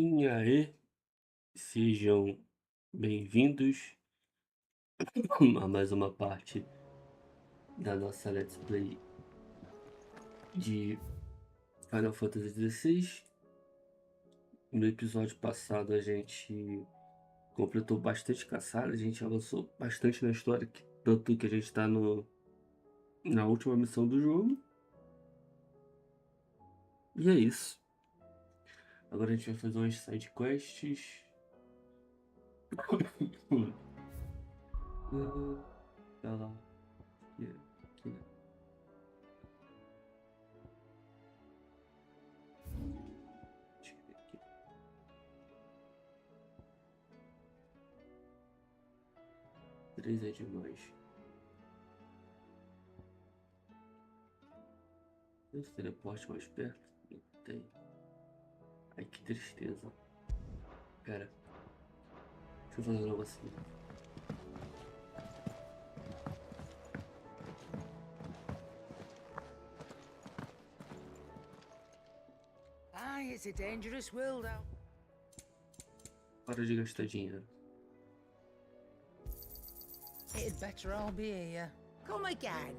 E aí, sejam bem-vindos a mais uma parte da nossa Let's Play de Final Fantasy XVI. No episódio passado a gente completou bastante caçada, a gente avançou bastante na história, tanto que a gente está na última missão do jogo. E é isso. Agora a gente vai fazer umas side quests. Tá lá. Aqui, né? Deixa eu ver aqui. Três é demais. Tem esse teleporte mais perto? Não tem. Ai, que tristeza. Pera. Deixa eu fazer um negocinho. It's a dangerous world out. Para de gastar dinheiro. It'd better all be here. Come again.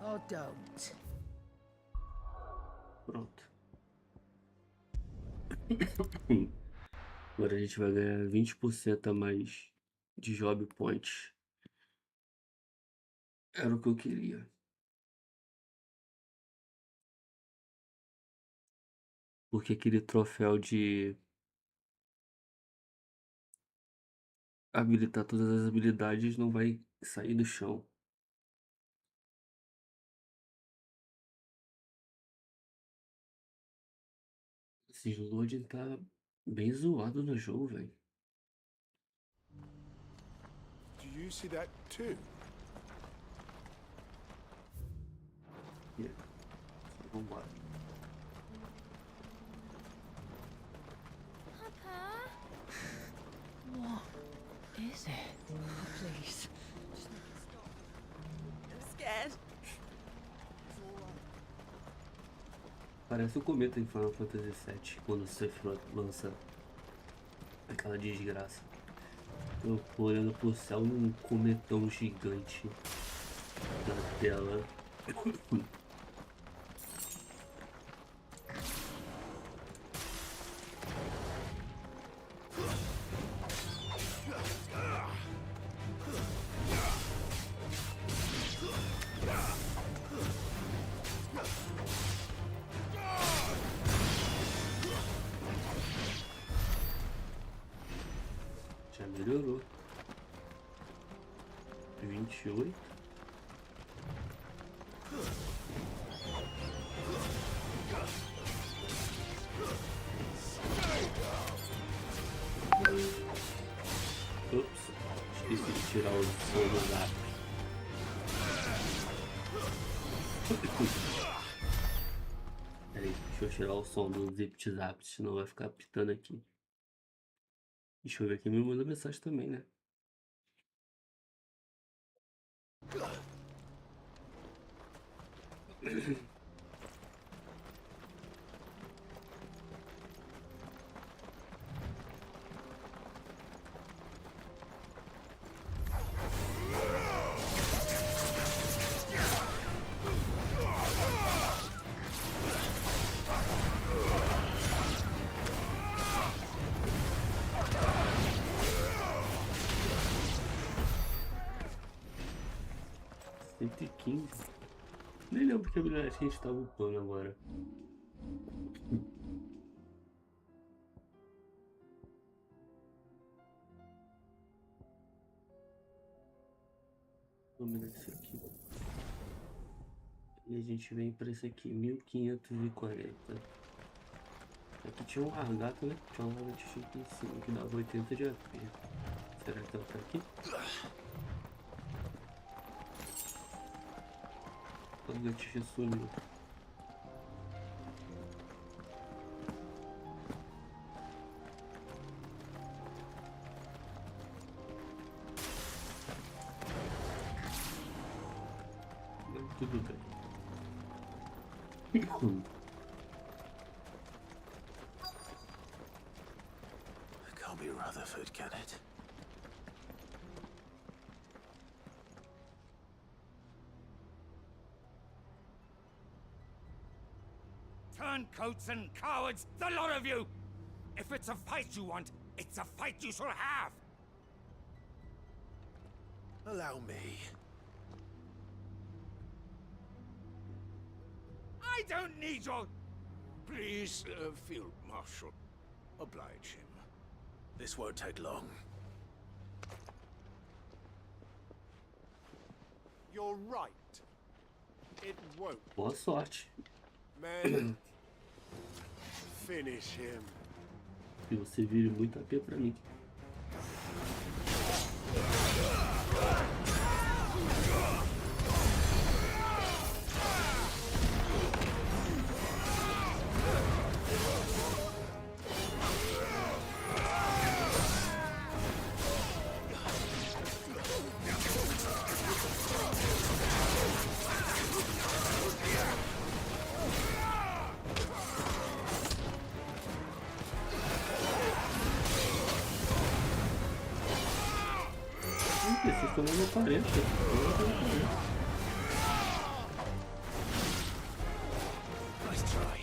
Or don't. Pronto. Agora a gente vai ganhar 20% a mais de job points. Era o que eu queria. Porque aquele troféu de habilitar todas as habilidades não vai sair do chão. Esse loading tá bem zoado no jogo, velho. Do you see that too? Yeah. Vambora. Papa? What is it? Oh, please. I'm scared. Parece o cometa em Final Fantasy VII, quando você lança aquela desgraça. Eu tô olhando pro céu num cometão gigante na tela. Já melhorou. 28. Ups, esqueci de tirar o som do zap. Peraí, deixa eu tirar o som do zip-zap, senão vai ficar pitando aqui. Deixa eu ver quem me manda mensagem também, né? Nem lembro que habilidade que a gente tava upando agora. Vamos dominar isso aqui. E a gente vem pra esse aqui, 1540. Aqui tinha um largato, né? Tinha um largato aqui em cima que dava 80 de AP. Será que ela tá aqui? O gatinho sumiu. tudo bem. It can't be Rutherford, can it? Turncoats and cowards, the lot of you! If it's a fight you want, it's a fight you shall have! Allow me. I don't need your... Please, Field Marshal, oblige him. This won't take long. You're right. It won't. Boa sorte. Man, finish him. Que você vire muito AP pra mim. Vocês estão no 40. Nice try.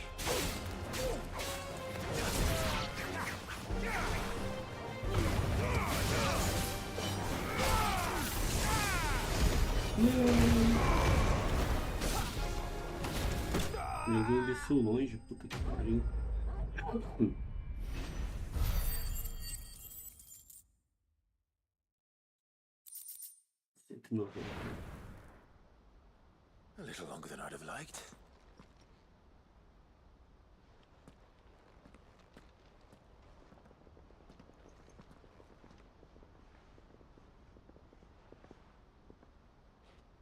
Ninguém desceu longe, puta que pariu. 190. A little longer than I'd have liked.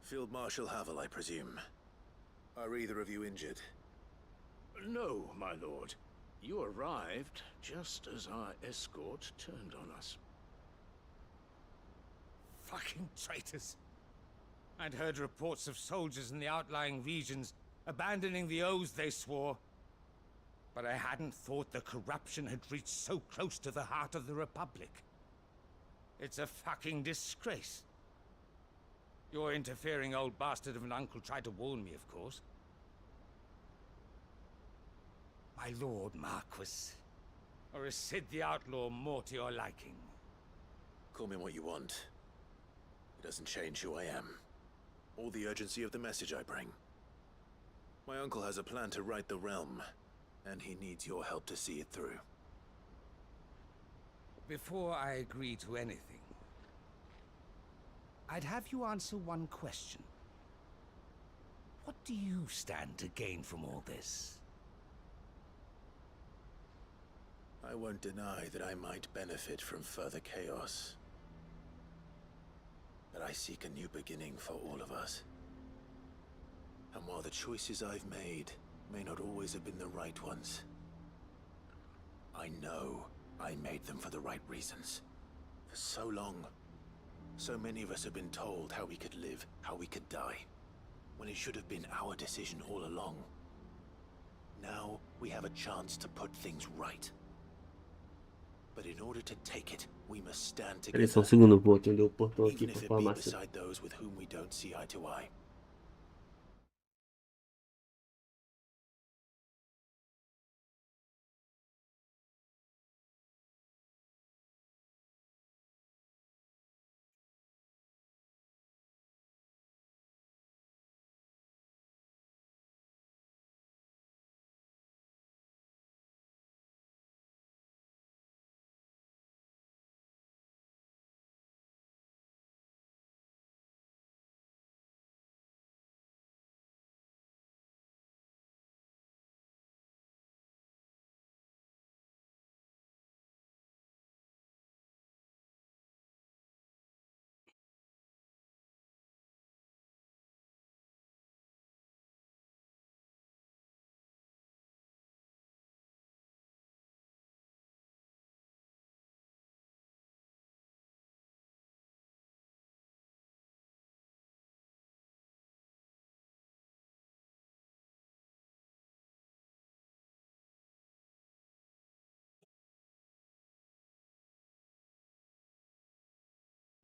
Field Marshal Havel, I presume. Are either of you injured? No, my lord. You arrived just as our escort turned on us. Fucking traitors. I'd heard reports of soldiers in the outlying regions abandoning the oaths they swore. But I hadn't thought the corruption had reached so close to the heart of the Republic. It's a fucking disgrace. Your interfering old bastard of an uncle tried to warn me, of course. My lord Marquis. Or is Sid the Outlaw more to your liking? Call me what you want. It doesn't change who I am, or the urgency of the message I bring. My uncle has a plan to right the realm, and he needs your help to see it through. Before I agree to anything, I'd have you answer one question. What do you stand to gain from all this? I won't deny that I might benefit from further chaos. But I seek a new beginning for all of us. And while the choices I've made may not always have been the right ones, I know I made them for the right reasons. For so long, so many of us have been told how we could live, how we could die, when it should have been our decision all along. Now we have a chance to put things right. But in order to take it, we must stand Peraí, together, só um segundo, eu vou atender o portão aqui even pra if it be farmácia. beside those with whom we don't see eye to eye.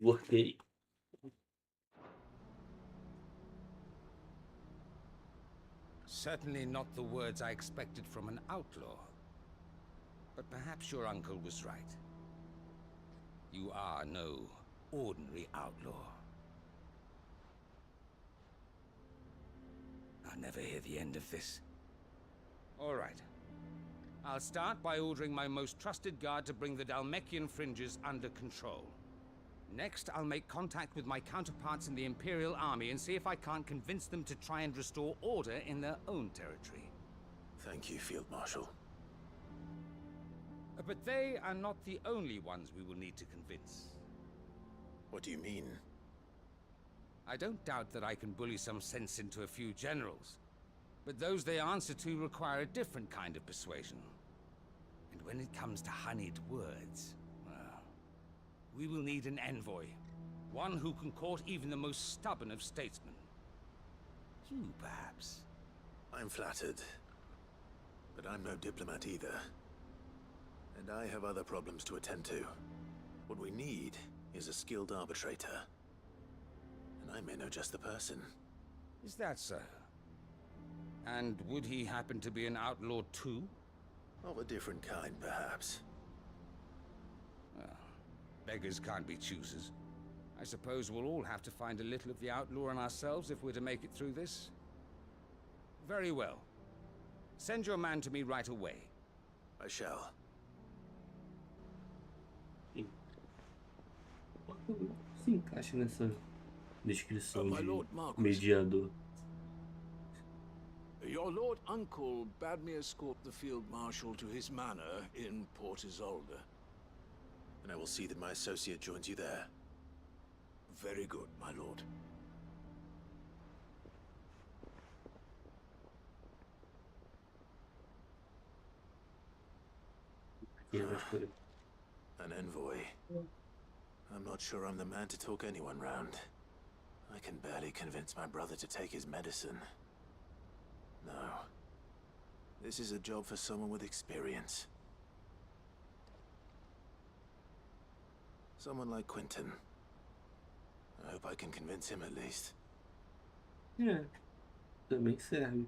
Voltei. Certainly not the words I expected from an outlaw. But perhaps your uncle was right. You are no ordinary outlaw. I'll never hear the end of this. All right. I'll start by ordering my most trusted guard to bring the Dalmekian fringes under control. Next, I'll make contact with my counterparts in the Imperial Army and see if I can't convince them to try and restore order in their own territory. Thank you, Field Marshal. But they are not the only ones we will need to convince. What do you mean? I don't doubt that I can bully some sense into a few generals, but those they answer to require a different kind of persuasion. And when it comes to honeyed words, well, we will need an envoy. One who can court even the most stubborn of statesmen. You, perhaps. I'm flattered. But I'm no diplomat either. And I have other problems to attend to. What we need is a skilled arbitrator. And I may know just the person. Is that so? And would he happen to be an outlaw too? Of a different kind, perhaps. Well, beggars can't be choosers. I suppose we'll all have to find a little of the outlaw in ourselves if we're to make it through this. Very well. Send your man to me right away. I shall. Se encaixa nessa descrição my de Lord Marquis. mediador. Your Lord Uncle bade me escort the Field Marshal to his manor in Port Isolde. And I will see that my associate joins you there. Very good, my lord. Quem vai escolher? An envoy. I'm not sure I'm the man to talk anyone round. I can barely convince my brother to take his medicine. No. This is a job for someone with experience. Someone like Quentin. I hope I can convince him at least. É, também serve.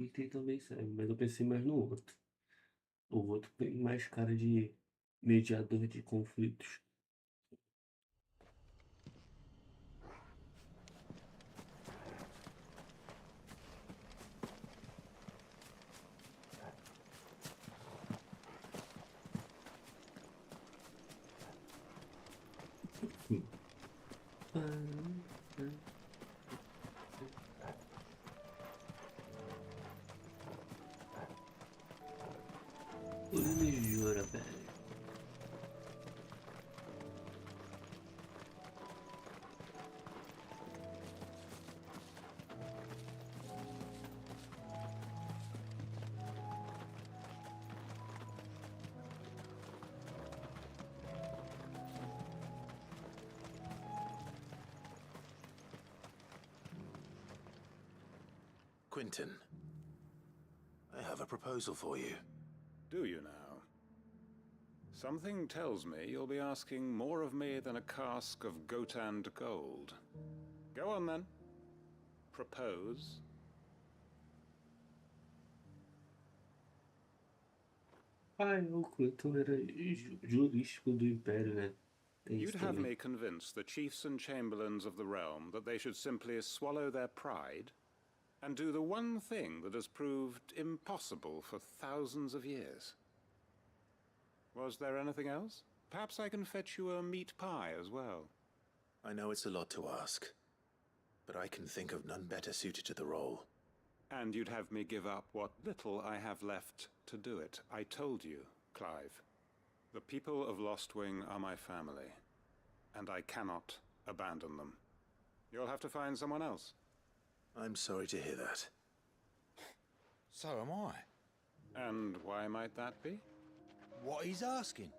Item também serve, mas eu pensei mais no outro. O outro tem mais cara de mediador de conflitos. Jura, velho. Quentin, I have a proposal for you. Do you now? Something tells me you'll be asking more of me than a cask of Gotand gold. Go on then. Propose. O Clinton era jurístico do Império, né? Tem You'd isso have também. me convince the chiefs and chamberlains of the realm that they should simply swallow their pride and do the one thing that has proved impossible for thousands of years. Was there anything else? Perhaps I can fetch you a meat pie as well. I know it's a lot to ask, but I can think of none better suited to the role. And you'd have me give up what little I have left to do it. I told you, Clive. The people of Lostwing are my family. and I cannot abandon them. You'll have to find someone else. I'm sorry to hear that. So am I. And why might that be? What he's asking.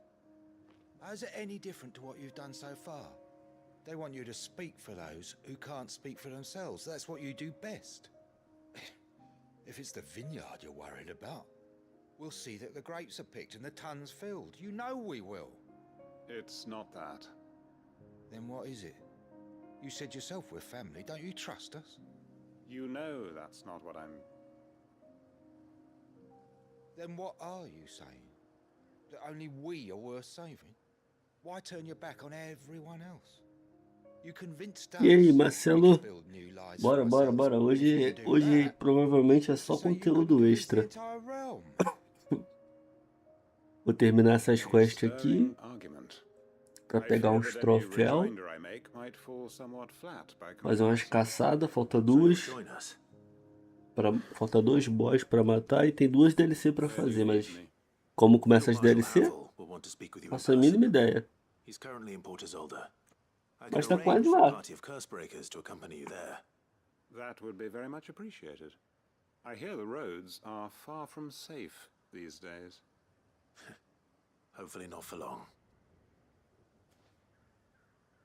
How's it any different to what you've done so far? They want you to speak for those who can't speak for themselves. That's what you do best. If it's the vineyard you're worried about, we'll see that the grapes are picked and the tons filled. You know we will. It's not that. Then what is it? You said yourself we're family. Don't you trust us? You know that's not what I'm... Then what are you saying? That only we are worth saving? Why turn your back on everyone else? You convinced us. E aí, Marcelo? Build new lives Bora, for bora, ourselves. bora. If you Hoje, do hoje that, provavelmente é só so you could conteúdo convince the extra. entire realm. Vou terminar essas A quests aqui stirring argument. pra I pegar fear uns that any troféus. rejoinder I make might fall somewhat flat by Fazer umas comparison. caçadas, falta So you'll duas. join us? Falta dois boss pra matar e tem duas DLC pra Where do fazer, you mas need me? como começa Field as Marshal DLC? Havel will want to speak with you in Faço a mínima person. ideia. He's currently in Portazolda. I Mas can tá quase arrange for a lá. party of Cursebreakers to accompany you there. That would be very much appreciated. I hear the roads are far from safe these days. Hopefully not for long.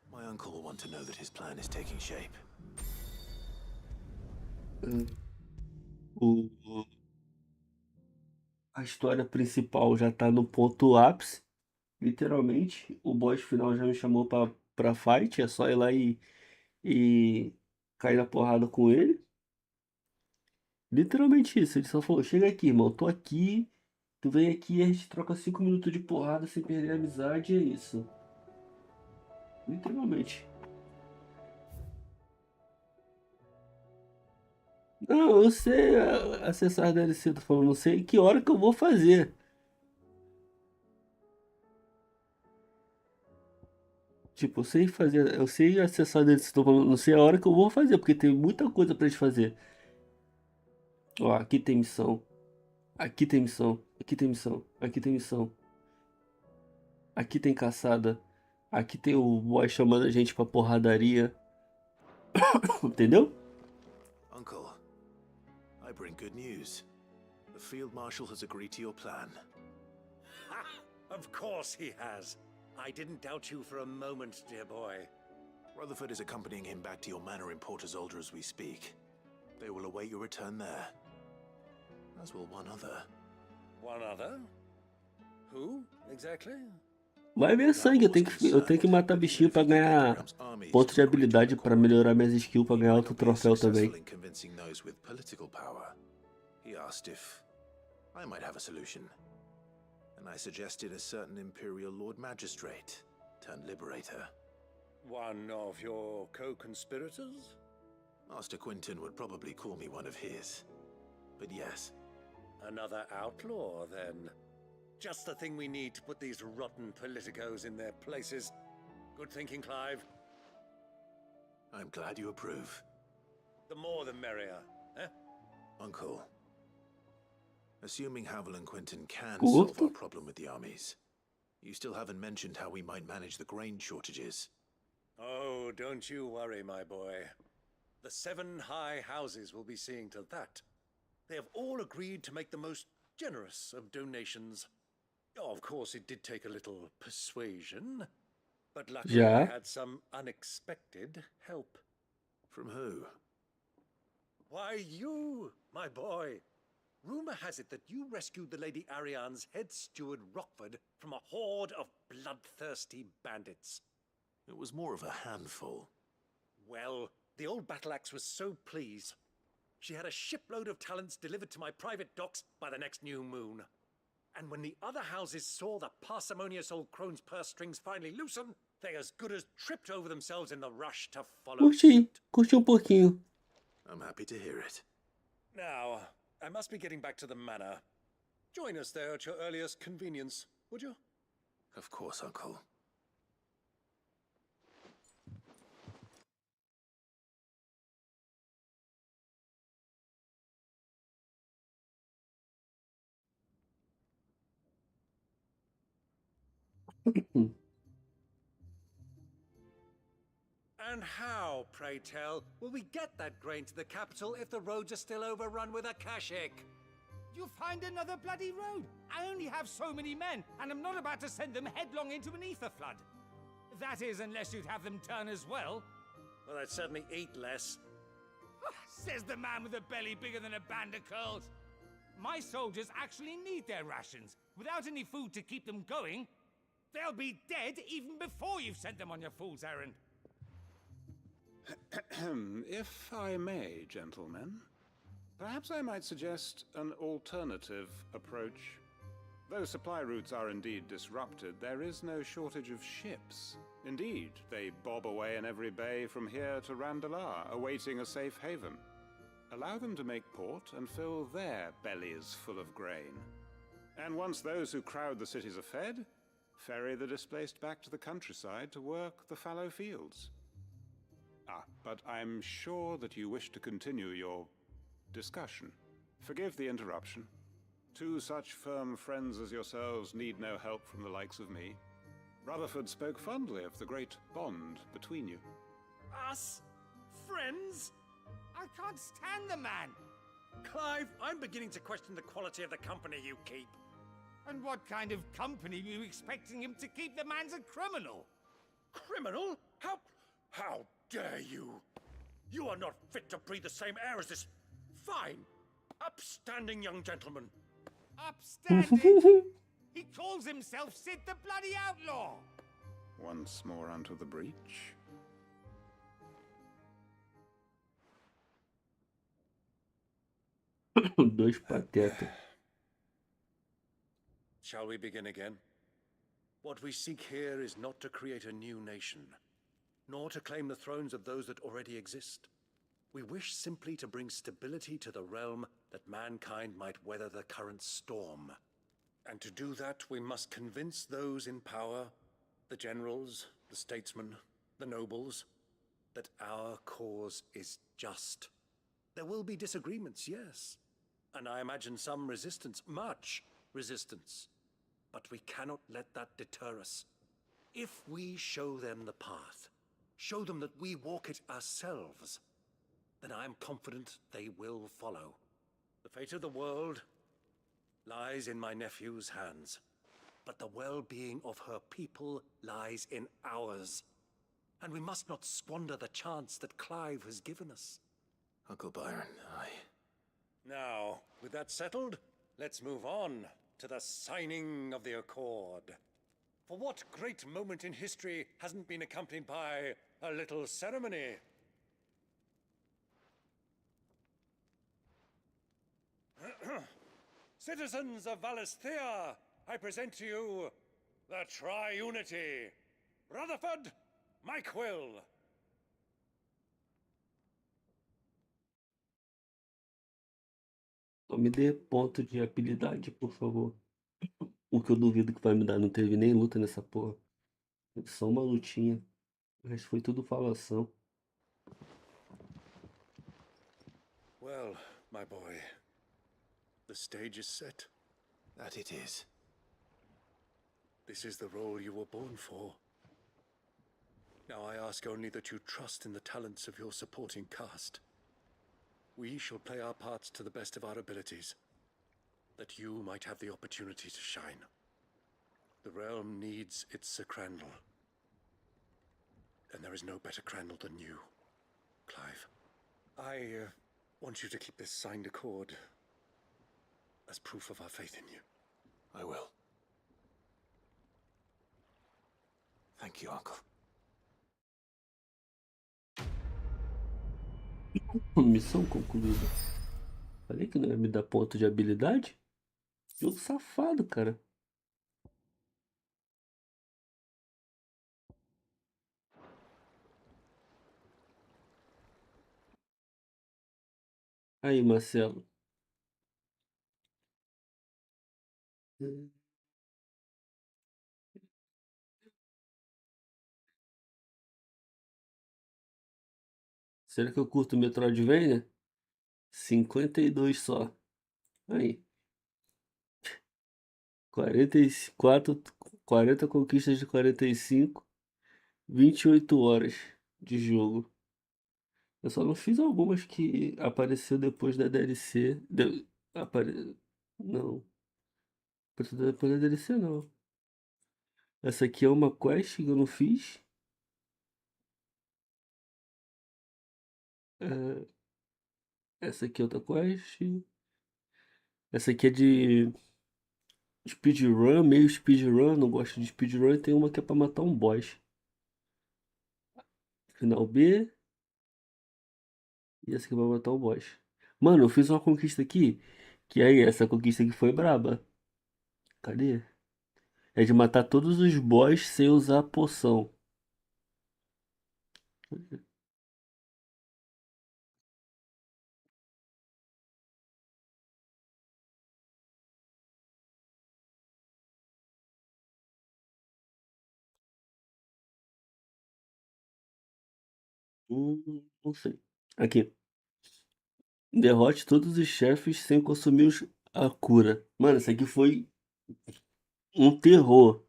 My uncle will want to know that his plan is taking shape. O- A história principal já tá no ponto ápice. Literalmente, o boss final já me chamou pra fight. É só ir lá e cair na porrada com ele. Literalmente isso. Ele só falou: chega aqui, irmão. Tô aqui. Tu vem aqui e a gente troca 5 minutos de porrada sem perder a amizade. E é isso. Literalmente. Não, eu sei acessar a DLC. Tô falando, não sei que hora que eu vou fazer. Tipo, eu sei fazer, eu sei acessar a DLC. Tô falando, não sei a hora que eu vou fazer, porque tem muita coisa pra gente fazer. Ó, aqui tem missão. Aqui tem missão. Aqui tem missão. Aqui tem missão. Aqui tem caçada. Aqui tem o boy chamando a gente pra porradaria. Entendeu? Uncle, I bring good news. The Field Marshal has agreed to your plan. Ha! Of course he has. I didn't doubt you for a moment, dear boy. Rutherford is accompanying him back to your manor in Portazolda as we speak. They will await your return there. As will one other. One other? Who, exactly? Vai ver sangue, eu tenho que matar bichinho pra ganhar ponto de habilidade pra melhorar minhas skills, pra ganhar outro troféu também. In convincing those with political power. He asked if I might have a solution. And I suggested a certain Imperial Lord Magistrate turned liberator. One of your co-conspirators? Master Quinton would probably call me one of his. But yes, Another outlaw, then. Just the thing we need to put these rotten politicos in their places. Good thinking, Clive. I'm glad you approve. The more the merrier, eh? Uncle, assuming Havel and Quinton can Cool. solve our problem with the armies, you still haven't mentioned how we might manage the grain shortages. Oh, don't you worry, my boy. The 7 high houses will be seeing to that. They have all agreed to make the most generous of donations. Oh, of course, it did take a little persuasion, but luckily I Yeah. had some unexpected help. From who? Why, you, my boy. Rumor has it that you rescued the Lady Ariane's head steward Rockford from a horde of bloodthirsty bandits. It was more of a handful. Well, the old battle axe was so pleased. She had a shipload of talents delivered to my private docks by the next new moon. And when the other houses saw the parsimonious old crone's purse strings finally loosen, they as good as tripped over themselves in the rush to follow Curti, suit. curti pouquinho. I'm happy to hear it. Now, I must be getting back to the manor. Join us there at your earliest convenience, would you? Of course, Uncle. And how, pray tell, will we get that grain to the capital if the roads are still overrun with Akashic? You'll find another bloody road. I only have so many men, and I'm not about to send them headlong into an ether flood. That is, unless you'd have them turn as well. Well, I'd certainly eat less. Says the man with a belly bigger than a band of curls. My soldiers actually need their rations. Without any food to keep them going, they'll be dead even before you've sent them on your fool's errand. If I may, gentlemen, perhaps I might suggest an alternative approach. Though supply routes are indeed disrupted, there is no shortage of ships. Indeed, they bob away in every bay from here to Randalar, awaiting a safe haven. Allow them to make port and fill their bellies full of grain. And once those who crowd the cities are fed, ferry the displaced back to the countryside to work the fallow fields. But I'm sure that you wish to continue your discussion. Forgive the interruption. Two such firm friends as yourselves need no help from the likes of me. Rutherford spoke fondly of the great bond between you. Us? Friends? I can't stand the man. Clive, I'm beginning to question the quality of the company you keep. And what kind of company are you expecting him to keep? The man's a criminal. Criminal? How dare you? You are not fit to breathe the same air as this fine, upstanding young gentleman. Upstanding? He calls himself Sid the Bloody Outlaw. Once more unto the breach. Dois patetas. Shall we begin again? What we seek here is not to create a new nation, nor to claim the thrones of those that already exist. We wish simply to bring stability to the realm that mankind might weather the current storm. And to do that, we must convince those in power, the generals, the statesmen, the nobles, that our cause is just. There will be disagreements, yes. And I imagine some resistance, much resistance. But we cannot let that deter us. If we show them the path, show them that we walk it ourselves, then I am confident they will follow. The fate of the world lies in my nephew's hands, but the well-being of her people lies in ours. And we must not squander the chance that Clive has given us. Uncle Byron, Now, with that settled, let's move on to the signing of the accord. For what great moment in history hasn't been accompanied by a little ceremony? Citizens of Valisthea, I present to you the Triunity. Rutherford, Mike Will. Só me dê ponto de habilidade, por favor. O que eu duvido que vai me dar. Não teve nem luta nessa porra. Teve só uma lutinha. O resto foi tudo falação. Well, my boy, the stage is set. that it is. This is the role you were born for. Now I ask only that you trust in the talents of your supporting cast. We shall play our parts to the best of our abilities, that you might have the opportunity to shine. The realm needs its Sir Crandall, and there is no better Crandall than you, Clive. I want you to keep this signed accord as proof of our faith in you. I will. Thank you, Uncle. Missão concluída. Falei que não ia me dar ponto de habilidade? Jogo safado, cara. Aí, Marcelo. Será que eu curto Metroidvania? 52 só. Aí. 44, 40 conquistas de 45, 28 horas. de jogo. Eu só não fiz algumas que apareceu depois da DLC. Não, apareceu depois da DLC não. Essa aqui é uma quest que eu não fiz. É, essa aqui é outra quest. Essa aqui é de speedrun, meio speedrun. Não gosto de speedrun. E tem uma que é pra matar um boss. Final B. E essa aqui é pra matar um boss. Mano, eu fiz uma conquista aqui. Que aí, essa conquista aqui foi braba. Cadê? É de matar todos os boss sem usar poção. Não sei. Aqui. Derrote todos os chefes sem consumir a cura. Mano, isso aqui foi um terror.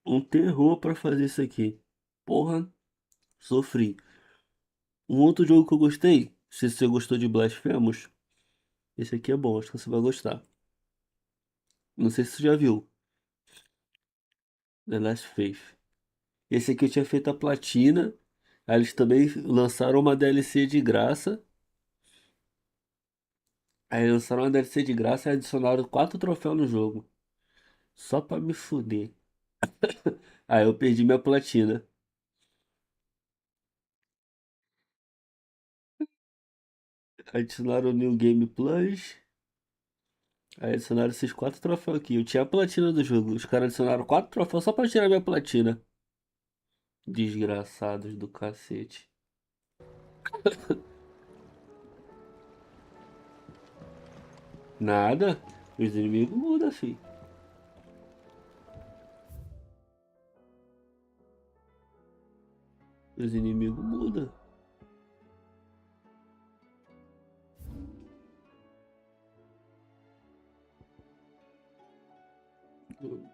Um terror pra fazer isso aqui. Porra, sofri. Um outro jogo que eu gostei. Se você gostou de Blasphemous, esse aqui é bom, acho que você vai gostar. Não sei se você já viu. The Last Faith. Esse aqui eu tinha feito a platina. Aí eles também lançaram uma DLC de graça. Aí lançaram uma DLC de graça e adicionaram 4 troféus no jogo. Só pra me fuder. Aí eu perdi minha platina. Adicionaram o New Game Plus. Aí adicionaram esses 4 troféus aqui. Eu tinha a platina do jogo. Os caras adicionaram 4 troféus só pra tirar minha platina. Desgraçados do cacete. Nada. Os inimigos mudam, filho. Os inimigos mudam.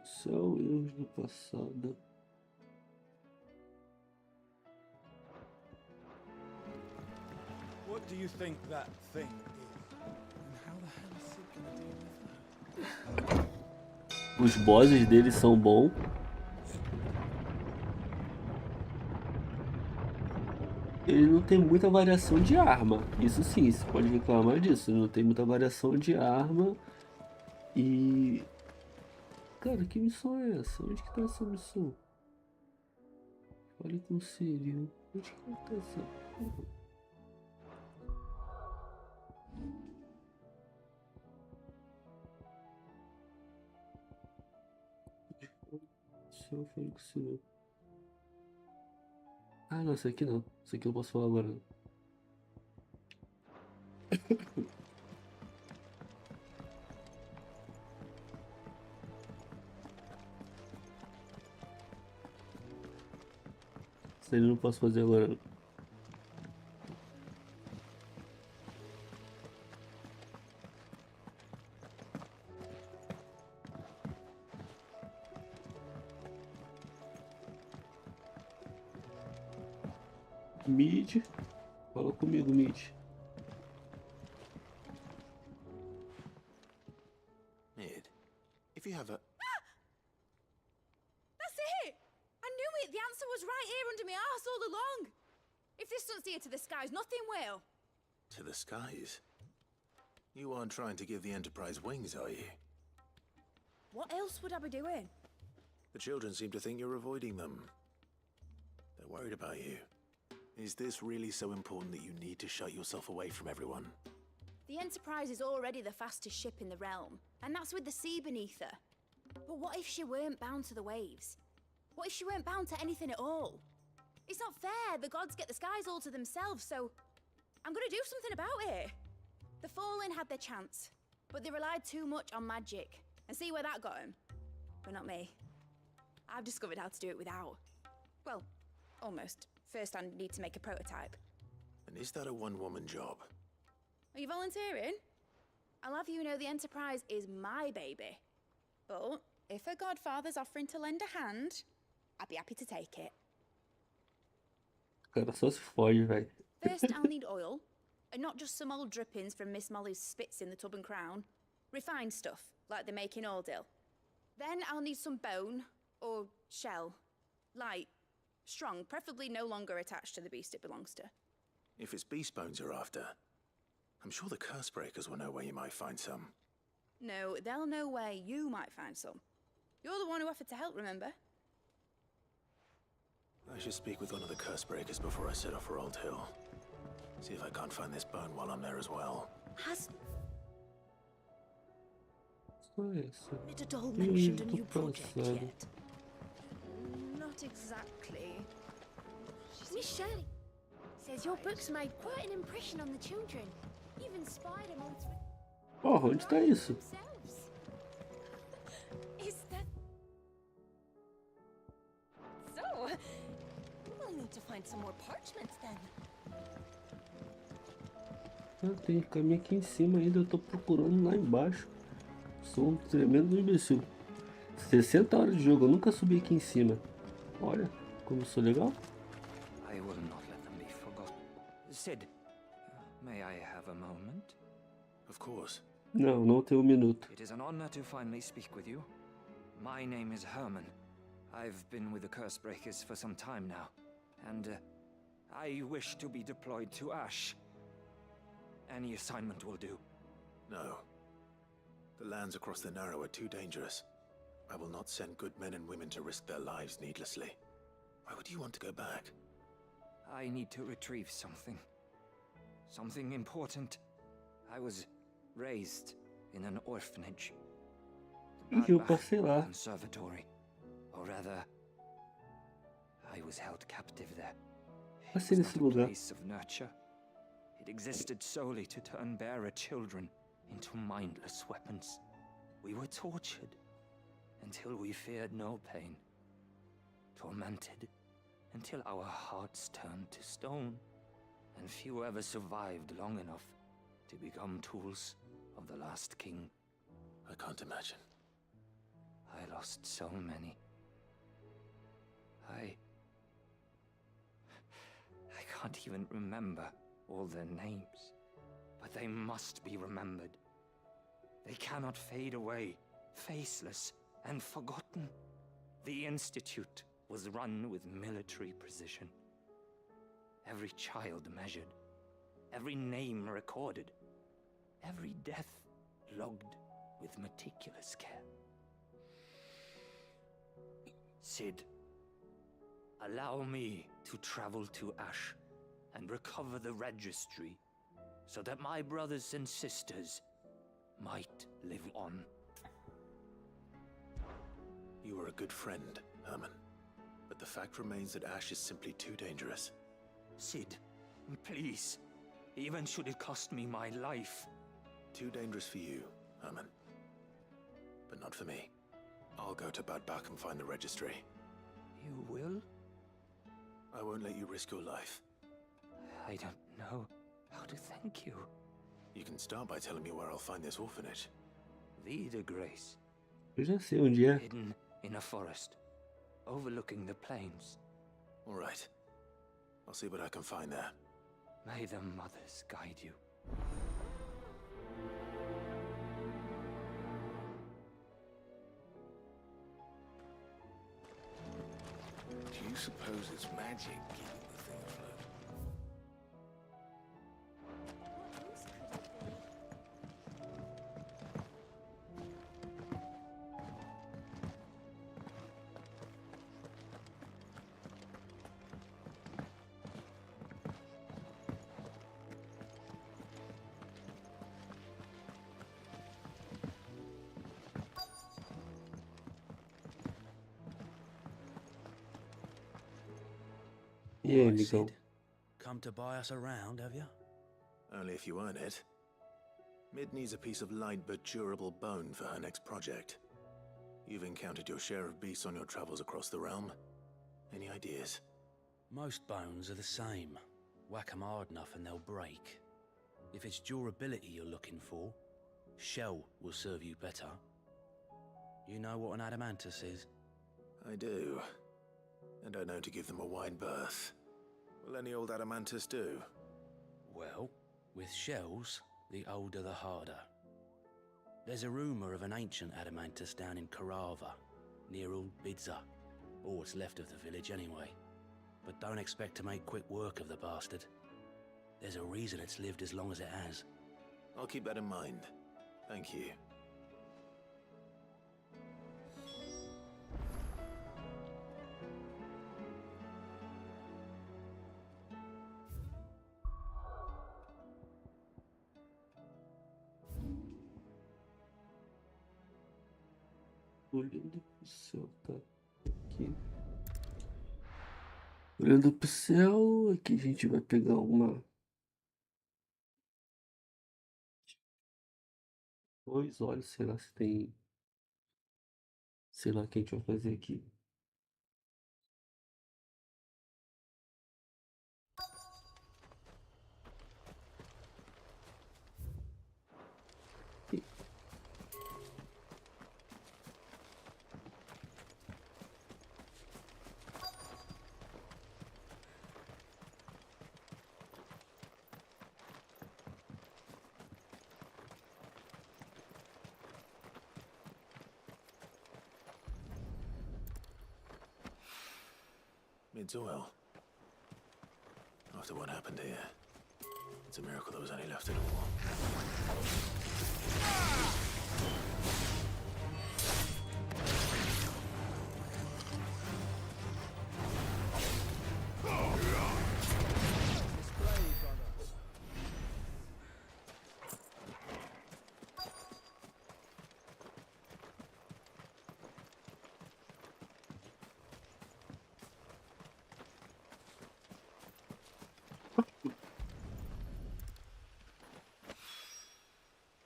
São erros do passado. What do you think that thing is? And how the hell is it gonna deal with that? Os bosses deles são bons. Ele não tem muita variação de arma. Isso sim, você pode reclamar disso. Ele não tem muita variação de arma. E... Cara, que missão é essa? Onde que tá essa missão? Fale com o Siri. Onde que tá essa porra? Só eu falo com o Siri. Ah, não, essa aqui não. Essa aqui eu posso falar agora não. Isso aí eu não posso fazer agora não. Mid. Fala comigo, Mid. Mid, if you have a... That's it! I knew it! The answer was right here under my arse all along! If this doesn't steer to the skies, nothing will! To the skies? You aren't trying to give the Enterprise wings, are you? What else would I be doing? The children seem to think you're avoiding them. They're worried about you. Is this really so important that you need to shut yourself away from everyone? The Enterprise is already the fastest ship in the realm, and that's with the sea beneath her. But what if she weren't bound to the waves? What if she weren't bound to anything at all? It's not fair, the gods get the skies all to themselves, so I'm gonna do something about it. The Fallen had their chance, but they relied too much on magic, and see where that got them. But not me. I've discovered how to do it without. Well, almost. First, I need to make a prototype. And is that a one-woman job? Are you volunteering? I'll have you know the Enterprise is my baby. But if a godfather's offering to lend a hand, I'd be happy to take it. cara só se fode, velho. First, I'll need oil, and not just some old drippings from Miss Molly's spits in the Tub and Crown. Refined stuff, like they make in Ordale. Then I'll need some bone, or shell. Light, strong, preferably no longer attached to the beast it belongs to. If it's beast bones you're after, I'm sure the curse breakers will know where you might find some. No, they'll know where you might find some. You're the one who offered to help, remember? I should speak with one of the curse breakers before I set off for Old Hill. See if I can't find this bone while I'm there as well. Has Só isso. Nidadol Ih, mentioned a tô new project cansado. yet? Not exactly. Miss Shirley says your books made quite an impression on the children. Even inspired them all to Porra, onde tá isso? themselves. Is that so? We'll need to find some more parchments then. Eu tenho que caminhar aqui em cima ainda, eu tô procurando lá embaixo. Sou um tremendo imbecil. 60 horas de jogo, eu nunca subi aqui em cima. Olha, como sou legal. I will not let them be forgotten. Sid, may I have a moment? Of course. Não, não tenho um minuto. It is an honor to finally speak with you. My name is Herman. I've been with the Curse Breakers for some time now, and I wish to be deployed to Ash. Any assignment will do. No. The lands across the Narrow are too dangerous. I will not send good men and women to risk their lives needlessly. Why would you want to go back? I need to retrieve something. Something important. I was raised in an orphanage. Ih, eu passei lá. Conservatory. Or rather, I was held captive there. Passei It was nesse not a lugar. place of nurture. It existed solely to turn bearer children into mindless weapons. We were tortured until we feared no pain. Tormented until our hearts turned to stone. And few ever survived long enough to become tools of the last king. I can't imagine. I lost so many. I can't even remember all their names, but they must be remembered. They cannot fade away, faceless and forgotten. The Institute was run with military precision. Every child measured, every name recorded, every death logged with meticulous care. Sid, allow me to travel to Ash and recover the registry so that my brothers and sisters might live on. You are a good friend, Herman. But the fact remains that Ash is simply too dangerous. Sid, please, even should it cost me my life. Too dangerous for you, Herman. But not for me. I'll go to Bad Bach and find the registry. You will? I won't let you risk your life. I don't know how to thank you. You can start by telling me where I'll find this orphanage. Vida Grace, Eu já sei onde é. hidden in a forest, overlooking the plains. All right. I'll see what I can find there. May the mothers guide you. Do you suppose it's magic keeping the thing afloat? E aí, Right, amigão? Sid. Come to buy us around, have you? Only if you earn it. Mid needs a piece of light but durable bone for her next project. You've encountered your share of beasts on your travels across the realm. Any ideas? Most bones are the same. Whack 'em hard enough and they'll break. If it's durability you're looking for, shell will serve you better. You know what an adamantus is? I do. And I know to give them a wide berth. Will any old adamantus do? Well, with shells, the older the harder. There's a rumour of an ancient adamantus down in Karava, near Bidza, or what's left of the village anyway. But don't expect to make quick work of the bastard. There's a reason it's lived as long as it has. I'll keep that in mind. Thank you. Olhando pro céu, tá aqui. Olhando pro céu, aqui a gente vai pegar uma. Dois olhos, sei lá se tem. Sei lá o que a gente vai fazer aqui. It's well. After what happened here, it's a miracle there was any left at all.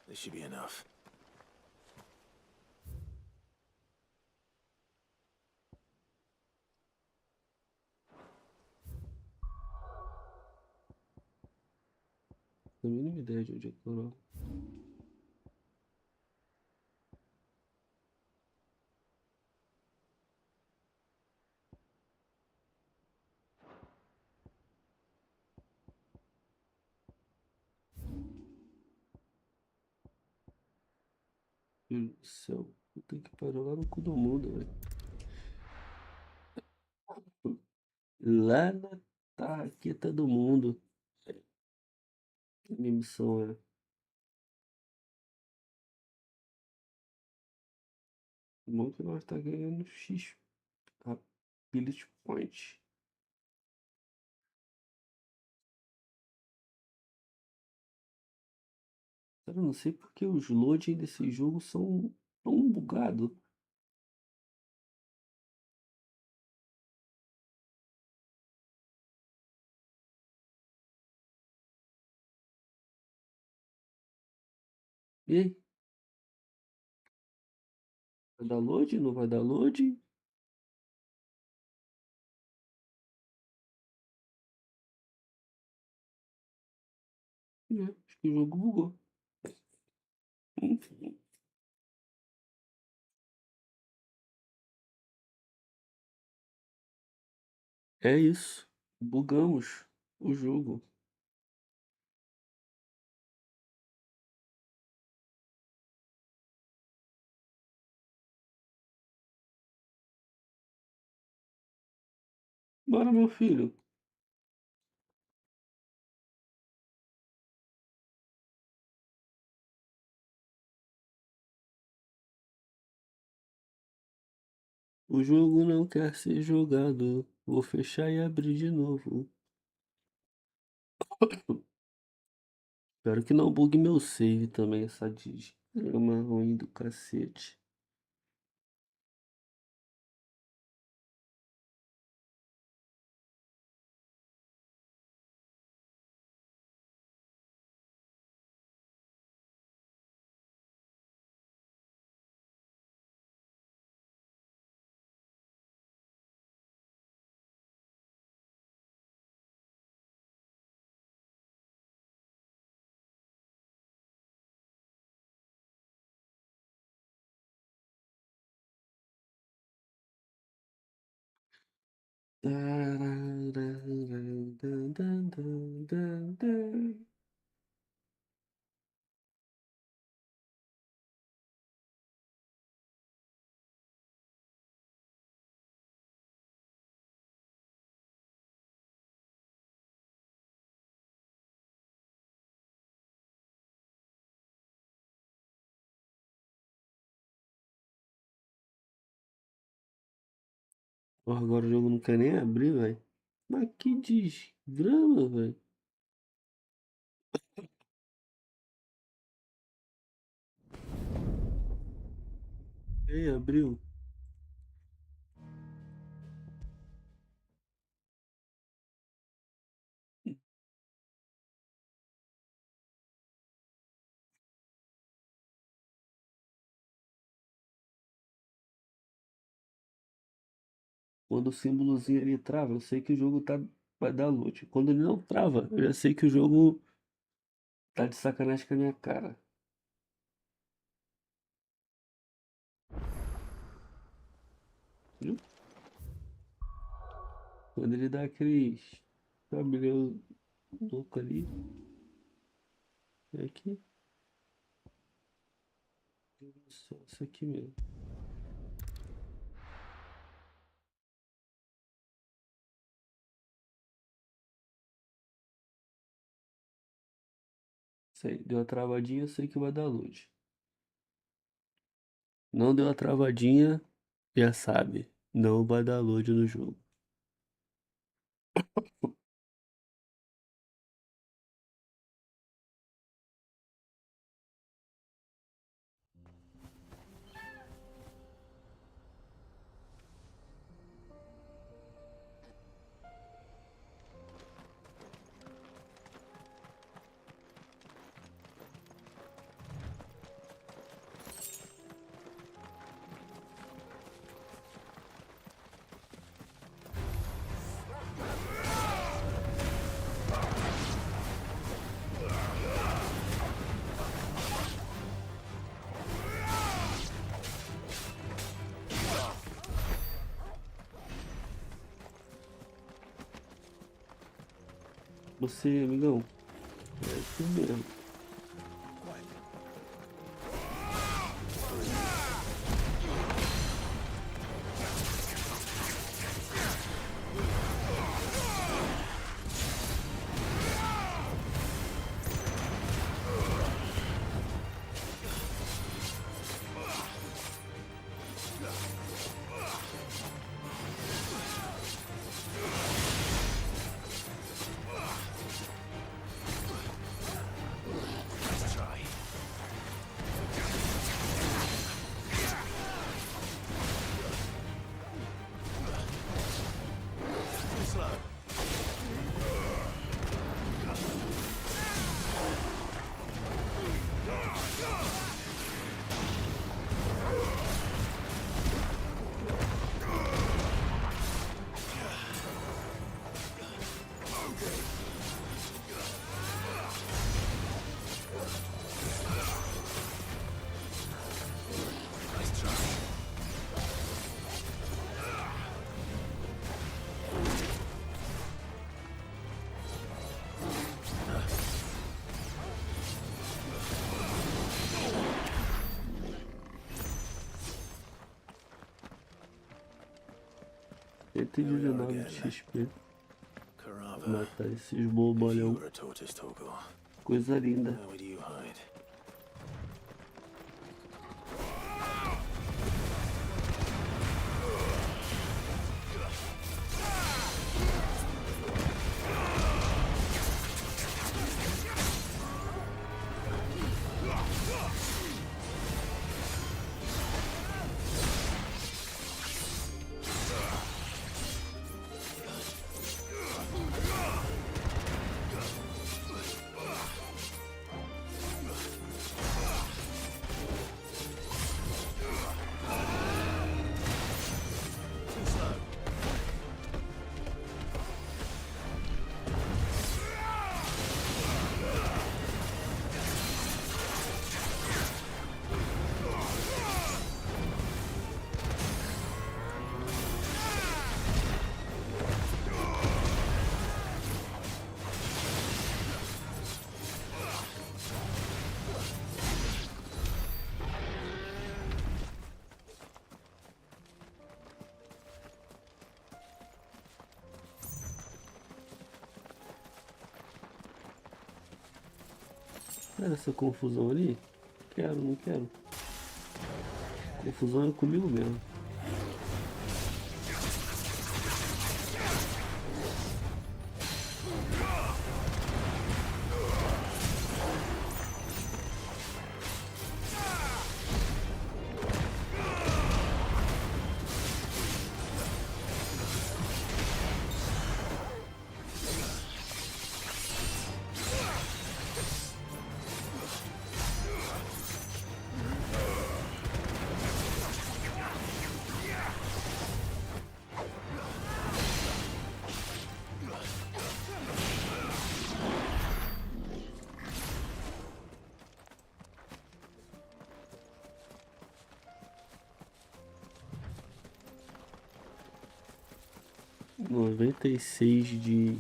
This should be enough. Não tenho a mínima ideia de onde é que eu. Meu Deus do céu, eu tenho que parar lá no cu do mundo, velho. Lá na tarraqueta do mundo. Minha missão é. Bom que nós tá ganhando X. Ability Point. Cara, eu não sei porque os loading desse jogo são tão bugados. E aí? Vai dar load? Não vai dar load? Acho que o jogo bugou. É isso. Bugamos o jogo. Bora, meu filho. O jogo não quer ser jogado. Vou fechar e abrir de novo. Espero que não bugue meu save também, essa desgrama ruim do cacete. Ó, agora o jogo não quer nem abrir, velho. Mas que desgrama, velho. Ei, abriu. Quando o símbolozinho ali trava, eu sei que o jogo vai dar loot. Quando ele não trava, eu já sei que o jogo tá de sacanagem com a minha cara. Viu? Quando ele dá aqueles cabelão louco ali. É aqui. Só isso aqui mesmo. Sei, deu a travadinha, eu sei que vai dar loot. Não deu a travadinha, já sabe. Não vai dar load no jogo. Você, amigão, é isso mesmo. Tem 19 de XP. Matar esses bobalhão. Coisa linda. Olha essa confusão ali. Quero, não quero. Confusão é comigo mesmo. 96 de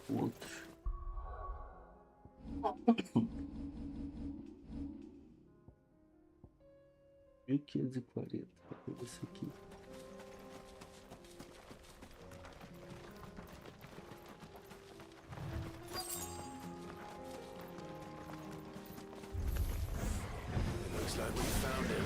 pontos. 1540. Vou ver isso aqui. Looks like we found him.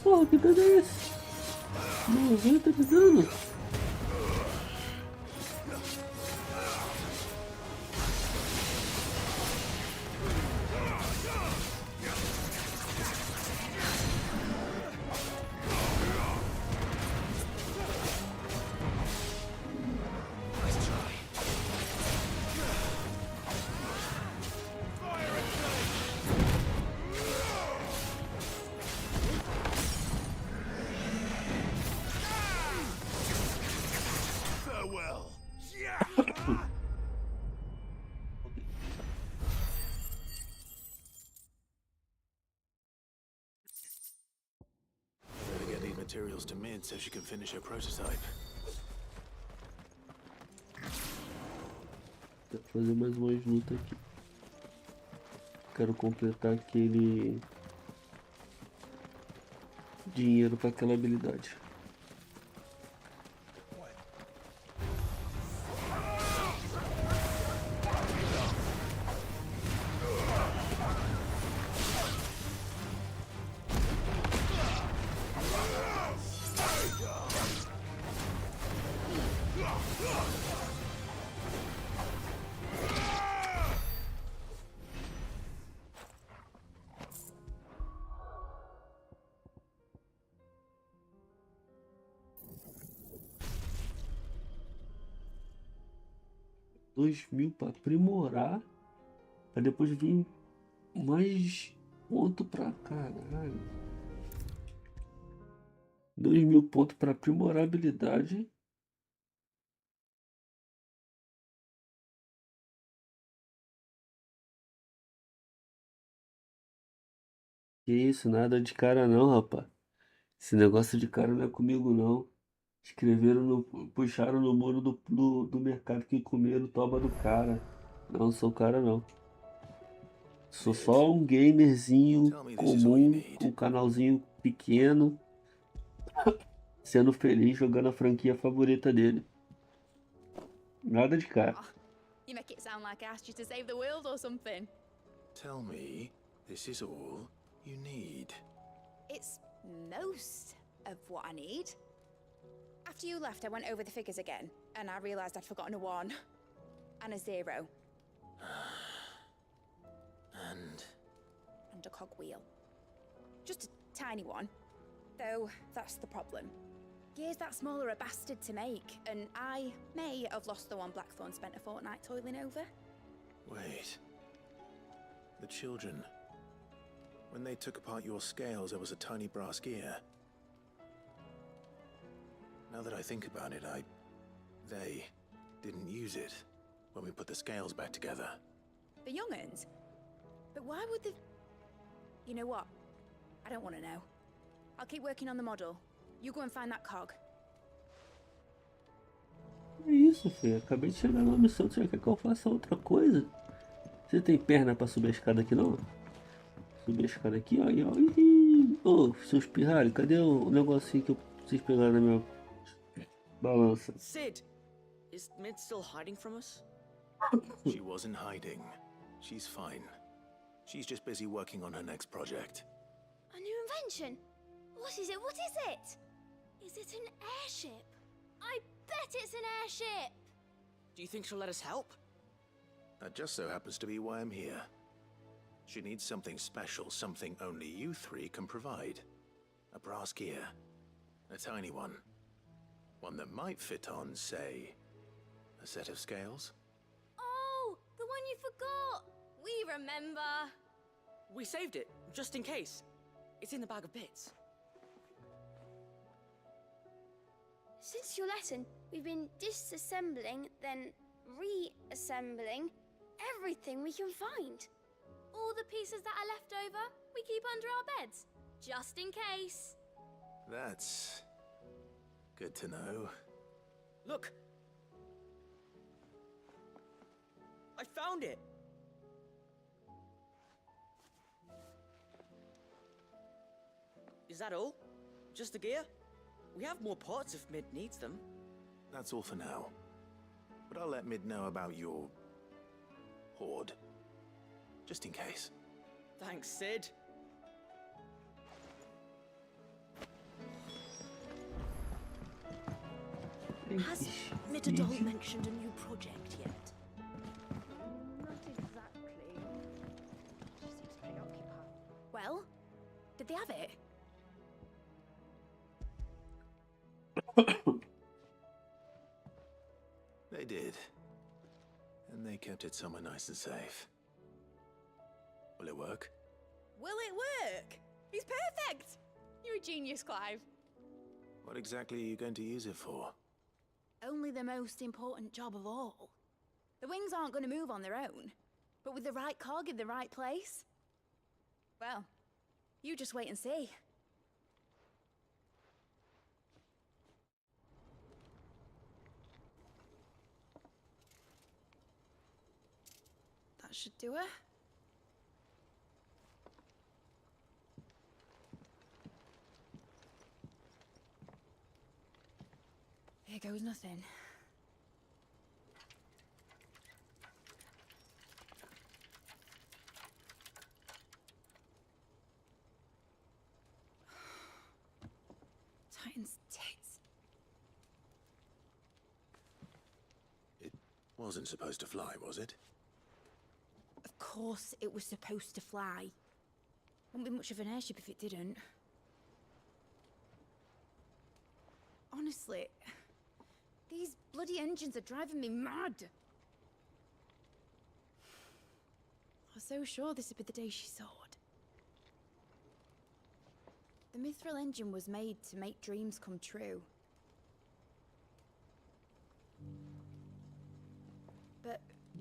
Porra, que dano é esse? 90 de dano? Materials to Mid so she can finish her prototype. Vou fazer mais umas lutas aqui. Quero completar aquele dinheiro para aquela habilidade. $2.000 para aprimorar, para depois vir mais ponto para caralho. 2.000 pontos para aprimorar a habilidade. Que isso, nada de cara não, rapaz. Esse negócio de cara não é comigo não. Escreveram no. Puxaram no muro do mercado que comeram toba do cara. Não sou cara não. Sou só um gamerzinho comum, com um canalzinho pequeno, sendo feliz jogando a franquia favorita dele. Nada de cara. You make it sound like I asked you to save the world or something. Tell me, this is all you need. It's most of what I need. After you left, I went over the figures again, and I realized I'd forgotten a 1 and a 0. And a cogwheel. Just a tiny one. Though, that's the problem. Gears that small are a bastard to make, and I may have lost the one Blackthorn spent a fortnight toiling over. Wait. The children. When they took apart your scales, there was a tiny brass gear. Now that I think about it, they didn't use it when we put the scales back together. The young'uns? But why would the... You know what? I don't want to know. I'll keep working on the model. You go and find that cog. É isso, filho. Acabei de chegar numa missão. Você quer que eu faça outra coisa? Você tem perna pra subir a escada aqui, não? Subir a escada aqui, ó. Ô, seus pirralhos, cadê o negocinho que vocês pegaram na minha balança? Sid, Is Mid still hiding from us? She wasn't hiding. She's fine. She's just busy working on her next project. A new invention? What is it? What is it? Is it an airship? I bet it's an airship! Do you think she'll let us help? That just so happens to be why I'm here. She needs something special, something only you three can provide. A brass gear. A tiny one. One that might fit on, say, a set of scales? Oh, the one you forgot! We remember! We saved it, just in case. It's in the bag of bits. Since your lesson, we've been disassembling, then reassembling everything we can find. All the pieces that are left over, we keep under our beds, just in case. That's good to know. Look! I found it! Is that all? Just the gear? We have more parts if Mid needs them. That's all for now. But I'll let Mid know about your hoard. Just in case. Thanks, Sid. Has Mitadol mentioned a new project yet? Not exactly. She seems preoccupied. Well, did they have it? They did. And they kept it somewhere nice and safe. Will it work? Will it work? He's perfect! You're a genius, Clive. What exactly are you going to use it for? Only the most important job of all. The wings aren't going to move on their own, but with the right cog in the right place. Well, you just wait and see. That should do it. Here goes nothing. Titan's tits. It wasn't supposed to fly, was it? Of course it was supposed to fly. Wouldn't be much of an airship if it didn't. Honestly, these bloody engines are driving me mad. I was so sure this would be the day she soared. The mithril engine was made to make dreams come true. But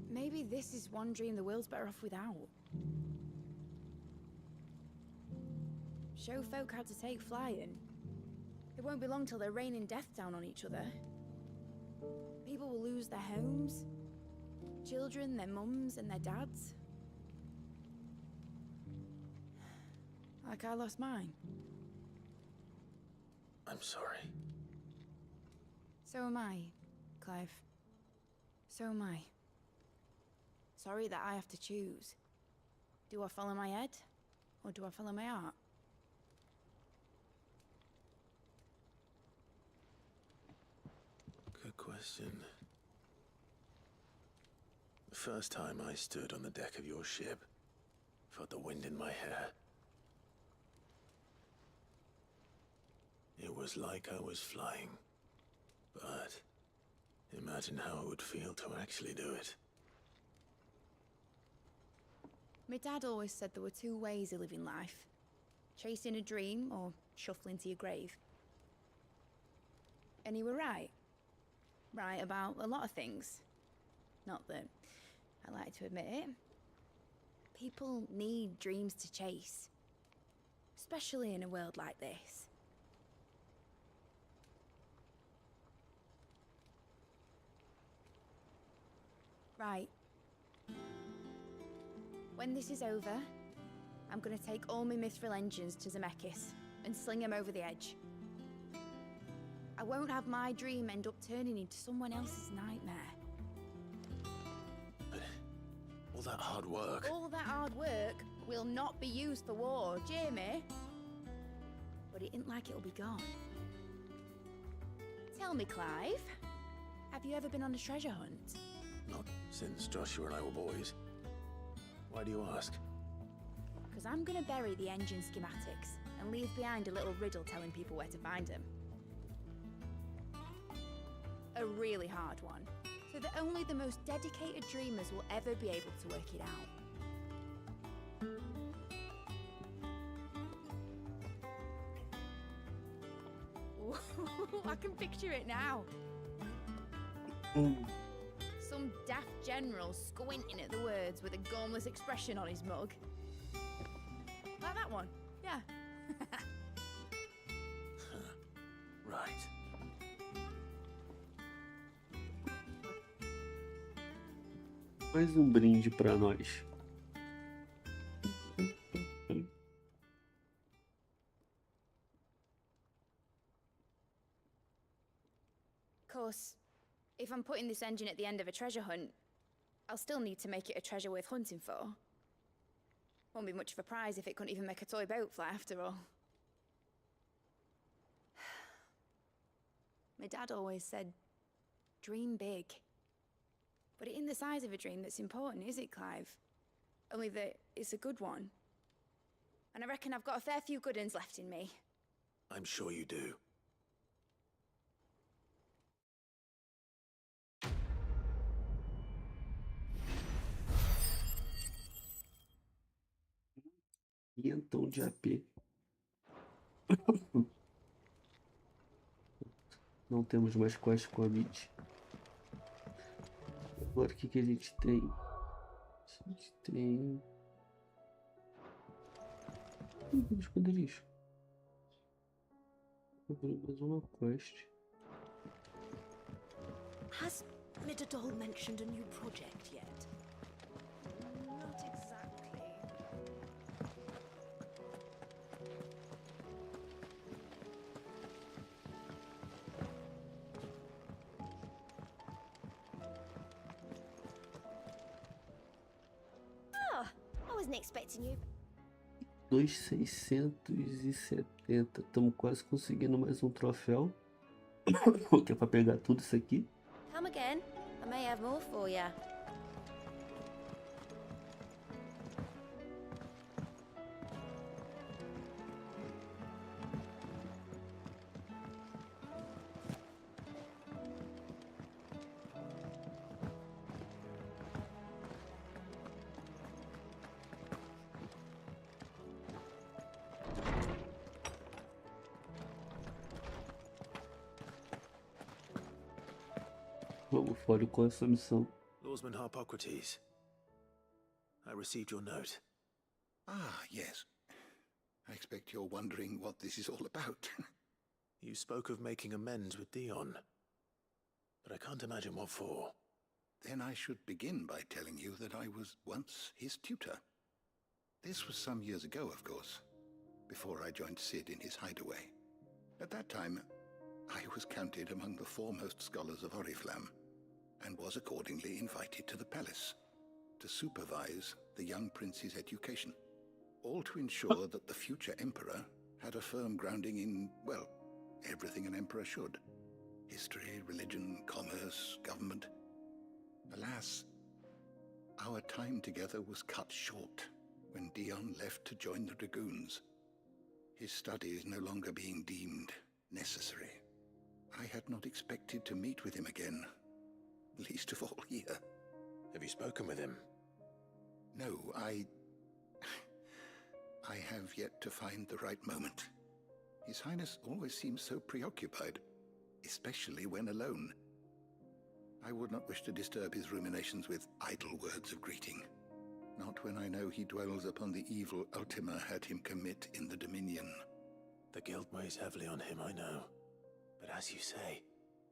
maybe this is one dream the world's better off without. Show folk how to take flying. It won't be long till they're raining death down on each other. People will lose their homes, children, their mums and their dads. Like I lost mine. I'm sorry. So am I, Clive. So am I. Sorry that I have to choose. Do I follow my head, or do I follow my heart? Good question. The first time I stood on the deck of your ship, felt the wind in my hair. It was like I was flying. But imagine how it would feel to actually do it. My dad always said there were two ways of living life. Chasing a dream or shuffling to your grave. And he were right. Right about a lot of things. Not that I like to admit it. People need dreams to chase. Especially in a world like this. Right. When this is over, I'm gonna take all my mithril engines to Zemeckis and sling them over the edge. I won't have my dream end up turning into someone else's nightmare. But all that hard work... All that hard work will not be used for war, Jamie. But it ain't like it'll be gone. Tell me, Clive, have you ever been on a treasure hunt? Not since Joshua and I were boys. Why do you ask? Because I'm gonna bury the engine schematics and leave behind a little riddle telling people where to find them. A really hard one, so that only the most dedicated dreamers will ever be able to work it out. I can picture it now. Some daft general squinting at the words with a gormless expression on his mug. Like that one, yeah. Right. Mais brinde pra nós. Of course, if I'm putting this engine at the end of a treasure hunt, I'll still need to make it a treasure worth hunting for. Won't be much of a prize if it couldn't even make a toy boat fly after all. My dad always said, dream big. But it ain't the size of a dream that's important, is it, Clive? Only that it's a good one. And I reckon I've got a fair few good uns left in me. I'm sure you do. Quinhentão de AP. Não temos mais quest com a mid. Agora o que a gente tem? A gente tem... Os poderes. Mais uma quest. Has Midadol mentioned a new project yet? Not exactly. Oh, I wasn't expecting you. 2.670. Estamos quase conseguindo mais um troféu. Que é pra pegar tudo isso aqui. Come again. I may have more for ya. Vamos fora com essa missão. Lawsman Harpocrates. I received your note. Ah, yes. I expect you're wondering what this is all about. You spoke of making amends with Dion. But I can't imagine what for. Then I should begin by telling you that I was once his tutor. This was some years ago, of course, before I joined Sid in his hideaway. At that time, I was counted among the foremost scholars of Oriflamme, and was accordingly invited to the palace to supervise the young prince's education, all to ensure that the future emperor had a firm grounding in, well, everything an emperor should. History, religion, commerce, government. Alas, our time together was cut short when Dion left to join the Dragoons, his studies no longer being deemed necessary. I had not expected to meet with him again, least of all here. Have you spoken with him? No, I have yet to find the right moment. His Highness always seems so preoccupied, especially when alone. I would not wish to disturb his ruminations with idle words of greeting. Not when I know he dwells upon the evil Ultima had him commit in the Dominion. The guilt weighs heavily on him, I know. But as you say,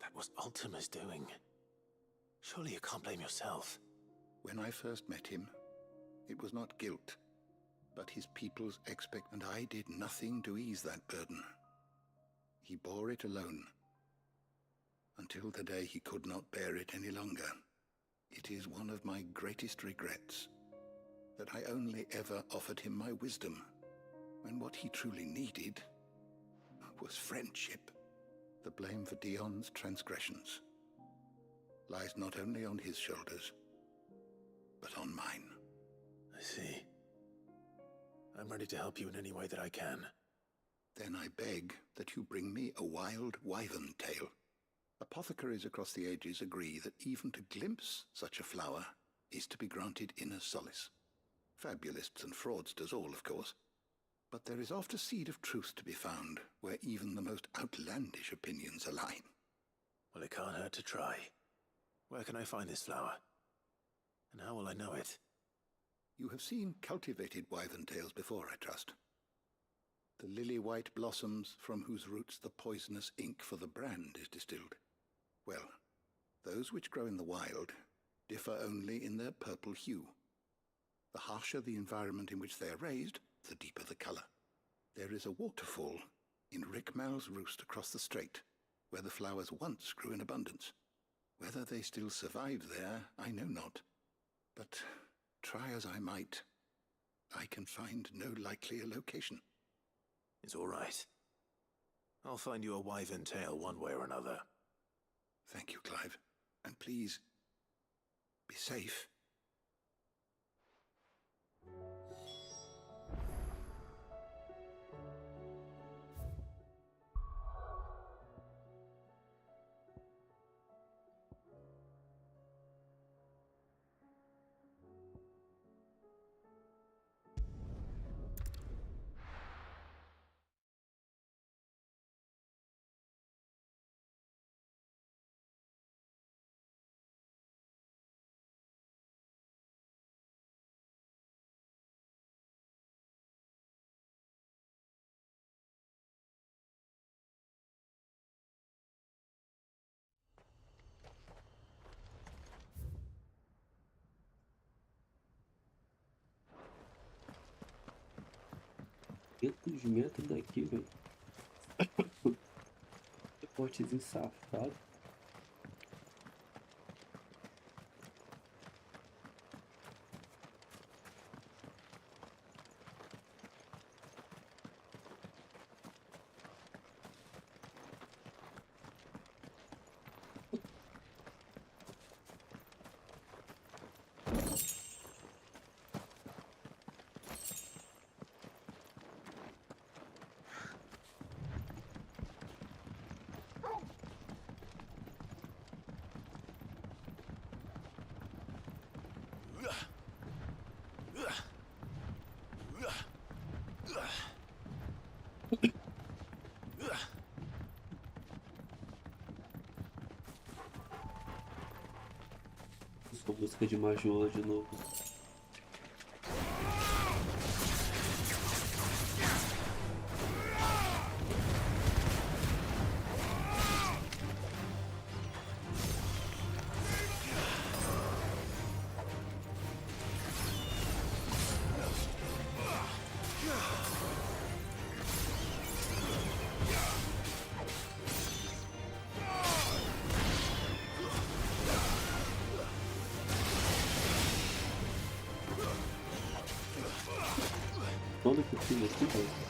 that was Ultima's doing. Surely you can't blame yourself. When I first met him, it was not guilt, but his people's and I did nothing to ease that burden. He bore it alone, until the day he could not bear it any longer. It is one of my greatest regrets that I only ever offered him my wisdom, when what he truly needed was friendship. The blame for Dion's transgressions lies not only on his shoulders, but on mine. I see. I'm ready to help you in any way that I can. Then I beg that you bring me a wild wyvern tail. Apothecaries across the ages agree that even to glimpse such a flower is to be granted inner solace. Fabulists and fraudsters all, of course. But there is oft a seed of truth to be found where even the most outlandish opinions align. Well, it can't hurt to try. Where can I find this flower? And how will I know it? You have seen cultivated wyvern tails before, I trust. The lily-white blossoms from whose roots the poisonous ink for the brand is distilled. Well, those which grow in the wild differ only in their purple hue. The harsher the environment in which they are raised, the deeper the color. There is a waterfall in Rickmal's roost across the strait, where the flowers once grew in abundance. Whether they still survive there, I know not. But try as I might, I can find no likelier location. It's all right. I'll find you a wyvern tail one way or another. Thank you, Clive. And please, be safe. Quantos metros daqui, velho? Portezinho safado. Essa música de Major de novo. Todo que fiz aqui, velho.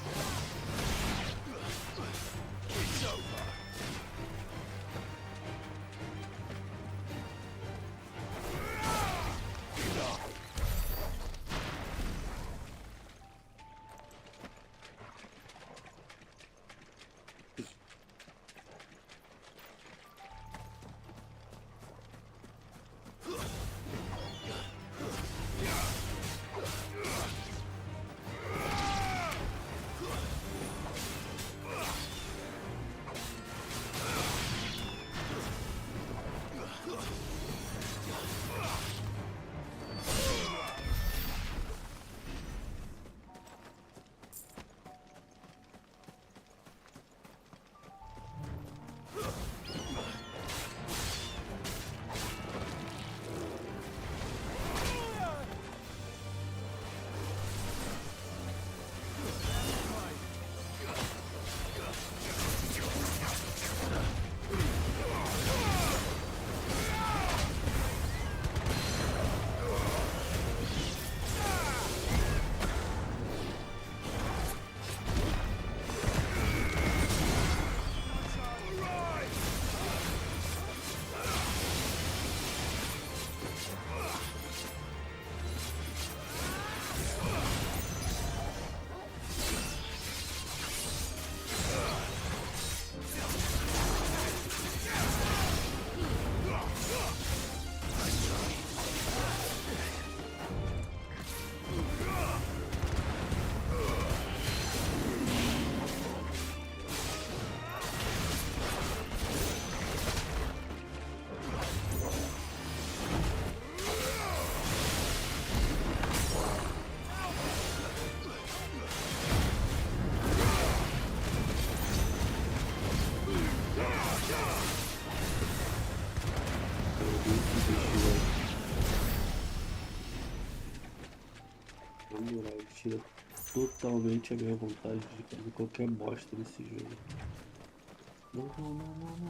tira totalmente a minha vontade de fazer qualquer bosta nesse jogo. Não,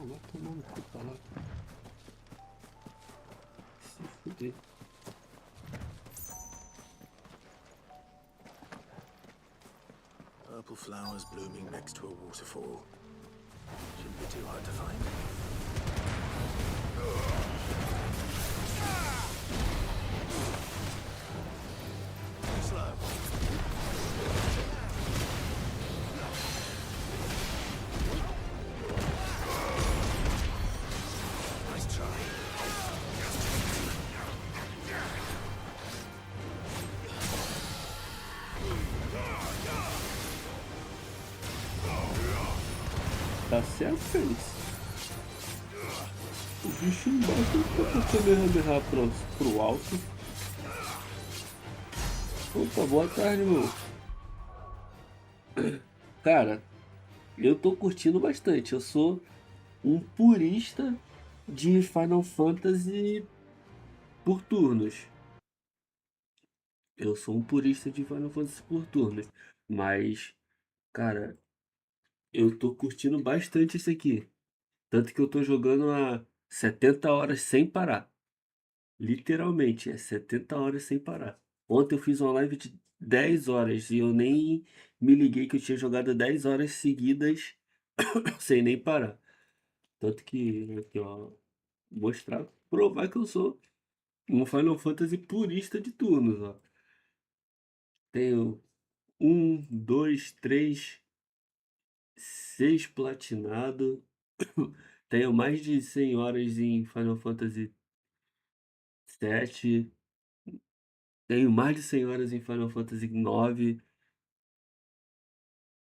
vai tomando cu pra lá. Se fuder. Purple flowers blooming next to a waterfall. Shouldn't be too hard to find. Slow. Nice try. Tá certo, Fênix? O bicho embaixo tá Kamehameha pro alto. Opa, boa tarde, meu. Cara, eu tô curtindo bastante. Eu sou um purista de Final Fantasy por turnos. Eu sou um purista de Final Fantasy por turnos. Mas, cara, eu tô curtindo bastante isso aqui. Tanto que eu tô jogando há 70 horas sem parar. Literalmente, é 70 horas sem parar. Ontem eu fiz uma live de 10 horas e eu nem me liguei que eu tinha jogado 10 horas seguidas sem nem parar. Tanto que, aqui ó, mostrar, provar que eu sou um Final Fantasy purista de turnos, ó. Tenho 6 platinado. Tenho mais de 100 horas em Final Fantasy VII. Tenho mais de 100 horas em Final Fantasy IX.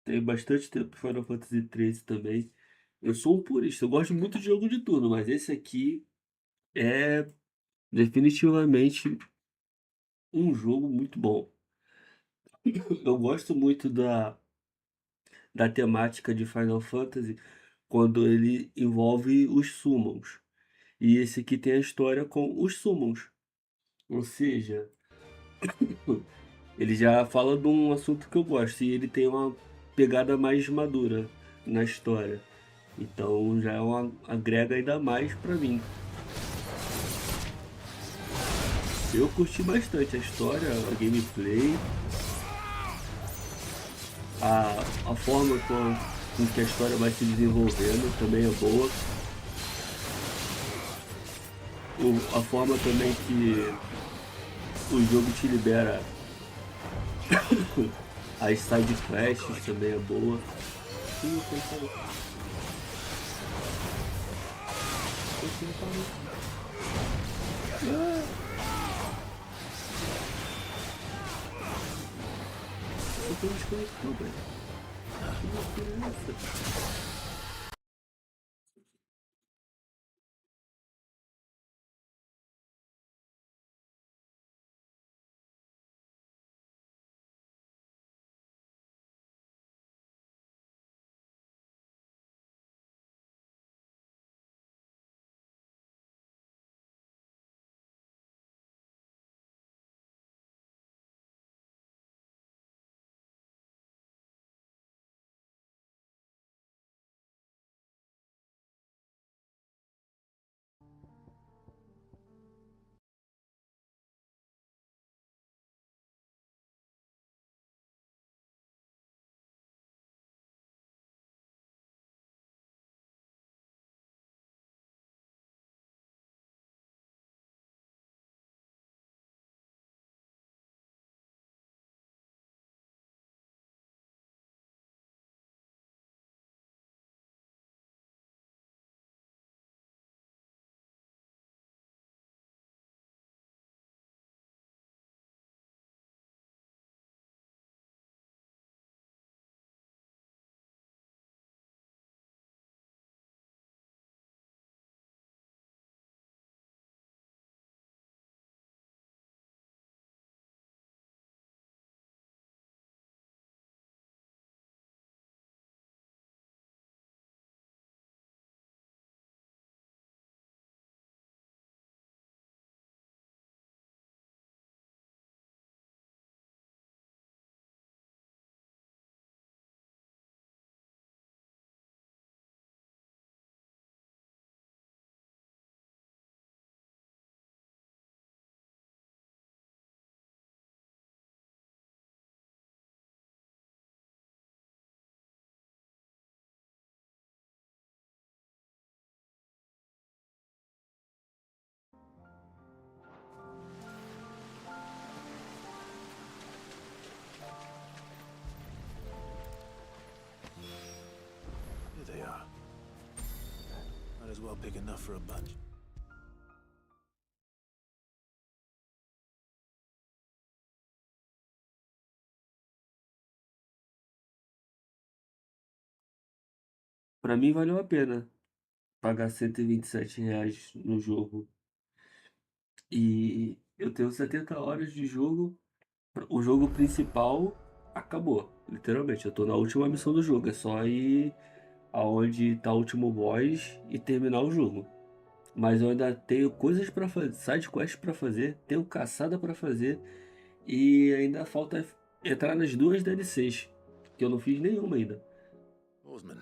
Tenho bastante tempo em Final Fantasy XIII também. Eu sou um purista, eu gosto muito de jogo de turno, mas esse aqui é definitivamente um jogo muito bom. Eu gosto muito da temática de Final Fantasy quando ele envolve os summons. E esse aqui tem a história com os summons. Ou seja, ele já fala de um assunto que eu gosto e ele tem uma pegada mais madura na história. Então já é agrega ainda mais pra mim. Eu curti bastante a história, a gameplay, a forma com que a história vai se desenvolvendo também é boa. A forma também que o jogo te libera as side quests também é boa. Eu tô desconectado, velho. Que loucura é essa? Might as well pick enough for a bunch. Pra mim valeu a pena pagar R$ 127 no jogo. E eu tenho 70 horas de jogo. O jogo principal acabou, literalmente. Eu tô na última missão do jogo. É só ir aonde tá o último boss e terminar o jogo. Mas eu ainda tenho coisas pra fazer, side quests pra fazer, tenho caçada pra fazer e ainda falta entrar nas 2 DLCs, que eu não fiz nenhuma ainda. Oarsman,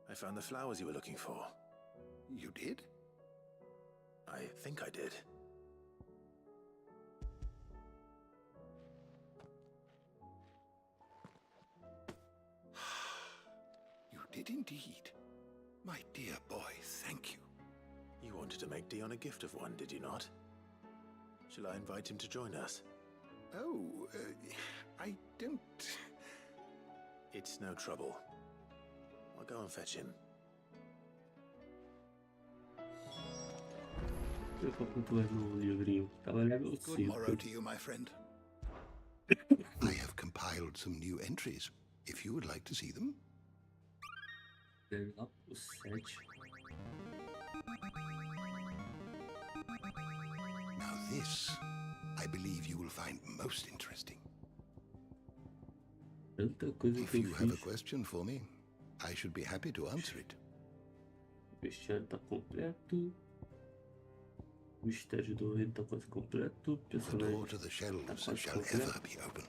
I found the flowers you were looking for. You did? I think I did. You did indeed. My dear boy, thank you. You wanted to make Dion a gift of one, did you not? Shall I invite him to join us? Oh, I don't... It's no trouble. I'll go and fetch him. Eu vou continuar no livrinho. Tava level Good 5. morrow to you, my friend. I have compiled some new entries, if you would like to see them. Deve lá pro 7. Now this, I believe you will find most interesting. Tanta coisa If que eu you have a fiz. question for me, I should be happy to answer it. O bestiário tá completo. O mistério do reino tá quase completo. The Personagem door to the tá shelves quase shall completo. ever be open.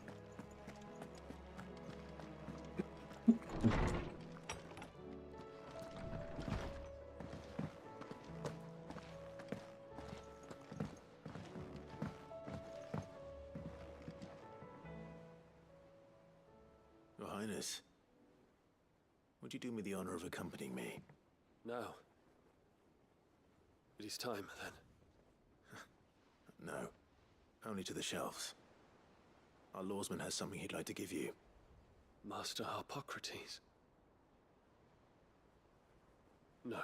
Your Highness, would you do me the honor of accompanying me? Now. It is time, then. No, only to the shelves. Our lawsman has something he'd like to give you. Master Harpocrates. No.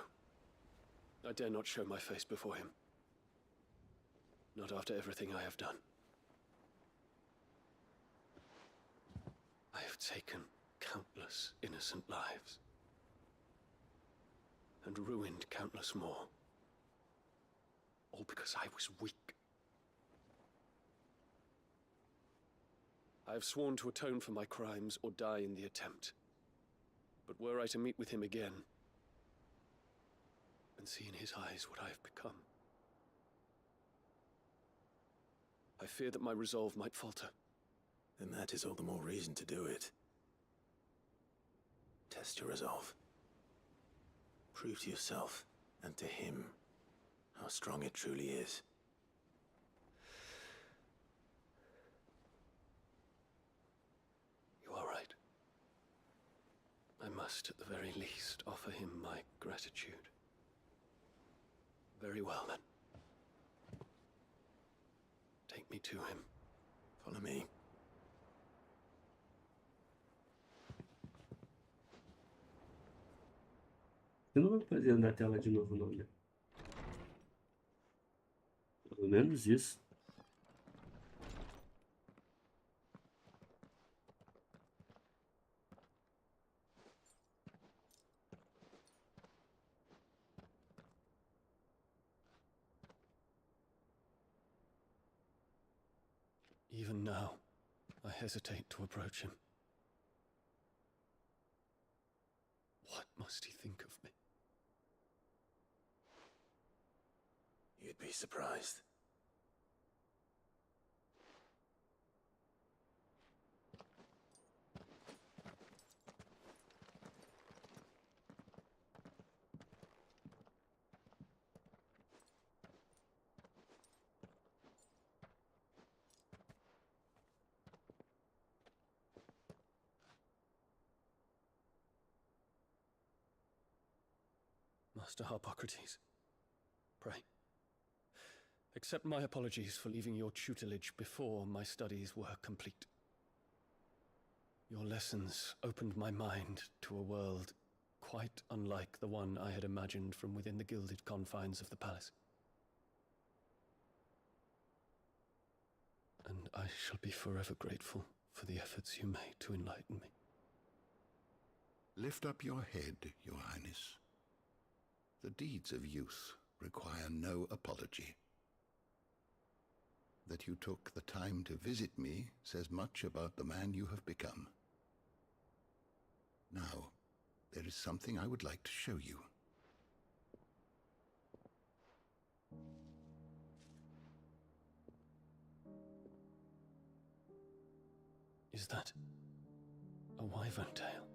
I dare not show my face before him. Not after everything I have done. I have taken countless innocent lives. And ruined countless more. All because I was weak. I have sworn to atone for my crimes or die in the attempt. But were I to meet with him again, and see in his eyes what I have become, I fear that my resolve might falter. Then that is all the more reason to do it. Test your resolve. Prove to yourself and to him how strong it truly is. You are right. I must, at the very least, offer him my gratitude. Very well, then. Take me to him. Follow me. Você não vai fazer andar a tela de novo, não, né? Pelo menos isso. Even now, I hesitate to approach him. What must he think of me? You'd be surprised. Master Harpocrates, pray, accept my apologies for leaving your tutelage before my studies were complete. Your lessons opened my mind to a world quite unlike the one I had imagined from within the gilded confines of the palace. And I shall be forever grateful for the efforts you made to enlighten me. Lift up your head, Your Highness. The deeds of youth require no apology. That you took the time to visit me says much about the man you have become. Now, there is something I would like to show you. Is that a wyvern tail?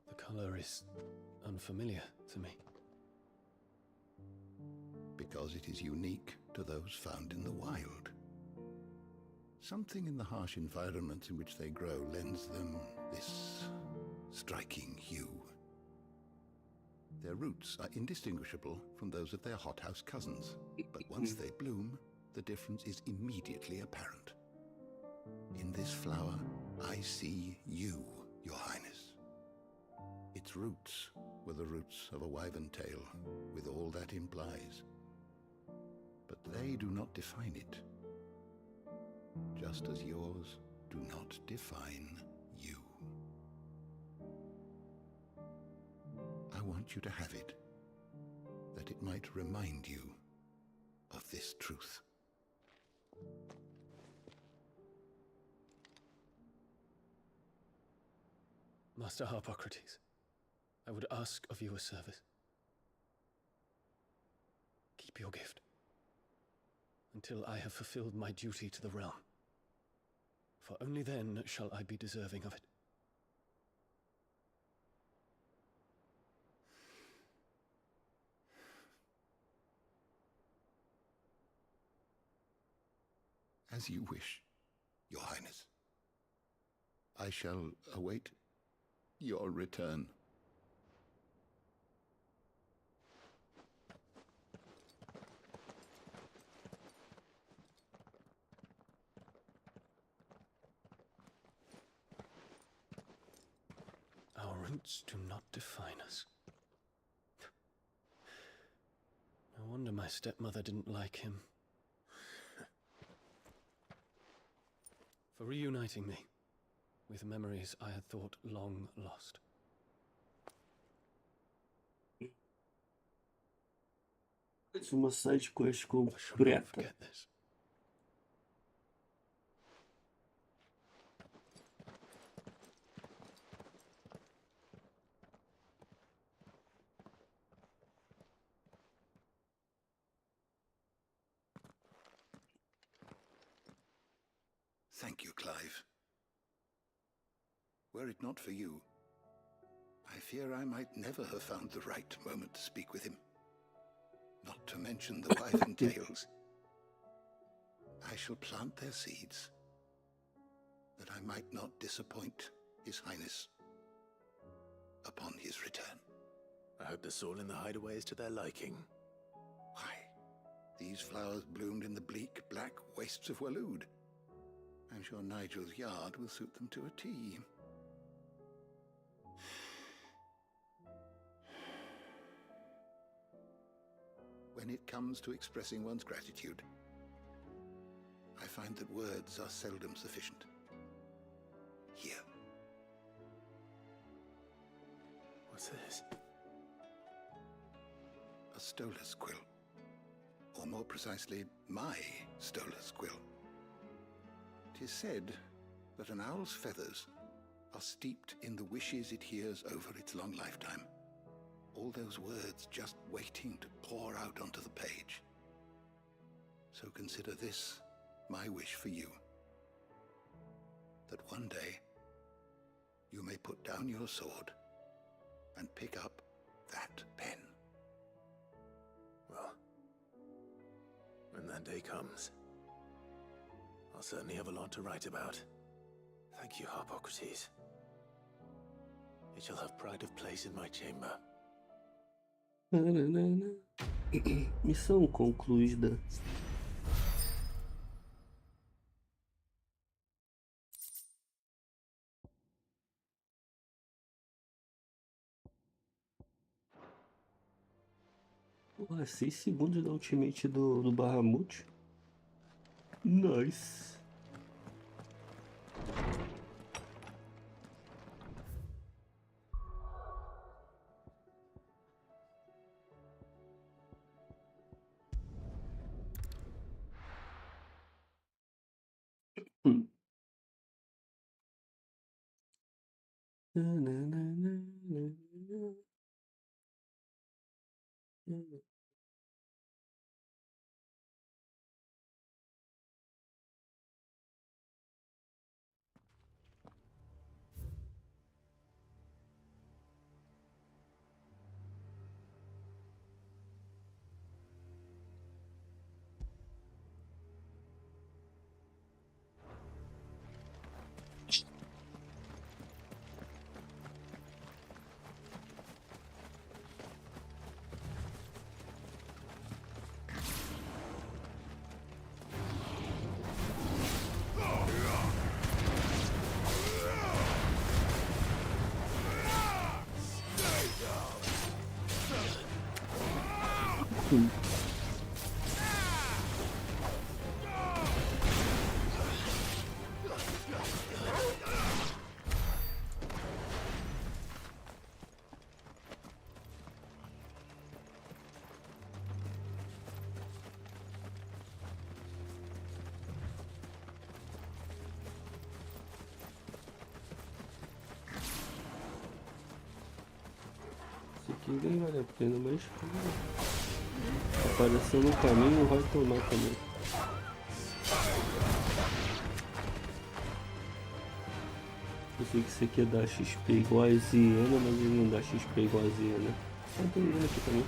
The color is unfamiliar to me. Because it is unique to those found in the wild. Something in the harsh environments in which they grow lends them this striking hue. Their roots are indistinguishable from those of their hothouse cousins, but once they bloom, the difference is immediately apparent. In this flower, I see you, Your Highness. Its roots were the roots of a wyvern tail, with all that implies. But they do not define it, just as yours do not define you. I want you to have it, that it might remind you of this truth. Master Harpocrates, I would ask of you a service. Keep your gift until I have fulfilled my duty to the realm, for only then shall I be deserving of it. As you wish, Your Highness. I shall await your return. Our roots do not define us. No wonder my stepmother didn't like him. For reuniting me with memories I had thought long lost. Mais uma side quest I shall not completa. forget this. Thank you, Clive. Were it not for you, I fear I might never have found the right moment to speak with him. Not to mention the wyvern tales. I shall plant their seeds, that I might not disappoint His Highness upon his return. I hope the soil in the hideaway is to their liking. Why, these flowers bloomed in the bleak, black wastes of Waloed. I'm sure Nigel's yard will suit them to a T. When it comes to expressing one's gratitude, I find that words are seldom sufficient. Here. What's this? A stolas quill. Or more precisely, my stolas quill. 'Tis said that an owl's feathers are steeped in the wishes it hears over its long lifetime. All those words just waiting to pour out onto the page. So consider this my wish for you. That one day you may put down your sword and pick up that pen. Well, when that day comes, I'll certainly have a lot to write about. Thank you, Harpocrates. It shall have pride of place in my chamber. Missão concluída. Porra, 6 segundos da ultimate do Bahamut. Nice. Aqui nem vale a pena, mas apareceu no caminho, vai tomar também. Eu sei que isso aqui é dar XP igual a Ziana, mas ele não dá XP igual a Ziana. Ah, tem ele aqui também.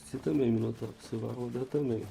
Você também, Minotauro, você vai rodar também.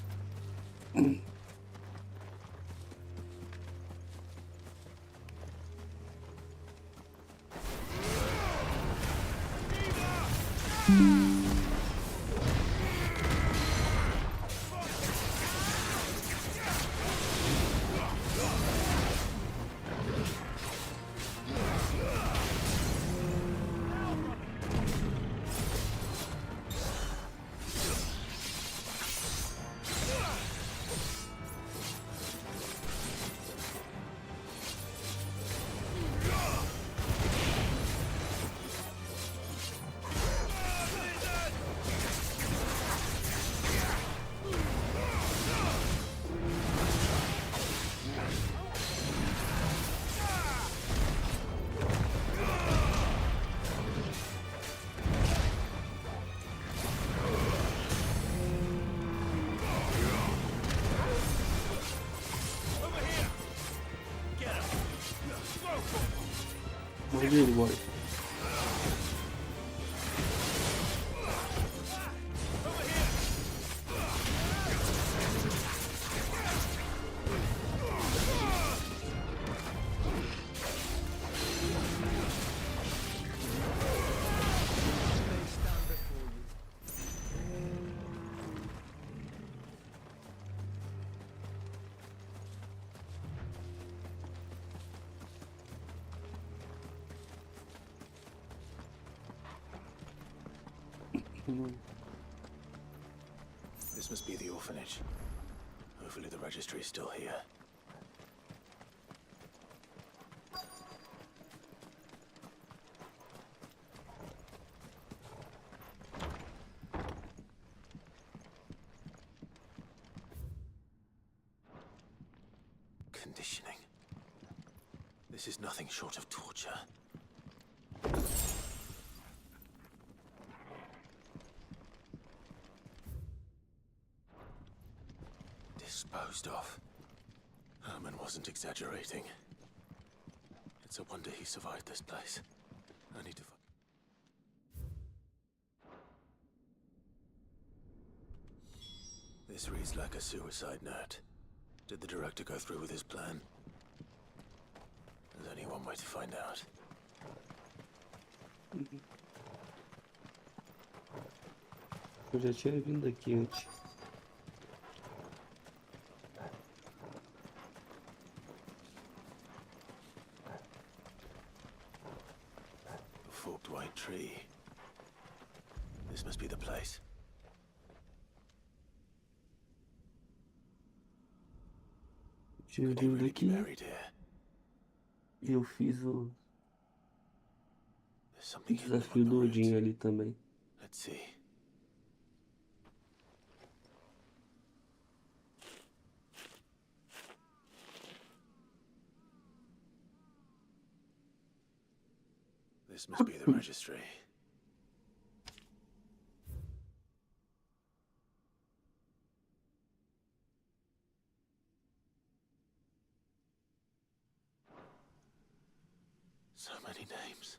Morde ele, boy. This must be the orphanage. Hopefully the registry is still here. Conditioning. This is nothing short of torture. Disposed of. Herman wasn't exaggerating. It's a wonder he survived this place. I need to This reads like a suicide note. Did the director go through with his plan? There's only one way to find out. Eu já tinha vindo aqui antes. A forked white tree. This must be the place. Tinha vindo aqui e eu fiz o desafio do Odin ali também. Let's see. This must be the registry. So many names.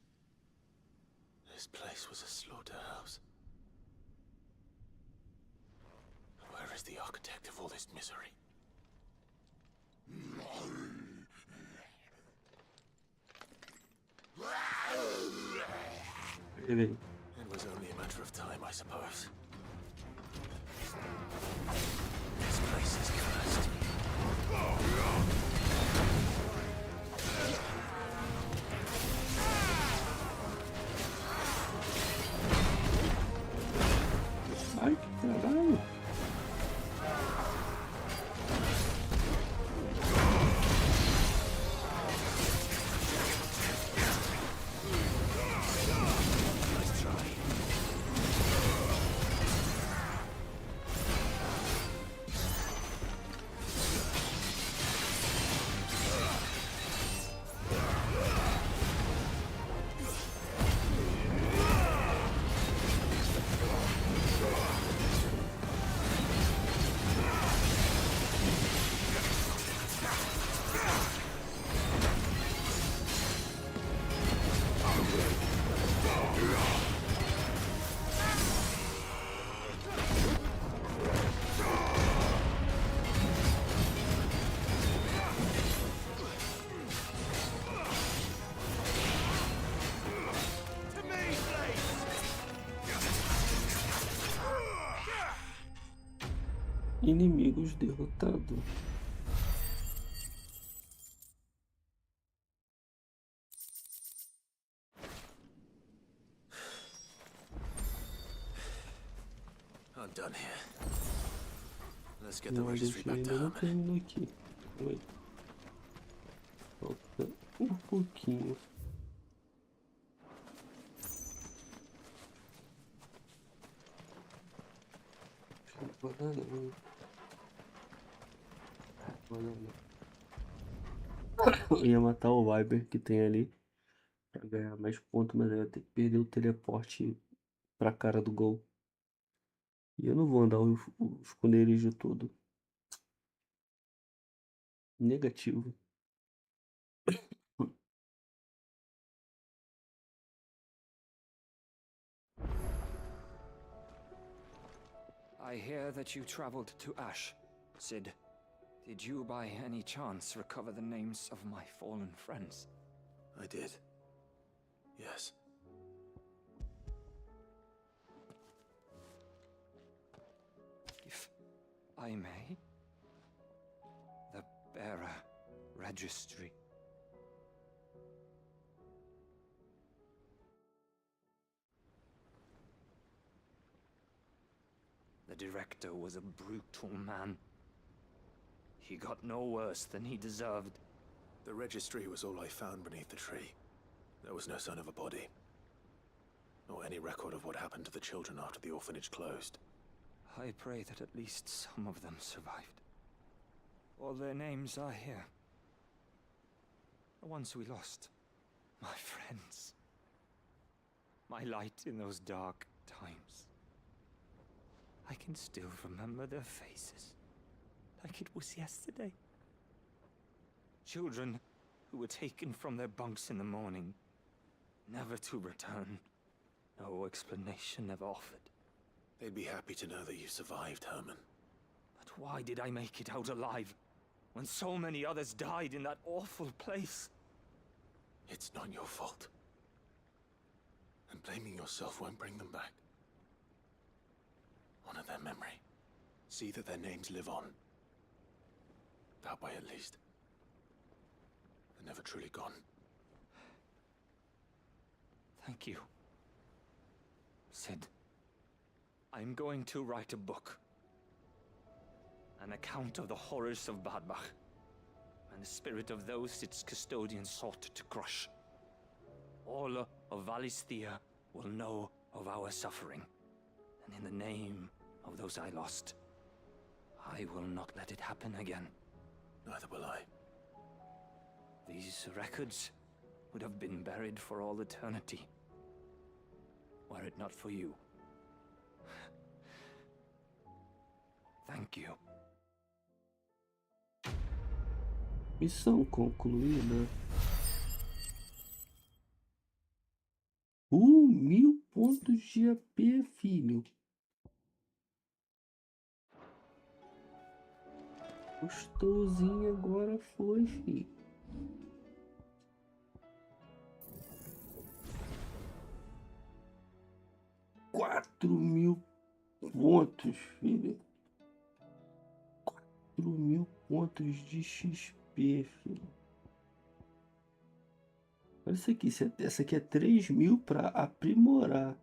This place was a slaughterhouse. Where is the architect of all this misery? It was only a matter of time, I suppose. This place is cursed. Ai, que caralho! Inimigos derrotados. I'm done here. Let's get the registry back to Herman. Terminou aqui. Oi. Falta pouquinho. Eu ia matar o Viber que tem ali pra ganhar mais pontos, mas aí eu ia ter que perder o teleporte pra cara do gol. E eu não vou andar o esconderijo todo. Negativo. I hear that you traveled to Ash, Sid. Did you by any chance recover the names of my fallen friends? I did. Yes. If I may? The bearer registry. The director was a brutal man. He got no worse than he deserved. The registry was all I found beneath the tree. There was no sign of a body. Nor any record of what happened to the children after the orphanage closed. I pray that at least some of them survived. All their names are here. The ones we lost. My friends. My light in those dark times. I can still remember their faces, like it was yesterday. Children who were taken from their bunks in the morning, never to return. No explanation ever offered. They'd be happy to know that you survived, Herman. But why did I make it out alive, when so many others died in that awful place? It's not your fault. And blaming yourself won't bring them back. See that their names live on. That way, at least. They're never truly gone. Thank you. Sid, I'm going to write a book. An account of the horrors of Badbach, and the spirit of those its custodians sought to crush. All of Valisthea will know of our suffering, and in the name of those I lost, I will not let it happen again. Neither will I. These records would have been buried for all eternity, were it not for you. Thank you. Missão concluída. 1000 pontos de AP, filho. Gostosinho agora foi, filho. $4.000 pontos, filho. 4.000 pontos de XP, filho. Olha isso aqui. Essa aqui é 3.000 para aprimorar.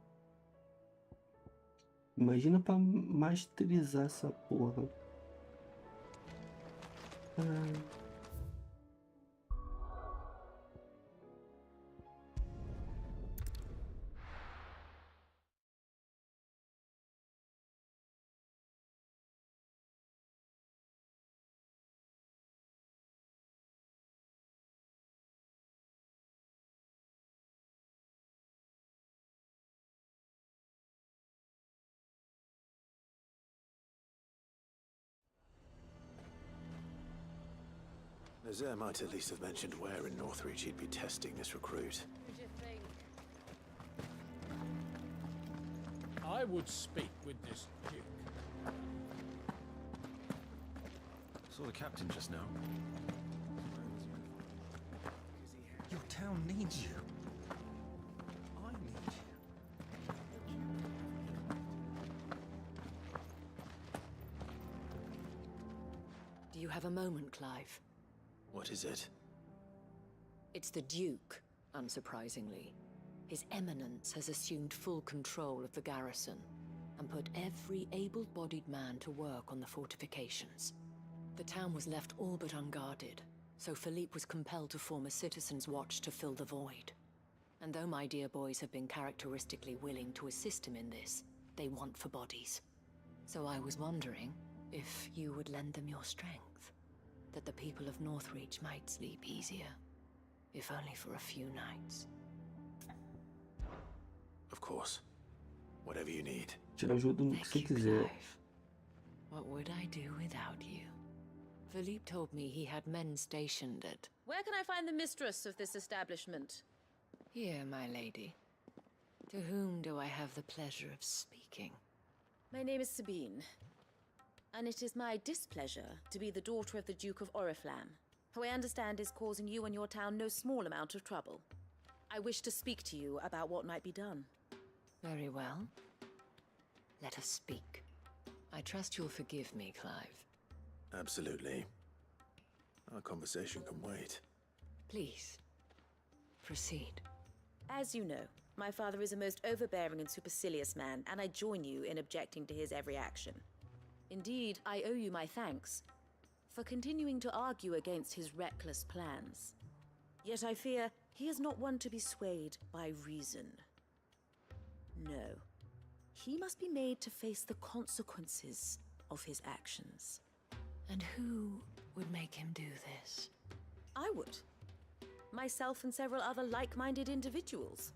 Imagina para masterizar essa porra. Nazaire might at least have mentioned where in Northreach he'd be testing this recruit. Who do you think? I would speak with this duke. Saw the captain just now. Your town needs you. I need you. Do you have a moment, Clive? What is it? It's the Duke, unsurprisingly. His Eminence has assumed full control of the garrison and put every able-bodied man to work on the fortifications. The town was left all but unguarded, so Philippe was compelled to form a citizens' watch to fill the void. And though my dear boys have been characteristically willing to assist him in this, they want for bodies. So I was wondering if you would lend them your strength, that the people of Northreach might sleep easier, if only for a few nights. Of course. Whatever you need. Te ajudo no que você quiser. What would I do without you? Philippe told me he had men stationed at... Where can I find the mistress of this establishment? Here, my lady. To whom do I have the pleasure of speaking? My name is Sabine, and it is my displeasure to be the daughter of the Duke of Oriflamme, who I understand is causing you and your town no small amount of trouble. I wish to speak to you about what might be done. Very well. Let us speak. I trust you'll forgive me, Clive. Absolutely. Our conversation can wait. Please, proceed. As you know, my father is a most overbearing and supercilious man, and I join you in objecting to his every action. Indeed, I owe you my thanks for continuing to argue against his reckless plans. Yet I fear he is not one to be swayed by reason. No. He must be made to face the consequences of his actions. And who would make him do this? I would. Myself and several other like-minded individuals.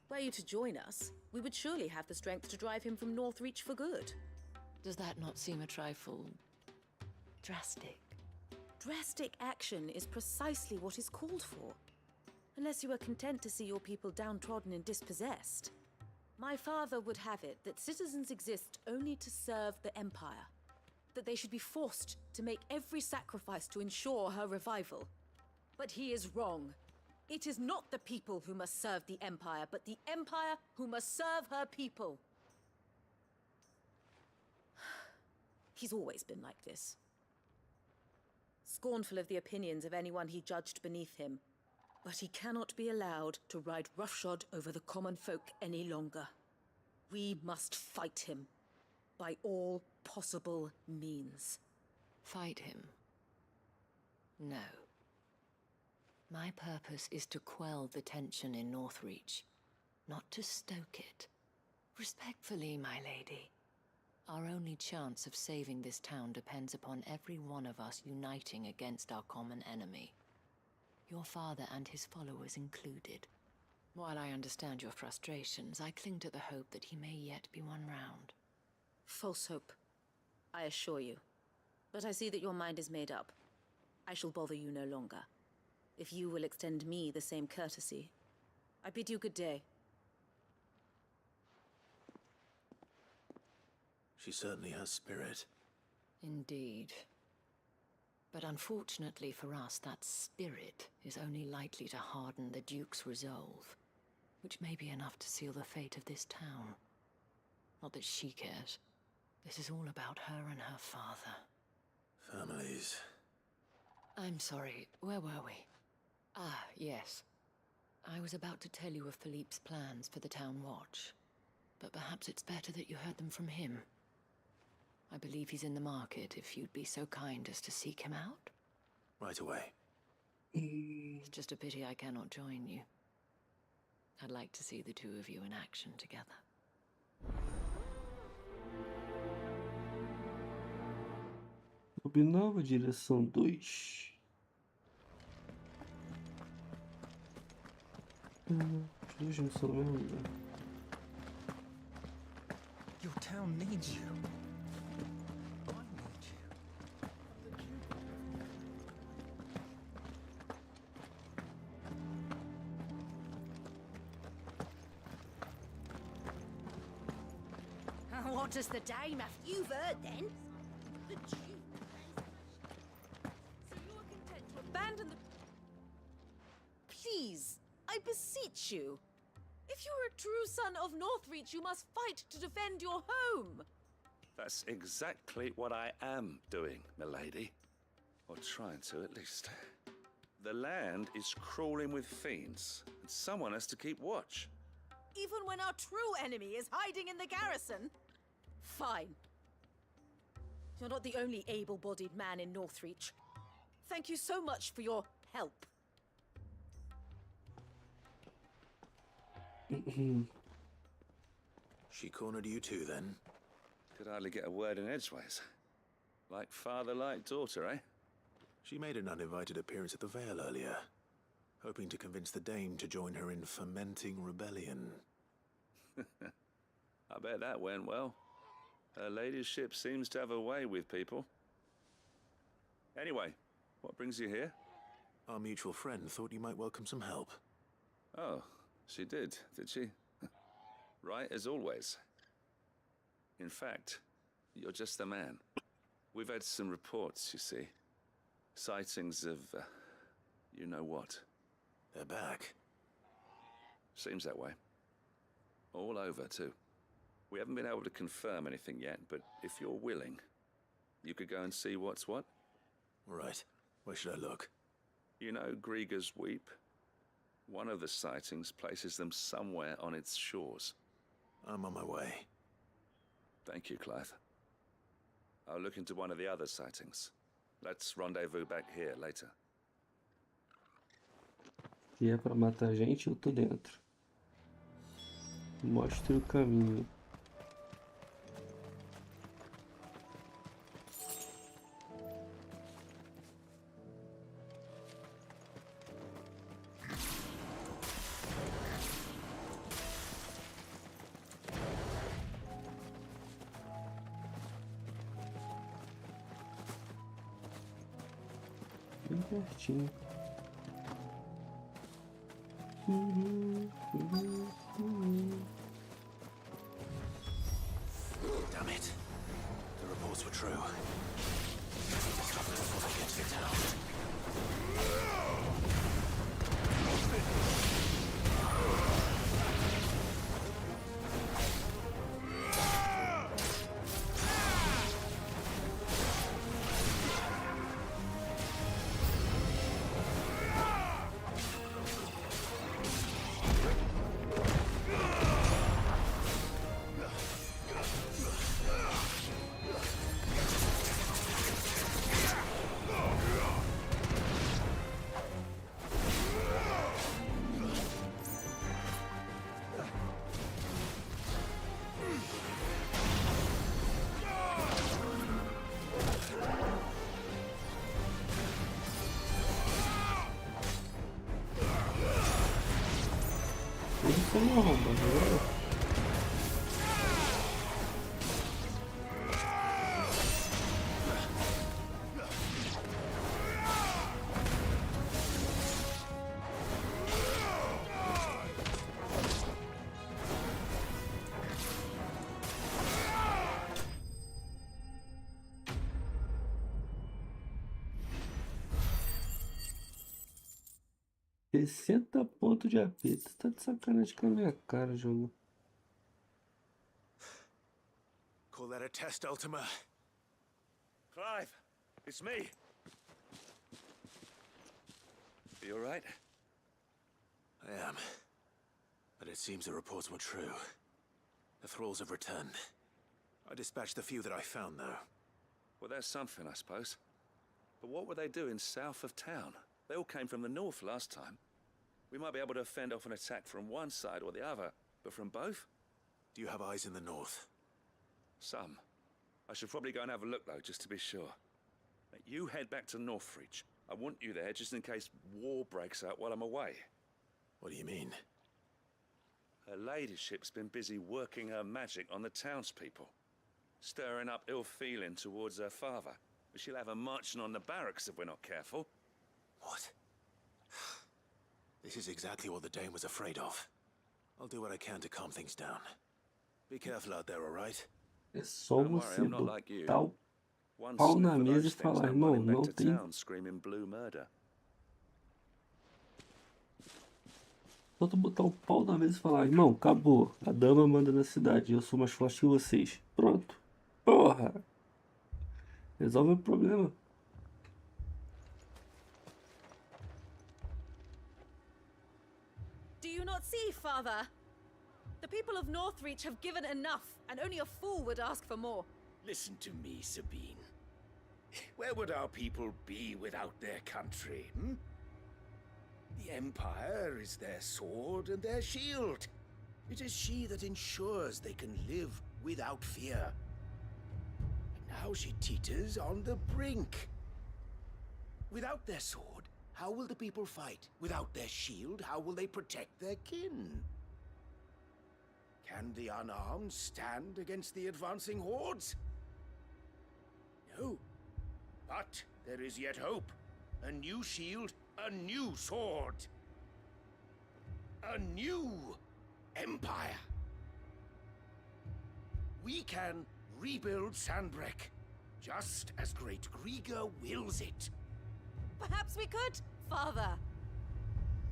Were you to join us, we would surely have the strength to drive him from Northreach for good. Does that not seem a trifle... drastic? Drastic action is precisely what is called for. Unless you are content to see your people downtrodden and dispossessed. My father would have it that citizens exist only to serve the Empire. That they should be forced to make every sacrifice to ensure her revival. But he is wrong. It is not the people who must serve the Empire, but the Empire who must serve her people. He's always been like this. Scornful of the opinions of anyone he judged beneath him. But he cannot be allowed to ride roughshod over the common folk any longer. We must fight him by all possible means. Fight him? No. My purpose is to quell the tension in Northreach, not to stoke it. Respectfully, my lady. Our only chance of saving this town depends upon every one of us uniting against our common enemy. Your father and his followers included. While I understand your frustrations, I cling to the hope that he may yet be won round. False hope, I assure you. But I see that your mind is made up. I shall bother you no longer. If you will extend me the same courtesy, I bid you good day. She certainly has spirit. Indeed. But unfortunately for us, that spirit is only likely to harden the Duke's resolve, which may be enough to seal the fate of this town. Not that she cares. This is all about her and her father. Families. I'm sorry, where were we? Ah, yes. I was about to tell you of Philippe's plans for the town watch, but perhaps it's better that you heard them from him. I believe he's in the market, if you'd be so kind as to seek him out. Right away. It's just a pity I cannot join you. I'd like to see the two of you in action together. Obnova direção 2. Os dois não são o mesmo lugar. Your town needs you. What does the dame have? You've heard then? The Duke. So you are content to abandon the... Please, I beseech you. If you are a true son of Northreach, you must fight to defend your home. That's exactly what I am doing, milady. Or trying to, at least. The land is crawling with fiends, and someone has to keep watch. Even when our true enemy is hiding in the garrison? Fine. You're not the only able-bodied man in Northreach. Thank you so much for your help. She cornered you too, then? Could hardly get a word in edgeways. Like father, like daughter, eh? She made an uninvited appearance at the Vale earlier, hoping to convince the Dame to join her in fomenting rebellion. I bet that went well. Her ladyship seems to have a way with people. Anyway, what brings you here? Our mutual friend thought you might welcome some help. Oh, she did she? Right as always. In fact, you're just the man. We've had some reports, you see. Sightings of, you know what. They're back. Seems that way. All over, too. We haven't been able to confirm anything yet, but if you're willing, you could go and see what's what. Right. Where should I look? You know Grieger's Weep? One of the sightings places them somewhere on its shores. I'm on my way. Thank you, Clive. I'll look into one of the other sightings. Let's rendezvous back here later. Se é pra matar a gente, eu tô dentro. Mostre o caminho. Bem pertinho. Damn it. The reports were true. I need to stop them before they get to the town. isso aí, arromba. Sessenta pontos de AP. Tu tá de sacanagem com a minha cara, jogo. Call that a test, Ultima? Clive, it's me. You all right? I am. But it seems the reports were true. The thralls have returned. I dispatched the few that I found, though. Well, that's something, I suppose. But what were they doing south of town? They all came from the north last time. We might be able to fend off an attack from one side or the other, but from both? Do you have eyes in the north? Some. I should probably go and have a look, though, just to be sure. You head back to Northreach. I want you there just in case war breaks out while I'm away. What do you mean? Her ladyship's been busy working her magic on the townspeople, stirring up ill feeling towards her father. But she'll have her marching on the barracks if we're not careful. What? This is exactly what the Dane was afraid of. I'll do what I can to calm things down. Be careful out there, all right? É só você botar o pau na mesa e falar, irmão, não tem. Só tu botar o pau na mesa e falar, irmão, acabou. A dama manda na cidade, eu sou mais forte que vocês. Pronto. Porra! Resolve o problema. Do you not see, Father? The people of Northreach have given enough, and only a fool would ask for more. Listen to me, Sabine. Where would our people be without their country, hmm? The Empire is their sword and their shield. It is she that ensures they can live without fear. And now she teeters on the brink. Without their sword, how will the people fight? Without their shield, how will they protect their kin? Can the unarmed stand against the advancing hordes? No. But there is yet hope. A new shield, a new sword. A new empire. We can rebuild Sandbreck, just as Great Griga wills it. Perhaps we could, Father.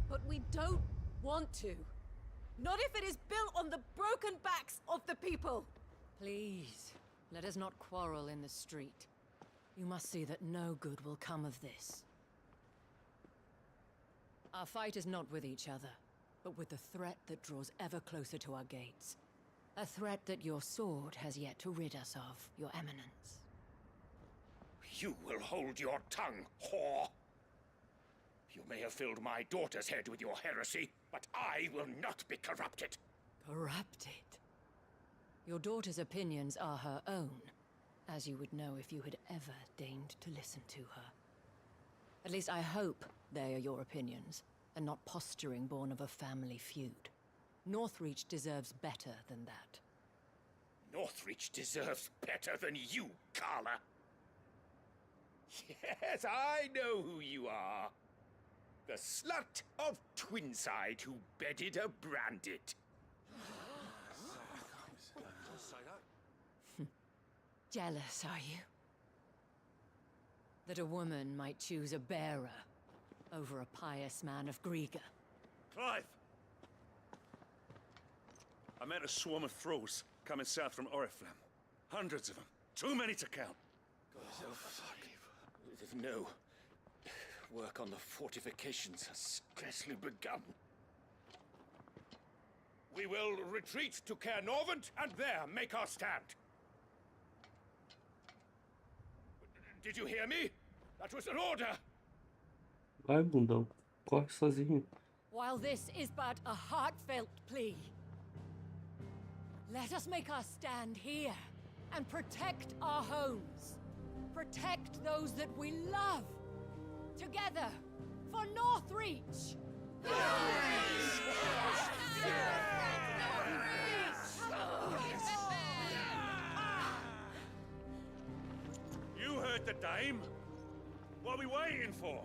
But we don't want to. Not if it is built on the broken backs of the people. Please, let us not quarrel in the street. You must see that no good will come of this. Our fight is not with each other, but with the threat that draws ever closer to our gates. A threat that your sword has yet to rid us of, Your Eminence. You will hold your tongue, whore! You may have filled my daughter's head with your heresy, but I will not be corrupted. Corrupted? Your daughter's opinions are her own, as you would know if you had ever deigned to listen to her. At least I hope they are your opinions, and not posturing born of a family feud. Northreach deserves better than that. Northreach deserves better than you, Carla. Yes, I know who you are. The slut of Twinside who bedded a Brandit. Jealous, are you? That a woman might choose a bearer over a pious man of Griga. Clive! I met a swarm of thralls coming south from Oriflamme. Hundreds of them. Too many to count. Oh, fuck. No. Work on the fortifications has scarcely begun. We will retreat to Caer Norvent and there make our stand. Did you hear me? That was an order. Vai, bundão. Corre sozinho. While this is but a heartfelt plea, let us make our stand here and protect our homes. Protect those that we love. Together for Northreach! Northreach! You heard the dame. What are we waiting for?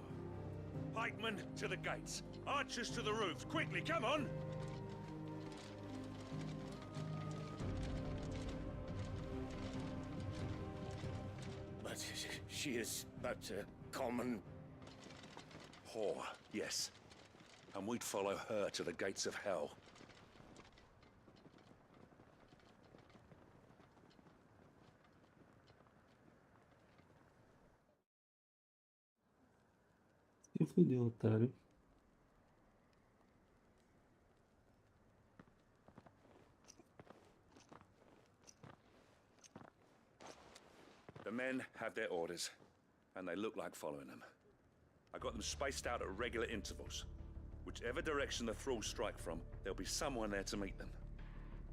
Pikemen to the gates. Archers to the roofs. Quickly, come on! But she is but a common... whore, yes. And we'd follow her to the gates of hell. Se fudeu, otário. The men have their orders, and they look like following them. I got them spaced out at regular intervals. Whichever direction the thralls strike from, there'll be someone there to meet them.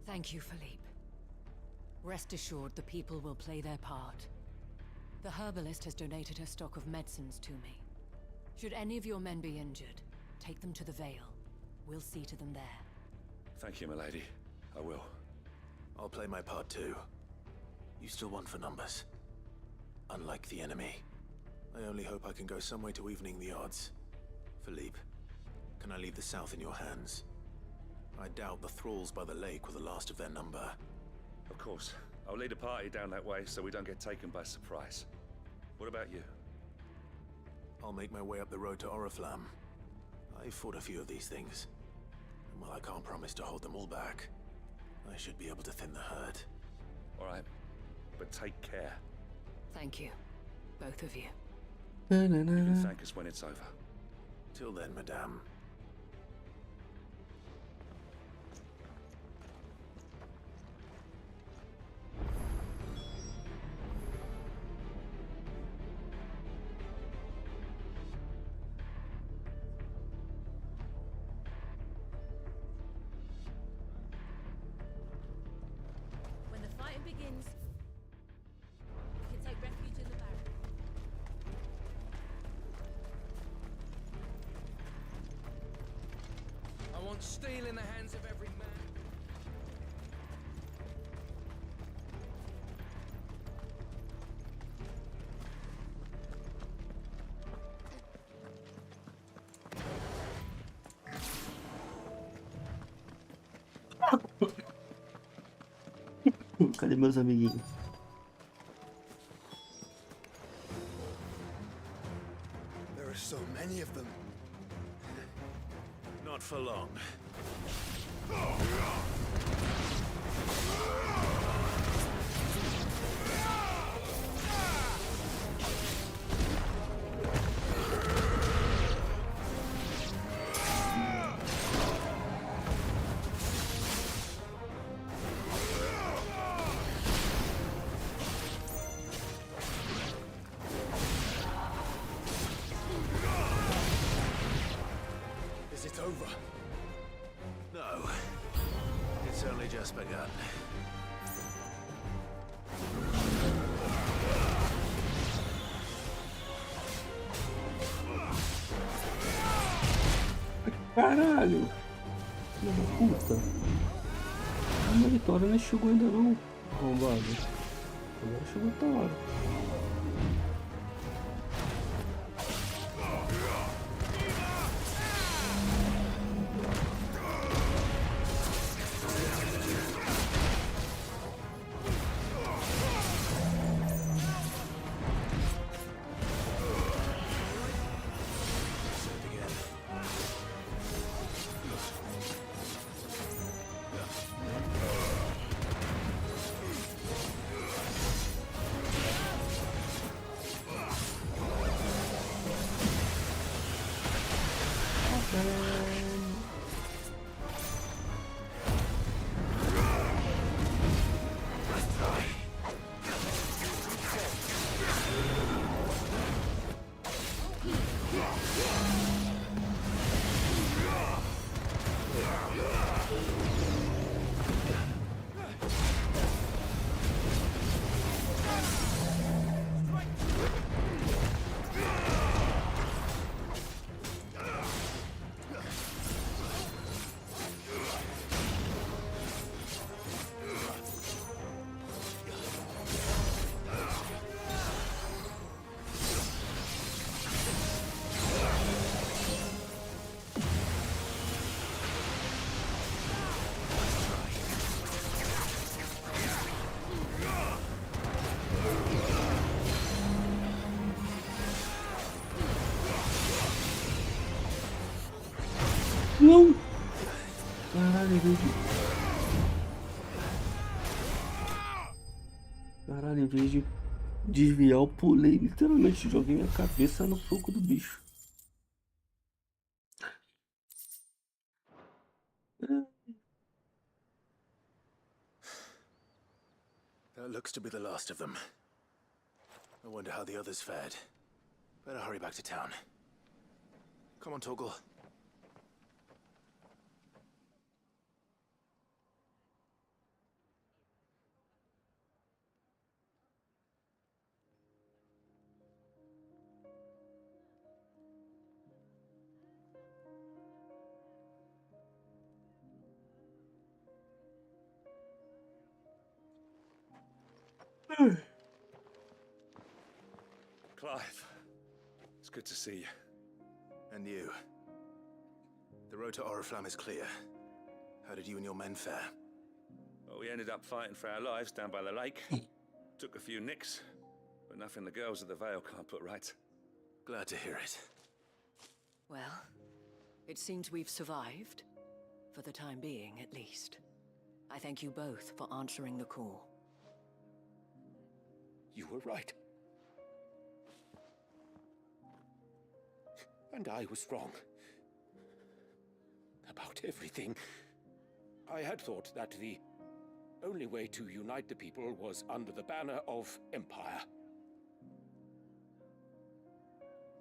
Thank you, Philippe. Rest assured the people will play their part. The herbalist has donated her stock of medicines to me. Should any of your men be injured, take them to the Vale. We'll see to them there. Thank you, milady. I will. I'll play my part too. You still want for numbers. Unlike the enemy. I only hope I can go some way to evening the odds. Philippe, can I leave the south in your hands? I doubt the thralls by the lake were the last of their number. Of course. I'll lead a party down that way so we don't get taken by surprise. What about you? I'll make my way up the road to Oriflamme. I fought a few of these things. And while I can't promise to hold them all back, I should be able to thin the herd. All right. But take care. Thank you. Both of you. You can thank us when it's over. Till then, madame. When the fighting begins, we can take refuge in the barracks. I want steel in the hands of every man. Cadê meus amiguinhos? There are so many of them. Not for long. Is it over? No. It's only just begun. Caralho! Filha da puta! A minha vitória não chegou ainda não, arrombado. Agora chegou outra hora. Não! Caralho, em vez de... Caralho, em vez de desviar, eu pulei. Literalmente, joguei minha cabeça no soco do bicho. That looks to be the last of them. I wonder how the others fared. Better hurry back to town. Come on, Torgal. Clive, it's good to see you. And you. The road to Oriflamme is clear. How did you and your men fare? Well, we ended up fighting for our lives down by the lake. Took a few nicks, but nothing the girls of the Vale can't put right. Glad to hear it. Well, it seems we've survived. For the time being, at least. I thank you both for answering the call. You were right. And I was wrong. About everything. I had thought that the only way to unite the people was under the banner of Empire.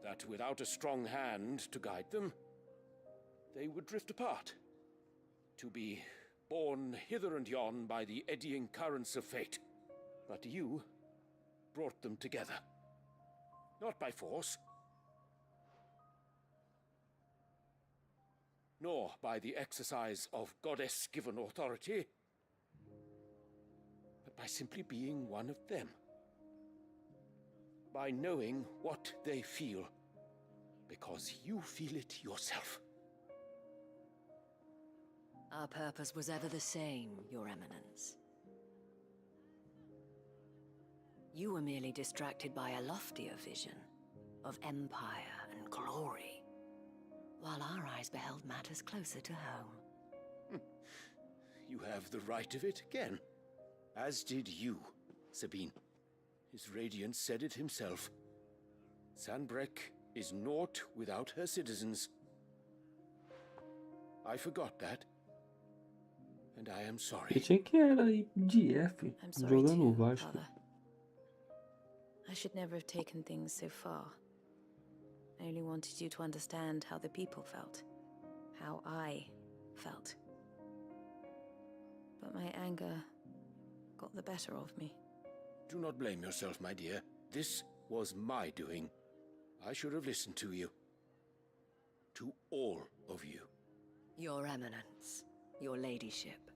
That without a strong hand to guide them, they would drift apart. To be borne hither and yon by the eddying currents of fate. But you brought them together. Not by force, nor by the exercise of goddess-given authority, but by simply being one of them. By knowing what they feel, because you feel it yourself. Our purpose was ever the same, Your Eminence. You were merely distracted by a loftier vision of empire and glory, while our eyes beheld matters closer to home. You have the right of it again. As did you, Sabine. His Radiance said it himself. Sanbreque is naught without her citizens. I forgot that. And I am sorry. Eu tinha que era de F, jogando o Vasco. Father. I should never have taken things so far. I only wanted you to understand how the people felt. How I felt. But my anger got the better of me. Do not blame yourself, my dear. This was my doing. I should have listened to you. To all of you. Your Eminence, your Ladyship,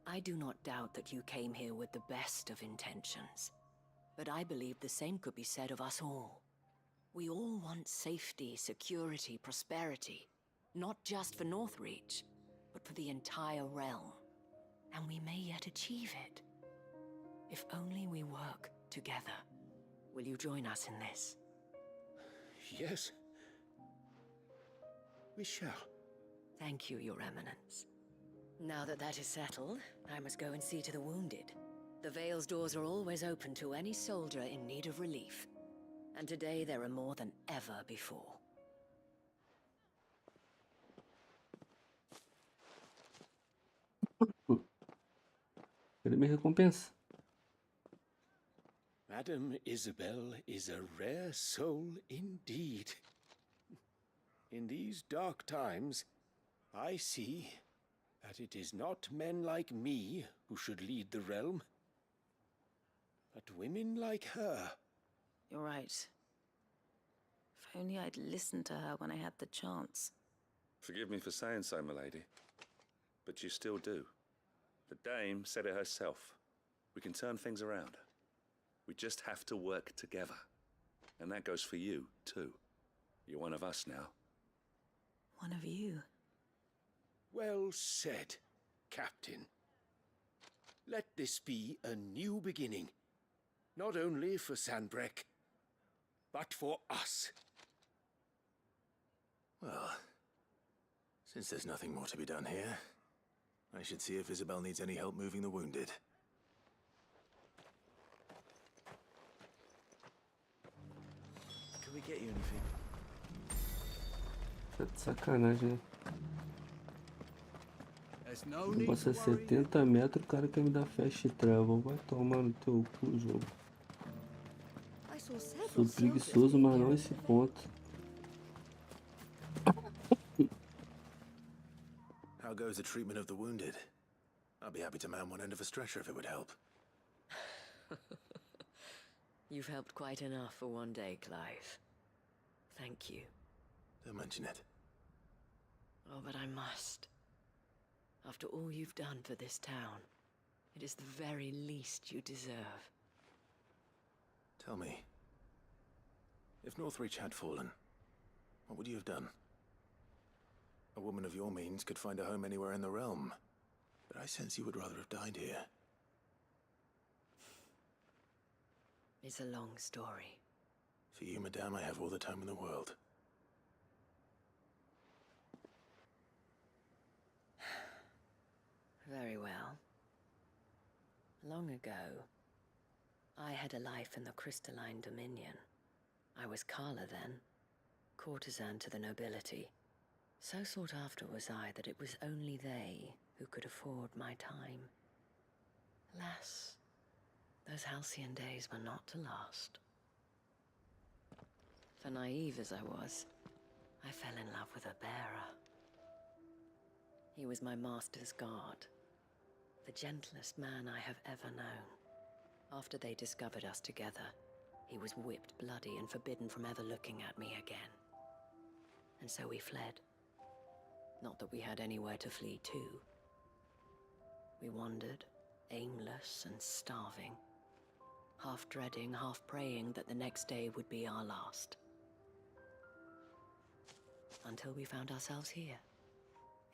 I do not doubt that you came here with the best of intentions. But I believe the same could be said of us all. We all want safety, security, prosperity. Not just for Northreach, but for the entire realm. And we may yet achieve it. If only we work together. Will you join us in this? Yes. We shall. Thank you, Your Eminence. Now that that is settled, I must go and see to the wounded. The Vale's doors are always open to any soldier in need of relief. And today there are more than ever before. Cadê minha recompensa? Madame Isabel is a rare soul indeed. In these dark times, I see that it is not men like me who should lead the realm, but women like her. You're right. If only I'd listened to her when I had the chance. Forgive me for saying so, my lady, but you still do. The dame said it herself. We can turn things around. We just have to work together. And that goes for you, too. You're one of us now. One of you? Well said, Captain. Let this be a new beginning. Not only for Sanbreque, but for us. Well, Since there's nothing more to be done here, I should see if Isabel needs any help moving the wounded. Can we get you anything? Tá de sacanagem, né? There's no O need negócio to é worry. 70 metros, o cara quer me dar fast travel. Vai tomar no teu cu, jogo. I saw several Sou soldiers preguiçoso, being mas não carried esse to the ponto. How goes the treatment of the wounded? I'd be happy to man one end of a stretcher if it would help. You've helped quite enough for one day, Clive. Thank you. Don't mention it. Oh, but I must. After all you've done for this town, it is the very least you deserve. Tell me, if Northreach had fallen, what would you have done? A woman of your means could find a home anywhere in the realm, but I sense you would rather have died here. It's a long story. For you, madame, I have all the time in the world. Very well. Long ago, I had a life in the Crystalline Dominion. I was Carla then, courtesan to the nobility. So sought after was I that it was only they who could afford my time. Alas, those halcyon days were not to last. For naive as I was, I fell in love with a bearer. He was my master's guard, the gentlest man I have ever known. After they discovered us together, he was whipped bloody and forbidden from ever looking at me again. And so we fled. Not that we had anywhere to flee to. We wandered, aimless and starving, half dreading, half praying that the next day would be our last. Until we found ourselves here,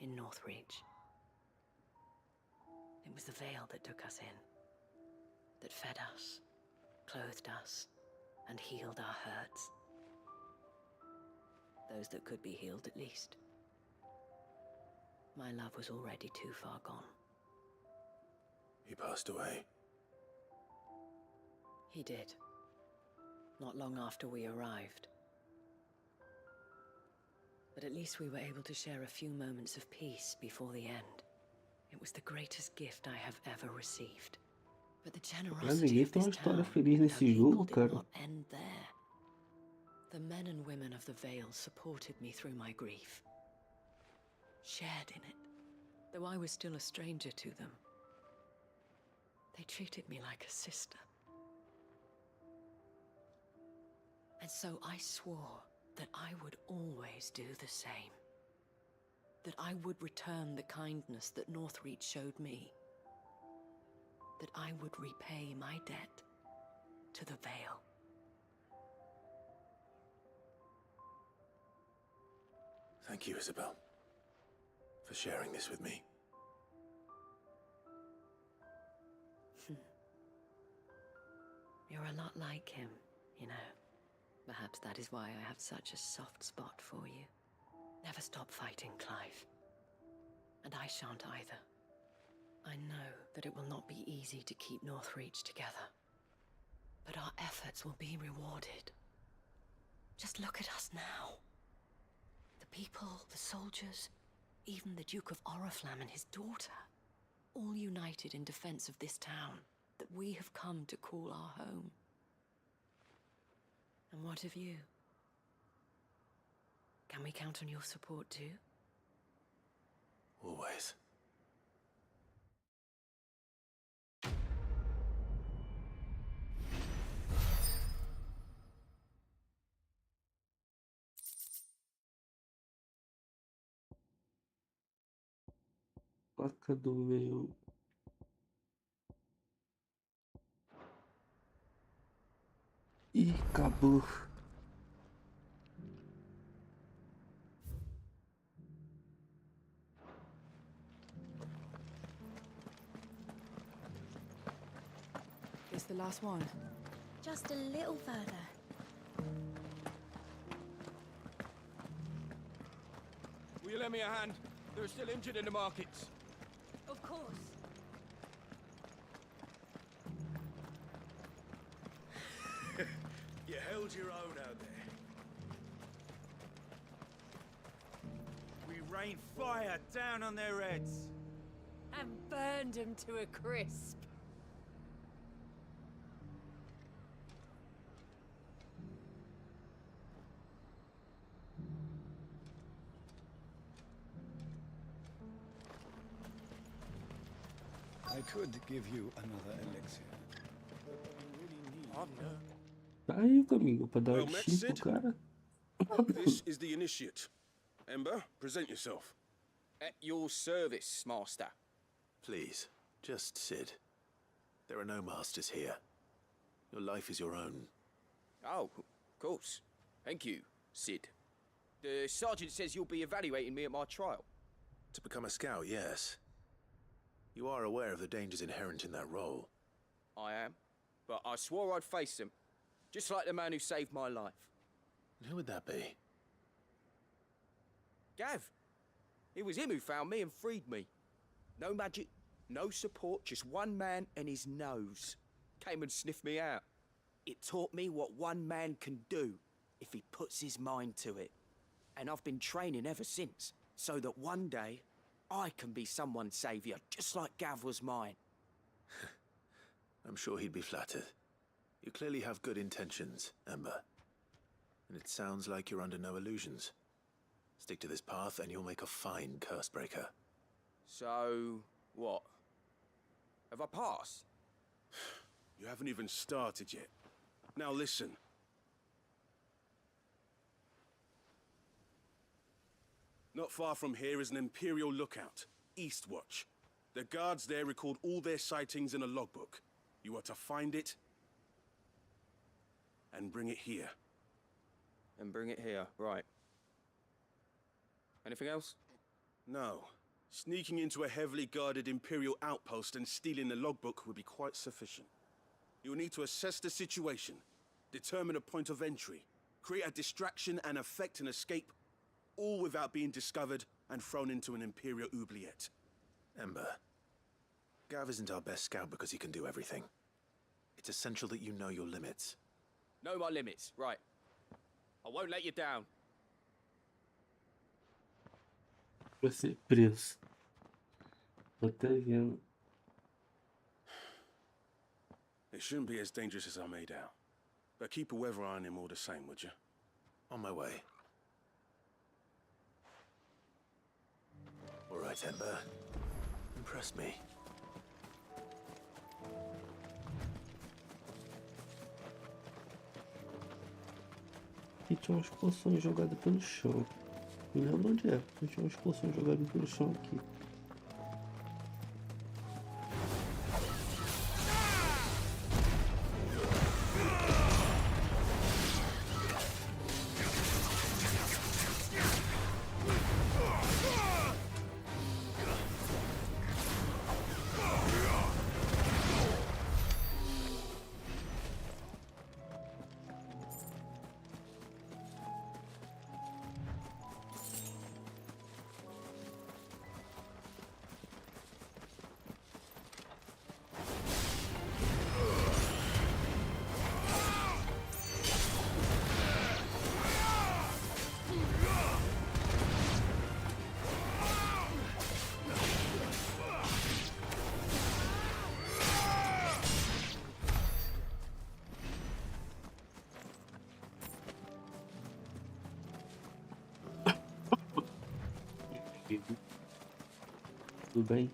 in Northreach. It was the veil that took us in, that fed us, clothed us, and healed our hurts. Those that could be healed, at least. My love was already too far gone. He passed away. He did. Not long after we arrived. But at least we were able to share a few moments of peace before the end. It was the greatest gift I have ever received. But the generosity ninguém of tem this uma história town feliz and nesse her people jogo, did cara. not end there. The men and women of the Vale supported me through my grief. Shared in it, though I was still a stranger to them. They treated me like a sister. And so I swore that I would always do the same. That I would return the kindness that Northreach showed me. That I would repay my debt to the Vale. Thank you, Isabel, for sharing this with me. You're a lot like him, you know. Perhaps that is why I have such a soft spot for you. Never stop fighting, Clive. And I shan't either. I know that it will not be easy to keep Northreach together. But our efforts will be rewarded. Just look at us now. The people, the soldiers, even the Duke of Oriflamme and his daughter, all united in defense of this town that we have come to call our home. And what of you? Can we count on your support too? Always. Placa do meu. Ih, acabou. Is the last one? Just a little further. Will you lend me a hand? There are still injured in the markets. Of course. You held your own out there. We rained fire down on their heads. And burned them to a crisp. I could give you another elixir. Tá aí, amigo, pra dar Well um met, chip Sid. pro cara. This is the initiate. Ember, present yourself. At your service, Master. Please, just Sid. There are no masters here. Your life is your own. Oh, of course. Thank you, Sid. The sergeant says you'll be evaluating me at my trial. To become a scout, yes. You are aware of the dangers inherent in that role. I am. But I swore I'd face them. Just like the man who saved my life. And who would that be? Gav. It was him who found me and freed me. No magic, no support, just one man and his nose. Came and sniffed me out. It taught me what one man can do if he puts his mind to it. And I've been training ever since, so that one day I can be someone's saviour, just like Gav was mine. I'm sure he'd be flattered. You clearly have good intentions, Ember. And it sounds like you're under no illusions. Stick to this path and you'll make a fine curse breaker. So, what? Have I passed? You haven't even started yet. Now listen. Not far from here is an Imperial lookout, Eastwatch. The guards there record all their sightings in a logbook. You are to find it and bring it here. And bring it here, right. Anything else? No. Sneaking into a heavily guarded Imperial outpost and stealing the logbook would be quite sufficient. You'll need to assess the situation, determine a point of entry, create a distraction and effect an escape, all without being discovered and thrown into an Imperial oubliette. Ember, Gav isn't our best scout because he can do everything. It's essential that you know your limits. Know my limits, right. I won't let you down. Vai ser preso. Tô até vendo. It shouldn't be as dangerous as I made out. But keep a weather eye on him all the same, would you? On my way. All right, Ember. Impress me. Aqui tinha umas poções jogadas pelo chão. Não lembro onde é. Tinha umas poções jogadas pelo chão aqui. Tudo bem?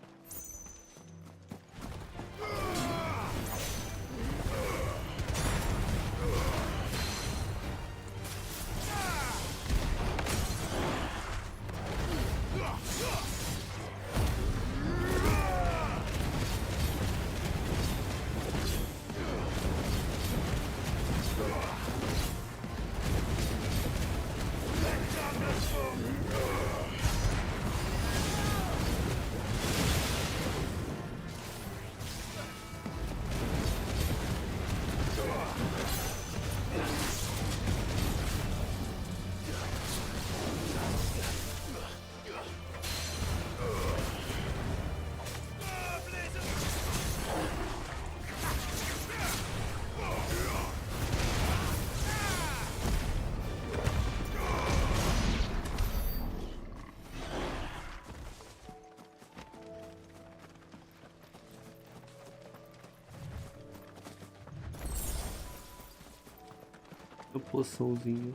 A poçãozinha.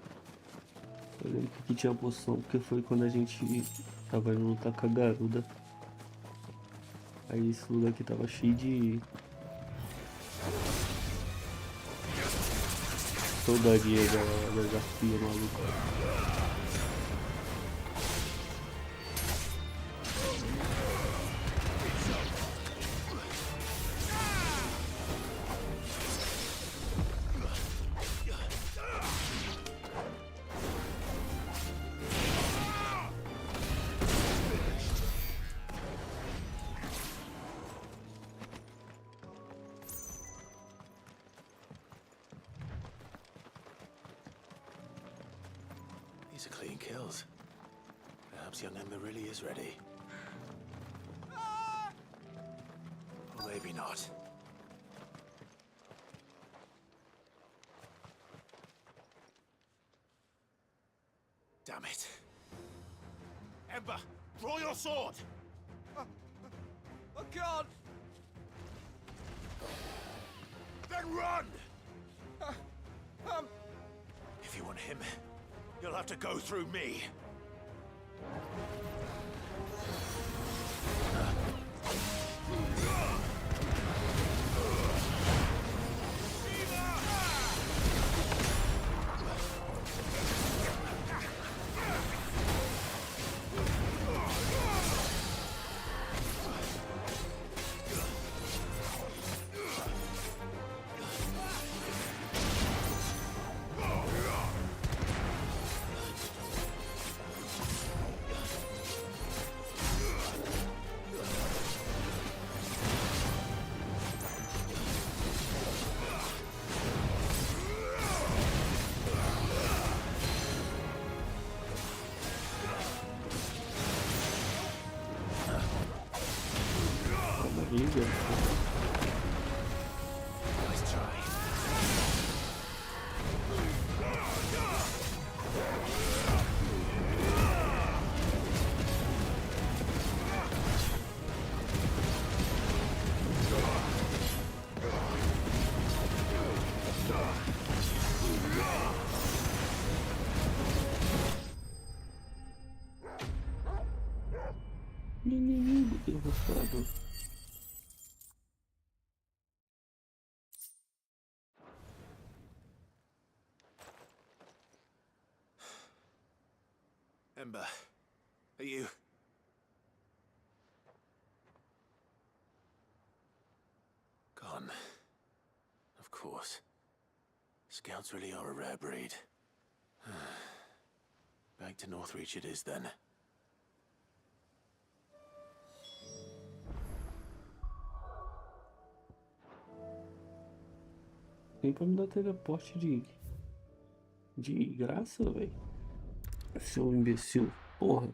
Eu lembro que aqui tinha poção, porque foi quando a gente tava indo lutar com a garuda. Aí esse lugar aqui tava cheio de soldaria das arpias malucas. These are clean kills. Perhaps young Ember really is ready. Or maybe not. Damn it. Ember, draw your sword! I can't! Then run! If you want him, you'll have to go through me. Nice try. Inimigo derrotado. Ember, are you... Gone. Of course. Scouts really are a rare breed. Back to Northreach it is then. Nem pra me dar teleporte de graça, velho. Seu imbecil, porra.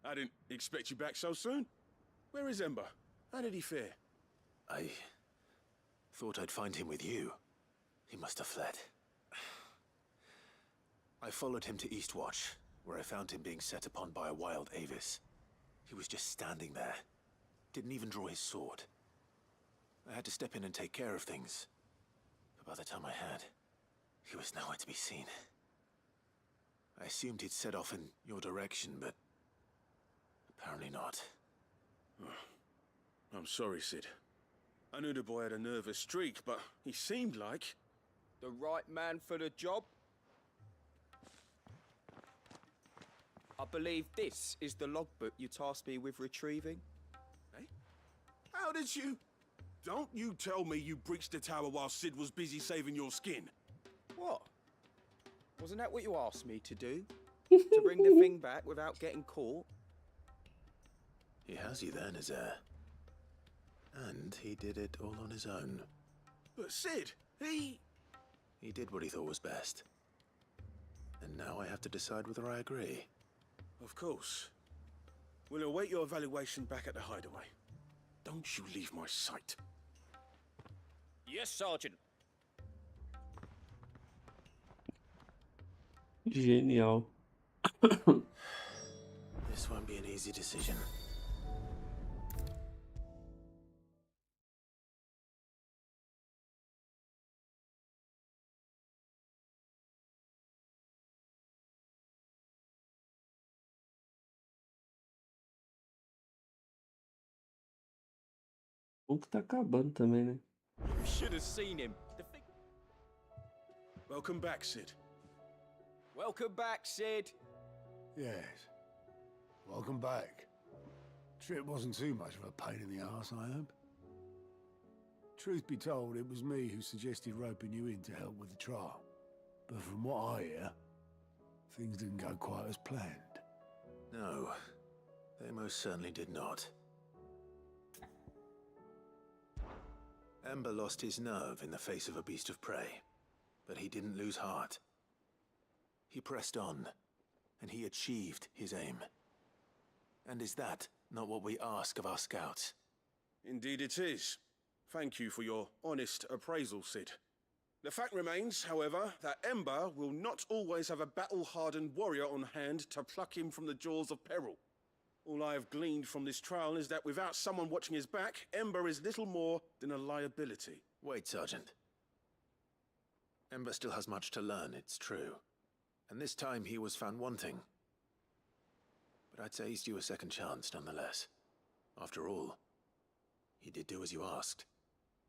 I didn't expect you back so soon. Where is Ember? How did he fare? I thought I'd find him with you. He must have fled. I followed him to Eastwatch, where I found him being set upon by a wild Avis. He was just standing there. Didn't even draw his sword. I had to step in and take care of things. But by the time I had, he was nowhere to be seen. I assumed he'd set off in your direction, but apparently not. I'm sorry, Sid. I knew the boy had a nervous streak, but he seemed like... The right man for the job? I believe this is the logbook you tasked me with retrieving. Eh? How did you... Don't you tell me you breached the tower while Sid was busy saving your skin. What? Wasn't that what you asked me to do? To bring the thing back without getting caught? He has you then as heir. And he did it all on his own. But Sid, he did what he thought was best. And now I have to decide whether I agree. Of course. We'll await your evaluation back at the hideaway. Don't you leave my sight. Yes, Sergeant. Genial. This won't be an easy decision. Bom que tá acabando também, né? You should have seen him. Welcome back, Sid. Welcome back, Sid. Yes. Welcome back. Trip wasn't too much of a pain in the arse, I hope. Truth be told, it was me who suggested roping you in to help with the trial. But from what I hear, things didn't go quite as planned. No, they most certainly did not. Ember lost his nerve in the face of a beast of prey, but he didn't lose heart. He pressed on, and he achieved his aim. And is that not what we ask of our scouts? Indeed it is. Thank you for your honest appraisal, Sid. The fact remains, however, that Ember will not always have a battle-hardened warrior on hand to pluck him from the jaws of peril. All I have gleaned from this trial is that without someone watching his back, Ember is little more than a liability. Wait, Sergeant. Ember still has much to learn, it's true. And this time he was found wanting. But I'd say he's due a second chance, nonetheless. After all, he did do as you asked.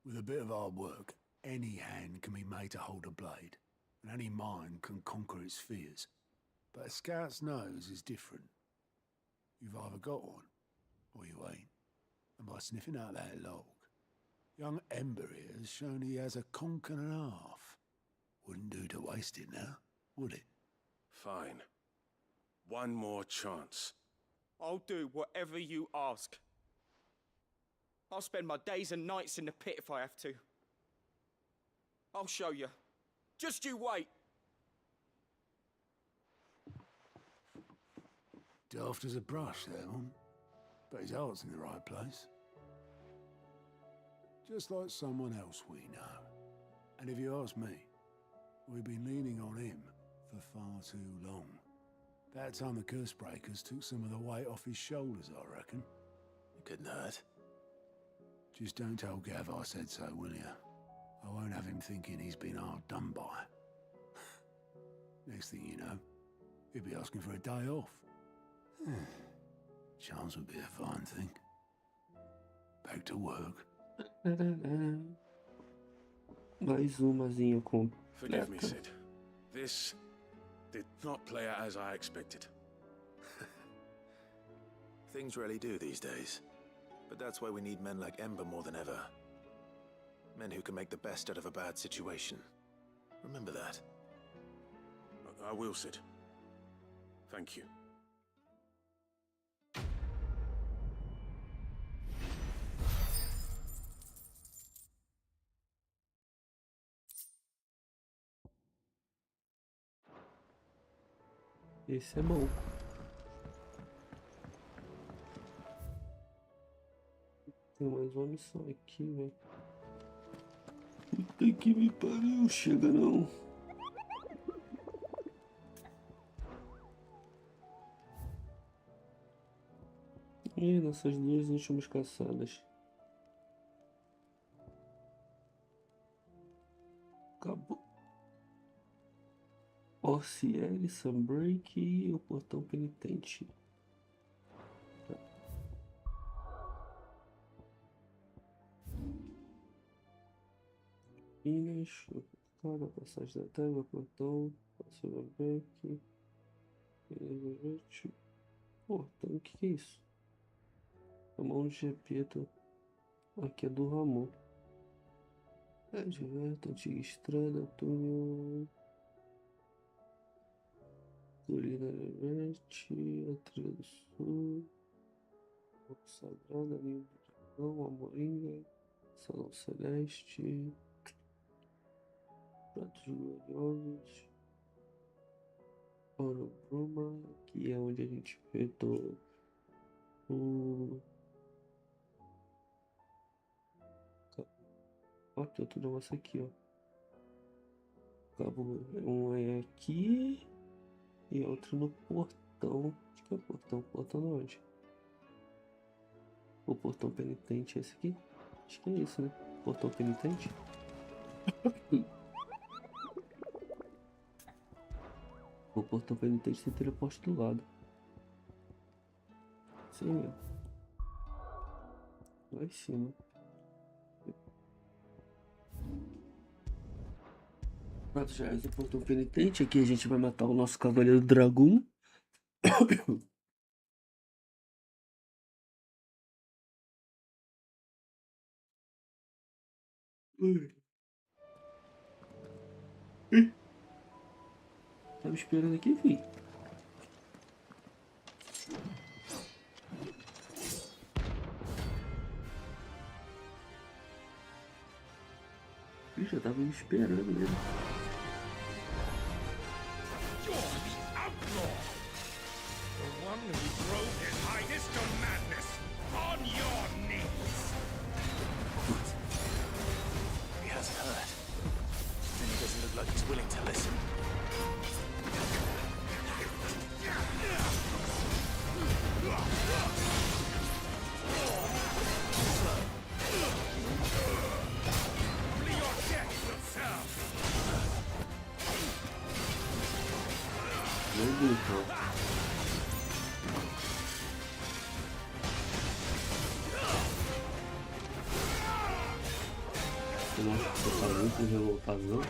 With a bit of hard work, any hand can be made to hold a blade, and any mind can conquer its fears. But a scout's nose is different. You've either got one, or you ain't. And by sniffing out that log, young Ember here has shown he has a conch and a half. Wouldn't do to waste it now, would it? Fine. One more chance. I'll do whatever you ask. I'll spend my days and nights in the pit if I have to. I'll show you. Just you wait. Daft as a brush, that one. But his heart's in the right place. Just like someone else we know. And if you ask me, we've been leaning on him for far too long. That time the curse breakers took some of the weight off his shoulders, I reckon. It couldn't hurt. Just don't tell Gav I said so, will you? I won't have him thinking he's been hard done by. Next thing you know, he'll be asking for a day off. Chance would be a fine thing. Back to work. Mais umazinha Forgive me, completa. Sid. This did not play out as I expected. Things rarely do these days. But that's why we need men like Ember more than ever. Men who can make the best out of a bad situation. Remember that. I will, Sid. Thank you. Esse é bom. Tem mais uma missão aqui, velho. Puta que me pariu, chega não. E nossas duas últimas caçadas. Acabou. Orciele, Sunbreak e o Portão Penitente. Tá. Minas, cara, passagem da terra, portão, Sunbreak, portão, o que é isso? A mão de Gepeto. Aqui é do Rumo. É diverto, antiga estrada, túnel. Colina Levante, a Trilha do Sul, Fogo Sagrado, Ninho do Dragão, a Moringa, Salão Celeste, Pratos Gloriosos, Ouro Bruma, que é onde a gente enfrentou Ó, tem outro negócio aqui, ó. Cabo, um é aqui e outro no portão. Acho que é o portão. Portão onde? O portão penitente é esse aqui? Acho que é isso, né? Portão penitente. O portão penitente tem teleporte do lado. Sim, mesmo. Lá em cima. Pronto, já é o portão penitente. Aqui a gente vai matar o nosso cavaleiro dragão. Tava esperando aqui, filho. Já tava me esperando mesmo. You're the outlaw! The one who drove his highness to madness! On your knees! He hasn't heard. Then he doesn't look like he's willing to listen. Nossa, tá muito revoltadão.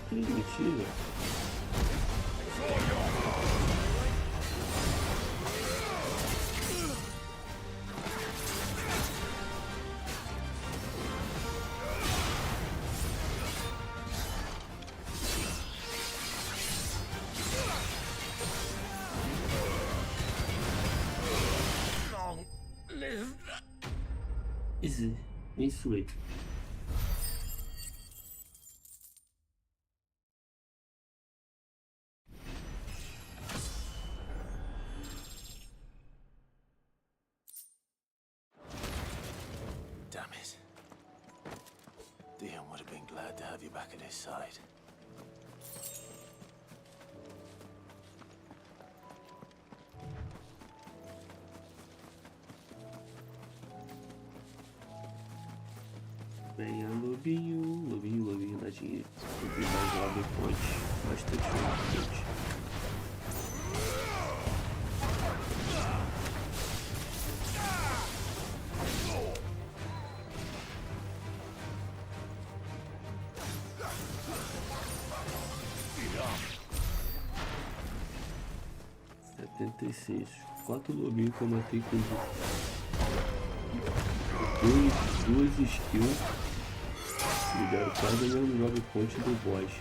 Mentira. Long live. Isso aí. Damn it. Dion would have been glad to have you back at his side. Venha, lobinho, lobinho, lobinho, dá dinheiro. Vou pegar lá depois. Bastante. .76. 4 lobinhos que eu matei com duas skills. Me deram quase o mesmo jogo point do boss.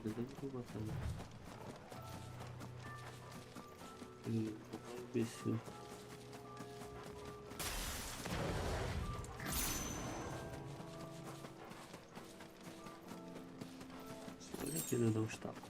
certeza que eu vou matar, né? Imbecil. Olha aqui, não dá uns tapas.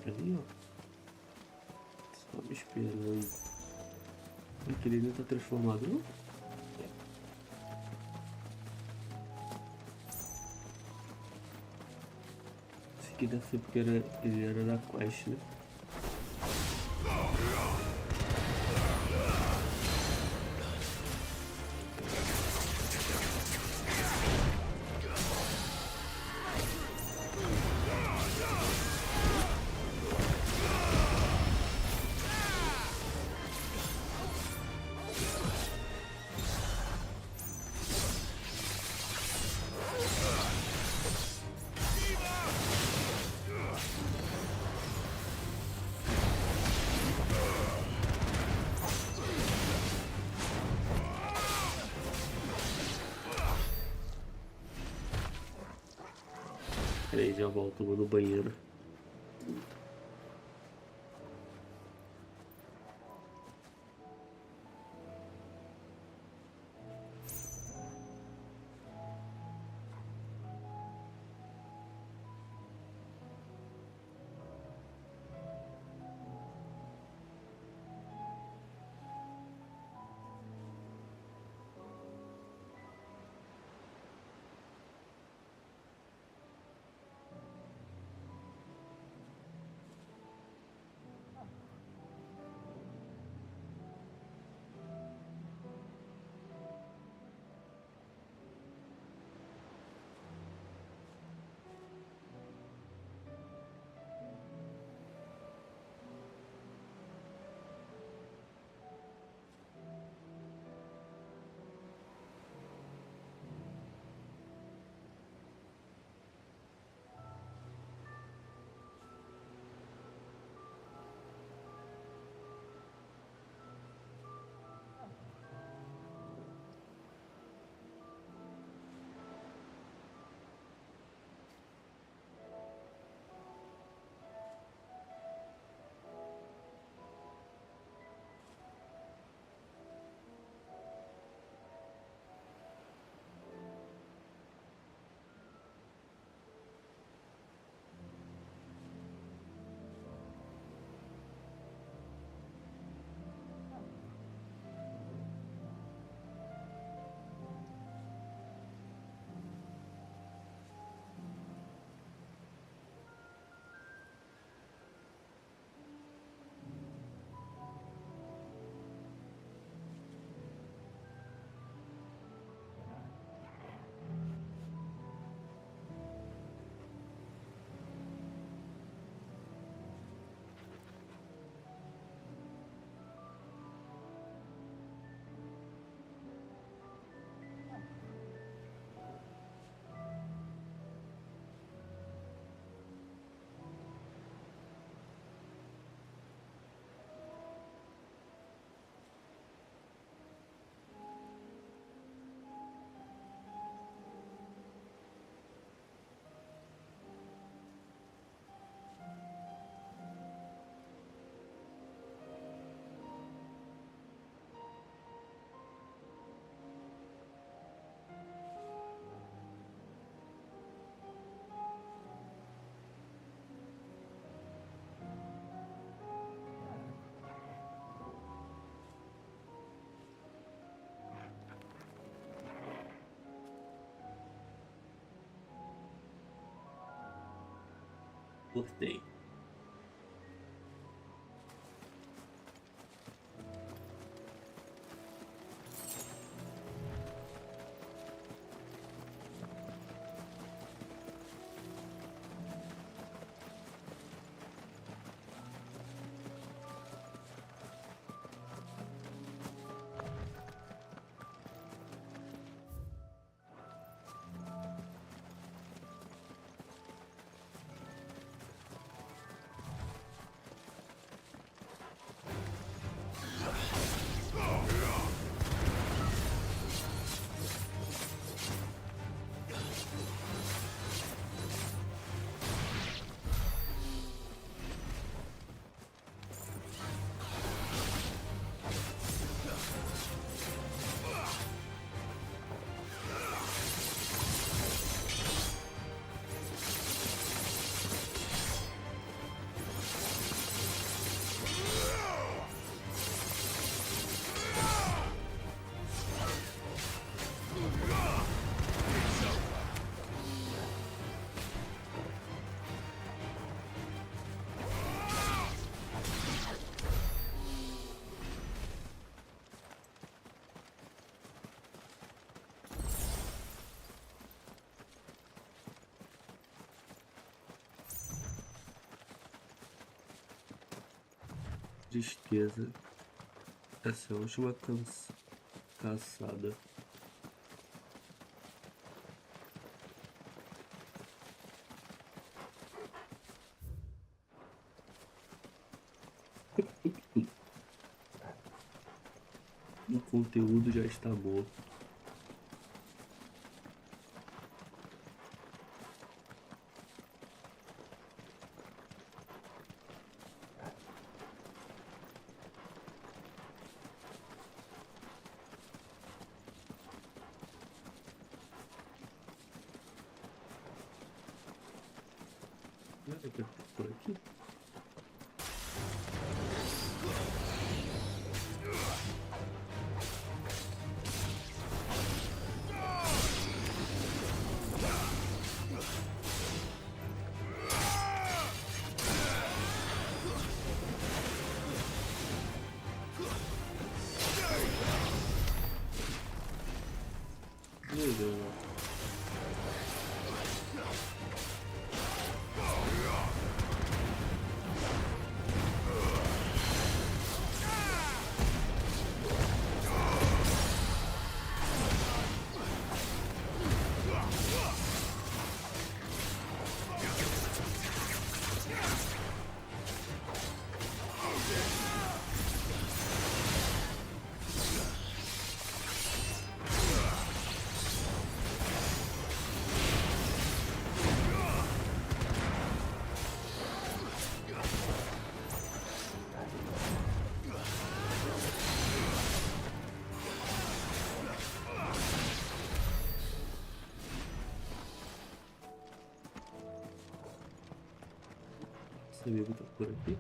Ali, ó. Só me esperando. Aquele não tá transformado, não? Esse aqui deve ser porque ele era da quest, né? Peraí, já volto, vou no banheiro. cortei. Tristeza. Essa é a última caçada. O conteúdo já está morto. Por aqui. Legal. Esse amigo tá por aqui.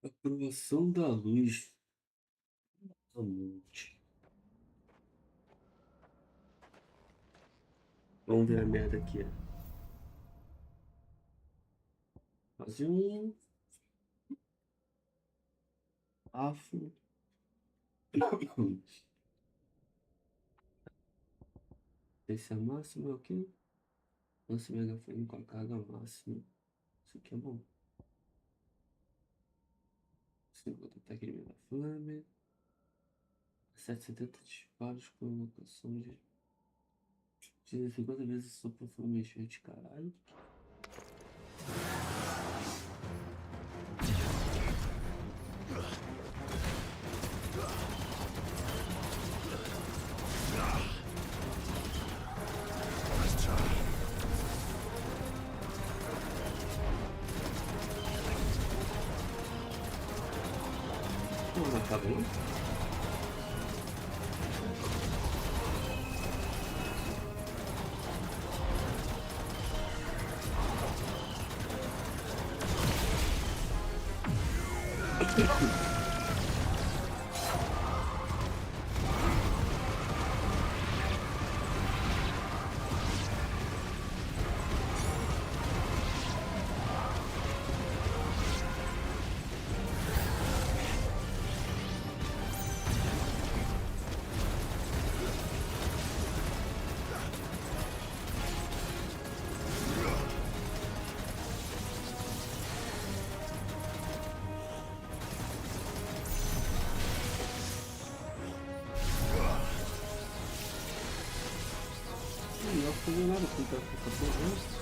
Aprovação da luz da monte. Vamos ver a merda aqui. Fazer um afo. Esse é máximo, é o que? Lance megafone com a carga máxima. Isso aqui é bom. 50 ataque de megaflame. 770 disparos com locação de 50 vezes sopro flamejante, caralho. Não acabou? dá pra fazer nada com essa porra.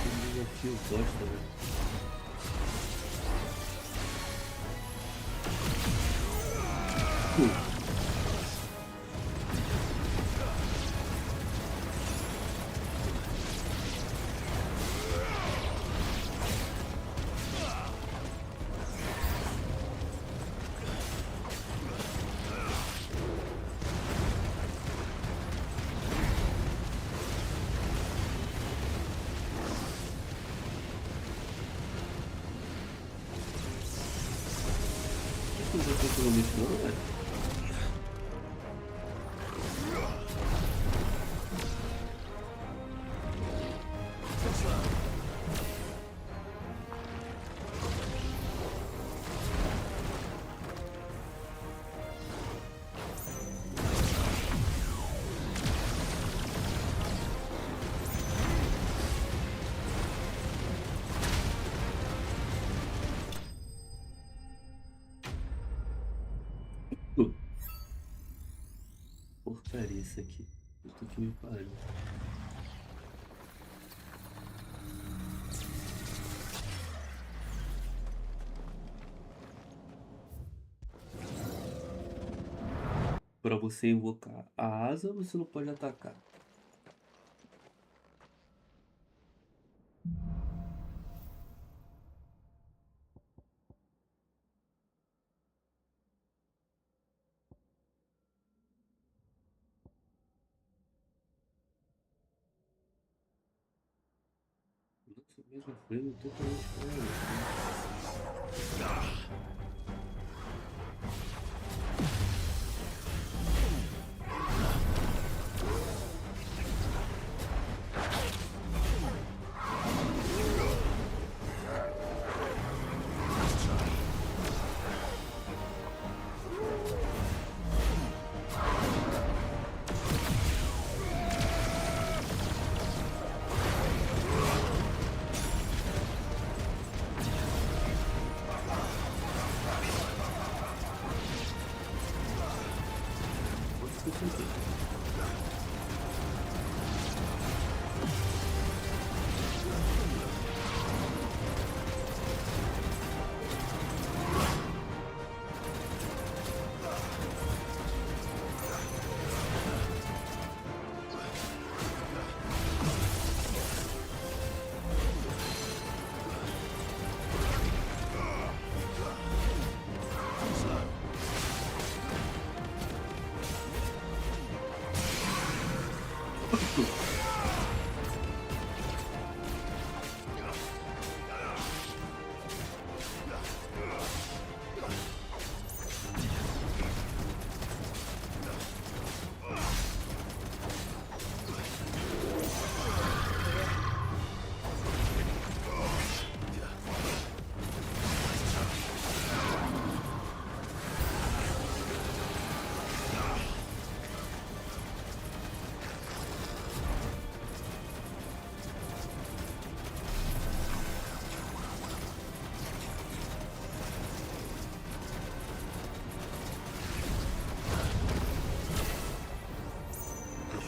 Que desafio bosta, velho. Não vou ter economista não, velho. Porcaria isso aqui. Puta que me pariu. Para você invocar a asa, você não pode atacar. Nossa, mesmo frame totalmente diferente.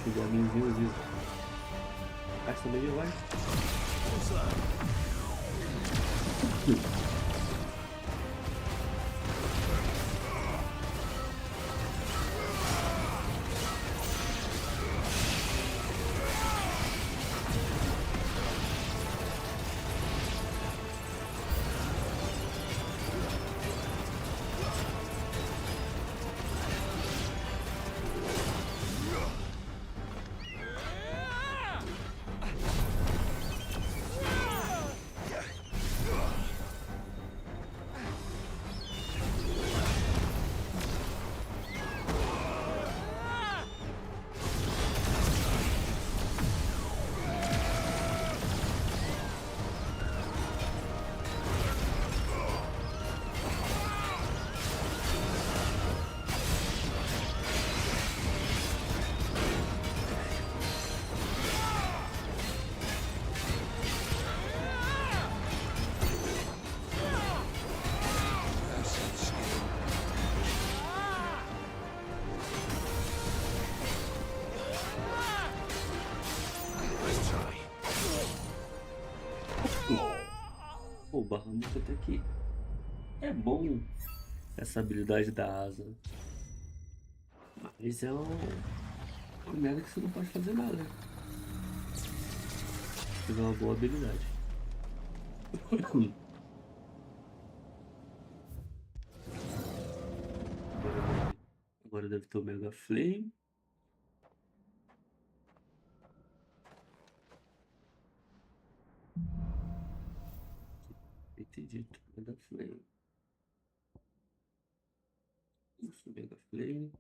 O homenzinho vivo. Essa também já vai. Bahamut até que é bom essa habilidade da asa. Mas é uma merda que você não pode fazer nada, né? É uma boa habilidade. Agora deve ter o Mega Flame. Entendi, Mega Flame. Isso, Mega Flame.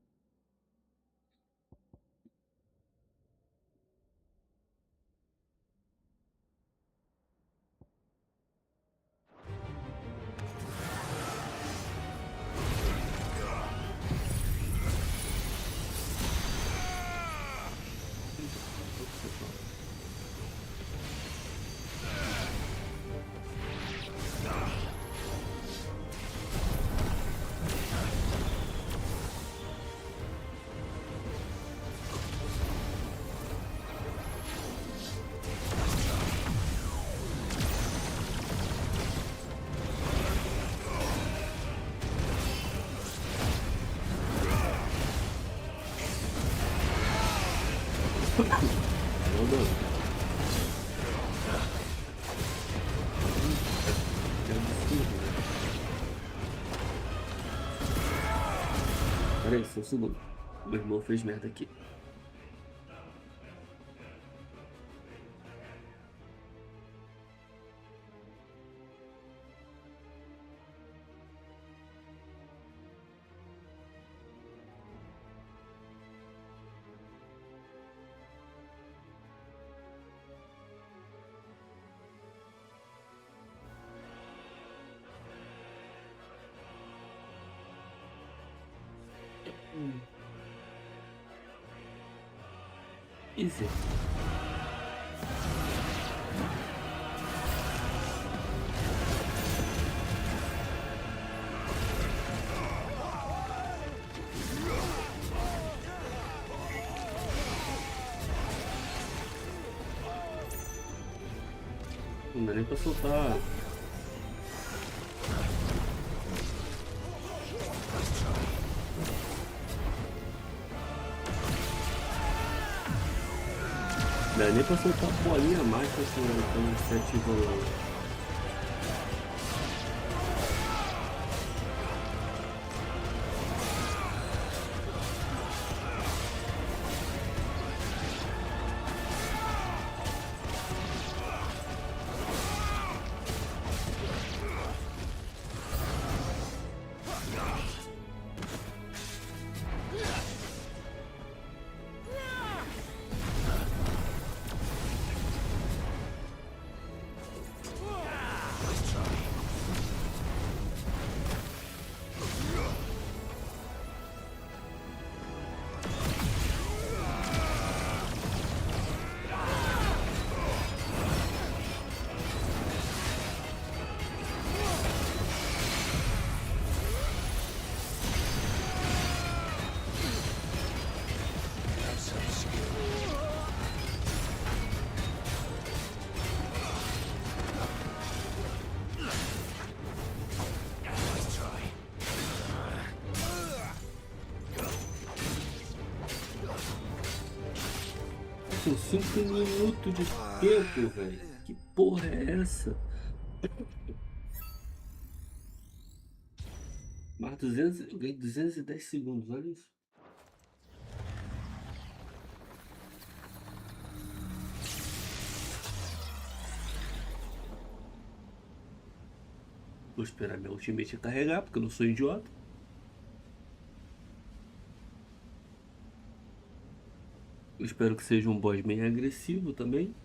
Peraí, só um segundo. Meu irmão fez merda aqui. Easy. Não dá nem pra soltar. Não dá nem pra soltar a bolinha mágica quando você ativa o... Com 5 minutos de tempo, velho. Que porra é essa? Mais 200, eu ganhei 210 segundos, olha isso. Vou esperar meu ultimate carregar, porque eu não sou idiota. Eu espero que seja um boss bem agressivo também.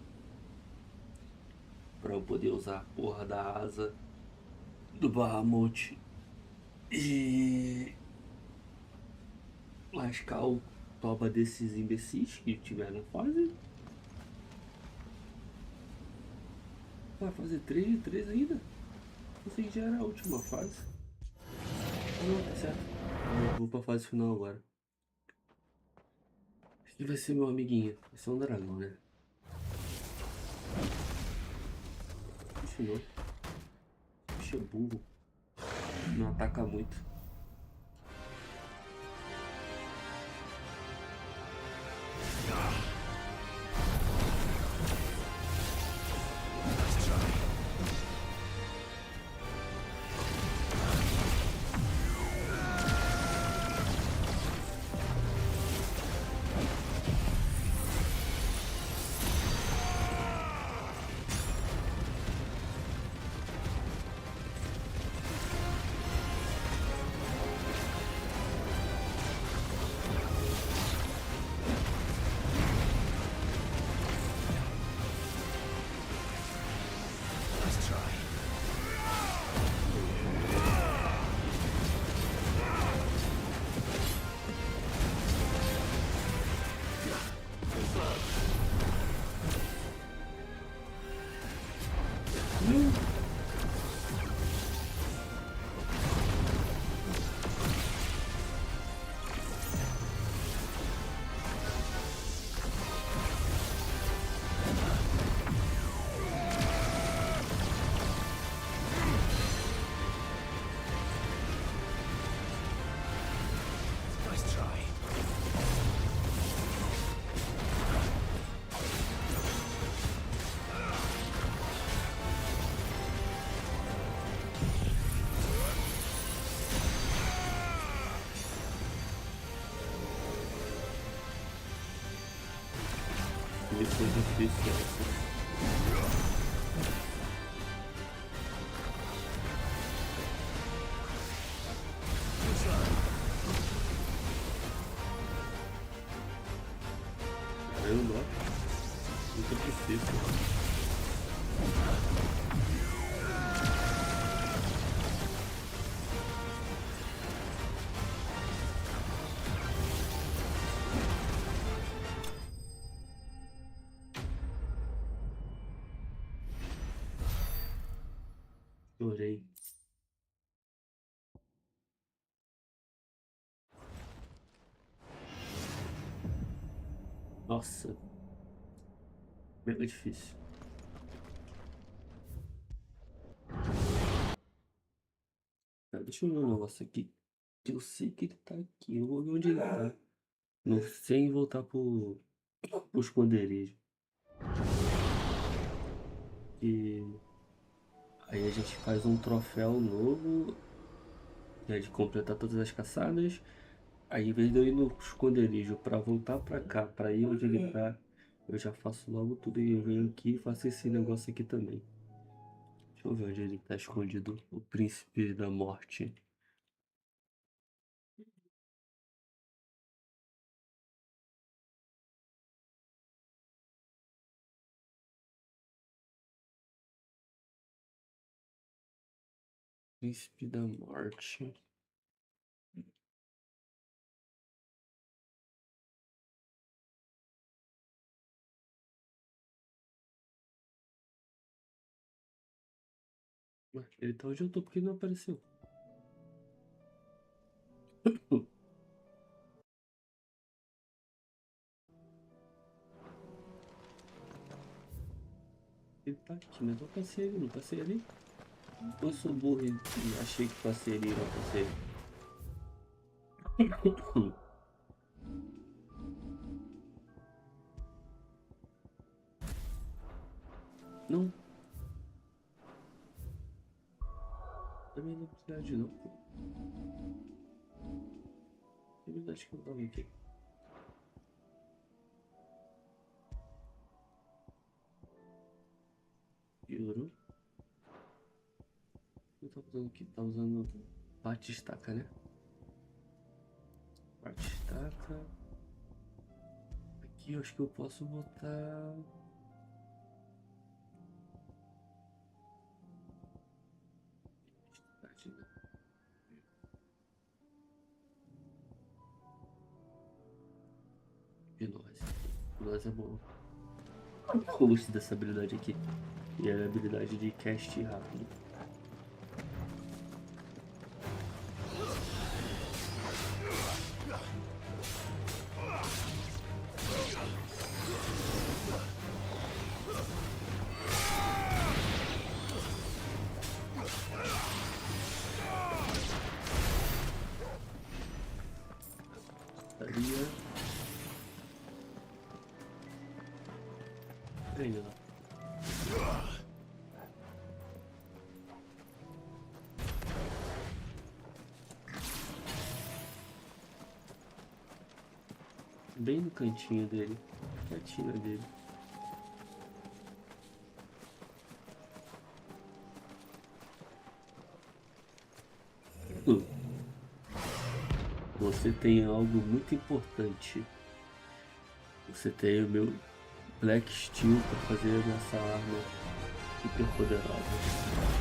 Pra eu poder usar a porra da asa do Bahamut e lascar o toba desses imbecis que tiver na fase. Vai fazer 3 ainda? Pensei que já era a última fase. Não, tá certo. Eu vou pra fase final agora. Que vai ser meu amiguinho. Vai ser um dragão, né? Continuou. bicho é burro. Não ataca muito. Foi difícil essa. Caramba, muito difícil. Chorei. Nossa, mega difícil. Cara, deixa eu ver um negócio aqui. Eu sei que ele tá aqui. Eu vou ver onde ele tá. Não, sem voltar pro esconderijo. E aí a gente faz um troféu novo, né, de completar todas as caçadas. Aí, em vez de eu ir no esconderijo pra voltar pra cá, pra ir onde ele tá, eu já faço logo tudo e eu venho aqui e faço esse negócio aqui também. Deixa eu ver onde ele tá escondido, o príncipe da morte. Príncipe da morte. Ué, ele tá onde eu tô, porque não apareceu. Ele tá aqui, mas eu passei ali, não passei ali? Eu sou burro e achei que passei ali, não passei. Não. Também não precisa de não, pô. É verdade que eu tava aqui. Piorou. Eu tô usando aqui, tá usando bate-estaca, né? Bate-estaca. Aqui eu acho que eu posso botar... Nós é bom. Eu gostei dessa habilidade aqui. E é a habilidade de cast rápido. portaria. Aí, ó. Bem no cantinho dele, quietinho dele. Você tem algo muito importante. Você tem o meu Black Steel para fazer essa arma super poderosa.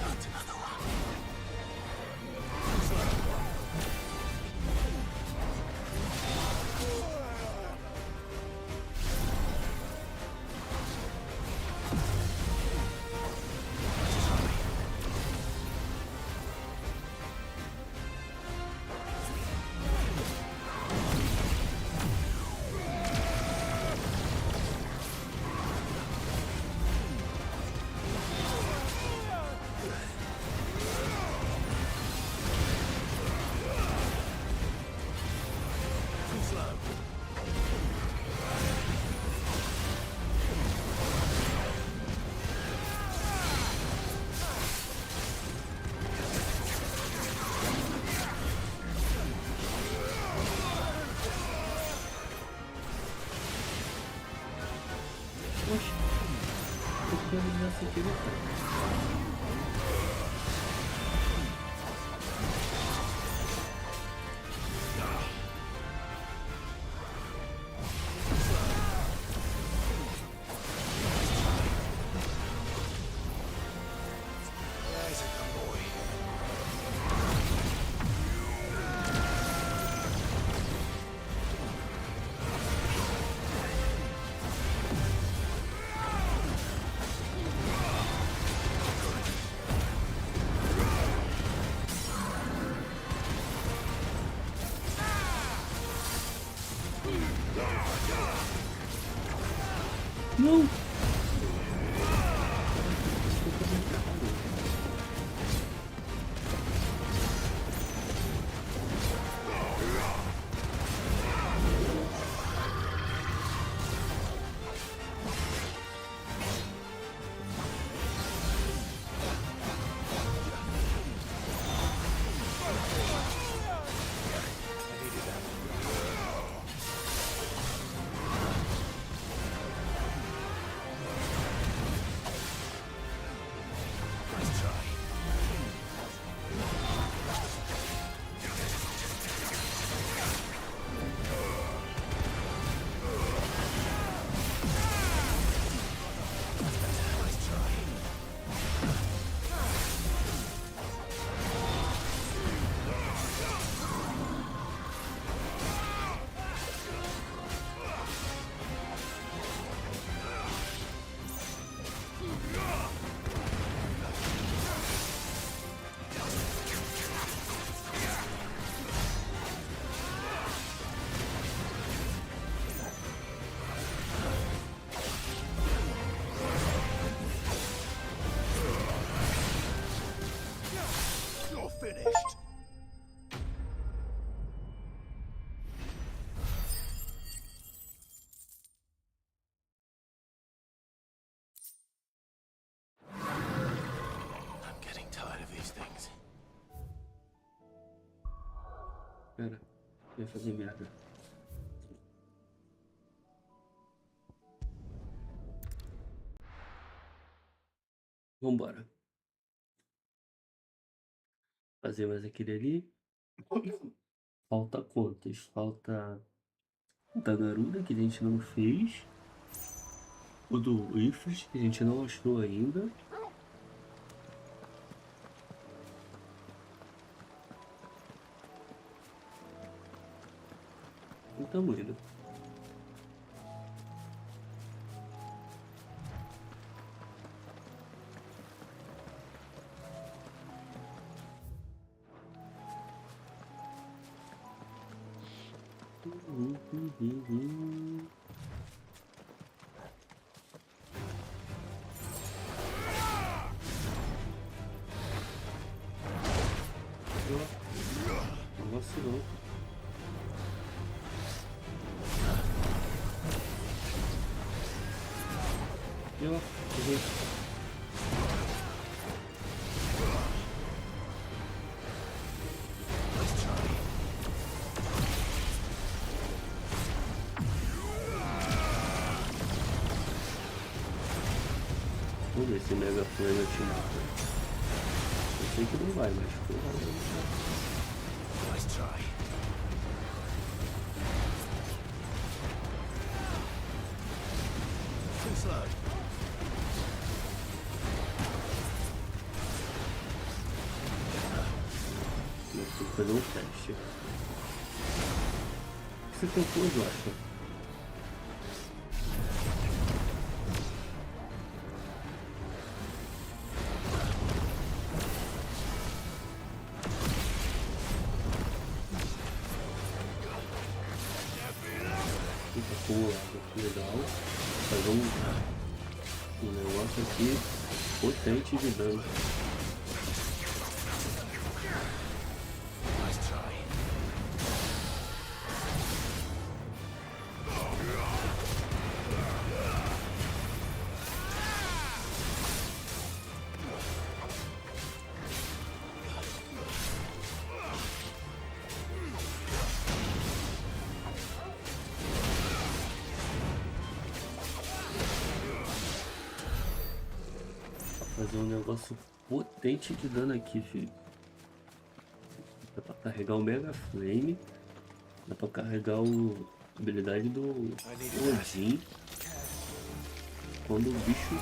Não! Pera, vai fazer merda. Vambora. Fazer mais aquele ali. Falta quantos? Falta da Garuda, que a gente não fez. O do Ifrit, que a gente não achou ainda. E tamo indo. Vacilou. E ó, vamos ver se Mega Flame te mata. Eu sei que não vai, mas provavelmente. Nice try. Too slow. Eu tenho que fazer um teste. O que você propôs, eu acho? Legal, fazer um negócio aqui potente de dano. Fazer um negócio potente de dano aqui, filho. Dá pra carregar o Mega Flame. Dá pra carregar a habilidade do Origem. Quando o bicho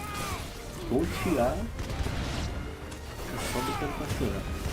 pontear, é só botando pra chorar.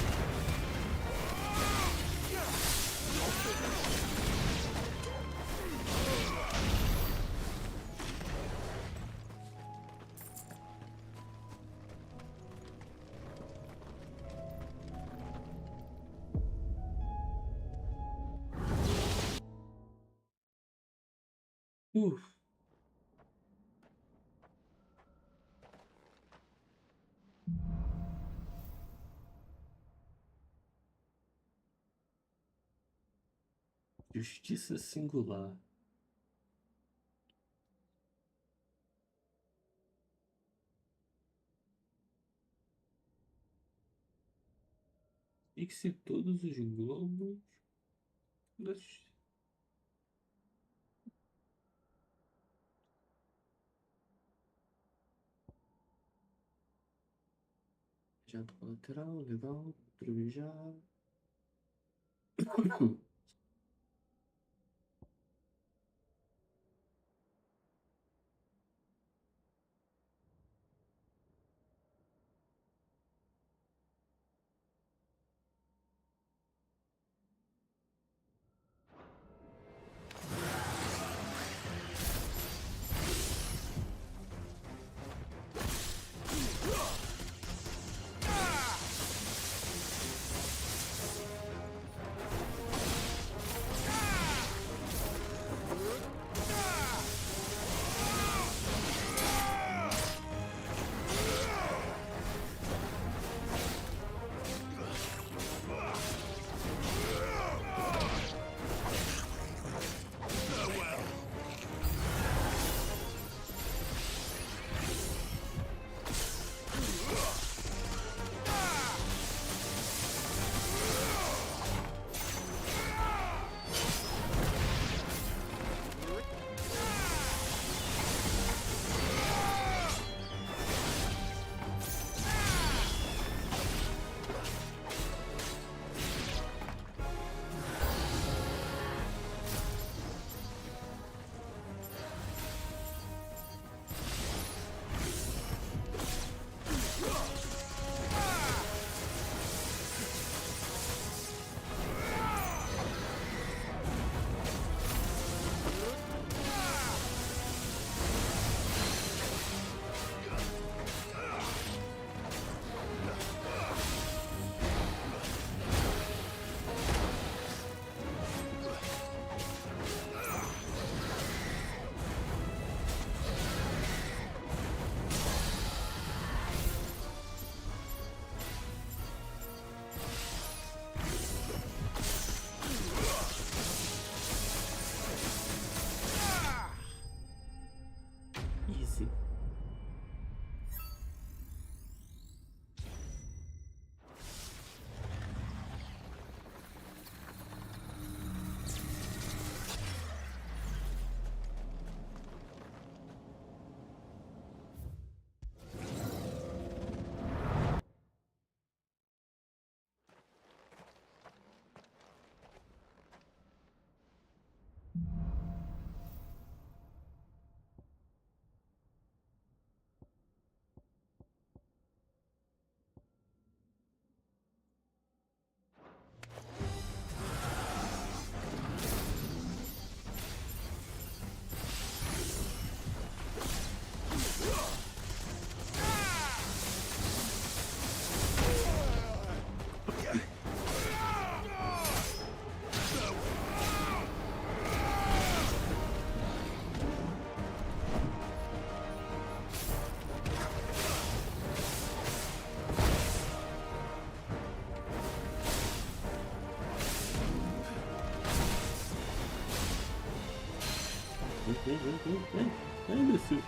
Justiça singular. Fixe todos os globos das... Jato colateral, legal, trovejar. Ai, meu Deus.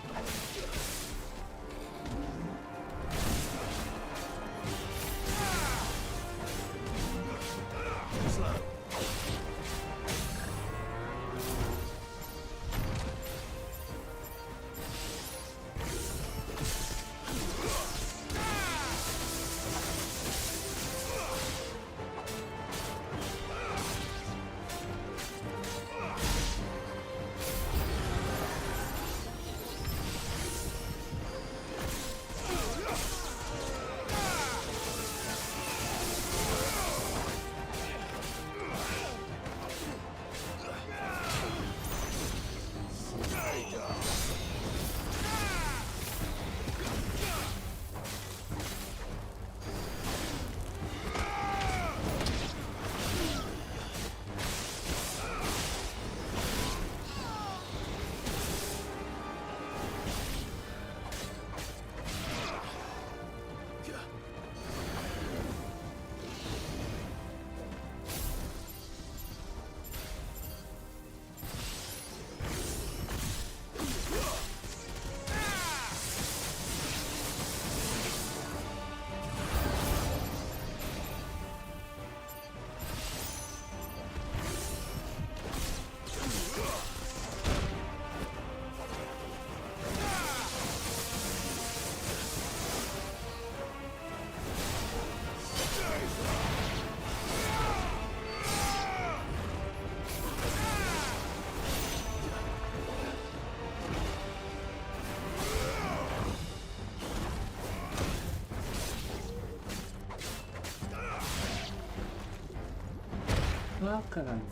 Ah, caralho.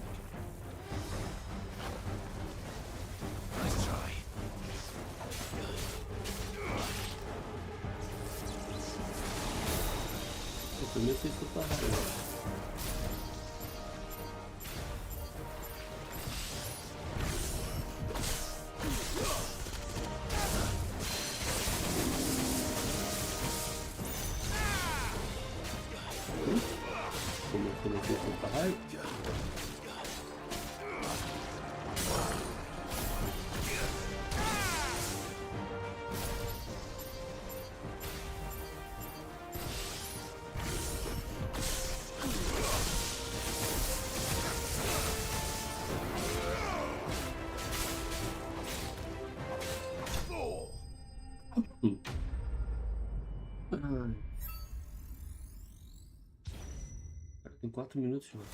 Eu também sei soltar raio. Tem 4 minutos, mano.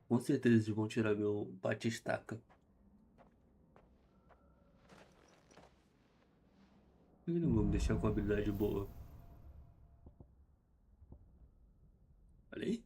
Com certeza eles vão tirar meu batistaca. E não vou me deixar com habilidade boa. Olha aí.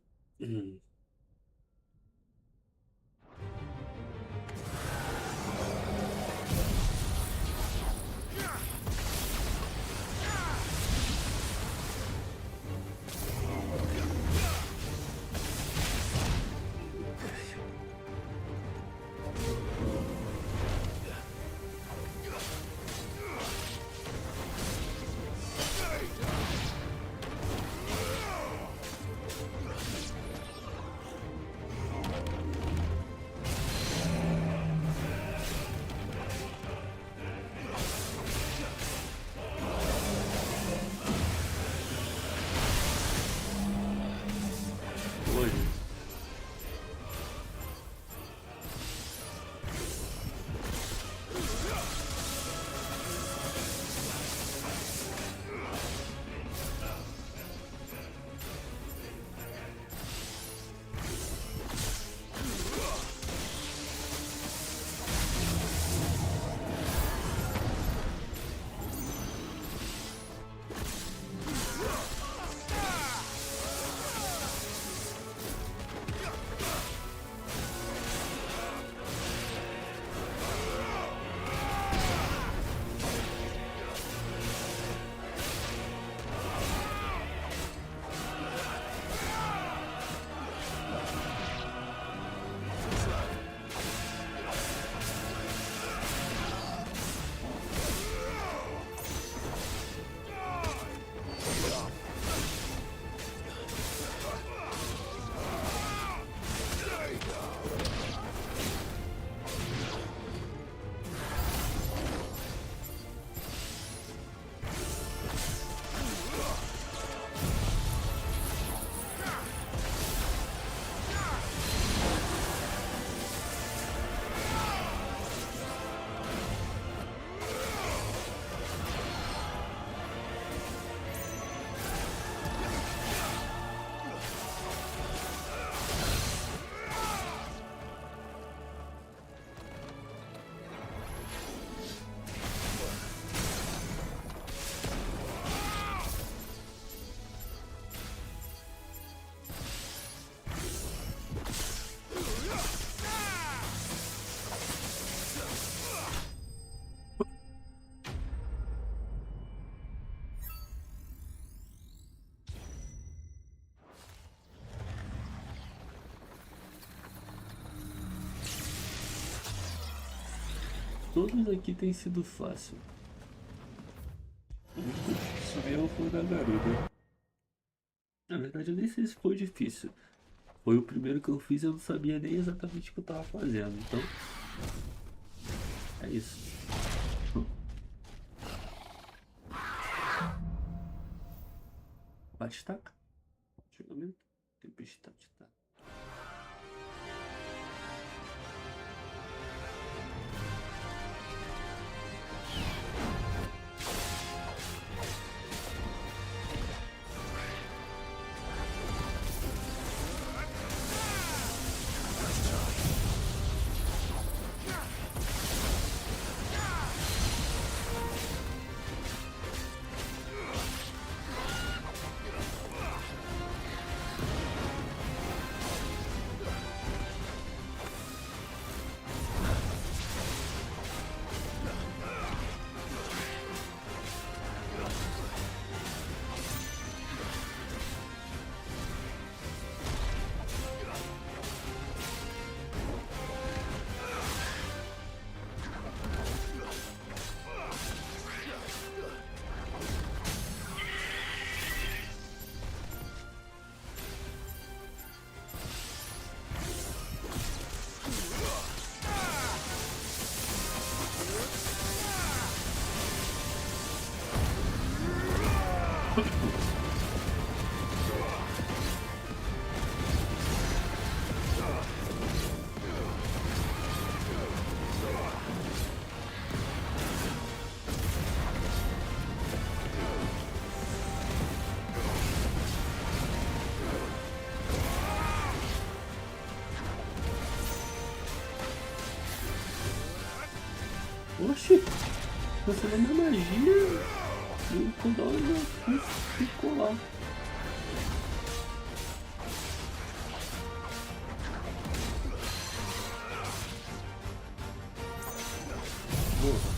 todos aqui têm sido fácil. O único difícil mesmo foi o da garuda. Na verdade, eu nem sei se foi difícil. Foi o primeiro que eu fiz e eu não sabia nem exatamente o que eu tava fazendo. Então, é isso. Bate-taca. Julgamento. Tempestade. Tá. Oxi, cancelou minha magia e o cooldown ficou lá. Boa.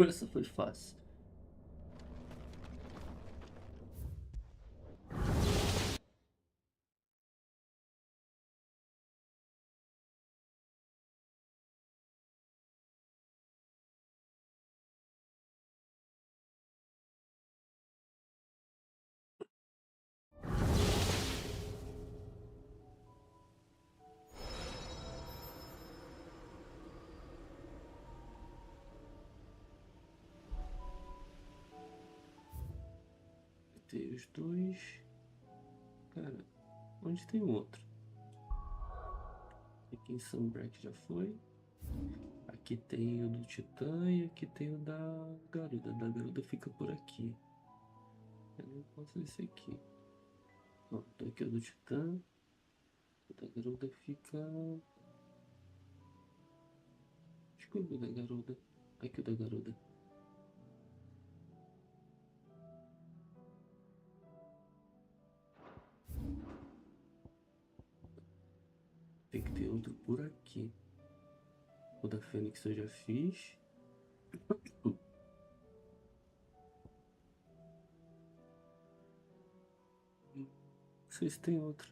Essa foi fácil. Tem os dois. Cara, onde tem o outro? Aqui em Sunbreak já foi. Aqui tem o do Titã e aqui tem o da Garuda. Da Garuda fica por aqui. Eu não posso esse aqui. Ó, então aqui é o do Titã. O da Garuda fica. Acho que o da Garuda. Aqui o da Garuda. Tem que ter outro por aqui. O da Fênix eu já fiz. Não sei se tem outro.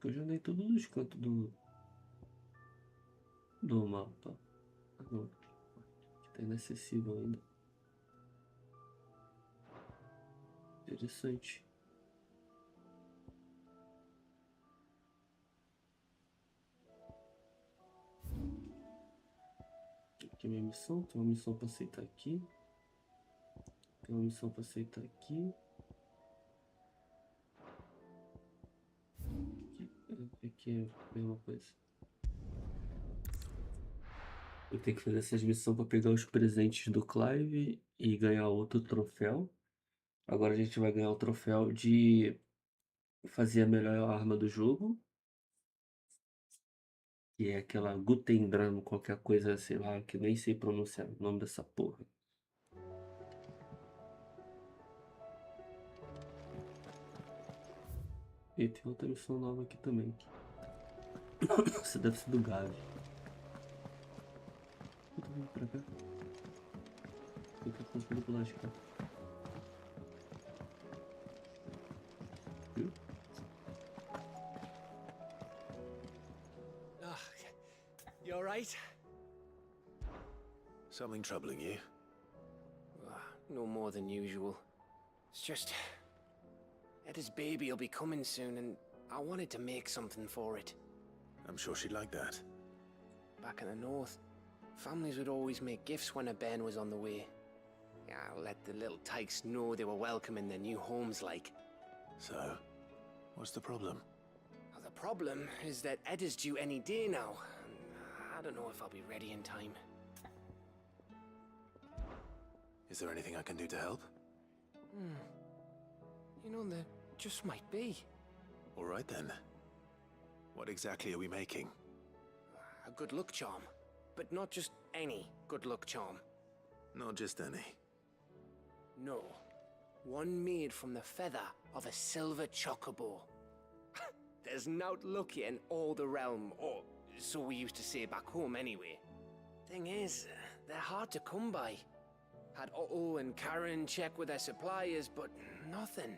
Eu já andei todos os cantos do mapa. Ah, não. Tá inacessível ainda. Interessante. Aqui é minha missão. Tem uma missão para aceitar aqui. Tem uma missão para aceitar aqui. Aqui é a mesma coisa. Eu tenho que fazer essas missões para pegar os presentes do Clive e ganhar outro troféu. Agora a gente vai ganhar o troféu de fazer a melhor arma do jogo. Que é aquela Gutendran, qualquer coisa, sei lá, que nem sei pronunciar o nome dessa porra. E tem outra missão nova aqui também. Você deve ser do Gavi. Eu tô vindo pra cá. Eu tô conseguindo pular de cá. Viu? You alright? Something troubling you? No more than usual. It's just... Eda's baby will be coming soon, and I wanted to make something for it. I'm sure she'd like that. Back in the north, families would always make gifts when a bairn was on the way. Yeah, let the little tykes know they were welcome in their new homes, like. So, what's the problem? Well, the problem is that Eda's due any day now. I don't know if I'll be ready in time. Is there anything I can do to help? You know, there just might be. All right then. What exactly are we making? A good luck charm. But not just any good luck charm. Not just any. No. One made from the feather of a silver chocobo. There's naught lucky in all the realm, or so we used to say back home anyway. Thing is, they're hard to come by. Had Otto and Karen check with their suppliers, but nothing.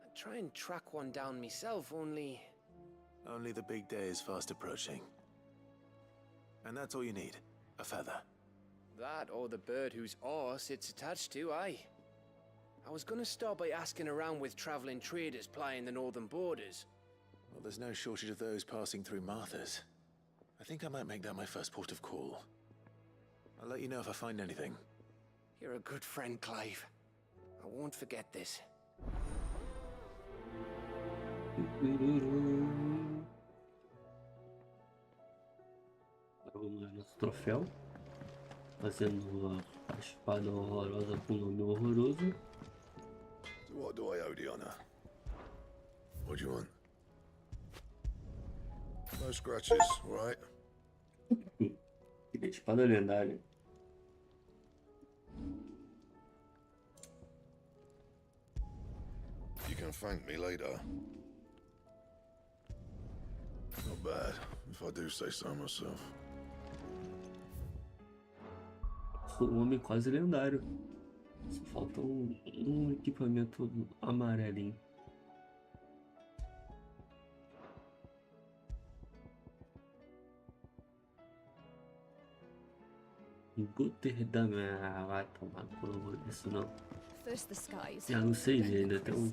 I'd try and track one down myself, only... Only the big day is fast approaching. And that's all you need, a feather. That or the bird whose horse it's attached to, aye. I was gonna start by asking around with traveling traders plying the northern borders. Well, there's no shortage of those passing through Martha's. I think I might make that my first port of call. I'll let you know if I find anything. You're a good friend, Clive. I won't forget this. Agora vamos ver nosso troféu. Fazendo a espada horrorosa com o nome horroroso. So what do I owe the honor? What do you want? No scratches, right? Espada lendária. You can thank me later. Not bad, if I do say so myself. Sou um homem quase lendário. Só falta um equipamento amarelinho. Gutterdammer, vai tomar por favor isso não. First the skies. Já não sei ainda, tem um.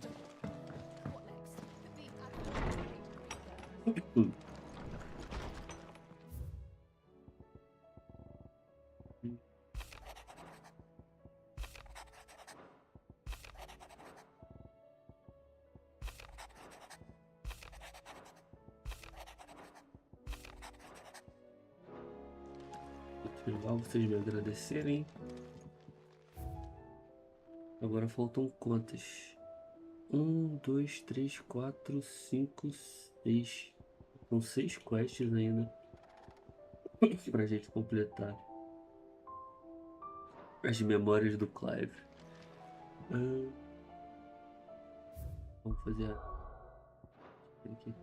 Legal vocês me agradecerem. Agora faltam quantas? 1, 2, 3, 4, 5, 6. São 6 quests ainda pra gente completar as memórias do Clive. Vamos fazer aqui.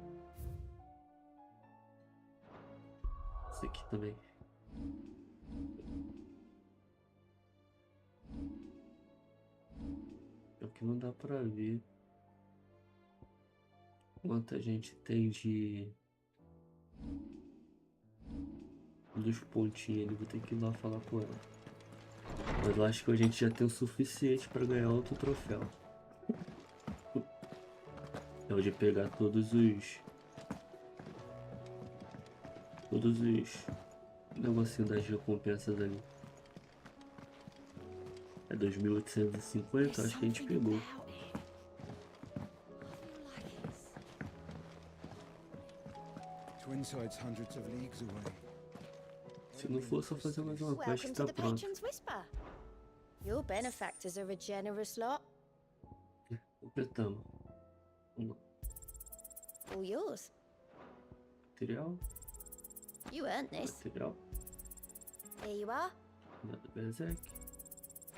Esse aqui também. É o que não dá pra ver quanta gente tem de dos pontinhos ali. Vou ter que ir lá falar com ela. Mas eu acho que a gente já tem o suficiente pra ganhar outro troféu. É o de pegar todos os negocinhos das recompensas ali. É 2.850, acho que a gente pegou. Se não for só fazer mais uma quest, tá pronto. Your benefactors are a generous lot. Completamos. Vamos lá. All yours. Material. You earned this. Material. Here you are. Nada Berserk.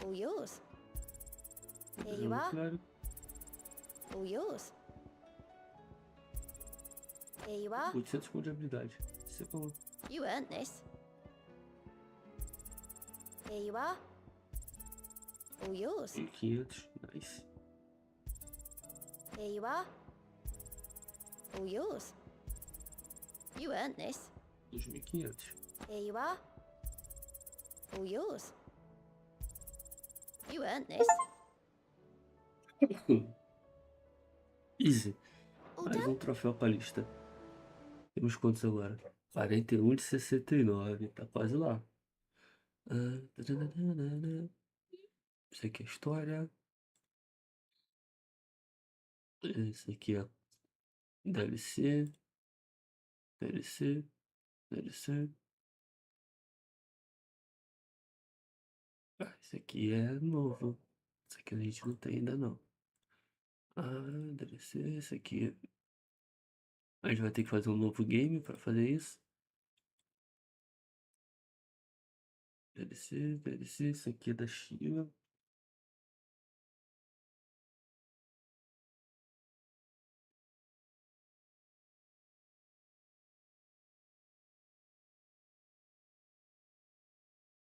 All yours. Here you Dragão are. Clérigo. All yours. Here you are. 800 pontos de habilidade. Isso é bom. You earned this. Here you are. All yours. 1500. Nice. Here you are. All yours. You earned this. 2500. Here you are. All yours. You earned this. Easy. Mais um troféu pra lista. Temos quantos agora? 41 de 69. Tá quase lá. Isso aqui é história. Esse aqui é DLC. DLC. DLC. Esse aqui é novo. Esse aqui a gente não tem ainda não. DLC. Esse aqui. A gente vai ter que fazer um novo game para fazer isso. DLC. Isso aqui é da China.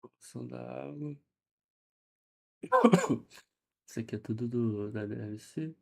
Produção da água. Isso aqui é tudo da DLC.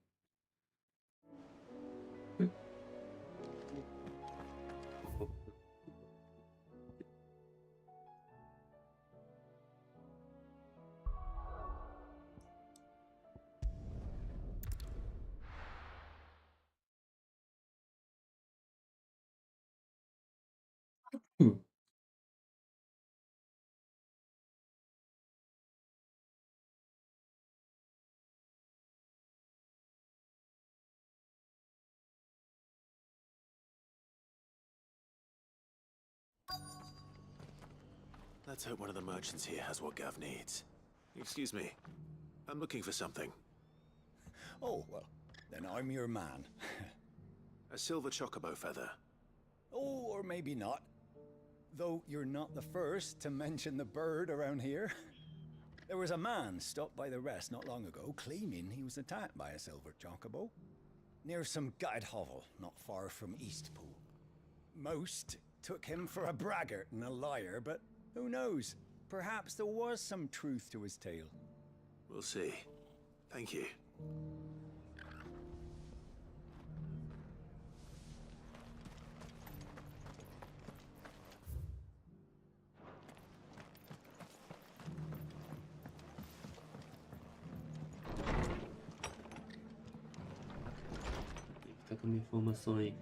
Let's hope one of the merchants here has what Gav needs. Excuse me. I'm looking for something. Oh, well, then I'm your man. A silver chocobo feather. Oh, or maybe not. Though you're not the first to mention the bird around here. There was a man stopped by the rest not long ago claiming he was attacked by a silver chocobo. Near some gutted hovel not far from Eastpool. Most took him for a braggart and a liar, but who knows? Perhaps there was some truth to his tale. We'll see. Thank you. Tá com uma informação aí.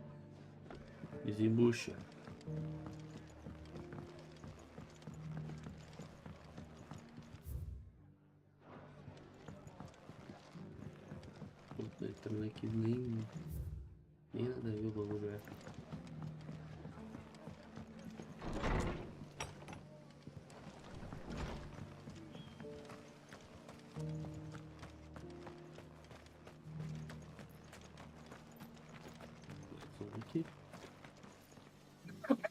Desembucha. Tô entrando aqui nem nada a ver o lugar.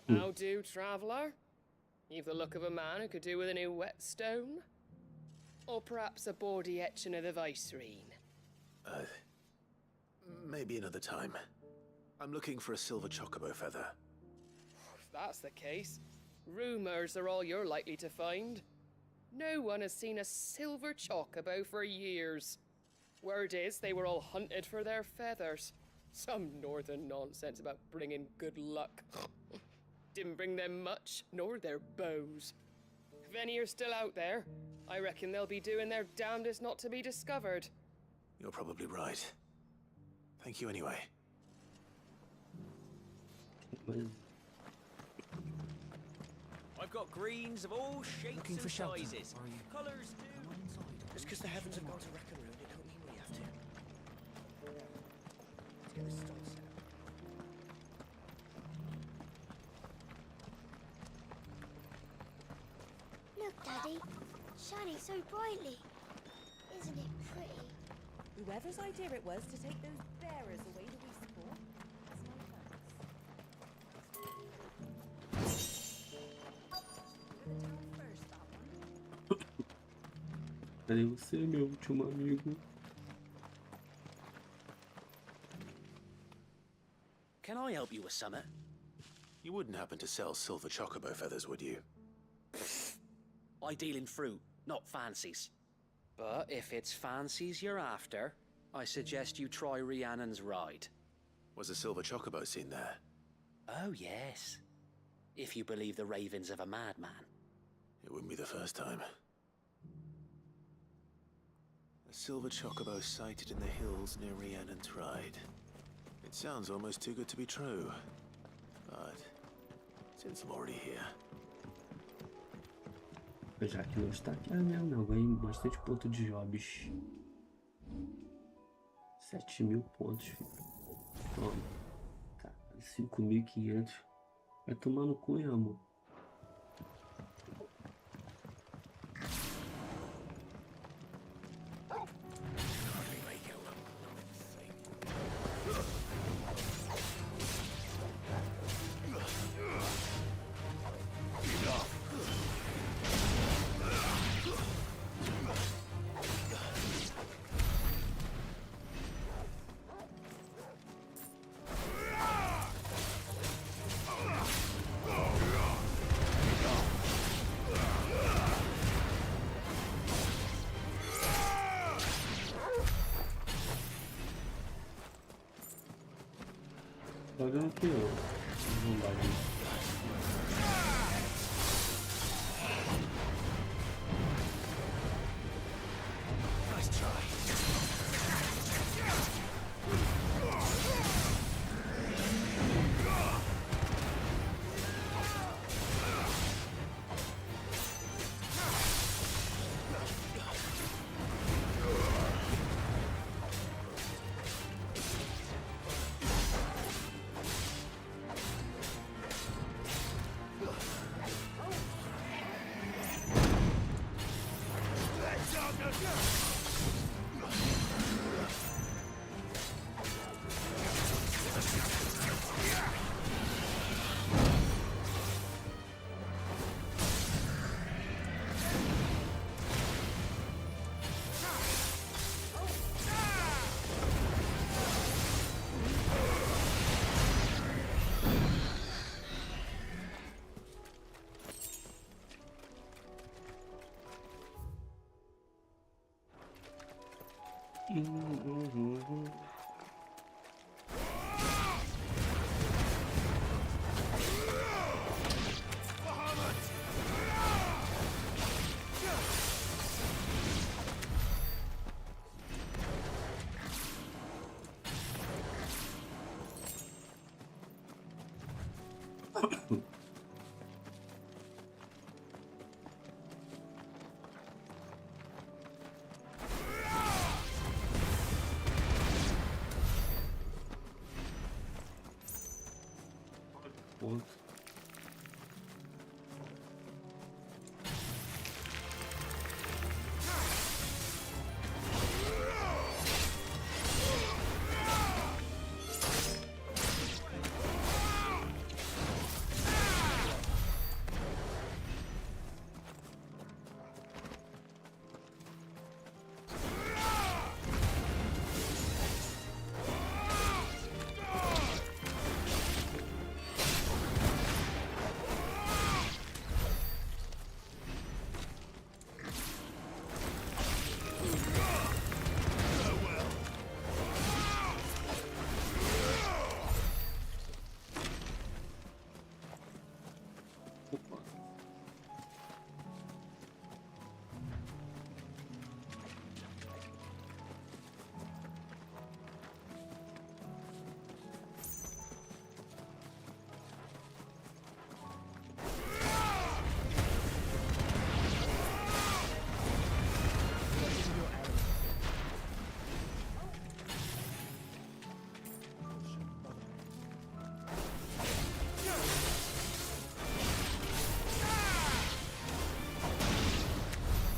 How do, traveller? You've the look of a man who could do with a new whetstone. Or perhaps a bawdy etching of the Vicerine. Maybe another time. I'm looking for a silver chocobo feather. If that's the case, rumours are all you're likely to find. No one has seen a silver chocobo for years. Word is they were all hunted for their feathers. Some northern nonsense about bringing good luck. Didn't bring them much, nor their bows. If any are still out there, I reckon they'll be doing their damnedest not to be discovered. You're probably right. Thank you anyway. I've got greens of all shapes Looking and for shelter, sizes. are you? Colours too. Just because the heavens have gone to wreck and ruin, it don't mean we have to. Let's get this stone set up. Look, Daddy. Shining so brightly. Isn't it pretty? Whoever's idea it was to take those bearers away to Eastport, that's my thanks. Cadê você, meu último amigo? Can I help you with something? You wouldn't happen to sell silver chocobo feathers, would you? I deal in fruit, not fancies. But if it's fancies you're after, I suggest you try Rhiannon's ride. Was a silver chocobo seen there? Oh, yes. If you believe the ravings of a madman. It wouldn't be the first time. A silver chocobo sighted in the hills near Rhiannon's ride. It sounds almost too good to be true. But since I'm already here... Já que não está aqui, não, ganhei bastante ponto de jobs. 7.000 pontos, filho. Toma. Tá, 5.500. Vai tomar no cu, hein, amor? Olha aqui, ó. Vamos lá, gente.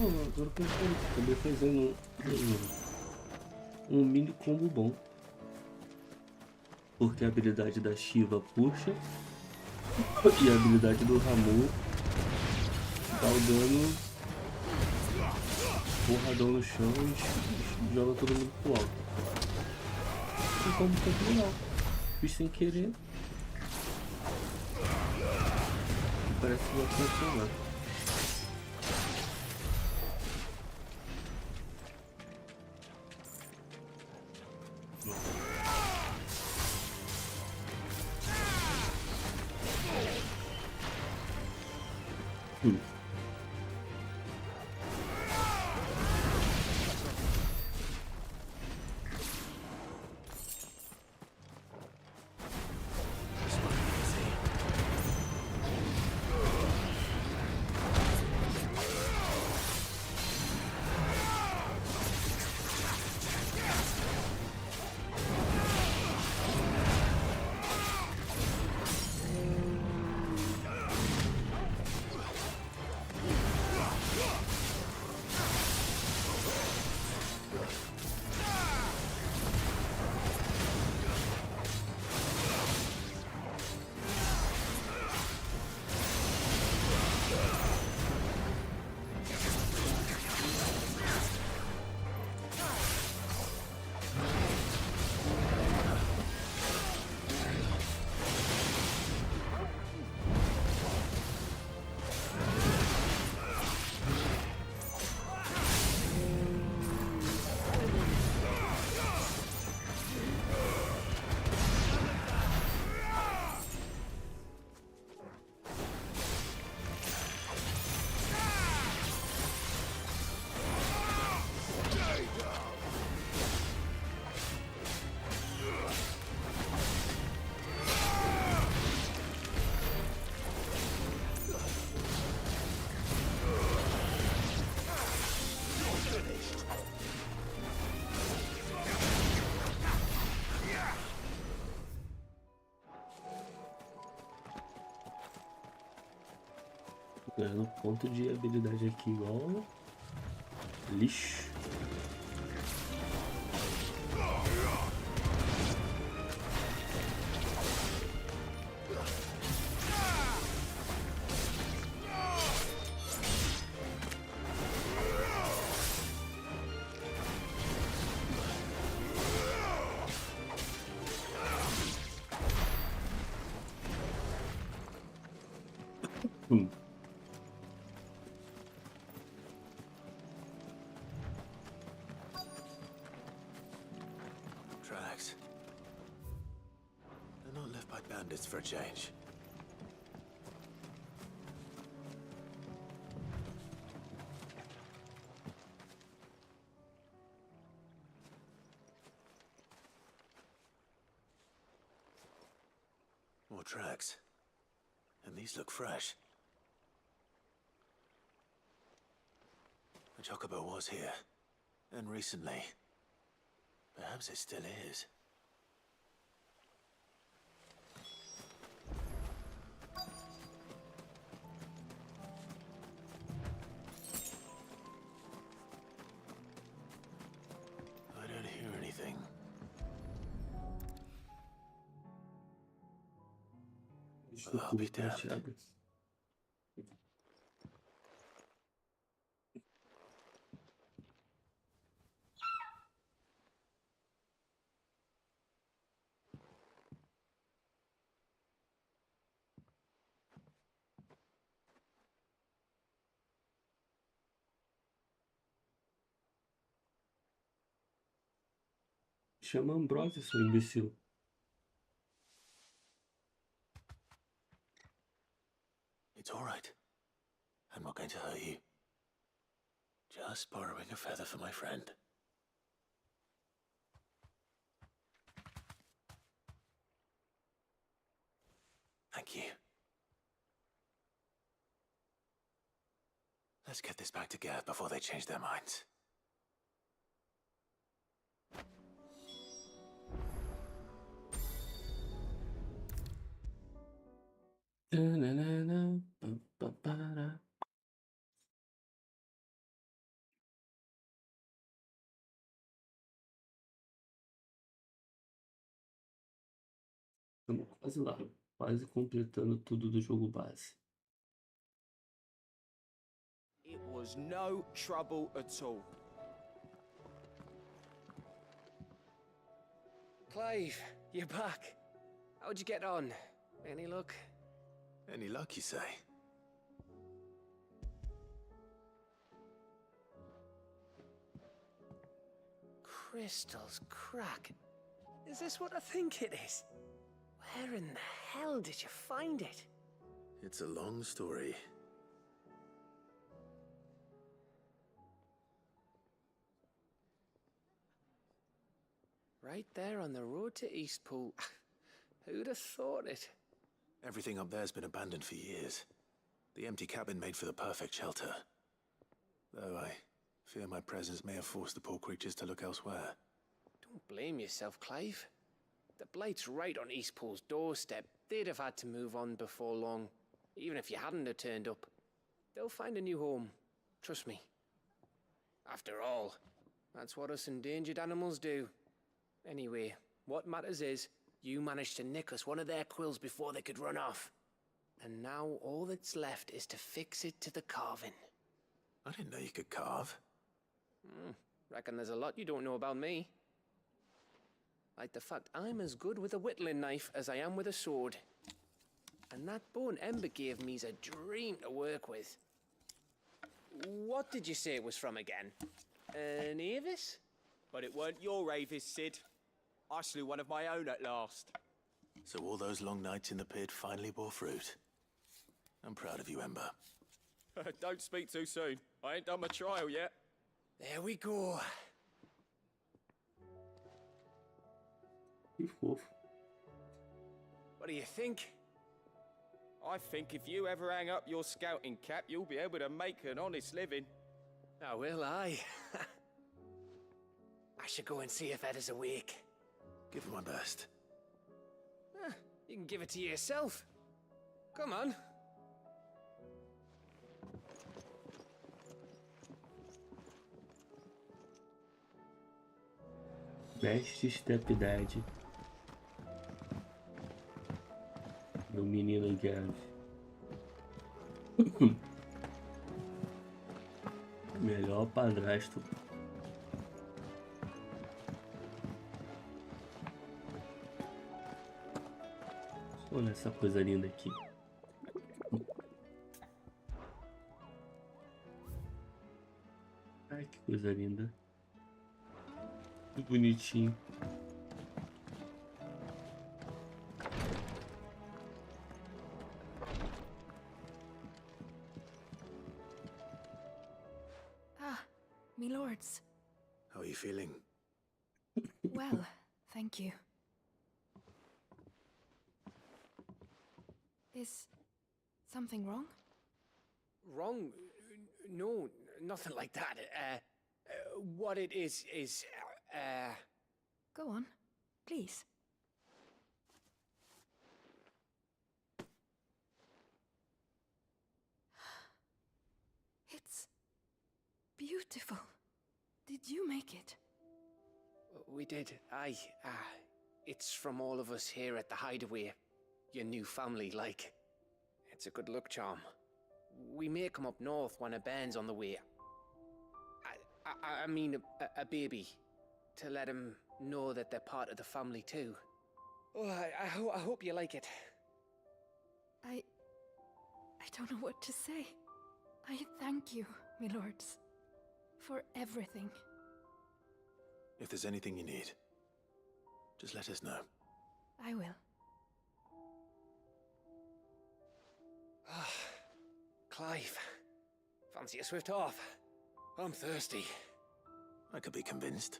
Agora que eu acabei fazendo um mini combo bom. Porque a habilidade da Shiva puxa e a habilidade do Rumo dá o dano porradão no chão e joga todo mundo pro alto. E como foi legal. Fiz sem querer. E parece que vai funcionar. Ganhando ponto de habilidade aqui igual lixo. Tracks. They're not left by bandits for a change. More tracks. And these look fresh. The Chocobo was here. And recently. Perhaps it still is. I don't hear anything. Well, I'll be damned. Chama Ambrose, seu imbecil. It's all right. I'm not going to hurt you. Just borrowing a feather for my friend. Thank you. Let's get this back to Gav before they change their minds. Estamos quase lá, quase completando tudo do jogo base. It was no trouble at all. Clive, you're back. How'd you get on? Any luck? Any luck, you say? Crystals crack. Is this what I think it is? Where in the hell did you find it? It's a long story. Right there on the road to Eastpool. Who'd have thought it? Everything up there's been abandoned for years. The empty cabin made for the perfect shelter. Though I fear my presence may have forced the poor creatures to look elsewhere. Don't blame yourself, Clive. The Blight's right on Eastpool's doorstep. They'd have had to move on before long, even if you hadn't have turned up. They'll find a new home. Trust me. After all, that's what us endangered animals do. Anyway, what matters is, you managed to nick us one of their quills before they could run off. And now all that's left is to fix it to the carving. I didn't know you could carve. Reckon there's a lot you don't know about me. Like the fact I'm as good with a whittling knife as I am with a sword. And that bone Ember gave me's a dream to work with. What did you say it was from again? An Avis? But it weren't your Avis, Sid. I slew one of my own at last. So all those long nights in the pit finally bore fruit. I'm proud of you, Ember. Don't speak too soon. I ain't done my trial yet. There we go. What do you think? I think if you ever hang up your scouting cap, you'll be able to make an honest living. Oh, will I? I should go and see if Ed is awake. Give it my best. You can give it to yourself. Come on. Vestes da Piedade do menino Gav. Melhor padrasto. Olha essa coisa linda aqui. Ai, que coisa linda. Que bonitinho. Ah, me lords. How are you feeling? Well, thank you. Is something wrong? Wrong? No, nothing like that. What it is, Go on, please. It's beautiful. Did you make it? We did. Aye. It's from all of us here at the Hideaway. Your new family, like. It's a good luck charm. We may come up north when a band's on the way. I mean a baby. To let him know that they're part of the family too. Oh, I hope you like it. I don't know what to say. I thank you, my lords, for everything. If there's anything you need, just let us know. I will. Clive, fancy a swift off? I'm thirsty. I could be convinced.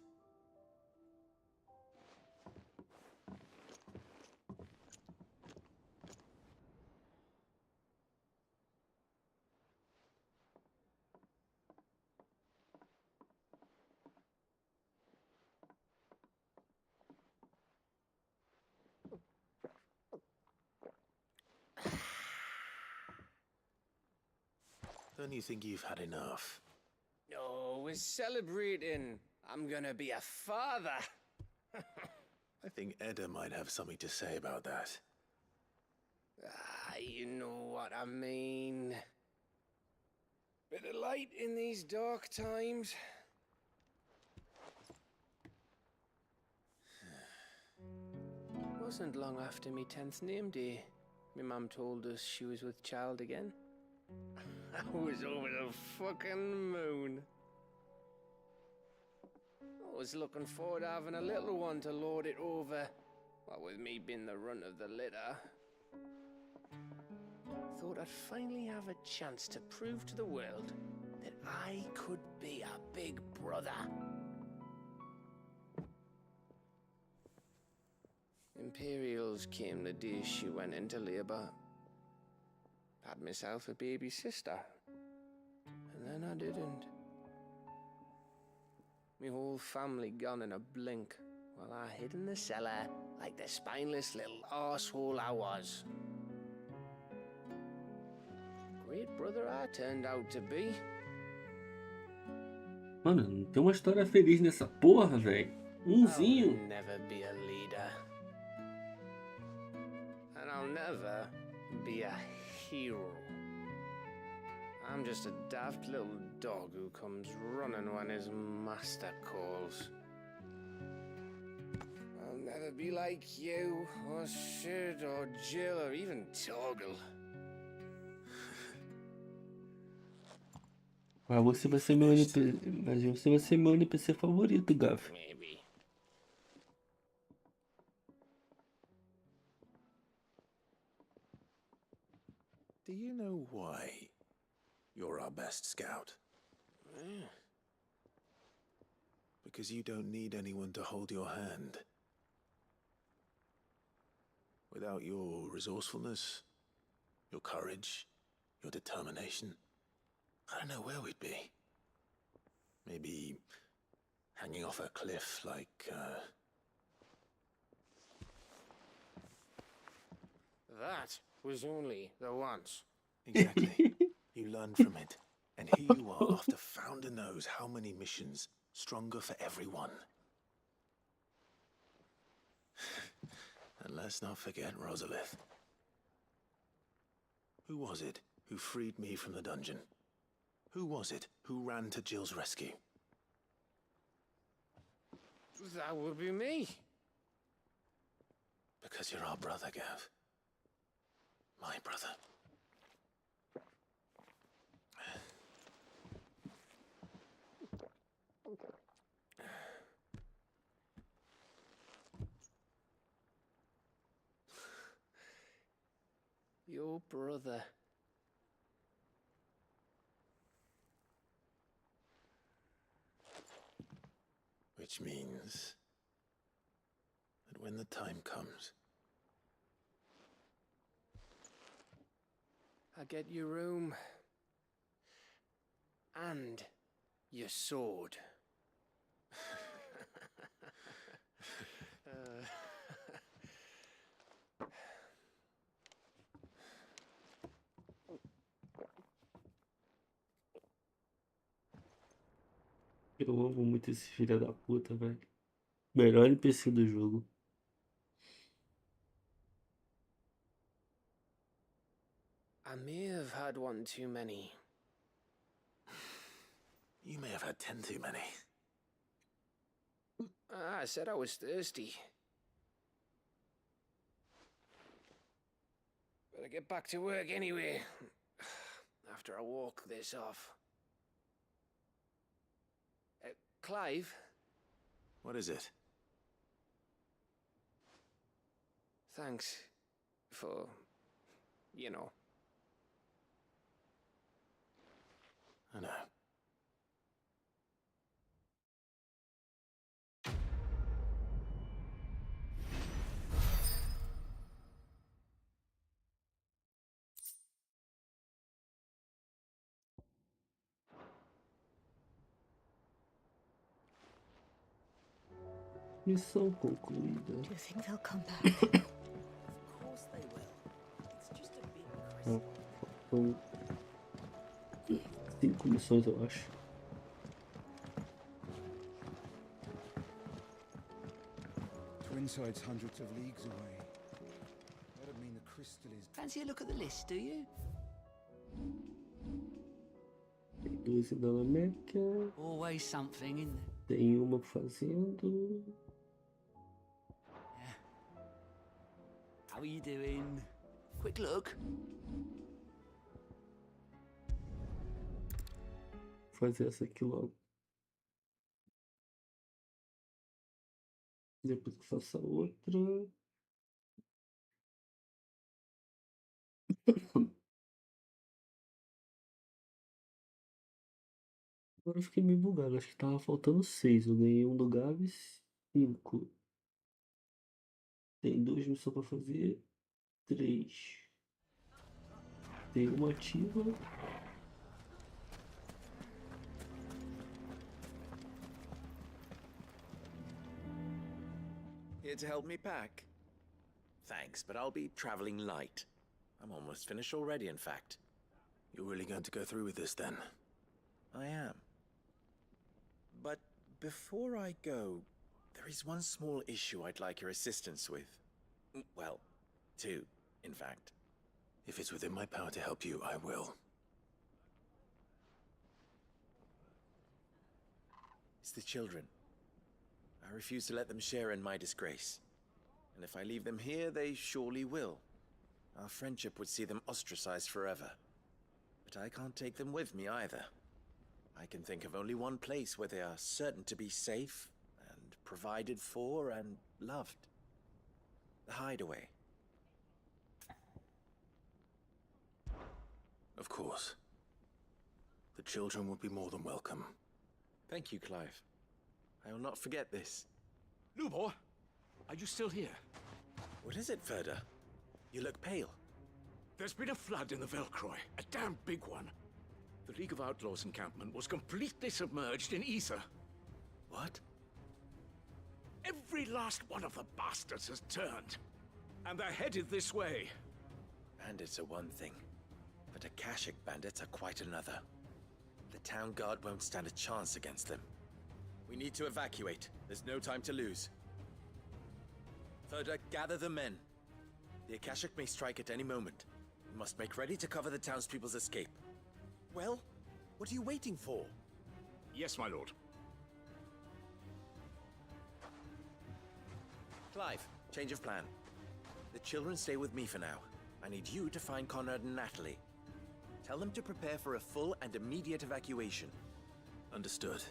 Don't you think you've had enough? No, we're celebrating. I'm gonna be a father. I think Edda might have something to say about that. You know what I mean. Bit of light in these dark times. wasn't long after me 10th name day. My mum told us she was with child again. I was over the fucking moon. I was looking forward to having a little one to lord it over, what with me being the runt of the litter. Thought I'd finally have a chance to prove to the world that I could be a big brother. Imperials came the day she went into labour. Had myself a baby sister. And then I didn't. Me whole family gone in a blink, while I hid in the cellar like the spineless little arsehole I was. Great brother I turned out to be. Mano, não tem uma história feliz nessa porra, velho. Umzinho. I'll never be a leader. And I'll never be a hero. I'm just a daft little dog who comes running when his master calls. I'll never be like you, or Sid, or Jill, or even Torgal. Mas você vai ser meu NPC. Mas você vai ser meu NPC favorito, Gav. Maybe. Do you know why you're our best scout? Because you don't need anyone to hold your hand. Without your resourcefulness, your courage, your determination, I don't know where we'd be. Maybe hanging off a cliff like, That was only the once. Exactly. You learn from it. And here you are after founder knows how many missions, stronger for everyone. And let's not forget Rosalith. Who was it who freed me from the dungeon? Who was it who ran to Jill's rescue? That would be me. Because you're our brother, Gav. My brother. Your brother. Which means that when the time comes, I get your room. And your sword. Eu amo muito esse filho da puta, velho. Melhor NPC do jogo. I may have had one too many. you may have had 10 too many. I said I was thirsty. Better get back to work anyway. After I walk this off. Clive? What is it? Thanks for, you know. I know. Missão concluída. Do you think they'll come back? Of course they will. It's just a bit Faltam 5 missões, eu acho. Twinside's hundreds of leagues away. That'd mean the crystal is... Fancy a look at the list, do you? Tem 2 ainda na Meca. Always something in there. Tem uma fazendo. How are you doing? Quick look. Vou fazer essa aqui logo. Depois que faça outra. Agora eu fiquei meio bugado. Acho que tava faltando 6. Eu ganhei um do Gabs. 5. Tem 2 missões pra fazer. 3. Tem uma ativa. Here to help me pack? Thanks, but I'll be traveling light. I'm almost finished already, in fact. You're really going to go through with this, then? I am. But before I go, there is one small issue I'd like your assistance with. Well, two, in fact. If it's within my power to help you, I will. It's the children. I refuse to let them share in my disgrace. And if I leave them here, they surely will. Our friendship would see them ostracized forever. But I can't take them with me either. I can think of only one place where they are certain to be safe, and provided for, and loved. The Hideaway. Of course. The children would be more than welcome. Thank you, Clive. I will not forget this. Lubor, are you still here? What is it, Ferda? You look pale. There's been a flood in the Velcroy, a damn big one. The League of Outlaws encampment was completely submerged in ether. What? Every last one of the bastards has turned. And they're headed this way. Bandits are one thing, but Akashic bandits are quite another. The town guard won't stand a chance against them. We need to evacuate. There's no time to lose. Ferda, gather the men. The Akashic may strike at any moment. We must make ready to cover the townspeople's escape. Well, what are you waiting for? Yes, my lord. Clive, change of plan. The children stay with me for now. I need you to find Conrad and Natalie. Tell them to prepare for a full and immediate evacuation. Understood.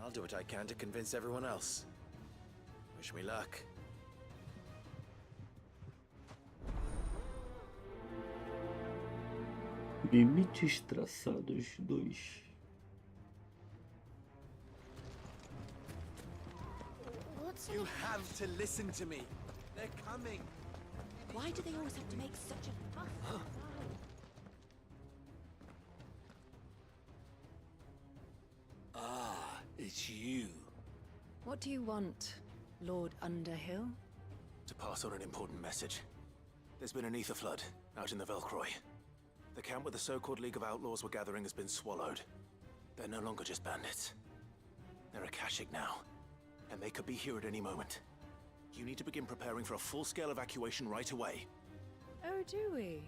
I'll do what I can to convince everyone else. Wish me luck. Limites traçados 2. You have to listen to me. They're coming. Why do they always have to make such a fuss? Ah, it's you. What do you want, Lord Underhill? To pass on an important message. There's been an ether flood out in the Velcroy. The camp where the so-called League of Outlaws were gathering has been swallowed. They're no longer just bandits. They're Akashic now, and they could be here at any moment. You need to begin preparing for a full-scale evacuation right away. Oh, do we?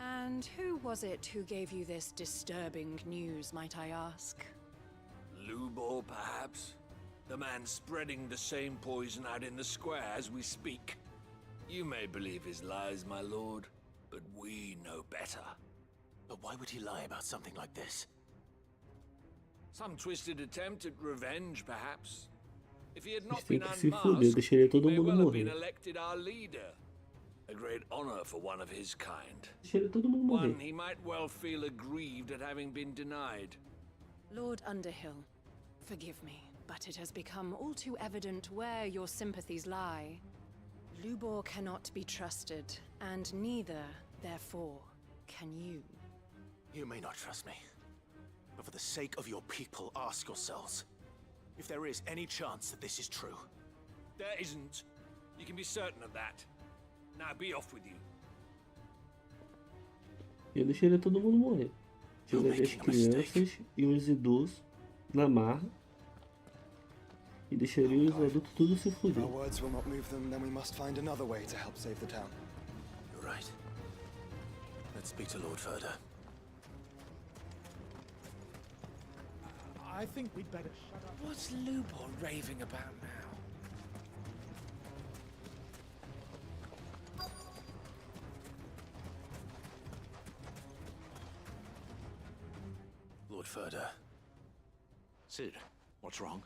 And who was it who gave you this disturbing news, might I ask? Lubor, perhaps? The man spreading the same poison out in the square as we speak. You may believe his lies, my lord, but we know better. But why would he lie about something like this? Some twisted attempt at revenge, perhaps. If he had not Tem been que se fuder, unmasked, deixaria he todo may mundo well have been morrer. elected our leader. A great honor for one of his kind. Deixaria todo mundo morrer. One he might well feel aggrieved at having been denied. Lord Underhill, forgive me, but it has become all too evident where your sympathies lie. Lubor cannot be trusted, and neither, therefore, can you. You may not trust me, but for the sake of your people, ask yourselves if there is any chance that this is true. There isn't. You can be certain of that. Now be off with you. Eu deixaria todo mundo morrer. Tiraria as crianças e os idosos na marra. E deixaria os adultos tudo se fuder. Our words will not move them, then we must find another way to help save the town. You're right. Let's speak to Lord Ferda. I think we'd better shut up. What's Lubor raving about now? Lord Furder. Sid, what's wrong?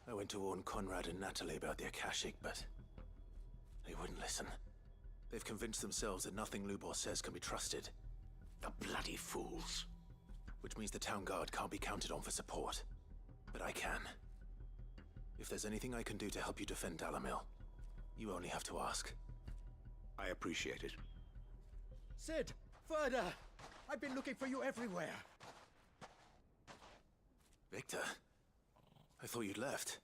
I went to warn Conrad and Natalie about the Akashic, but they wouldn't listen. They've convinced themselves that nothing Lubor says can be trusted. The bloody fools. Which means the town guard can't be counted on for support. But I can. If there's anything I can do to help you defend Dalamil, you only have to ask. I appreciate it. Sid! Further! I've been looking for you everywhere. Victor? I thought you'd left.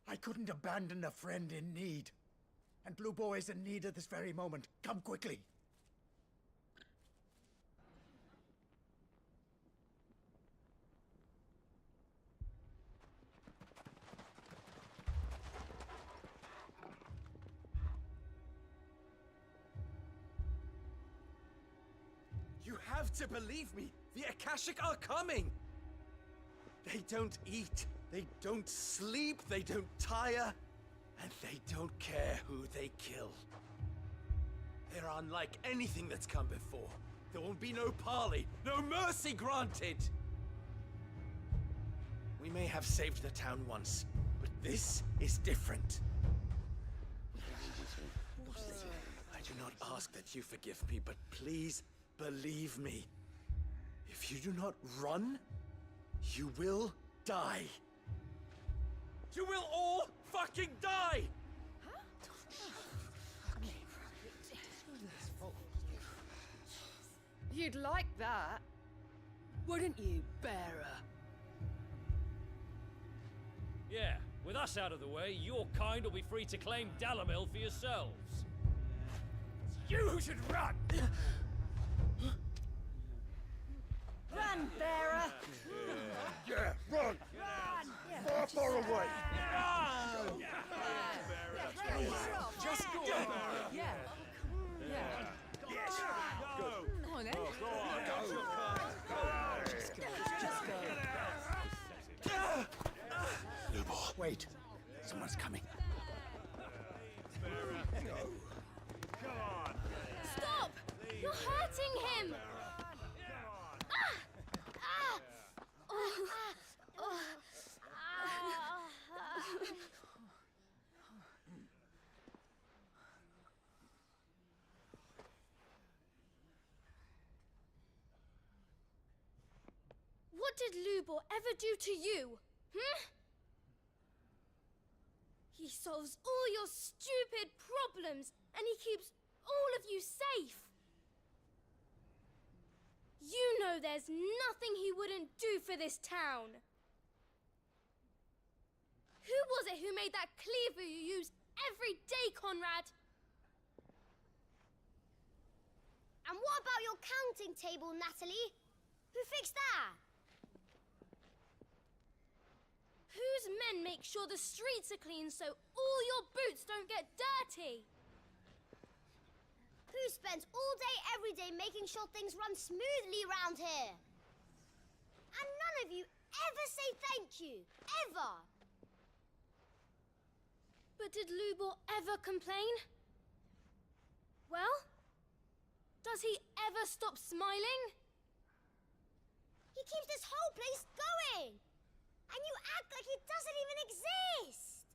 I couldn't abandon a friend in need. And Lubor is in need at this very moment. Come quickly. You have to believe me. The Akashic are coming. They don't eat, they don't sleep, they don't tire, and they don't care who they kill. They're unlike anything that's come before. There won't be no parley, no mercy granted. We may have saved the town once, but this is different. I do not ask that you forgive me, but please believe me. If you do not run, you will die. You will all fucking die! You'd like that, wouldn't you, bearer? Yeah, with us out of the way, your kind will be free to claim Dalamil for yourselves. You who should run! Run, bearer! Yeah, run! Far, far away! Just go. Yeah. Yes. Go on then. Just go. Lubor, wait. Someone's coming. Stop! You're hurting him! What did Lubor ever do to you? He solves all your stupid problems, and he keeps all of you safe. You know there's nothing he wouldn't do for this town. Who was it who made that cleaver you use every day, Conrad? And what about your counting table, Natalie? Who fixed that? Whose men make sure the streets are clean so all your boots don't get dirty? Who spends all day every day making sure things run smoothly around here? And none of you ever say thank you. Ever. But did Lubor ever complain? Well, does he ever stop smiling? He keeps this whole place going. And you act like it doesn't even exist.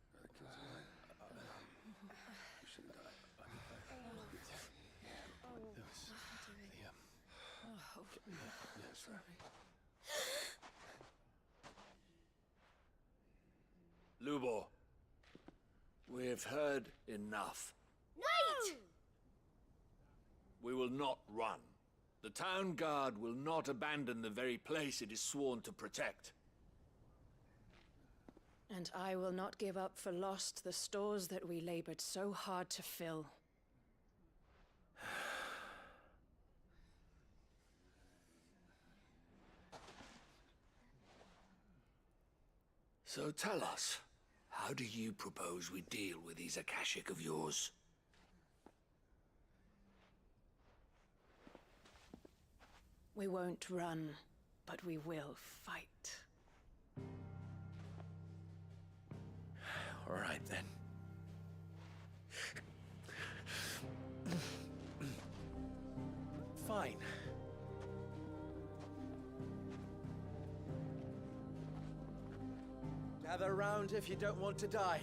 Lubor, we've heard enough. Wait! We will not run. The town guard will not abandon the very place it is sworn to protect. And I will not give up for lost the stores that we labored so hard to fill. So tell us, how do you propose we deal with these Akashic of yours? We won't run, but we will fight. All right, then. Fine. Gather round if you don't want to die.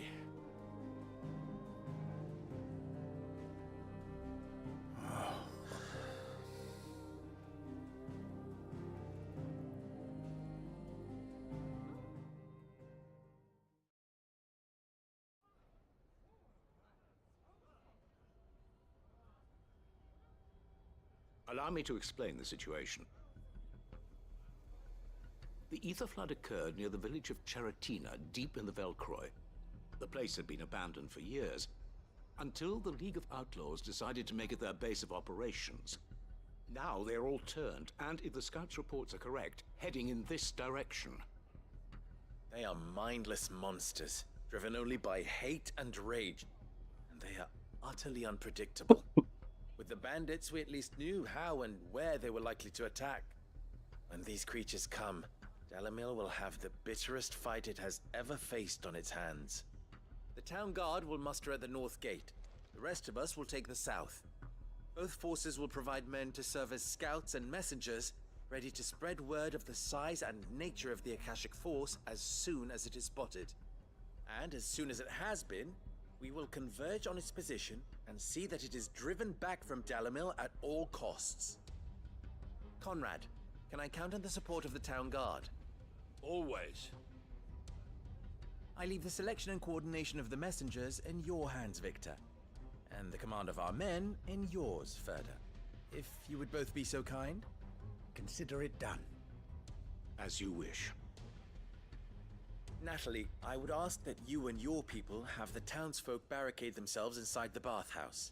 Allow me to explain the situation. The ether flood occurred near the village of Cheratina, deep in the Velcroy. The place had been abandoned for years, until the League of Outlaws decided to make it their base of operations. Now they're all turned, and if the scouts' reports are correct, heading in this direction. They are mindless monsters, driven only by hate and rage. And they are utterly unpredictable. With the bandits, we at least knew how and where they were likely to attack. When these creatures come, Dalamil will have the bitterest fight it has ever faced on its hands. The town guard will muster at the north gate. The rest of us will take the south. Both forces will provide men to serve as scouts and messengers, ready to spread word of the size and nature of the Akashic force as soon as it is spotted. And as soon as it has been, we will converge on its position and see that it is driven back from Dalamil at all costs. Conrad, can I count on the support of the town guard? Always. I leave the selection and coordination of the messengers in your hands, Victor. And the command of our men in yours, Ferda. If you would both be so kind, consider it done. As you wish. Natalie, I would ask that you and your people have the townsfolk barricade themselves inside the bathhouse.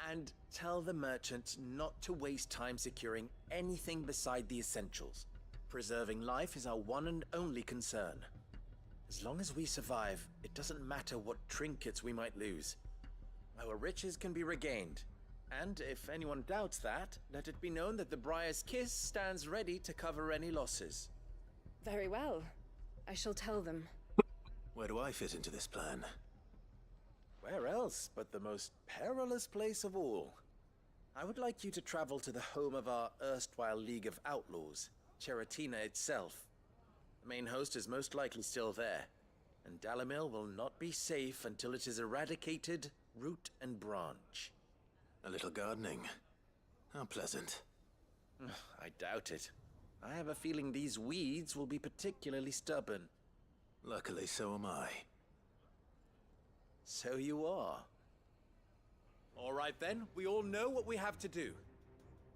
And tell the merchant not to waste time securing anything beside the essentials. Preserving life is our one and only concern. As long as we survive, it doesn't matter what trinkets we might lose. Our riches can be regained. And if anyone doubts that, let it be known that the Briar's Kiss stands ready to cover any losses. Very well. I shall tell them. Where do I fit into this plan? Where else but the most perilous place of all? I would like you to travel to the home of our erstwhile League of Outlaws, Cheratina itself. The main host is most likely still there, and Dalamil will not be safe until it is eradicated, root and branch. A little gardening. How pleasant. I doubt it. I have a feeling these weeds will be particularly stubborn. Luckily, so am I. So you are. All right then, we all know what we have to do.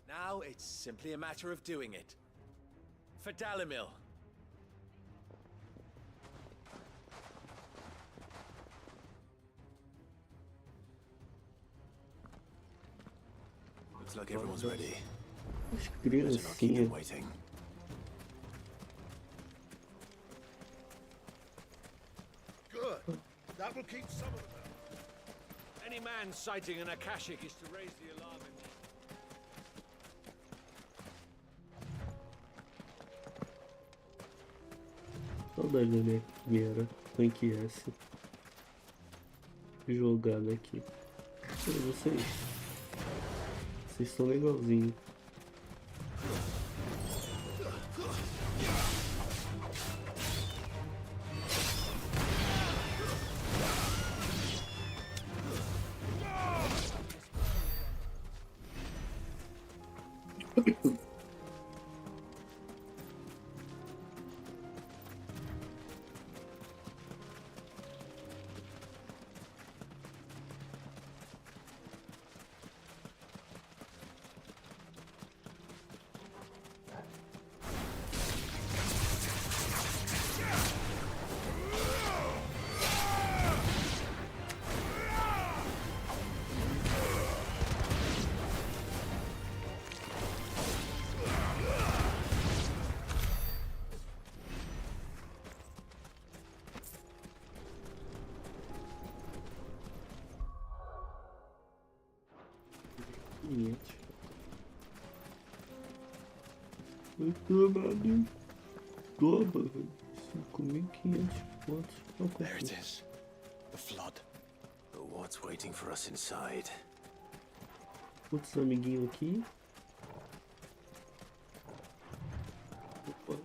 Now it's simply a matter of doing it. For Dalamil. Looks like everyone's ready. As criancinhas. Waiting. Good. That will keep some of them out. Any man sighting an Akashic is to raise the alarm Saudade da minha primeira franquia jogada aqui. Vocês estão legalzinhos. Reclamado dobra 5.500 pontos. There it is. The flood. But what's waiting for us inside? Outros amiguinhos aqui. Opa.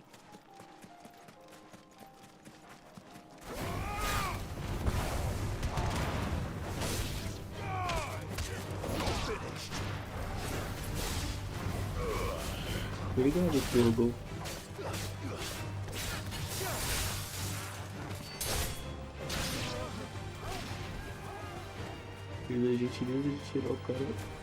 Obrigado, Togo. Fiz a gentileza de tirar o cara.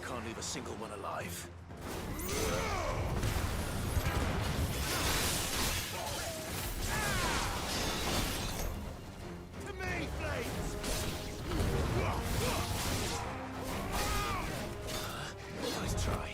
Can't leave a single one alive. To me, flames! Nice try.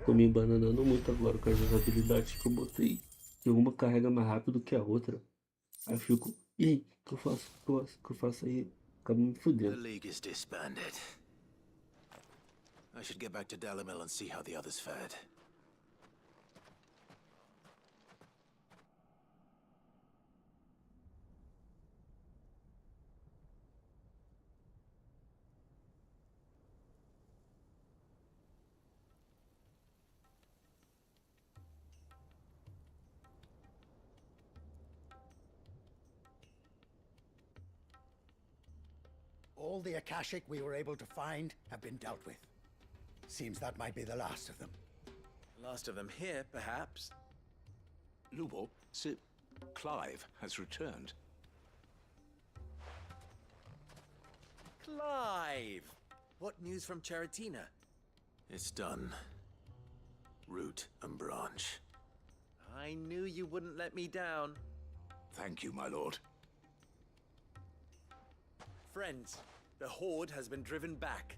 Tô me embananando muito agora com as habilidades que eu botei. Que uma carrega mais rápido que a outra. Aí eu fico, e aí, o que eu faço? O que eu faço aí? Acaba me The fudendo. League is disbanded. I should get back to Dalimil and see how the others fared. All the Akashic we were able to find have been dealt with. Seems that might be the last of them. Last of them here, perhaps. Lubo, Sir Clive has returned. Clive! What news from Charatina? It's done. Root and branch. I knew you wouldn't let me down. Thank you, my lord. Friends, the Horde has been driven back.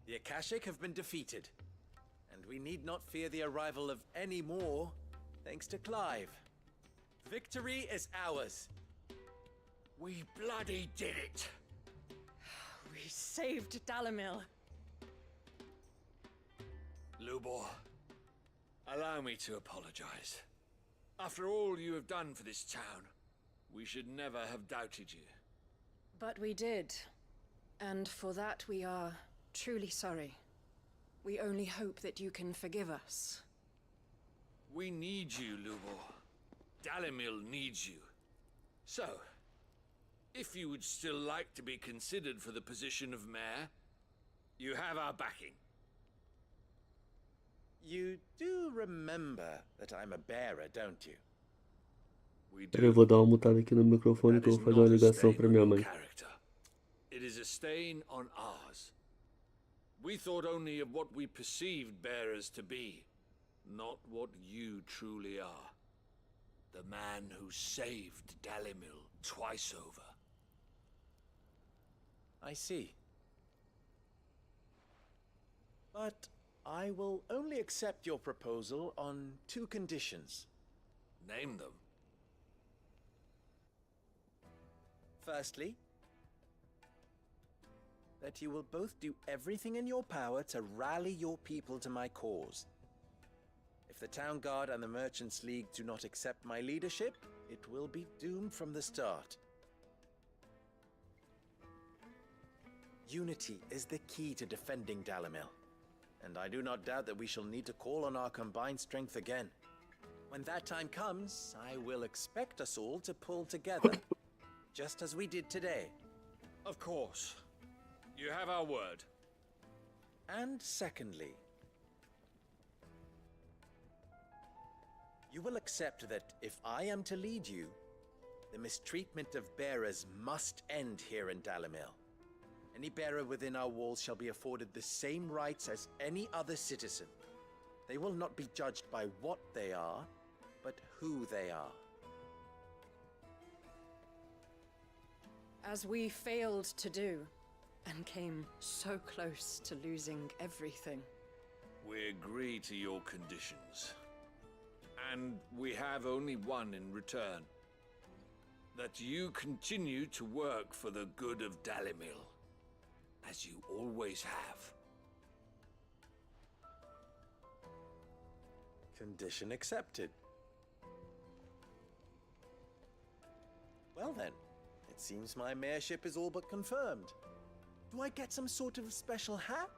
The Akashic have been defeated. And we need not fear the arrival of any more, thanks to Clive. Victory is ours. We bloody did it! We saved Dalimil. Lubor, allow me to apologize. After all you have done for this town, we should never have doubted you. But we did. And for that we are truly sorry. We only hope that you can forgive us. We need you, Lubor. Dalimil needs you. So, if you would still like to be considered for the position of mayor, you have our backing. You do remember that I'm a bearer, don't you? Eu vou dar uma mutada aqui no microfone que eu vou fazer uma ligação pra minha mãe. It is a stain on ours. We thought only of what we perceived bearers to be, not what you truly are. The man who saved Dalimil twice over. I see. But I will only accept your proposal on 2 conditions. Name them. Firstly, that you will both do everything in your power to rally your people to my cause. If the Town Guard and the Merchants League do not accept my leadership, it will be doomed from the start. Unity is the key to defending Dalimil, and I do not doubt that we shall need to call on our combined strength again. When that time comes, I will expect us all to pull together, just as we did today. Of course. You have our word. And secondly, you will accept that if I am to lead you, the mistreatment of bearers must end here in Dalimil. Any bearer within our walls shall be afforded the same rights as any other citizen. They will not be judged by what they are, but who they are. As we failed to do, and came so close to losing everything. We agree to your conditions. And we have only one in return. That you continue to work for the good of Dalimil, as you always have. Condition accepted. Well then, it seems my mayorship is all but confirmed. Do I get some sort of special hat?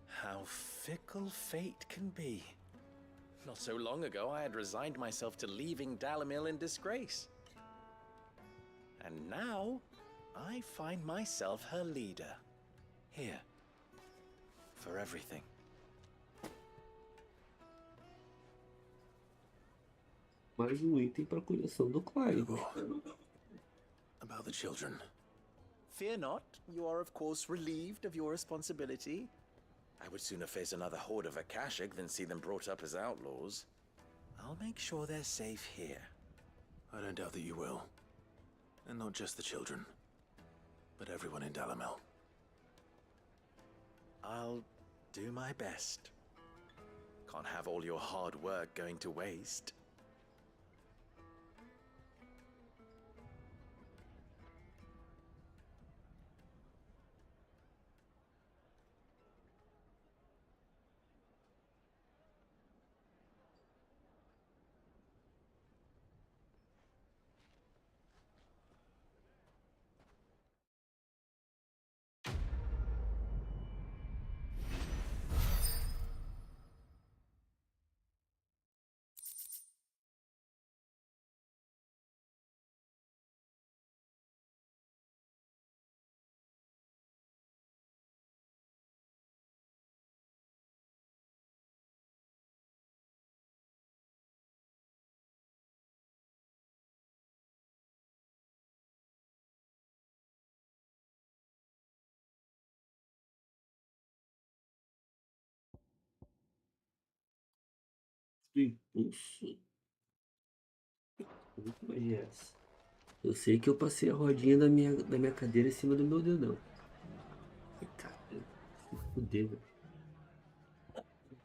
How fickle fate can be. Not so long ago, I had resigned myself to leaving Dalimil in disgrace. And now, I find myself her leader. Here. For everything. Mais item para a coleção do Clive. About the children. Fear not, you are of course relieved of your responsibility. I would sooner face another horde of Akashic than see them brought up as outlaws. I'll make sure they're safe here. I don't doubt that you will. And not just the children, but everyone in Dalimil. I'll do my best. Can't have all your hard work going to waste. Impulso. Yes. Eu sei que eu passei a rodinha da minha cadeira em cima do meu dedão. Cara, se fuder, velho.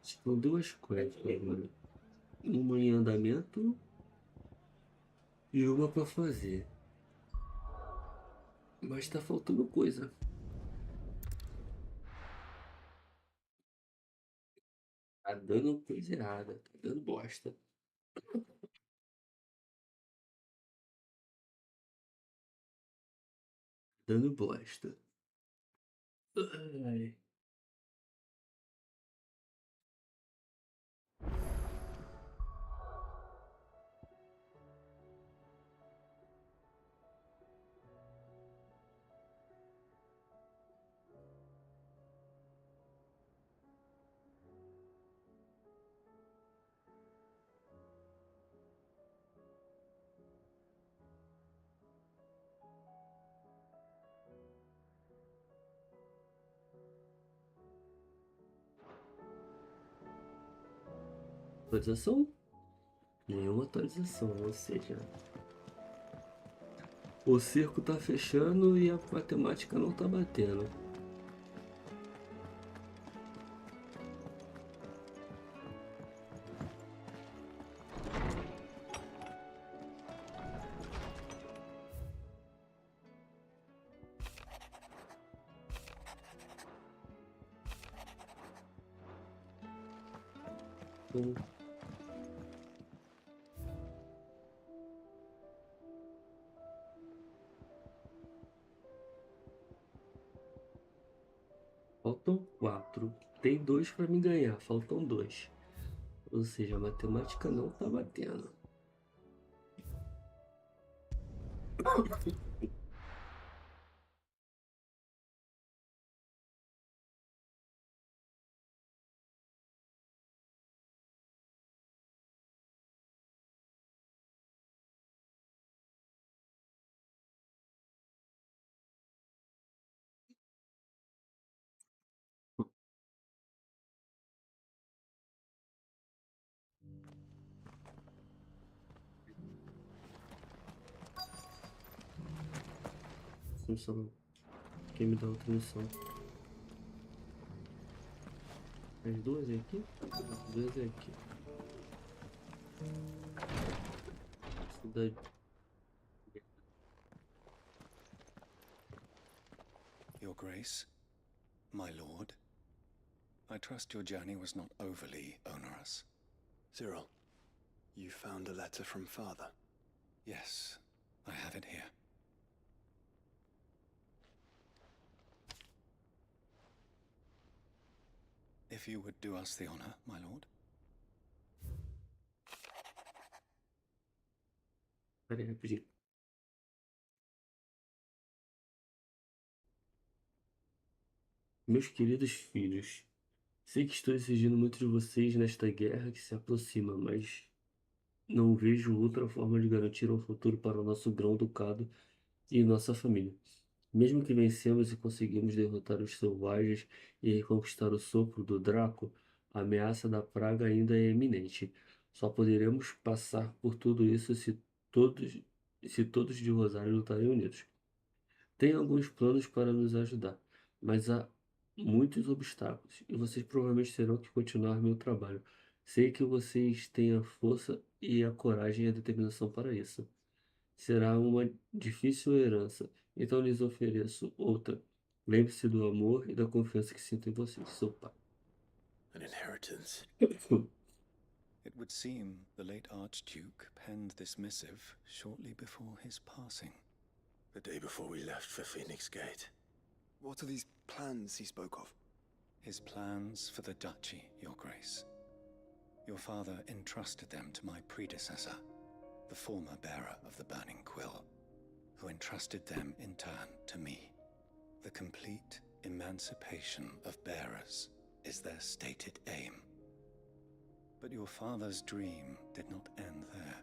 São 2 quests agora. Uma em andamento e uma pra fazer. Mas tá faltando coisa. Tá dando coisa errada. Tá dando bosta. Dando bosta. Ai. Atualização? Nenhuma atualização, ou seja, o circo tá fechando e a matemática não tá batendo. Faltam 4. Tem 2 para me ganhar, faltam 2. Ou seja, a matemática não tá batendo. Missão. Quem me dá outra missão? As duas é aqui? As duas é aqui. Cidade. Your Grace, my lord, I trust your journey was not overly onerous. Cyril, you found a letter from Father? Yes, I have it here. If you would do us the honor, my lord. Peraí, rapidinho. Meus queridos filhos, sei que estou exigindo muito de vocês nesta guerra que se aproxima, mas não vejo outra forma de garantir um futuro para o nosso grão-ducado e nossa família. Mesmo que vencemos e conseguimos derrotar os selvagens e reconquistar o sopro do Draco, a ameaça da praga ainda é iminente. Só poderemos passar por tudo isso se todos de Rosário lutarem unidos. Tenho alguns planos para nos ajudar, mas há muitos obstáculos e vocês provavelmente terão que continuar meu trabalho. Sei que vocês têm a força e a coragem e a determinação para isso. Será uma difícil herança, então lhes ofereço outra. Lembre-se do amor e da confiança que sinto em vocês, seu pai. An inheritance. It would seem the late Archduke penned this missive shortly before his passing. The day before we left for Phoenix Gate. What are these plans he spoke of? His plans for the duchy, Your Grace. Your father entrusted them to my predecessor, the former bearer of the Burning Quill, who entrusted them in turn to me. The complete emancipation of bearers is their stated aim. But your father's dream did not end there.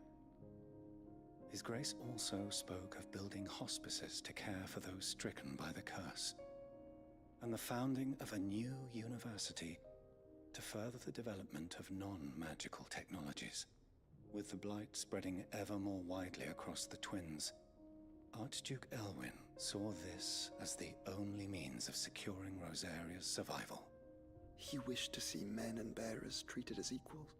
His Grace also spoke of building hospices to care for those stricken by the curse, and the founding of a new university to further the development of non-magical technologies. With the blight spreading ever more widely across the twins, Archduke Elwyn saw this as the only means of securing Rosaria's survival. He wished to see men and bearers treated as equals.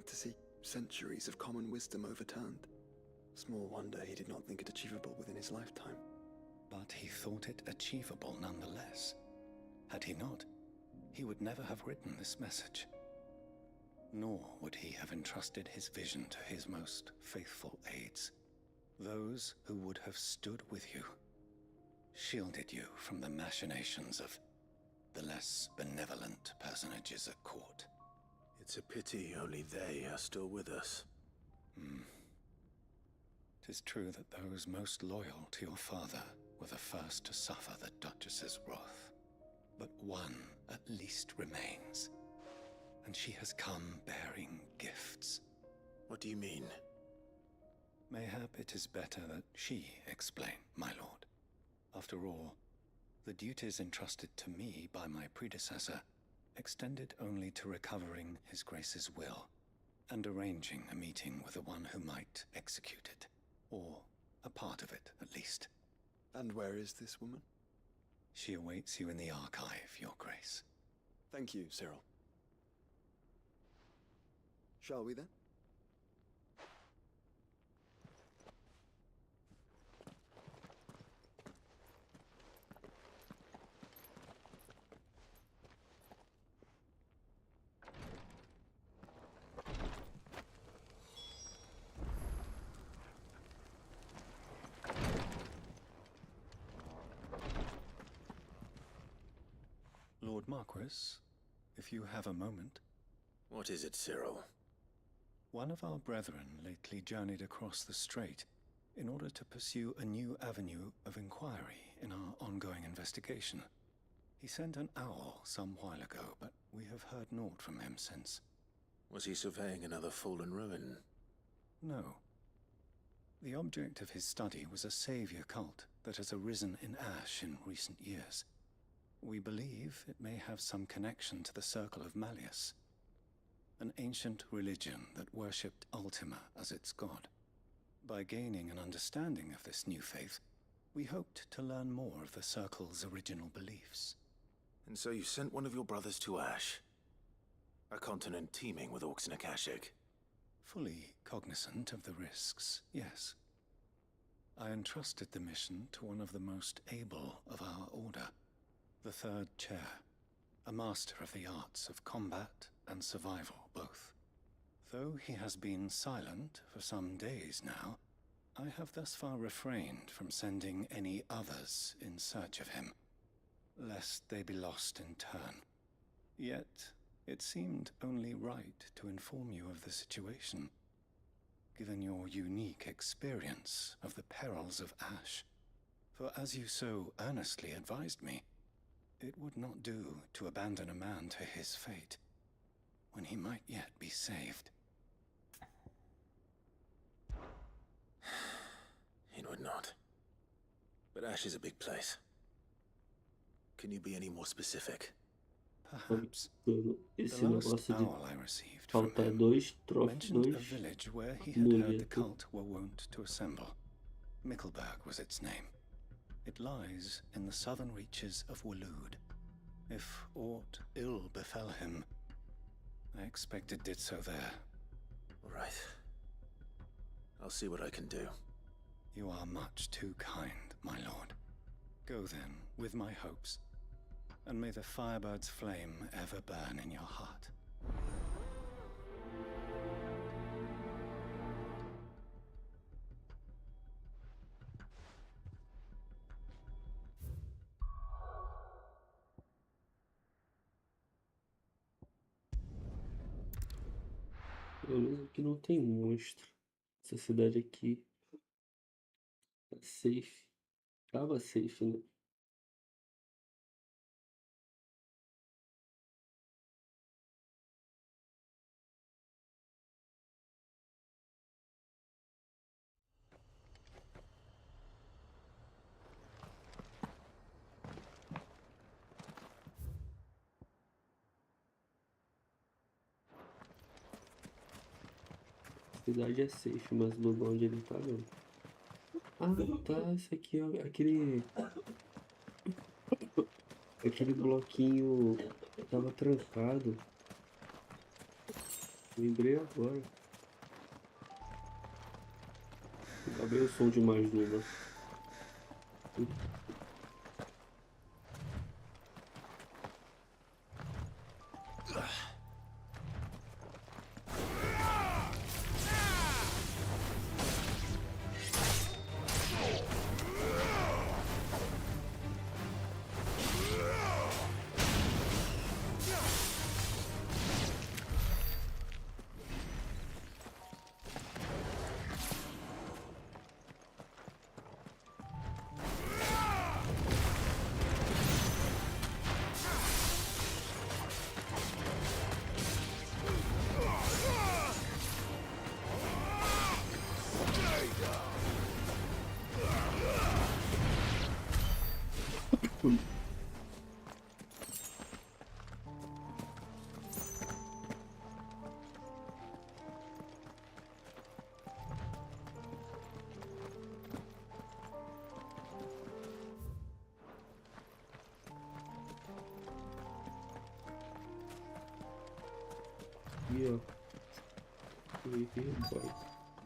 To see centuries of common wisdom overturned. Small wonder he did not think it achievable within his lifetime. But he thought it achievable nonetheless. Had he not, he would never have written this message. Nor would he have entrusted his vision to his most faithful aides, those who would have stood with you, shielded you from the machinations of the less benevolent personages at court. It's a pity only they are still with us. 'Tis true that those most loyal to your father were the first to suffer the Duchess's wrath. But one at least remains, and she has come bearing gifts. What do you mean? Mayhap it is better that she explain, my lord. After all, the duties entrusted to me by my predecessor extended only to recovering His Grace's will and arranging a meeting with the one who might execute it, or a part of it, at least. And where is this woman? She awaits you in the archive, Your Grace. Thank you, Cyril. Shall we then? Lord Marquis, if you have a moment. What is it, Cyril? One of our brethren lately journeyed across the strait in order to pursue a new avenue of inquiry in our ongoing investigation. He sent an owl some while ago, but we have heard naught from him since. Was he surveying another fallen ruin? No. The object of his study was a savior cult that has arisen in Ash in recent years. We believe it may have some connection to the Circle of Malleus, an ancient religion that worshipped Ultima as its god. By gaining an understanding of this new faith, we hoped to learn more of the Circle's original beliefs. And so you sent one of your brothers to Ash, a continent teeming with orcs and Akashic. Fully cognizant of the risks, yes. I entrusted the mission to one of the most able of our order, the Third Chair, a master of the arts of combat and survival both. Though he has been silent for some days now, I have thus far refrained from sending any others in search of him, lest they be lost in turn. Yet, it seemed only right to inform you of the situation, given your unique experience of the perils of Ash. For as you so earnestly advised me, it would not do to abandon a man to his fate, when he might yet be saved. It would not. But Ash is a big place. Can you be any more specific? Perhaps. Esse The last negócio de owl I received from faltar him mentioned a village where he had heard the cult were wont to assemble. Mickleburg was its name. It lies in the southern reaches of Waloed. If aught ill befell him, I expect it did so there. Right. I'll see what I can do. You are much too kind, my lord. Go then, with my hopes, and may the Firebird's flame ever burn in your heart. Pelo menos aqui não tem monstro. Essa cidade aqui tá safe. Tava safe, né? A cidade é safe, mas o lugar onde ele tá não. Ah, tá, isso aqui é aquele bloquinho tava trancado. Lembrei agora. Abri o som de mais uma. aqui, ó.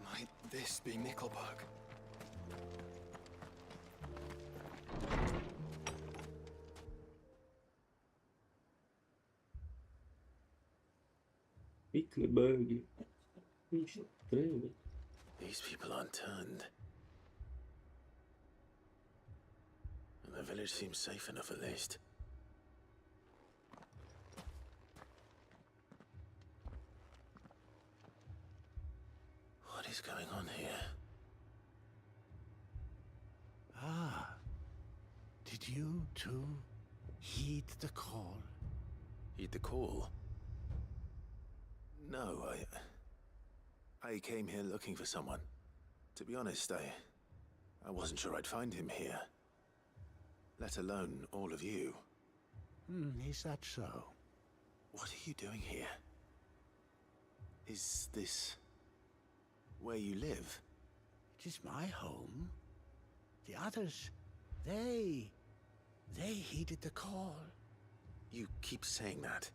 Might this be Nickelberg? Nickelberg. Estranho, né? These people aren't turned. And the village seems safe enough at least. What is going on here? Ah, did you too heed the call? Heed the call? No, I came here looking for someone. To be honest, I wasn't sure I'd find him here. Let alone all of you. Is that so? What are you doing here? Is this where you live? It is my home. The others, they heeded the call. You keep saying that.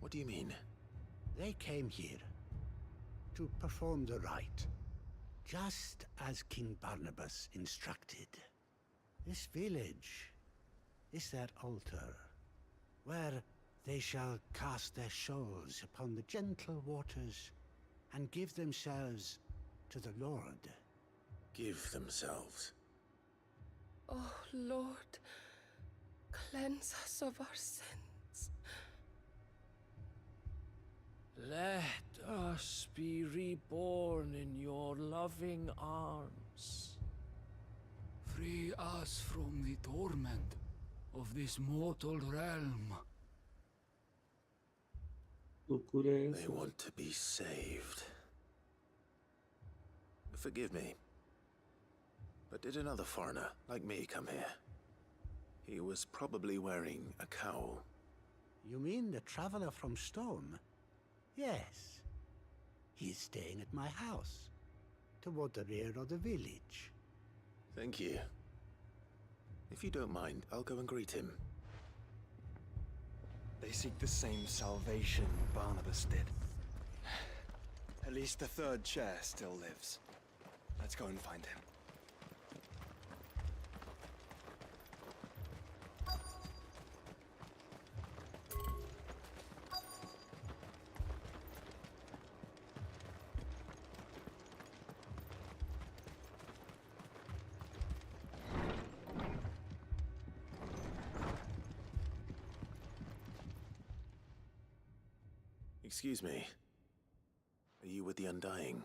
What do you mean? They came here to perform the rite, just as King Barnabas instructed. This village is their altar, where they shall cast their souls upon the gentle waters and give themselves to the Lord. Give themselves? Oh, Lord, cleanse us of our sins. Let us be reborn in your loving arms. Free us from the torment of this mortal realm. They want to be saved. Forgive me, but did another foreigner like me come here? He was probably wearing a cowl. You mean the traveler from Stone? Yes. He is staying at my house, toward the rear of the village. Thank you. If you don't mind, I'll go and greet him. They seek the same salvation Barnabas did. At least the third chair still lives. Let's go and find him. Excuse me. Are you with the Undying?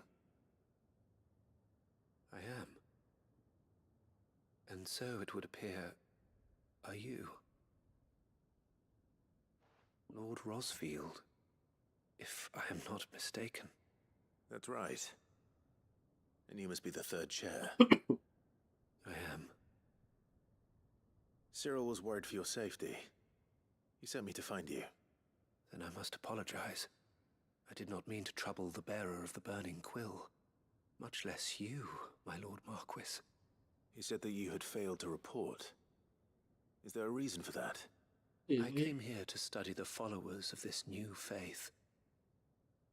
I am. And so it would appear, are you? Lord Rosfield, if I am not mistaken. That's right. And you must be the third chair. I am. Cyril was worried for your safety. He sent me to find you. Then I must apologize. I did not mean to trouble the bearer of the burning quill. Much less you, my Lord Marquis. He said that you had failed to report. Is there a reason for that? I came here to study the followers of this new faith.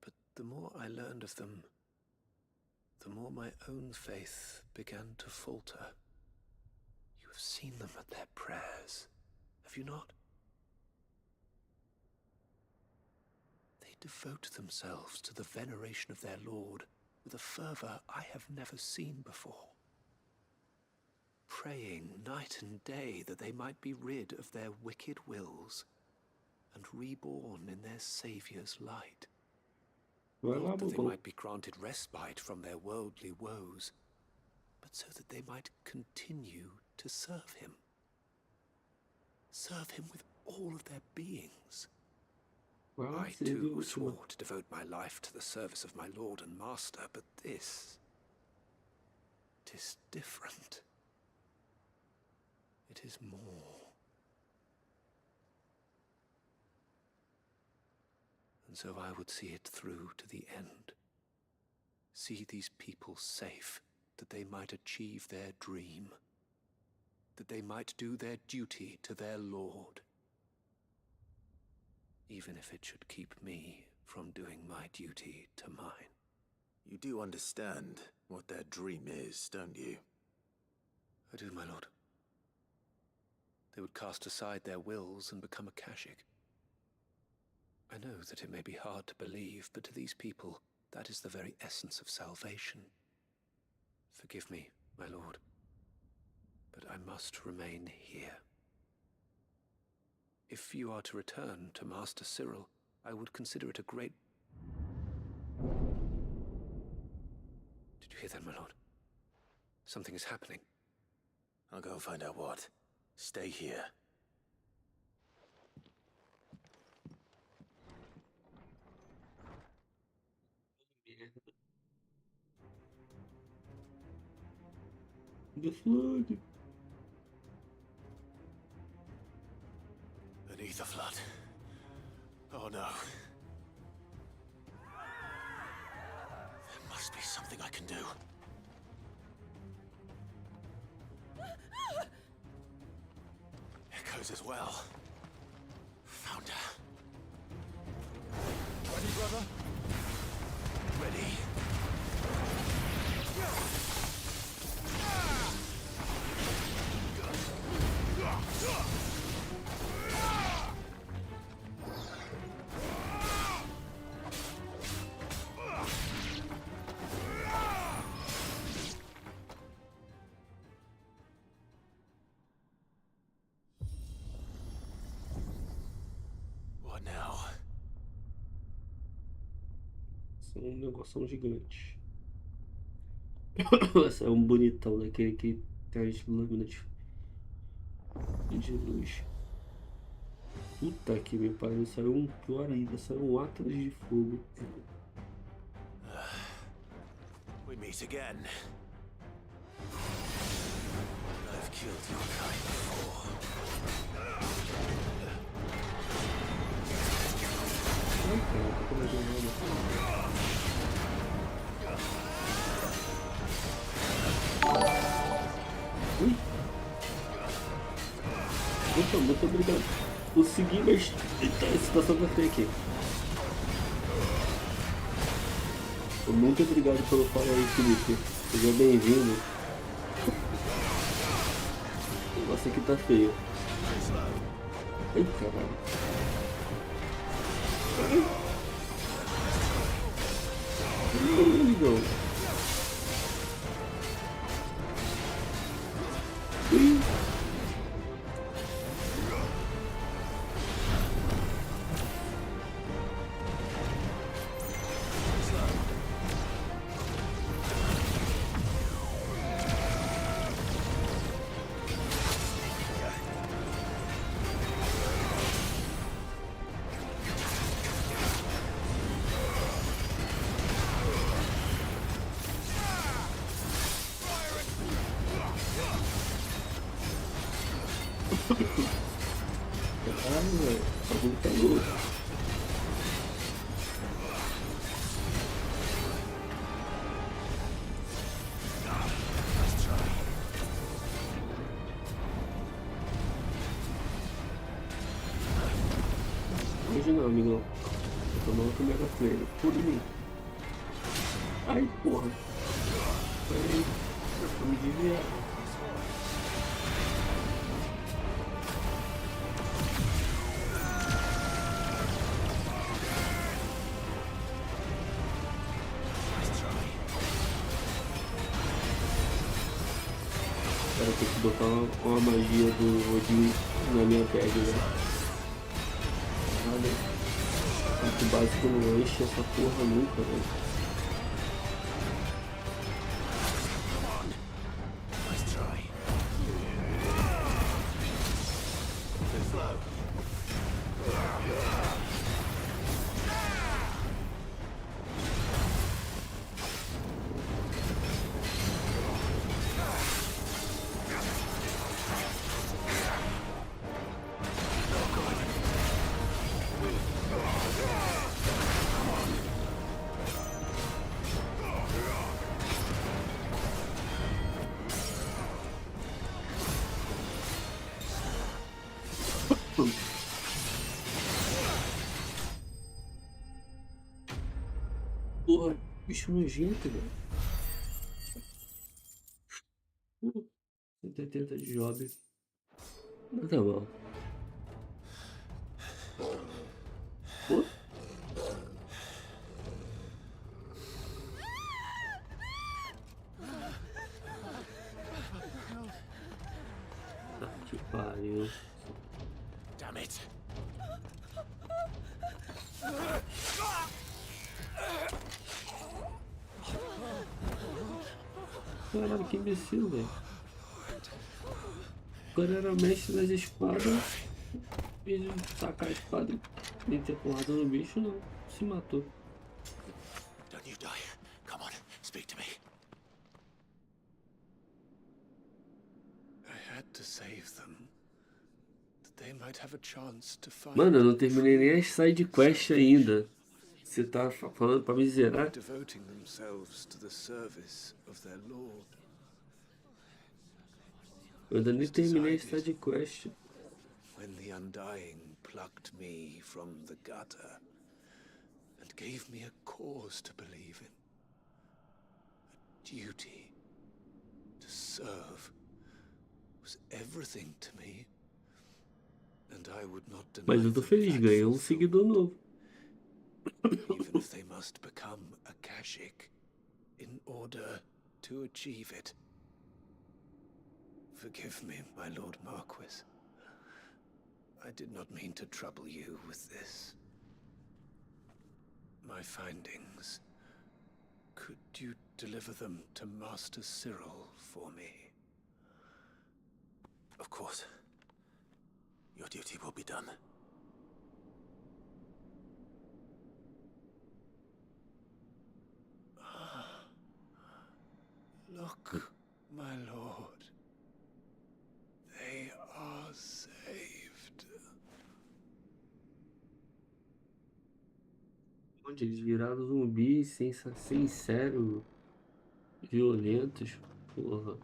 But the more I learned of them, the more my own faith began to falter. You have seen them at their prayers, have you not? They devote themselves to the veneration of their Lord with a fervor I have never seen before. Praying night and day that they might be rid of their wicked wills and reborn in their Saviour's light. Not that they might be granted respite from their worldly woes, but so that they might continue to serve him. Serve him with all of their beings. I too swore to devote my life to the service of my Lord and Master, but this... 'tis different. It is more. And so I would see it through to the end. See these people safe, that they might achieve their dream. That they might do their duty to their Lord. even if it should keep me from doing my duty to mine. You do understand what their dream is, don't you? I do, my lord. They would cast aside their wills and become a Kashik. I know that it may be hard to believe, but to these people, that is the very essence of salvation. Forgive me, my lord, but I must remain here. If you are to return to Master Cyril, I would consider it a great... Did you hear that, my lord? Something is happening. I'll go and find out what. Stay here. The flood. An ether flood. Oh no. There must be something I can do. Echoes as well. Found her. Ready, brother? Ready. What now? Esse é um negócio gigante. Esse é um bonitão daquele que tem as lâminas de luz. Puta que me pariu, saiu um pior ainda, saiu um Atlas de fogo. We meet again. I've killed your kind before. Ai, cara, tô com nada. Ui! Opa, muito obrigado. Consegui, mas eita, a situação vai ter aqui. Muito obrigado pelo follow aí, Felipe. Seja bem-vindo. O negócio aqui tá feio. Ai, caralho. Ai, amigão. Ui. Caralho, velho. O bagulho tá louco. Hoje não, amigão. Tô tomando com o Mega Player. Por mim. Ai, porra. Peraí. Vou me desviar. Cara, tem que botar uma magia do Odin na minha tag, né? Nada. Muito básico não enche essa porra nunca, velho. Bicho nojento, velho. 180 de job. Não tá bom. Pô. Tá que pariu. Damn it. Caralho, que imbecil, velho. O cara era mestre das espadas. Em vez de tacar a espada e meter porrada no bicho, não. Se matou. Don't you die. Come on, speak to me. I had to save them. That they might have a chance to find. Mano, eu não terminei nem as side quest ainda. Você tá falando pra me zerar? Devoting themselves to the service of their lord. Eu ainda nem terminei as side quest. When the Undying plucked me from the gutter and gave me a cause to believe in, a duty to serve, was everything to me, and I would not deny. Mas eu tô feliz, ganhei um seguidor novo. Even if they must become a Kashik in order to achieve it. Forgive me, my Lord Marquis. I did not mean to trouble you with this. My findings. Could you deliver them to Master Cyril for me? Of course. Your duty will be done. Look, my lord. They are saved. Onde eles viraram zumbis sem cérebro, violentos, porra.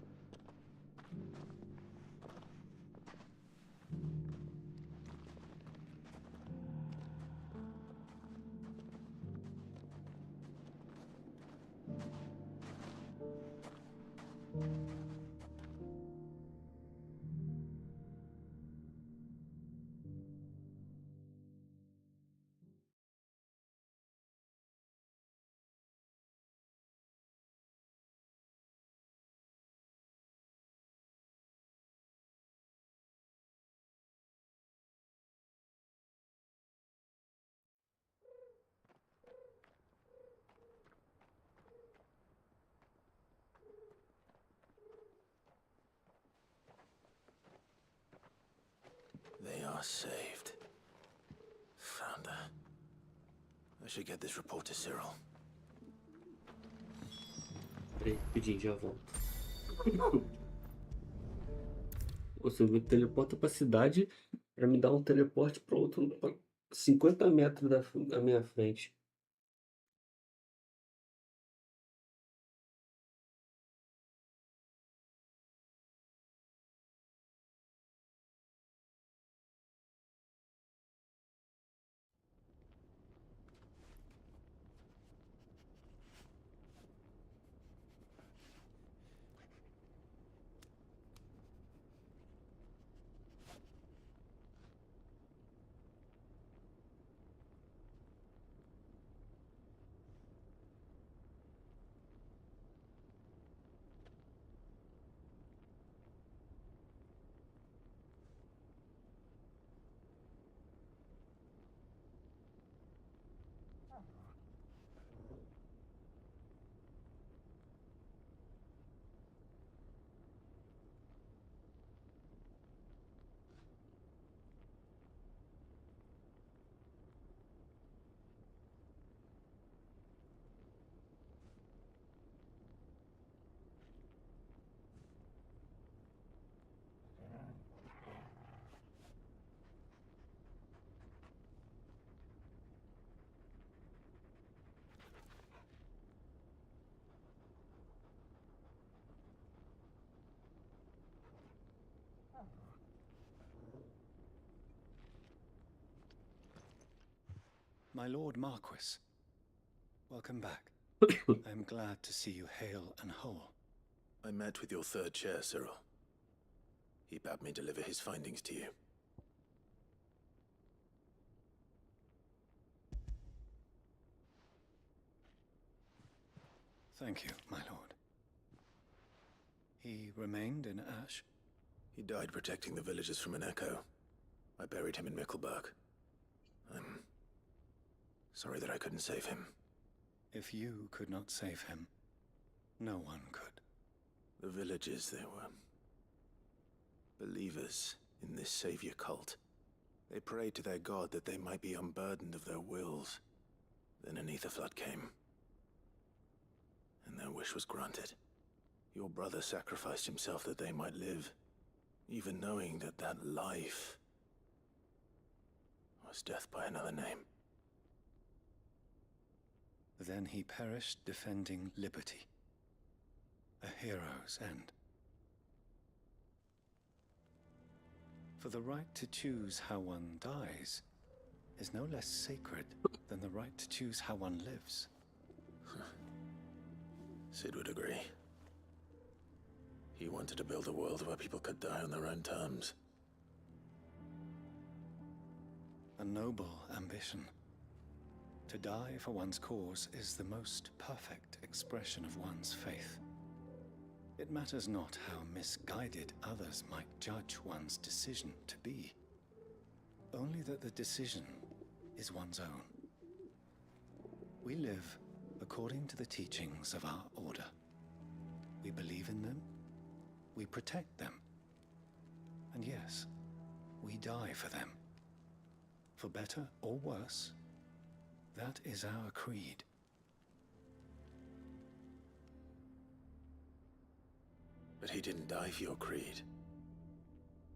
They are saved. Found her. I should get this report to Cyril. Peraí, rapidinho, já volto. Você me teleporta pra cidade pra me dar um teleporte pra outro, pra 50 metros da minha frente. My Lord Marquis, welcome back. I'm glad to see you hale and whole. I met with your third chair, Cyril. He bade me deliver his findings to you. Thank you, my lord. He remained in Ash? He died protecting the villagers from an echo. I buried him in Mickelberg. I'm sorry that I couldn't save him. If you could not save him, no one could. The villagers, they were believers in this savior cult. They prayed to their god that they might be unburdened of their wills. Then an ether flood came, and their wish was granted. Your brother sacrificed himself that they might live, even knowing that that life was death by another name. Then he perished defending liberty. A hero's end. For the right to choose how one dies is no less sacred than the right to choose how one lives. Sid would agree. He wanted to build a world where people could die on their own terms. A noble ambition. To die for one's cause is the most perfect expression of one's faith. It matters not how misguided others might judge one's decision to be. Only that the decision is one's own. We live according to the teachings of our order. We believe in them, we protect them, and yes, we die for them. For better or worse, that is our creed. But he didn't die for your creed.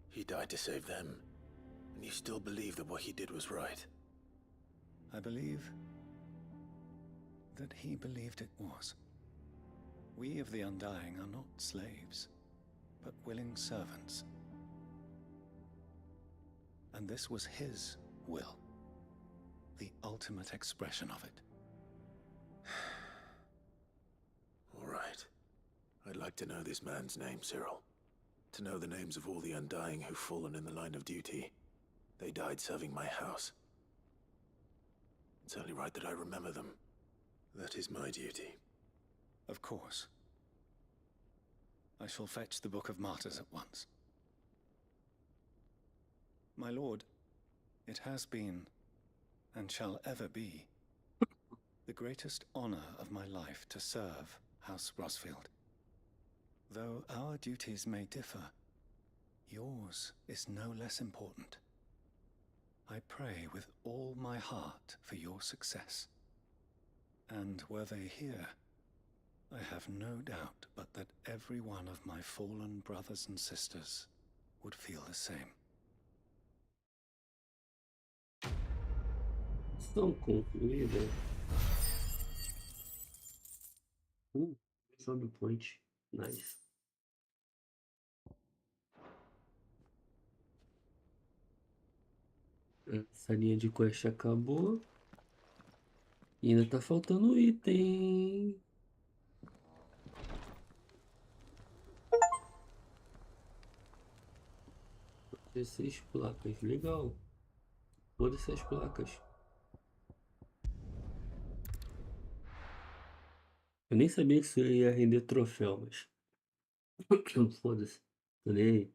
He died to save them, and you still believe that what he did was right. I believe that he believed it was. We of the Undying are not slaves, but willing servants. And this was his will, the ultimate expression of it. All right. I'd like to know this man's name, Cyril. To know the names of all the Undying who've fallen in the line of duty. They died serving my house. It's only right that I remember them. That is my duty. Of course. I shall fetch the Book of Martyrs at once. My lord, it has been, and shall ever be, the greatest honor of my life to serve House Rosfield. Though our duties may differ, yours is no less important. I pray with all my heart for your success. And were they here, I have no doubt but that every one of my fallen brothers and sisters would feel the same. Missão concluída. Job point. Nice. Essa linha de quest acabou. E ainda tá faltando item. 16 placas, legal. Todas essas placas. Eu nem sabia que isso ia render troféu, mas. Foda-se. Tô nem aí.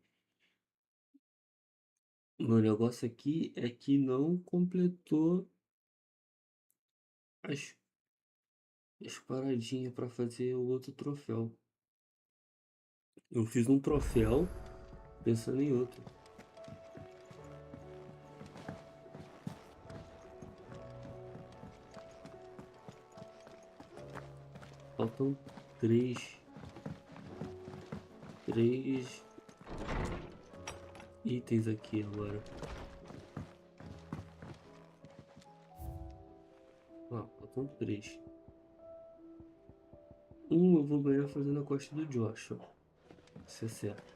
O meu negócio aqui é que não completou as paradinhas pra fazer o outro troféu. Eu fiz um troféu pensando em outro. Faltam três itens aqui agora. Faltam 3. Eu vou ganhar fazendo a quest do Joshua. Isso é certo.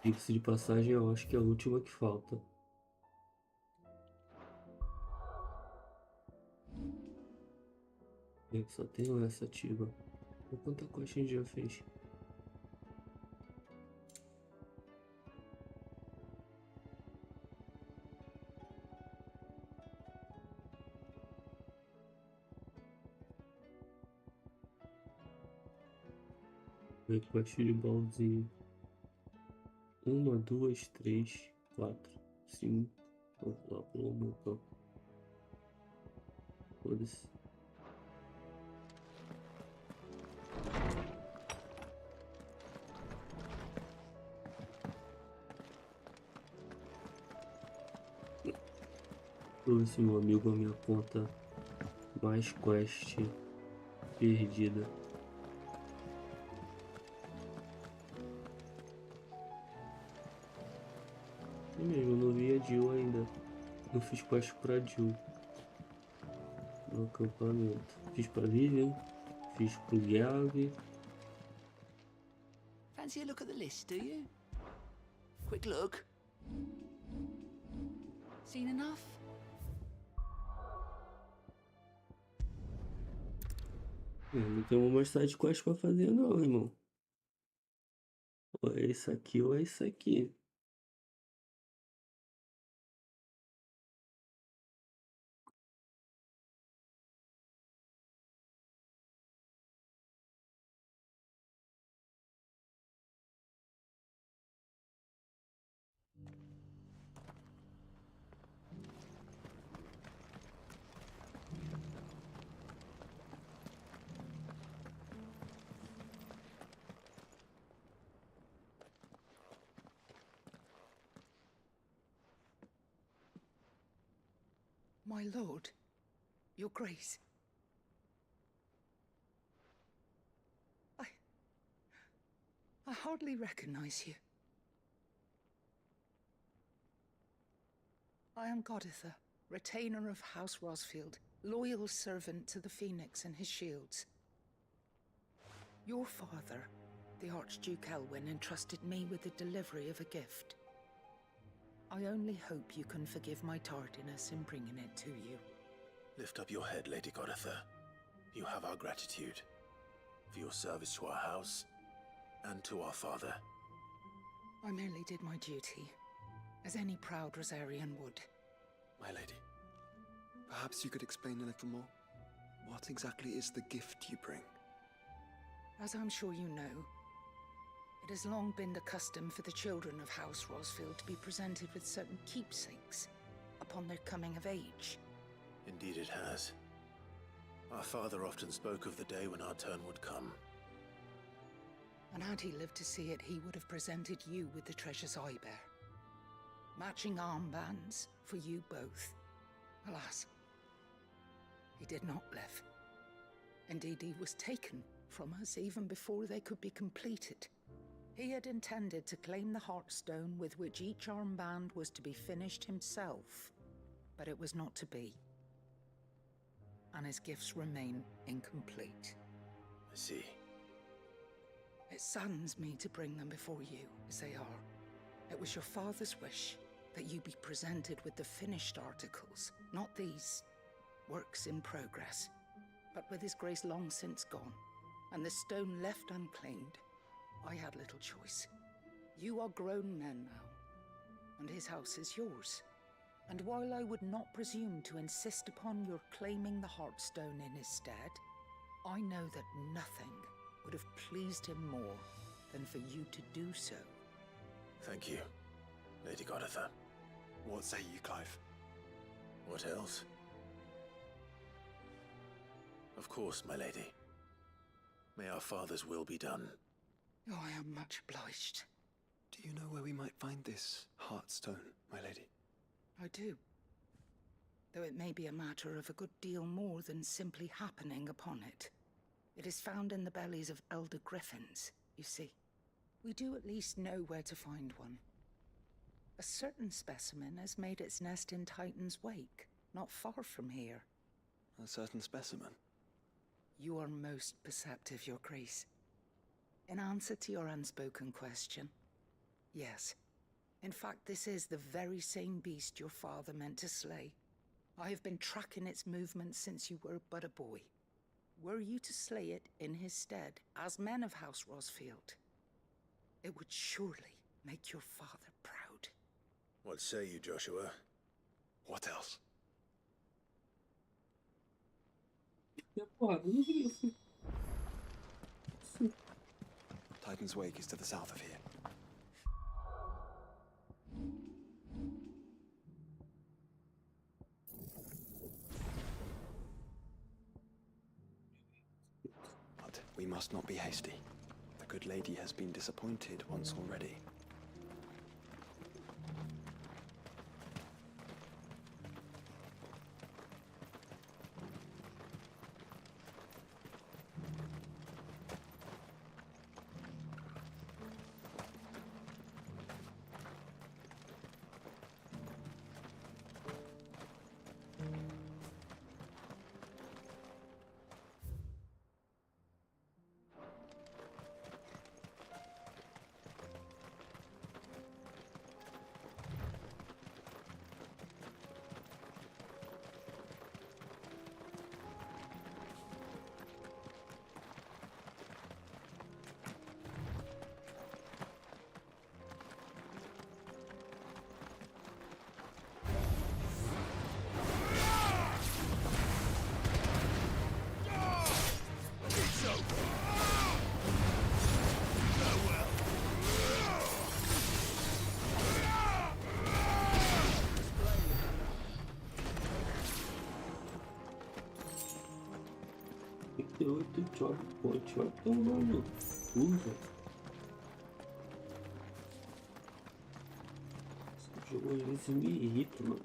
Diga-se de passagem, eu acho que é a última que falta. Só tenho essa ativa. Quanta quest a gente já fez? Quest de baúzinho. 1, 2, 3, 4, 5. Vamos lá, pulou o meu campo. Foda-se. Vou ver se meu amigo me aponta mais quest perdida. É mesmo, eu não vi a Jill ainda. Não fiz quest pra Jill no acampamento. Fiz pra Vivian, fiz pro Gavi. Fancy a look at the list, do you? Quick look. Seen enough? Não tem uma side quest pra fazer não, irmão. Ou é isso aqui ou é isso aqui. My lord, your grace. I hardly recognize you. I am Goditha, retainer of House Rosfield, loyal servant to the Phoenix and his shields. Your father, the Archduke Elwyn, entrusted me with the delivery of a gift. I only hope you can forgive my tardiness in bringing it to you. Lift up your head, Lady Goditha. You have our gratitude for your service to our house and to our father. I merely did my duty, as any proud Rosarian would. My lady, perhaps you could explain a little more? What exactly is the gift you bring? As I'm sure you know, it has long been the custom for the children of House Rosfield to be presented with certain keepsakes upon their coming of age. Indeed it has. Our father often spoke of the day when our turn would come. And had he lived to see it, he would have presented you with the treasures I bear. Matching armbands for you both. Alas, he did not live. Indeed, he was taken from us even before they could be completed. He had intended to claim the Heartstone with which each armband was to be finished himself, but it was not to be. And his gifts remain incomplete. I see. It saddens me to bring them before you, as they are. It was your father's wish that you be presented with the finished articles, not these works in progress. But with his grace long since gone, and the stone left unclaimed, I had little choice. You are grown men now, and his house is yours. And while I would not presume to insist upon your claiming the Heartstone in his stead, I know that nothing would have pleased him more than for you to do so. Thank you, Lady Goditha. What say you, Clive? What else? Of course, my lady. May our father's will be done. Oh, I am much obliged. Do you know where we might find this Heartstone, my lady? I do. Though it may be a matter of a good deal more than simply happening upon it. It is found in the bellies of elder griffins, you see. We do at least know where to find one. A certain specimen has made its nest in Titan's Wake, not far from here. A certain specimen? You are most perceptive, Your Grace. In answer to your unspoken question, yes. In fact, this is the very same beast your father meant to slay. I have been tracking its movements since you were but a boy. were you to slay it in his stead, as men of House Rosfield, it would surely make your father proud. What say you, Joshua? What else? Titan's Wake is to the south of here. But we must not be hasty. The good lady has been disappointed once already. Vai tomar no cu, velho. Esse jogo às vezes me irrita, mano.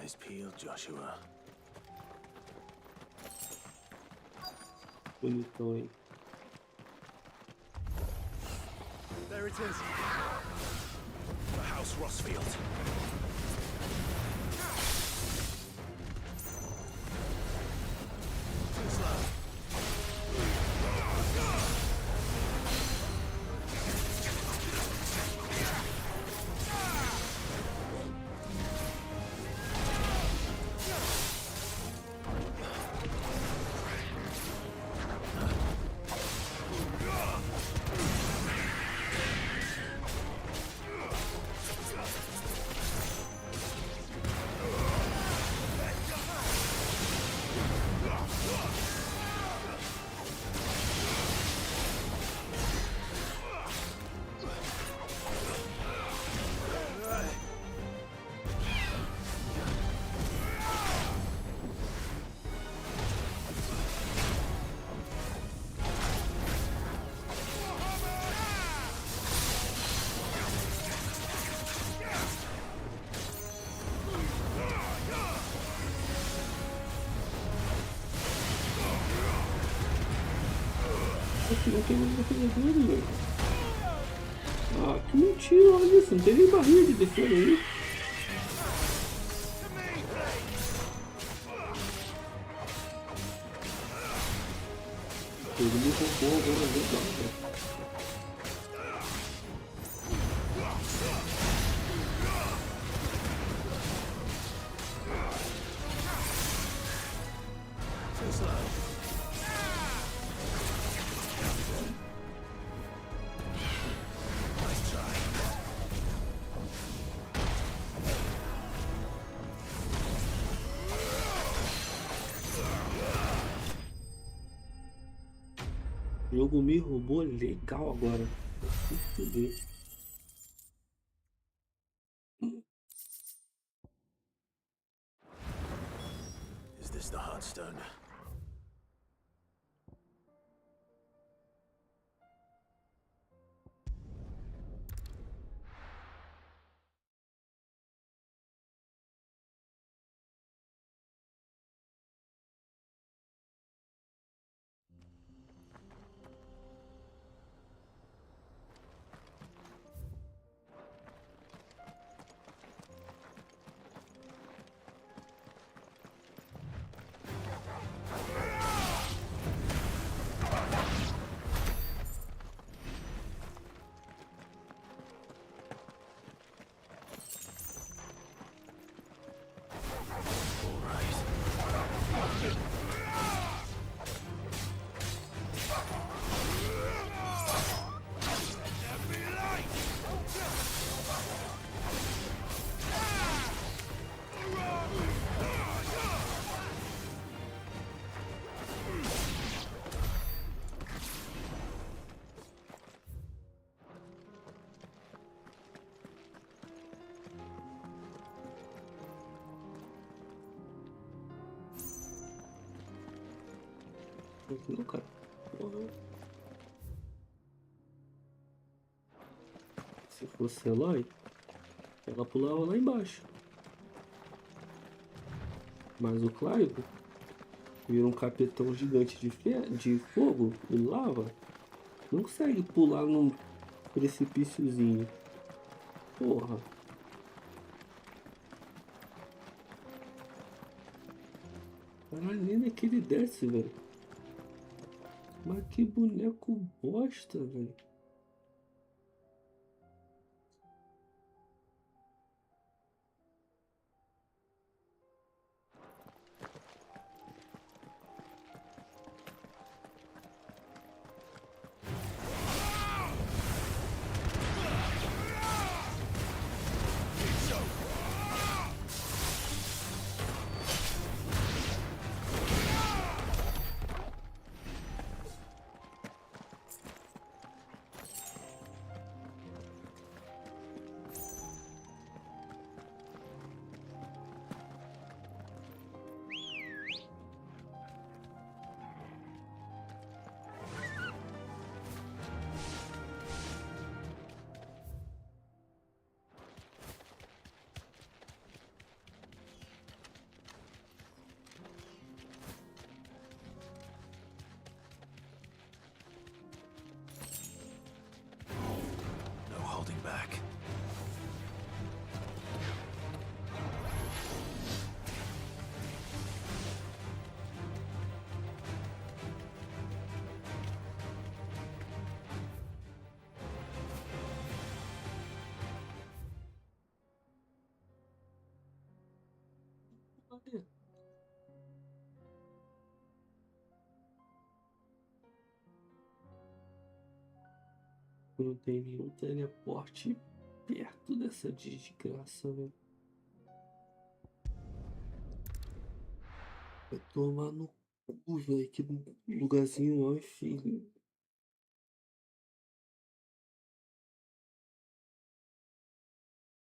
Eyes peeled, Joshua. Bonitão, hein? There it is. The House Rosfield. Too slow. Não tem mais defesa dele, velho. Ah, que mentira, olha isso, não tem nem barrinha de defesa aí. Ele me roubou agora, legal, O jogo me roubou legal agora. Entendi. Is this the Heartstone? Aqui não, cara. Porra. Se fosse Eloy, ela pulava lá embaixo. Mas o Clive vira um capetão gigante de fogo e lava. Não consegue pular num precipíciozinho. Porra. Caralho, nem naquele desce, velho. Mas que boneco bosta, velho. Back. Não tem nenhum teleporte perto dessa desgraça, velho. Vai tomar no cu, velho. Que lugarzinho ó, filho.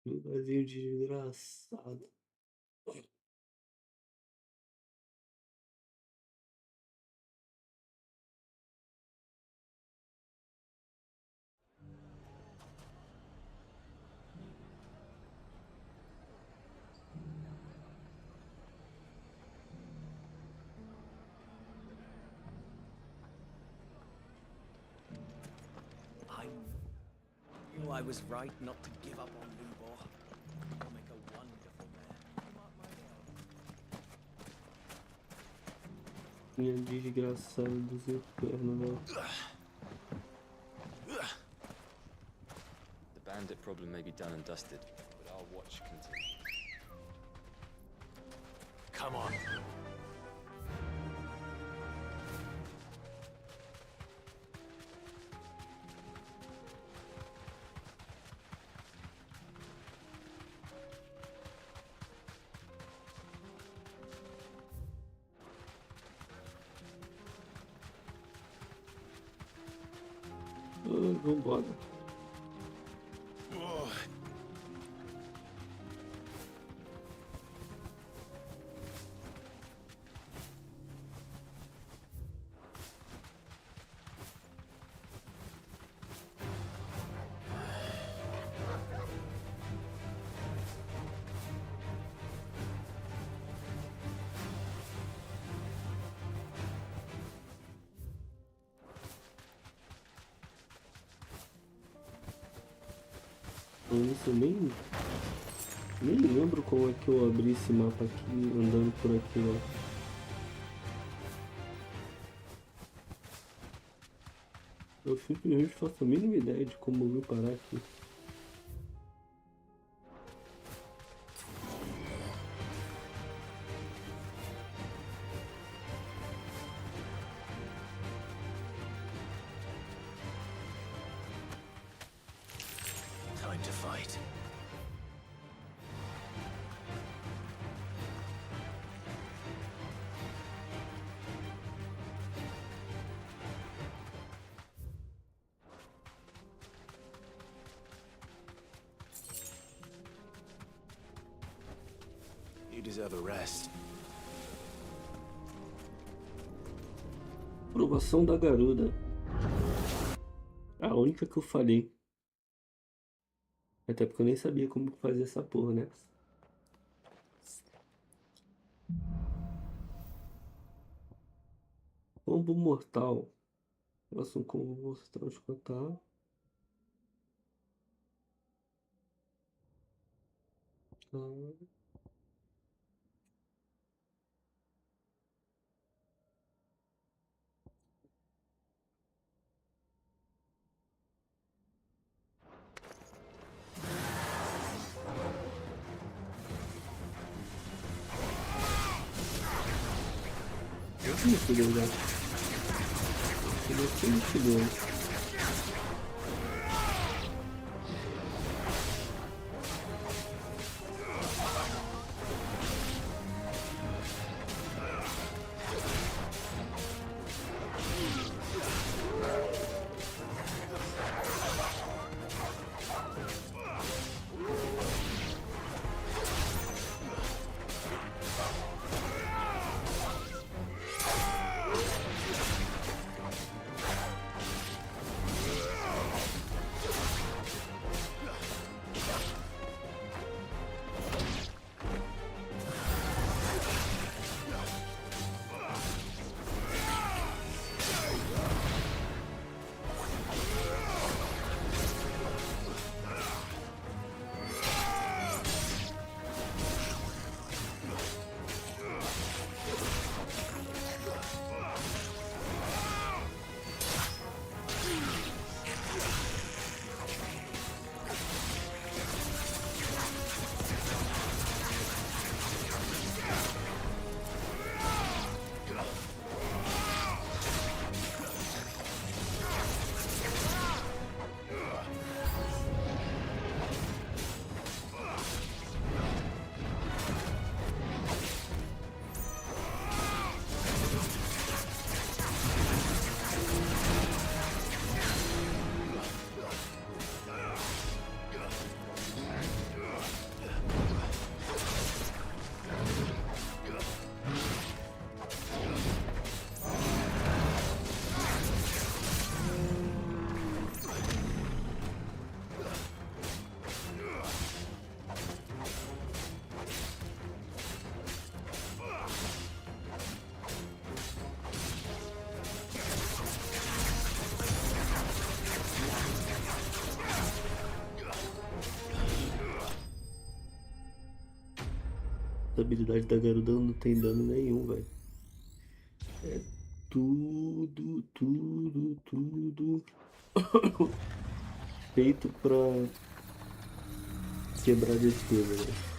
Lugarzinho desgraçado. I was right not to give up on Lubor. He'll make a wonderful man. Minha desgraçada dos infernos, velho. The bandit problem may be done and dusted, but our watch continues. Come on. Vambora. Isso nem lembro como é que eu abri esse mapa aqui, andando por aqui, ó. Eu simplesmente faço a mínima ideia de como eu vim parar aqui. Time to fight. You deserve a rest. Pro Inovação da garuda. A única que eu falei. Até porque eu nem sabia como fazer essa porra, né? Combo mortal. Faça um combo mortal de contar. Muito legal. Ele é muito bom. A habilidade da garuda não tem dano nenhum, velho. É tudo feito pra quebrar a defesa, velho.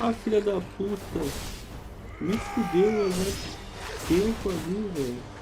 Ah, filha da puta. Me fudeu, né? Tempo ali, velho.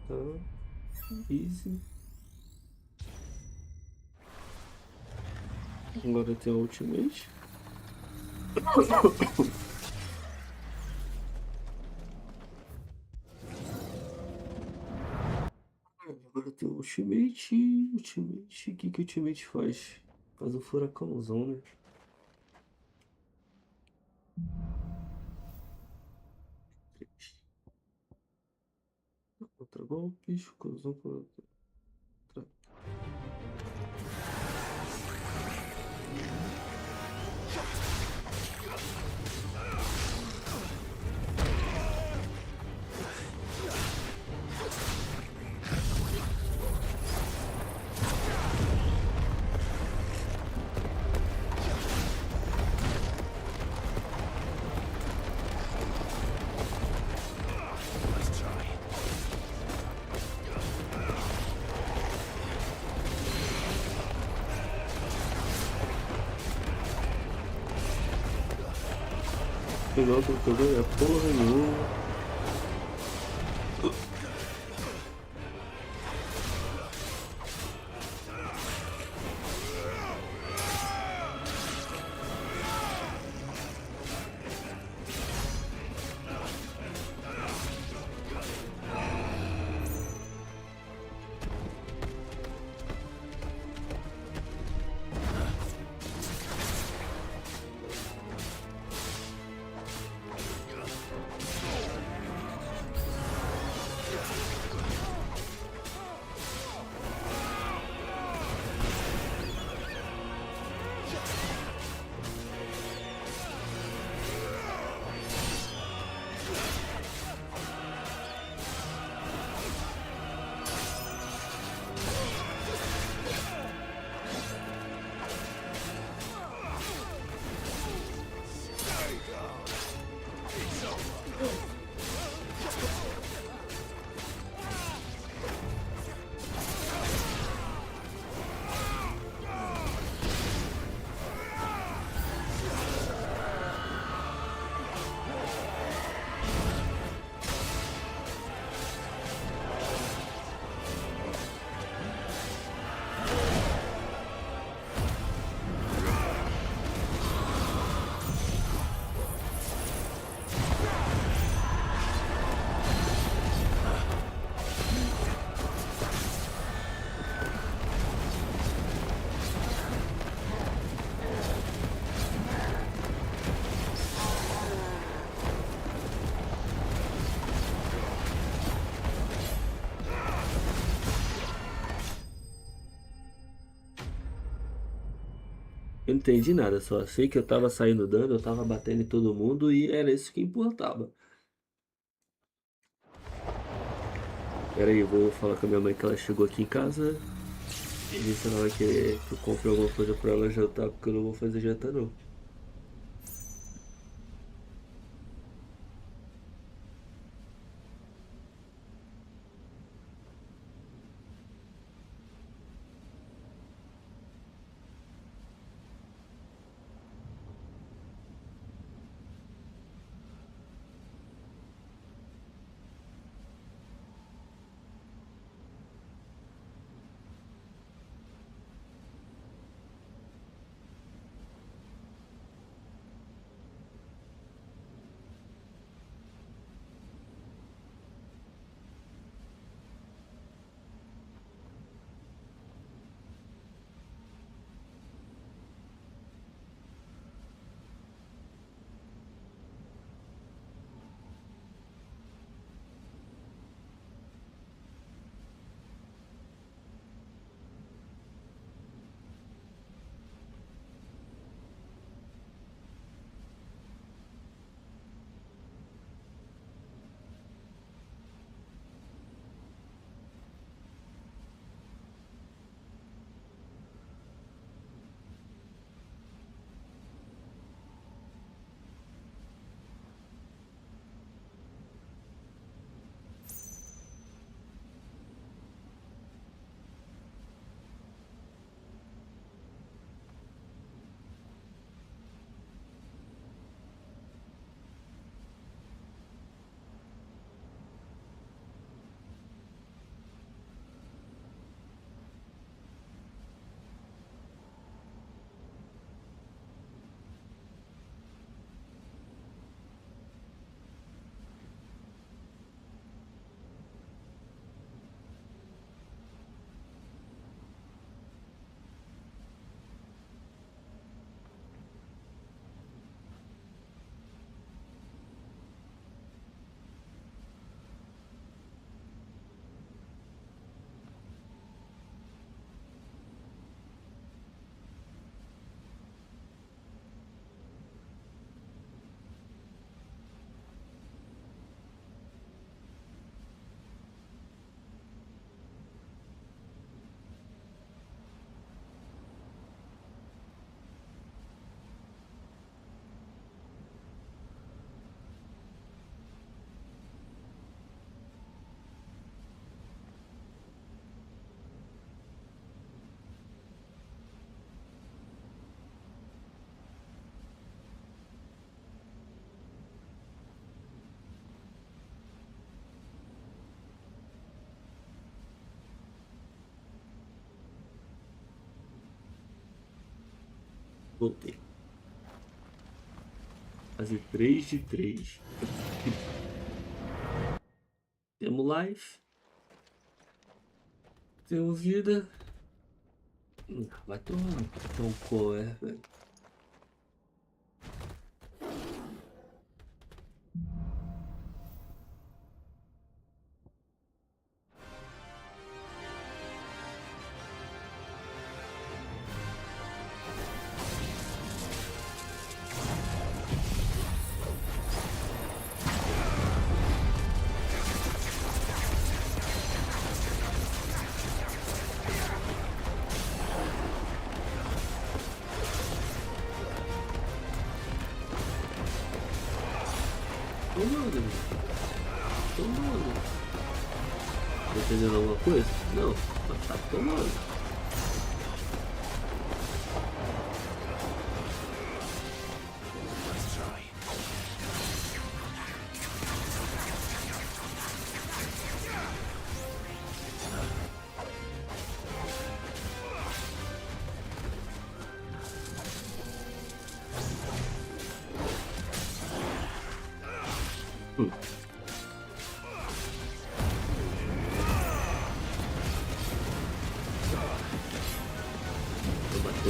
Tá, easy. Agora tem a ultimate. Agora tem o ultimate. Ultimate. O que que o ultimate faz? Faz um furacãozão, né? Contra golpes, cruzão contra. Pegar o computador é porra nenhuma. Eu não entendi nada, só sei que eu tava saindo dano, eu tava batendo em todo mundo e era isso que importava. Pera aí, vou falar com a minha mãe que ela chegou aqui em casa e disse que ela vai querer que eu compre alguma coisa pra ela jantar, porque eu não vou fazer jantar não. Voltei. Fazer 3 de 3. Temos life. Temos vida. Vai tomar. Então, qual é, velho? Tomando. Tá entendendo alguma coisa? Não, mas tá tomando.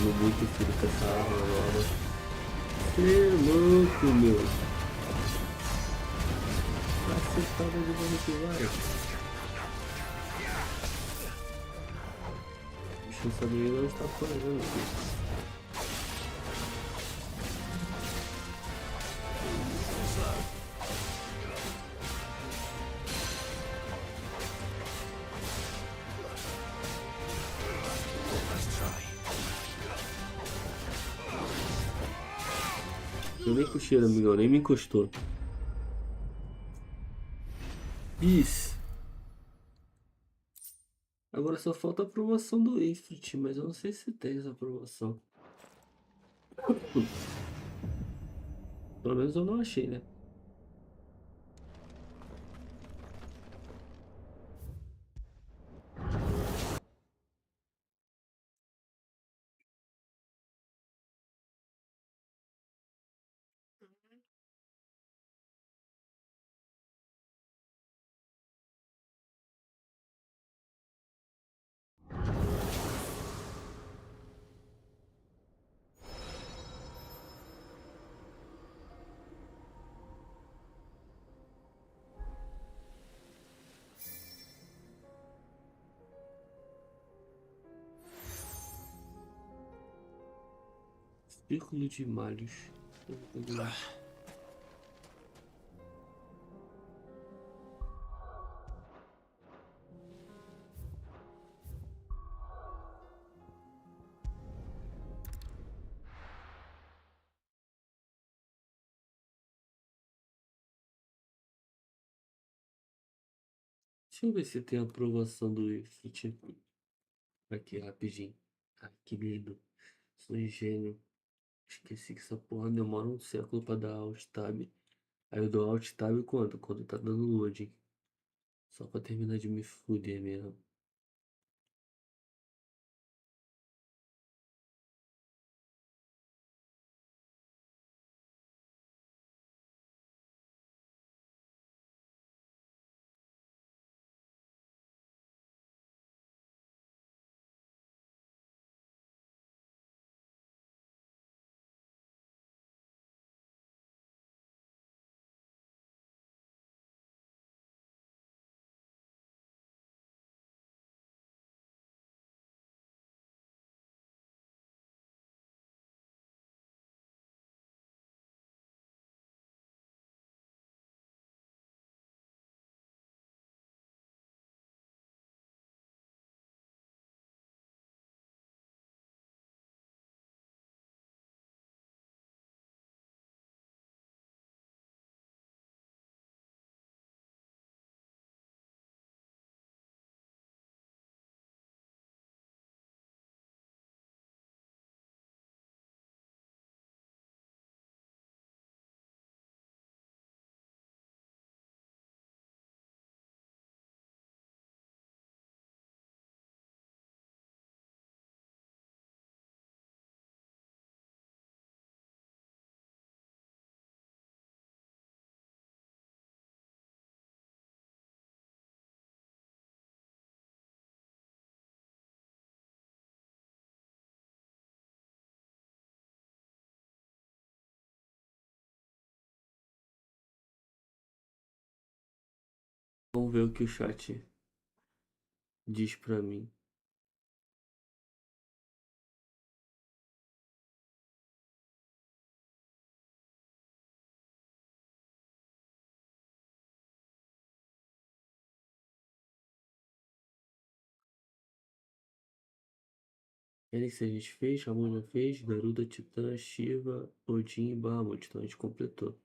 Muito filho com essa arma nova. Você é louco, meu. Acertava de onde que vai. O bicho não sabe nem onde tá fazendo aqui. Eu nem cocheiro, amigão, nem me encostou. Isso. Agora só falta a aprovação do Ifrit, mas eu não sei se tem essa aprovação. Pelo menos eu não achei, né? Círculo de malhos. Deixa eu ver se tem aprovação do Ifrit. Aqui, rapidinho. Ai, que lindo. Sou um gênio. Esqueci que essa porra demora um século pra dar alt tab. Aí eu dou alt tab quando? Quando tá dando loading. Só pra terminar de me fuder mesmo. Vamos ver o que o chat diz pra mim. Enix a gente fez, Ramon já fez, Garuda, Titã, Shiva, Odin e Bahamut. Então a gente completou.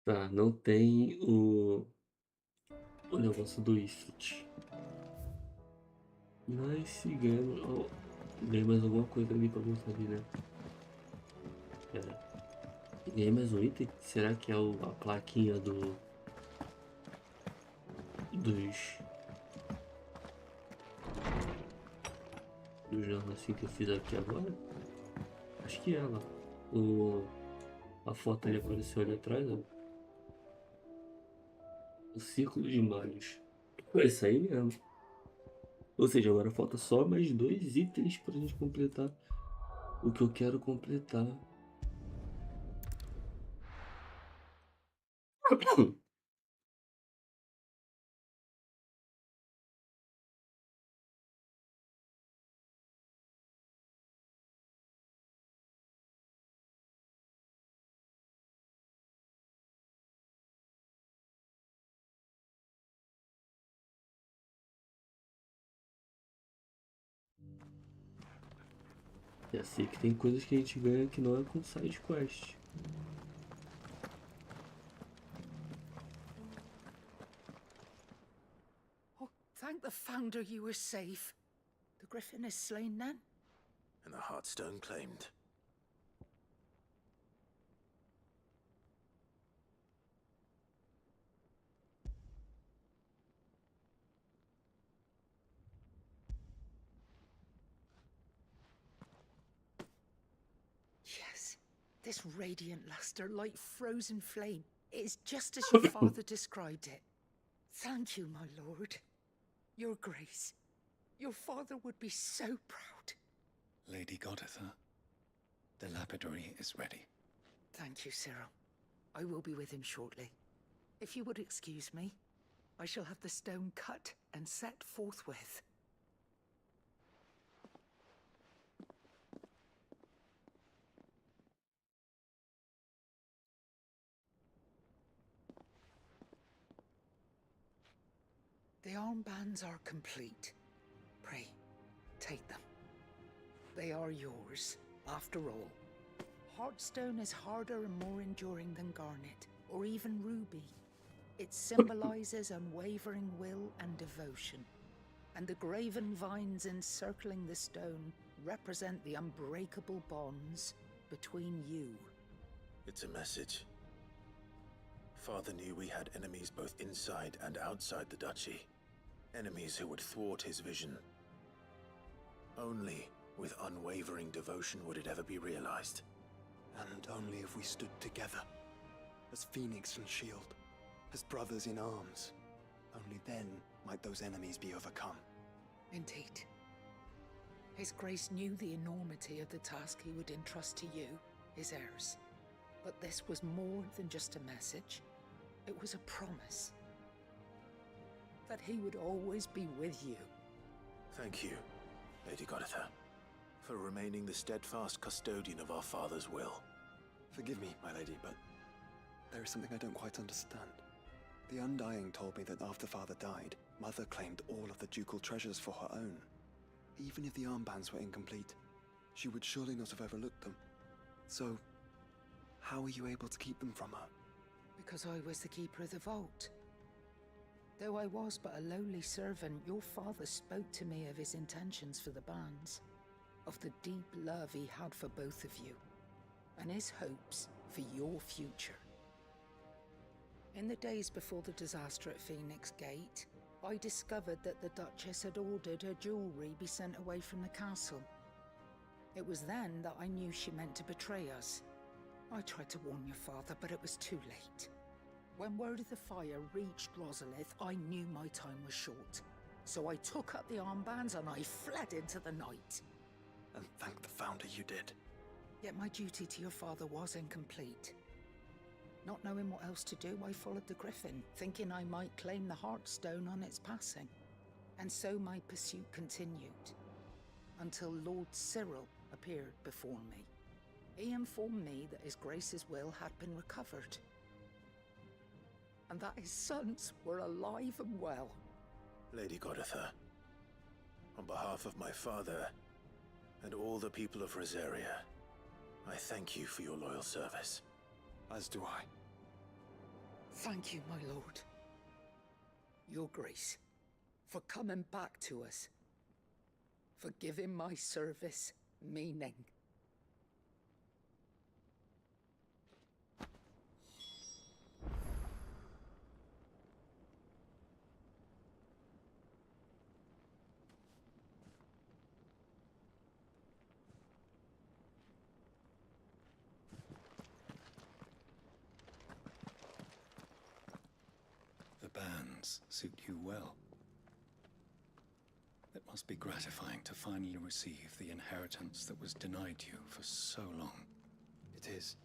Tá, não tem o negócio do Ifrit. Mas se ganha. Oh, ganhei mais alguma coisa ali pra mostrar ali, né? Ganhei mais um item? Será que é a plaquinha dos negocinho que eu fiz aqui agora? Acho que é ela. A foto ali apareceu ali atrás, ó. O círculo de malhos. É isso aí mesmo. Ou seja, agora falta só mais 2 itens pra gente completar o que eu quero completar. Já sei que tem coisas que a gente ganha que não é com side quest. Oh, thank the founder you were safe. The griffin is slain then? And the Heartstone claimed. Yes, this radiant luster like frozen flame. It is just as your father described it. Thank you, my lord. Your grace. Your father would be so proud. Lady Goditha, the lapidary is ready. Thank you, Cyril. I will be with him shortly. If you would excuse me, I shall have the stone cut and set forthwith. The armbands are complete. Pray, take them. They are yours, after all. Heartstone is harder and more enduring than garnet, or even ruby. It symbolizes unwavering will and devotion. And the graven vines encircling the stone represent the unbreakable bonds between you. It's a message. Father knew we had enemies both inside and outside the duchy. Enemies who would thwart his vision. Only with unwavering devotion would it ever be realized. And only if we stood together, as Phoenix and Shield, as brothers in arms. Only then might those enemies be overcome. Indeed. His Grace knew the enormity of the task he would entrust to you, his heirs. But this was more than just a message. It was a promise. That he would always be with you. Thank you, Lady Goditha, for remaining the steadfast custodian of our father's will. Forgive me, my lady, but there is something I don't quite understand. The Undying told me that after Father died, Mother claimed all of the ducal treasures for her own. Even if the armbands were incomplete, she would surely not have overlooked them. So, how were you able to keep them from her? because I was the keeper of the vault. Though I was but a lowly servant, your father spoke to me of his intentions for the bands, of the deep love he had for both of you, and his hopes for your future. In the days before the disaster at Phoenix Gate, I discovered that the Duchess had ordered her jewelry be sent away from the castle. It was then that I knew she meant to betray us. I tried to warn your father, but it was too late. When word of the fire reached Rosalith, I knew my time was short. So I took up the armbands and I fled into the night. And thank the Founder you did. Yet my duty to your father was incomplete. Not knowing what else to do, I followed the Griffin, thinking I might claim the Heartstone on its passing. And so my pursuit continued, until Lord Cyril appeared before me. He informed me that His Grace's will had been recovered, and that his sons were alive and well. Lady Goditha, on behalf of my father and all the people of Rosaria, I thank you for your loyal service. As do I. Thank you, my lord. Your Grace, for coming back to us, for giving my service meaning. The bands suit you well. It must be gratifying to finally receive the inheritance that was denied you for so long. It is.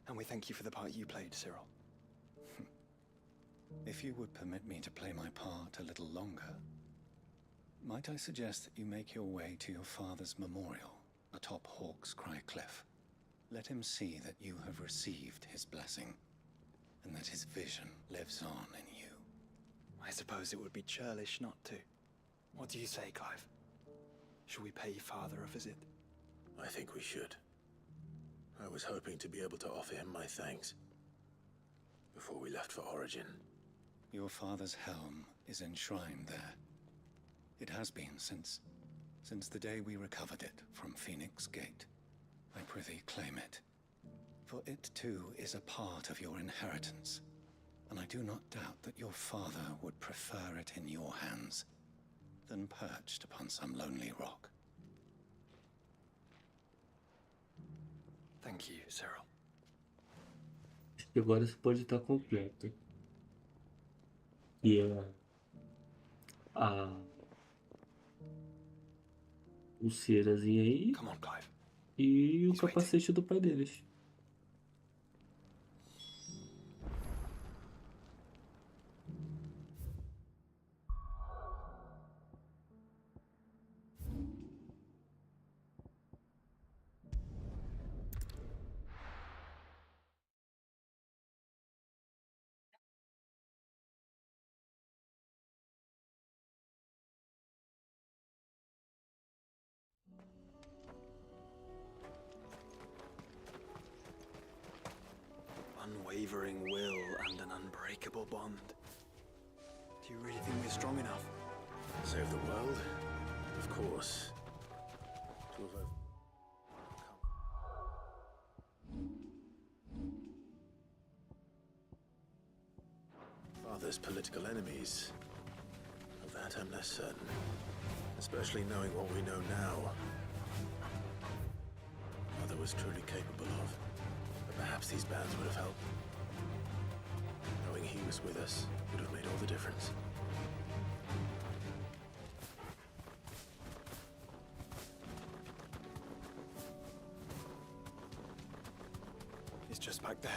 And we thank you for the part you played, Cyril. If you would permit me to play my part a little longer, might I suggest that you make your way to your father's memorial atop Hawk's Cry Cliff? Let him see that you have received his blessing, and that his vision lives on in you. I suppose it would be churlish not to. What do you say, Clive? Should we pay Father a visit? I think we should. I was hoping to be able to offer him my thanks before we left for Origem. Your father's helm is enshrined there. It has been since the day we recovered it from Phoenix Gate. I prithee claim it, for it too is a part of your inheritance, and I do not doubt that your father would prefer it in your hands than perched upon some lonely rock. Thank you, Cyril. Acho que agora isso pode estar completo. E é a pulseirazinha aí. Come on, Clive. E o capacete do pai deles. Unwavering will and an unbreakable bond. Do you really think we're strong enough? Save the world? Of course. To have Father's political enemies. Of that I'm less certain. Especially knowing what we know now. Father was truly capable of. But perhaps these bands would have helped. Knowing he was with us would have made all the difference. It's just back there.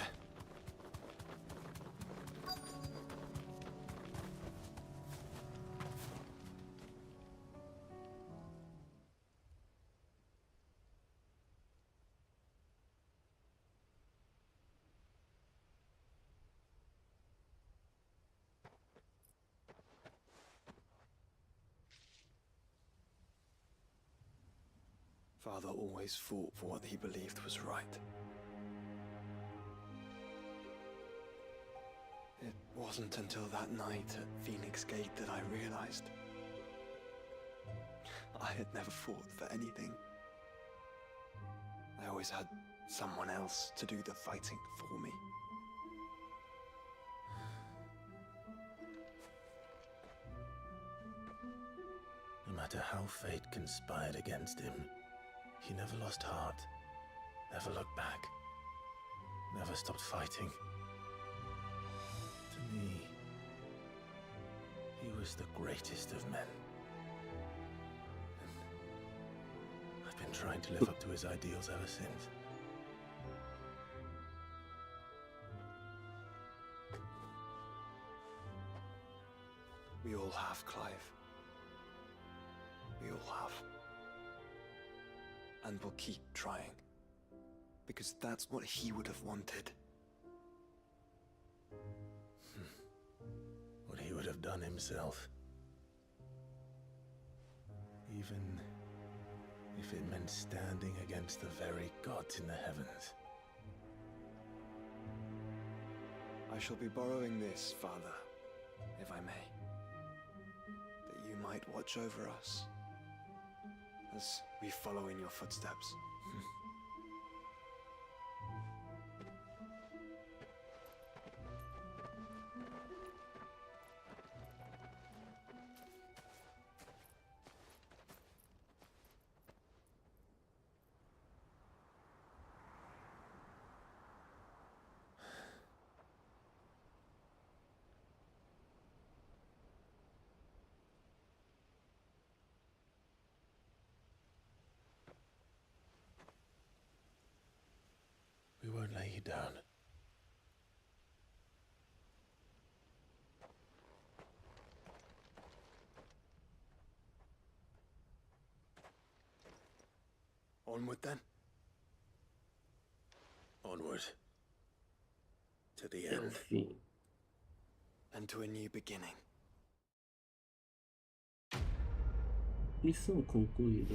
Father always fought for what he believed was right. It wasn't until that night at Phoenix Gate that I realized I had never fought for anything. I always had someone else to do the fighting for me. No matter how fate conspired against him, he never lost heart, never looked back, never stopped fighting. To me, he was the greatest of men. And I've been trying to live up to his ideals ever since. We all have, Clive. We all have. And we'll keep trying. Because that's what he would have wanted. What he would have done himself. Even if it meant standing against the very gods in the heavens. I shall be borrowing this, Father, if I may. That you might watch over us as we follow in your footsteps. We won't lay you down. Onward then. Onward. To the end. Enfim. And to a new beginning. Missão concluída.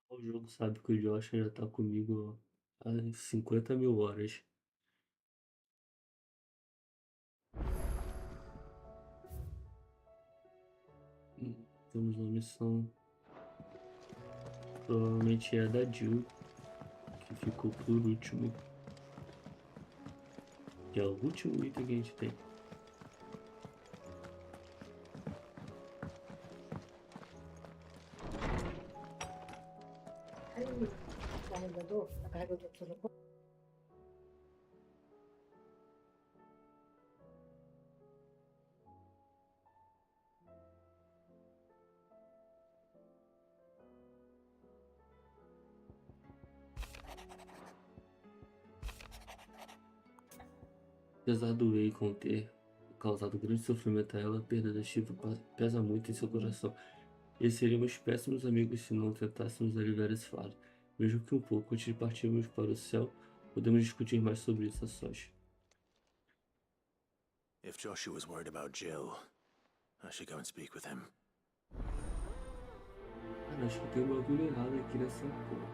O jogo sabe que o Josh já tá comigo há 50 mil horas. Temos uma missão. Provavelmente é da Jill, que ficou por último. Que é o último item que a gente tem. Carregador, a carregador precisa. Apesar do Akon ter causado grande sofrimento a ela, a perda da Shiva pesa muito em seu coração. E seríamos péssimos amigos se não tentássemos aliviar esse fardo. Mesmo que um pouco antes de partirmos para o céu, podemos discutir mais sobre isso a sós. If Joshua was worried about Jill, I should go and speak with him. Cara, acho que tem um bagulho errado aqui nessa porra.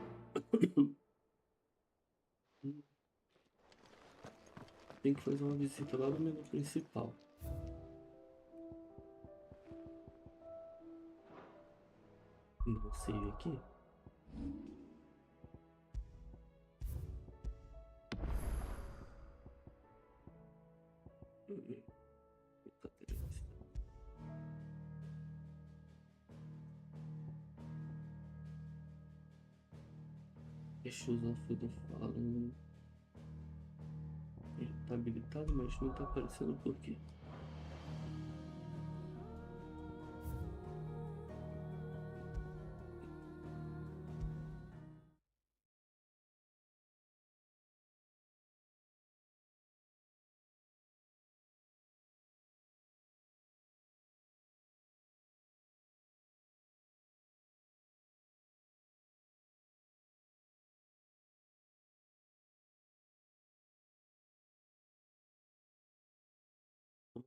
Tem que fazer uma visita lá no menu principal. Não sei aqui. Deixa eu usar foda fala. Ele tá habilitado, mas não tá aparecendo por quê.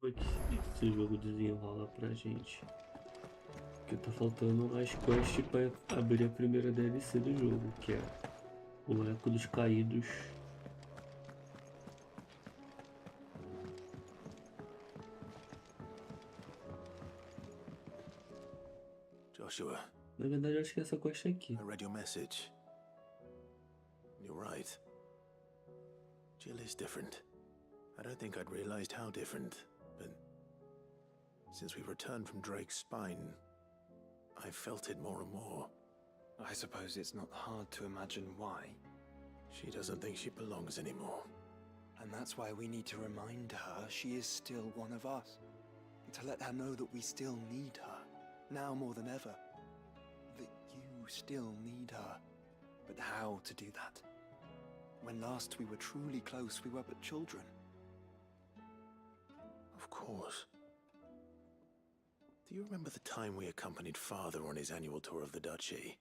esse jogo desenrola pra gente. Porque tá faltando as quests pra abrir a primeira DLC do jogo, que é o Eco dos Caídos. Joshua. Na verdade, eu acho que essa quest é aqui. I read your message. You're right. Jill is different. I don't think I'd realized how different, but since we returned from Drake's spine, I felt it more and more. I suppose it's not hard to imagine why. She doesn't think she belongs anymore. And that's why we need to remind her she is still one of us. To let her know that we still need her, now more than ever. That you still need her. But how to do that? When last we were truly close, we were but children. Of course. Do you remember the time we accompanied Father on his annual tour of the Duchy?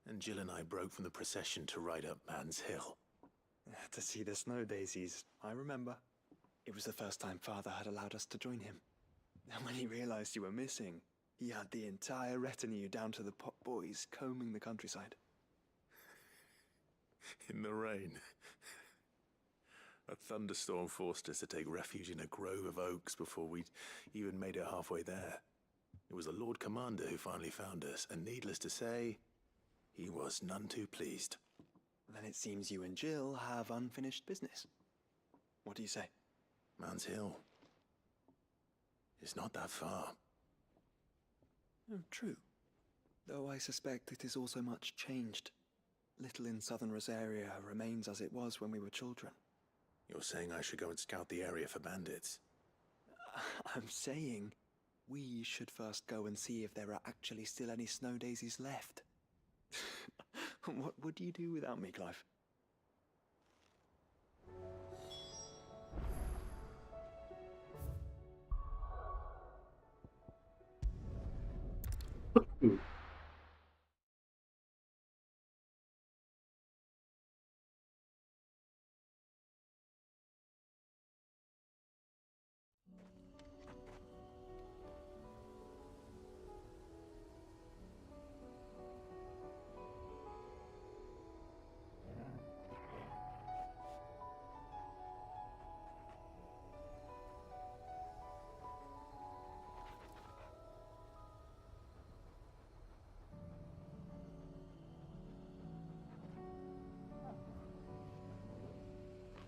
And Jill and I broke from the procession to ride up Man's Hill. To see the snow daisies, I remember. It was the first time Father had allowed us to join him. And when he realized you were missing, he had the entire retinue down to the pot boys combing the countryside. In the rain. A thunderstorm forced us to take refuge in a grove of oaks before we'd even made it halfway there. It was the Lord Commander who finally found us, and needless to say, he was none too pleased. Then it seems you and Jill have unfinished business. What do you say? Man's Hill. It's not that far. Oh, true. Though I suspect it is also much changed. Little in southern Rosaria remains as it was when we were children. You're saying I should go and scout the area for bandits? I'm saying we should first go and see if there are actually still any snow daisies left. What would you do without me, Clive?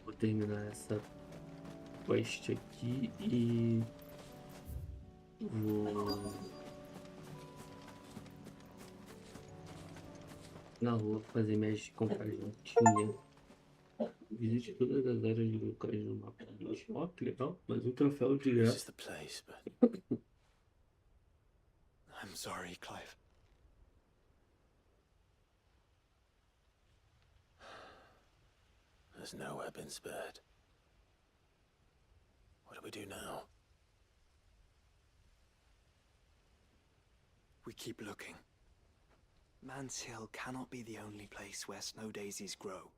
Vou terminar essa quest aqui e vou na rua fazer minhas compras juntinha. Visite todas as áreas de locais no mapa. Ó, que legal, mas um troféu de This is graça. the place, but I'm sorry, Clive. there's nowhere been spared. What do we do now? We keep looking. Man's Hill cannot be the only place where snow daisies grow.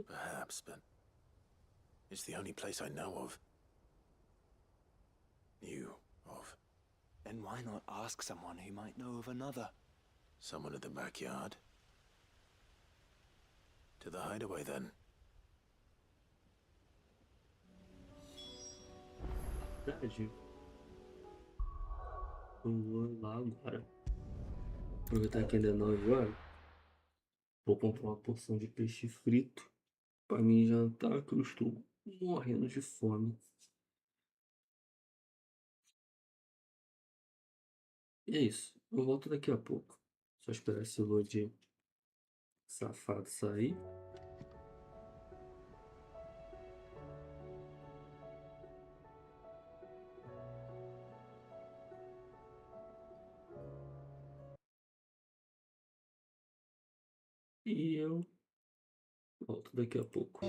Perhaps, but it's the only place I know of. Knew of. Then why not ask someone who might know of another? Someone at the backyard? To the hideaway, then. Verdade. Eu vou lá agora. Aproveitar que ainda é 9 horas. Vou comprar uma porção de peixe frito pra mim jantar, que eu estou morrendo de fome. E é isso. Eu volto daqui a pouco. Só esperar esse load safado sair. E eu volto daqui a pouco.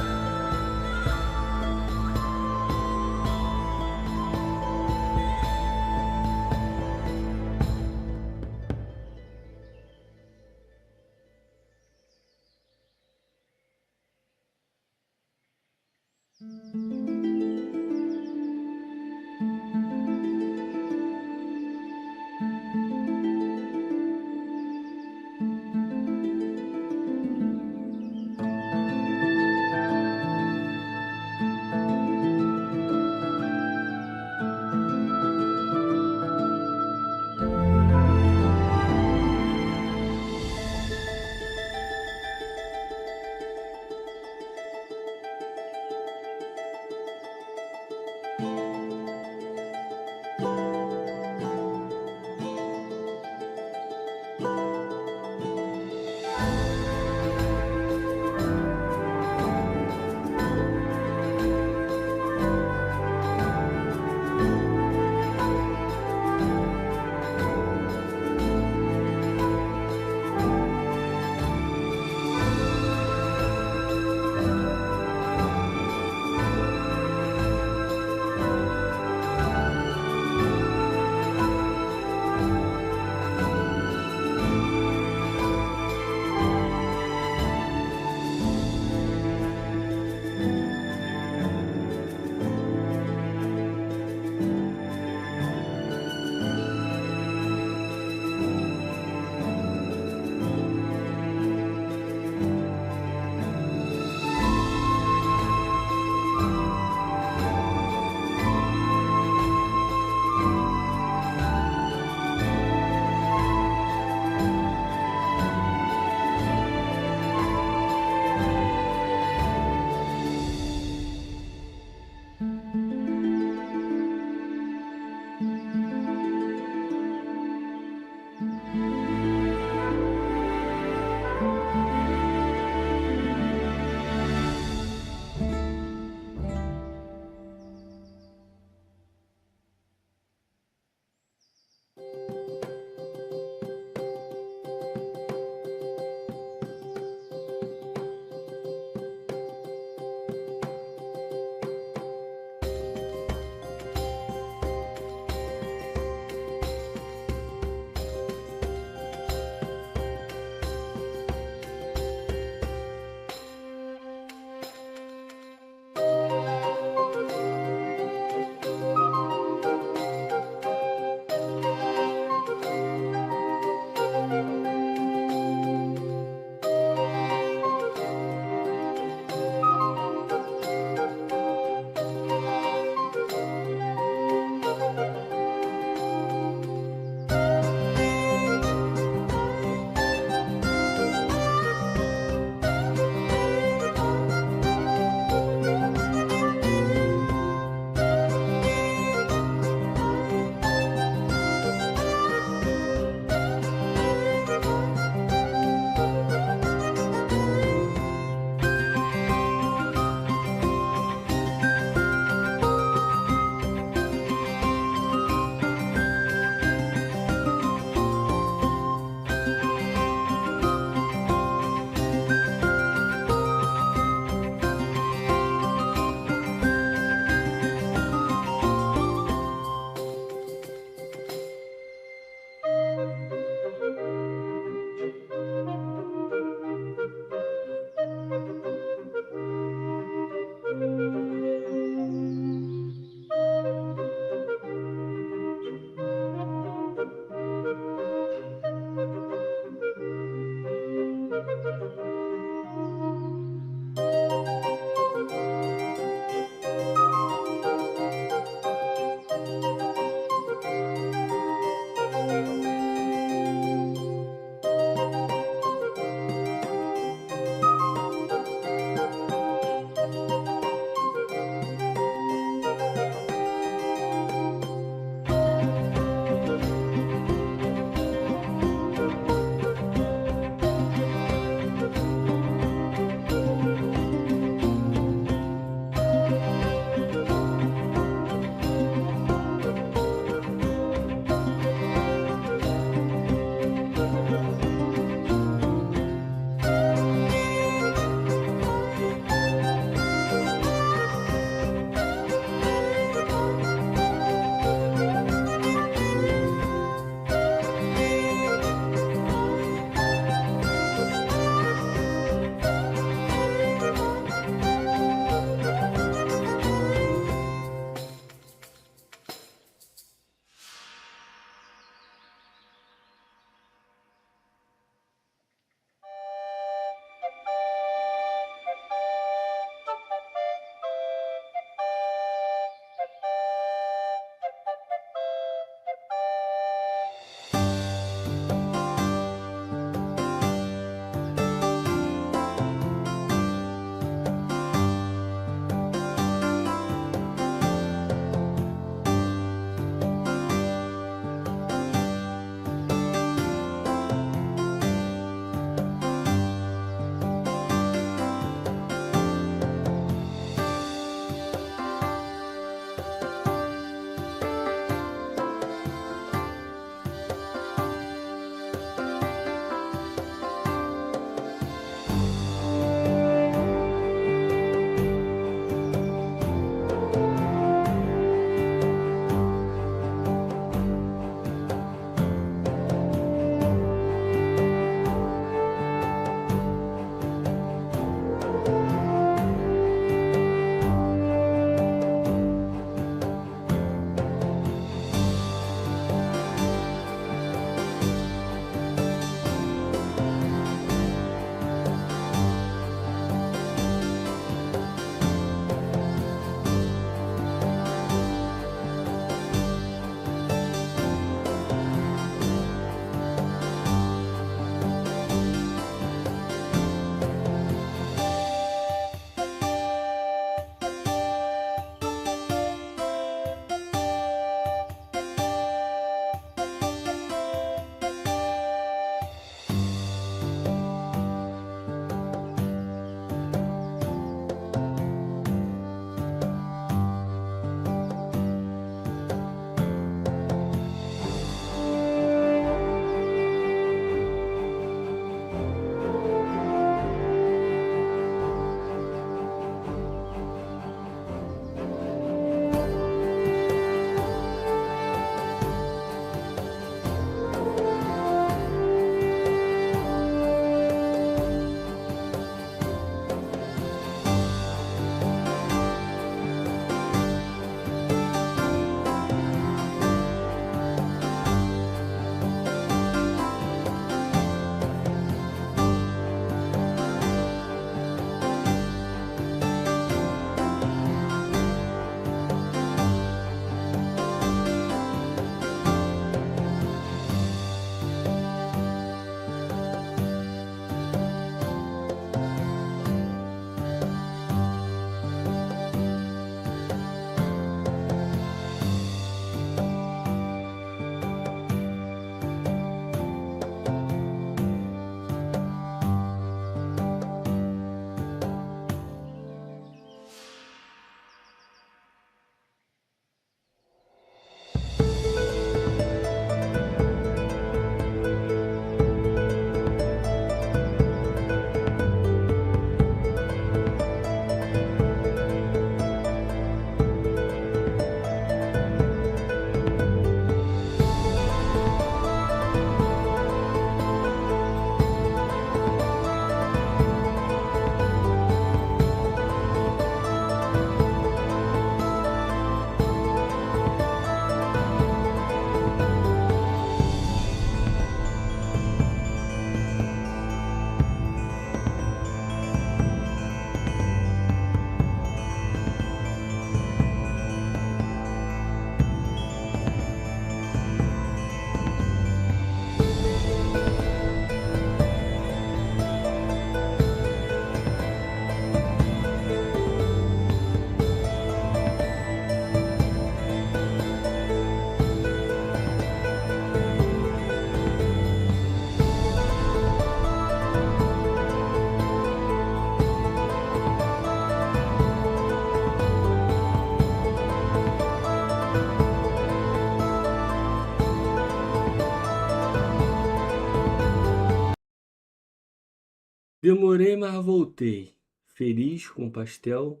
Demorei, mas voltei. Feliz com pastel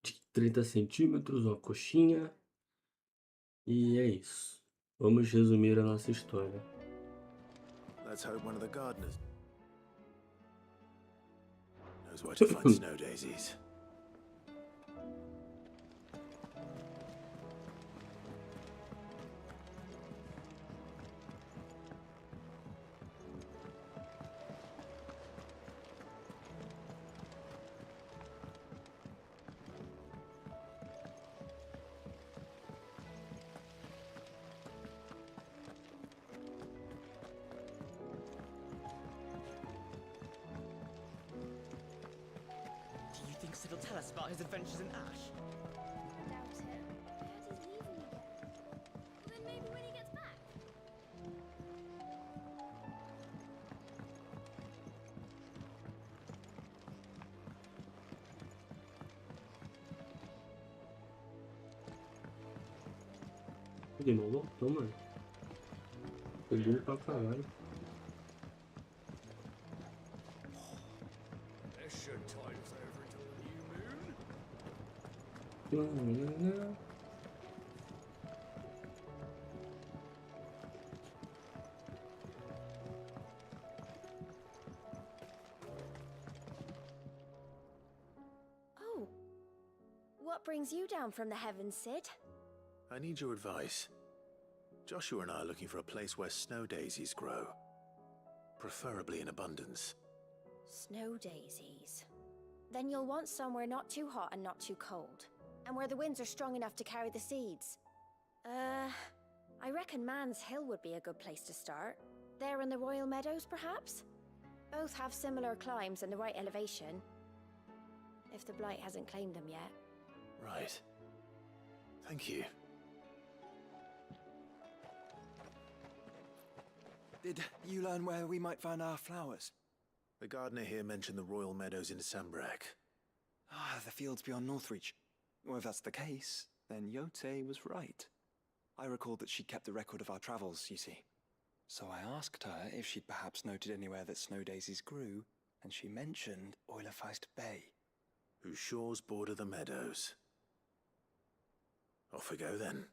de 30 centímetros, uma coxinha. E é isso. Vamos resumir a nossa história. Let's hope one of the gardeners knows where to find snow daisies. It'll tell us about his adventures in Ash. Doubt it. Heard he's leaving again. Well, then maybe when he gets back. Demorou? Toma. Foi duro pra caralho. Oh. What brings you down from the heavens, Sid? I need your advice. Joshua and I are looking for a place where snow daisies grow. Preferably in abundance. Snow daisies. Then you'll want somewhere not too hot and not too cold. And where the winds are strong enough to carry the seeds. I reckon Man's Hill would be a good place to start. There in the Royal Meadows, perhaps? Both have similar climbs and the right elevation. If the Blight hasn't claimed them yet. Right. Thank you. Did you learn where we might find our flowers? The gardener here mentioned the Royal Meadows in Sambrak. Ah, the fields beyond Northreach. Well, if that's the case, then Yote was right. I recalled that she'd kept the record of our travels, you see. So I asked her if she'd perhaps noted anywhere that snow daisies grew, and she mentioned Oilerfeist Bay. Whose shores border the meadows. Off we go then.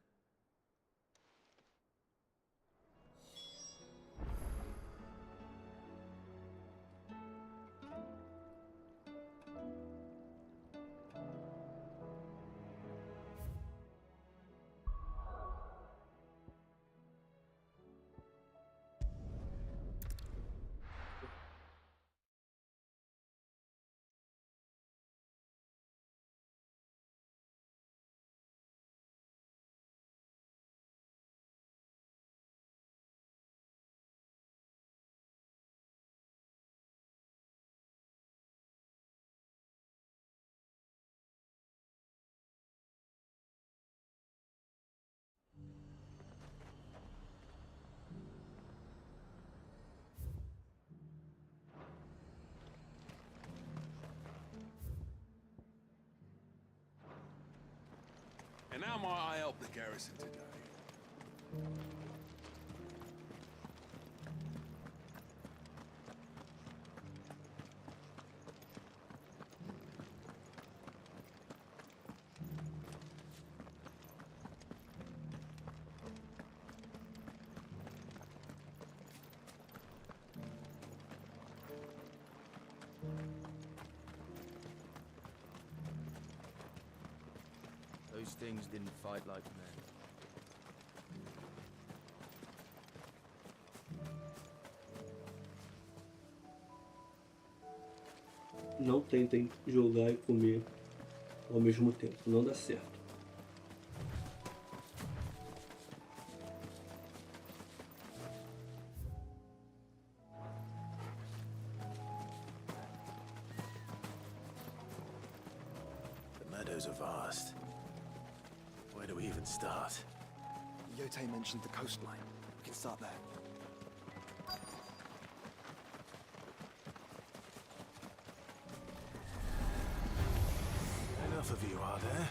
And how might I help the garrison today? Those things didn't fight like men. Não tentem jogar e comer ao mesmo tempo, não dá certo. The meadows are vast. Where do we even start? Yote mentioned the coastline. We can start there. Enough of you, are there?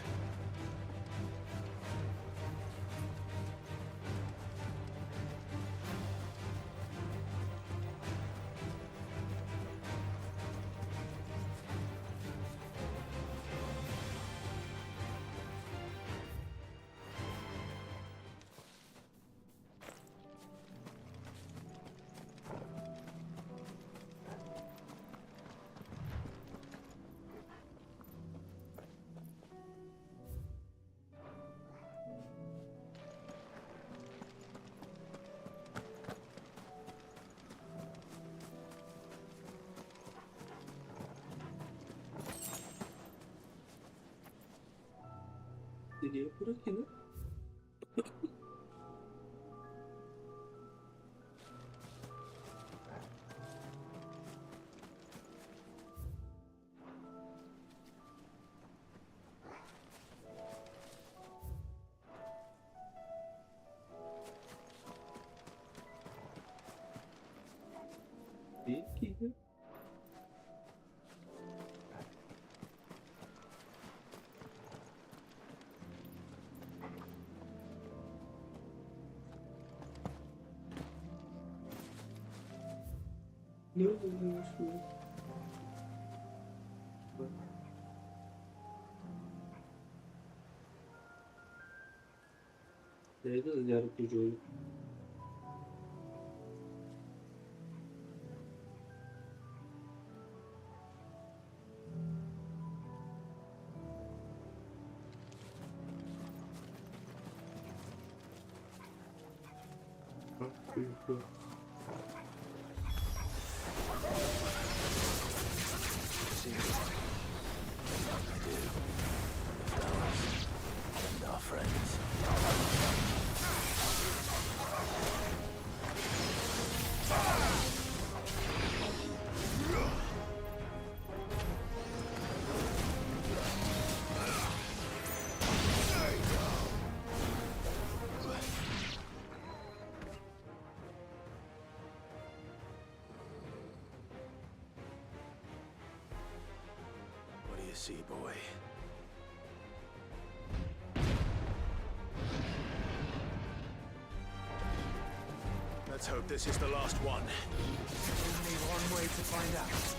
seria por aqui, né? E aqui, né? Não, acho que não. Cegas, 0 pro jogo. See, boy. Let's hope this is the last one. Only one way to find out.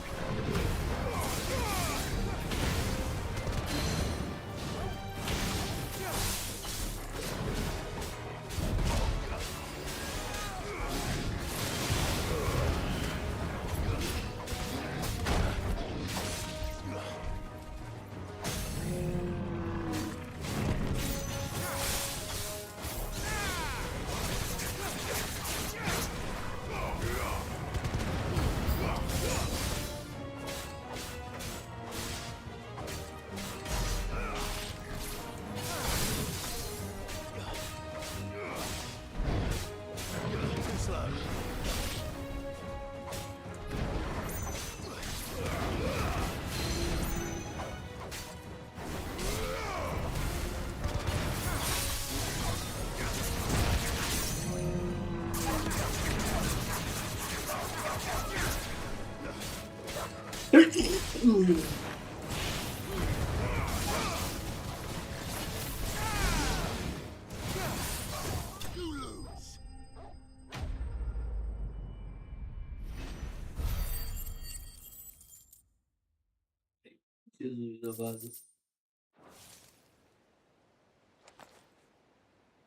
Jesus, da vaza.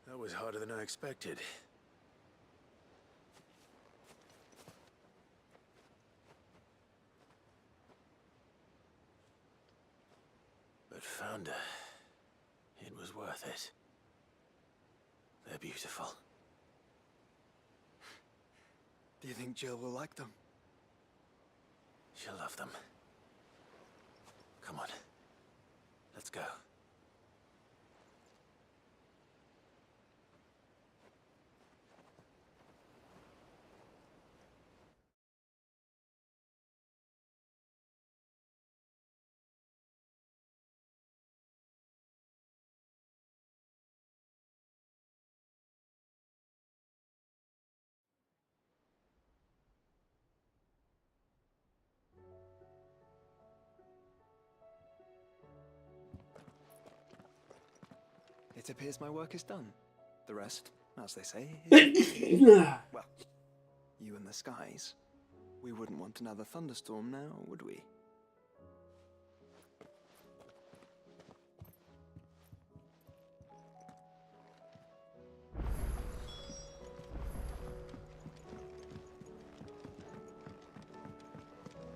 That was harder than I expected. But found her. It was worth it. They're beautiful. Do you think Jill will like them? She'll love them. Come on. Let's go. It appears my work is done. The rest, as they say, is... Well, you and the skies. We wouldn't want another thunderstorm now, would we?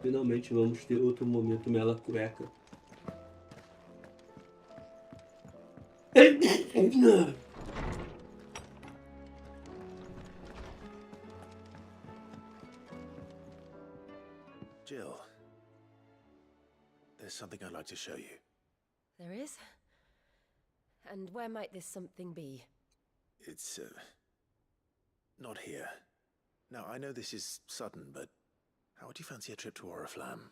Finalmente vamos ter outro momento mela cueca. Jill, there's something I'd like to show you. There is? And where might this something be? It's, not here. Now, I know this is sudden, but how would you fancy a trip to Oriflamme?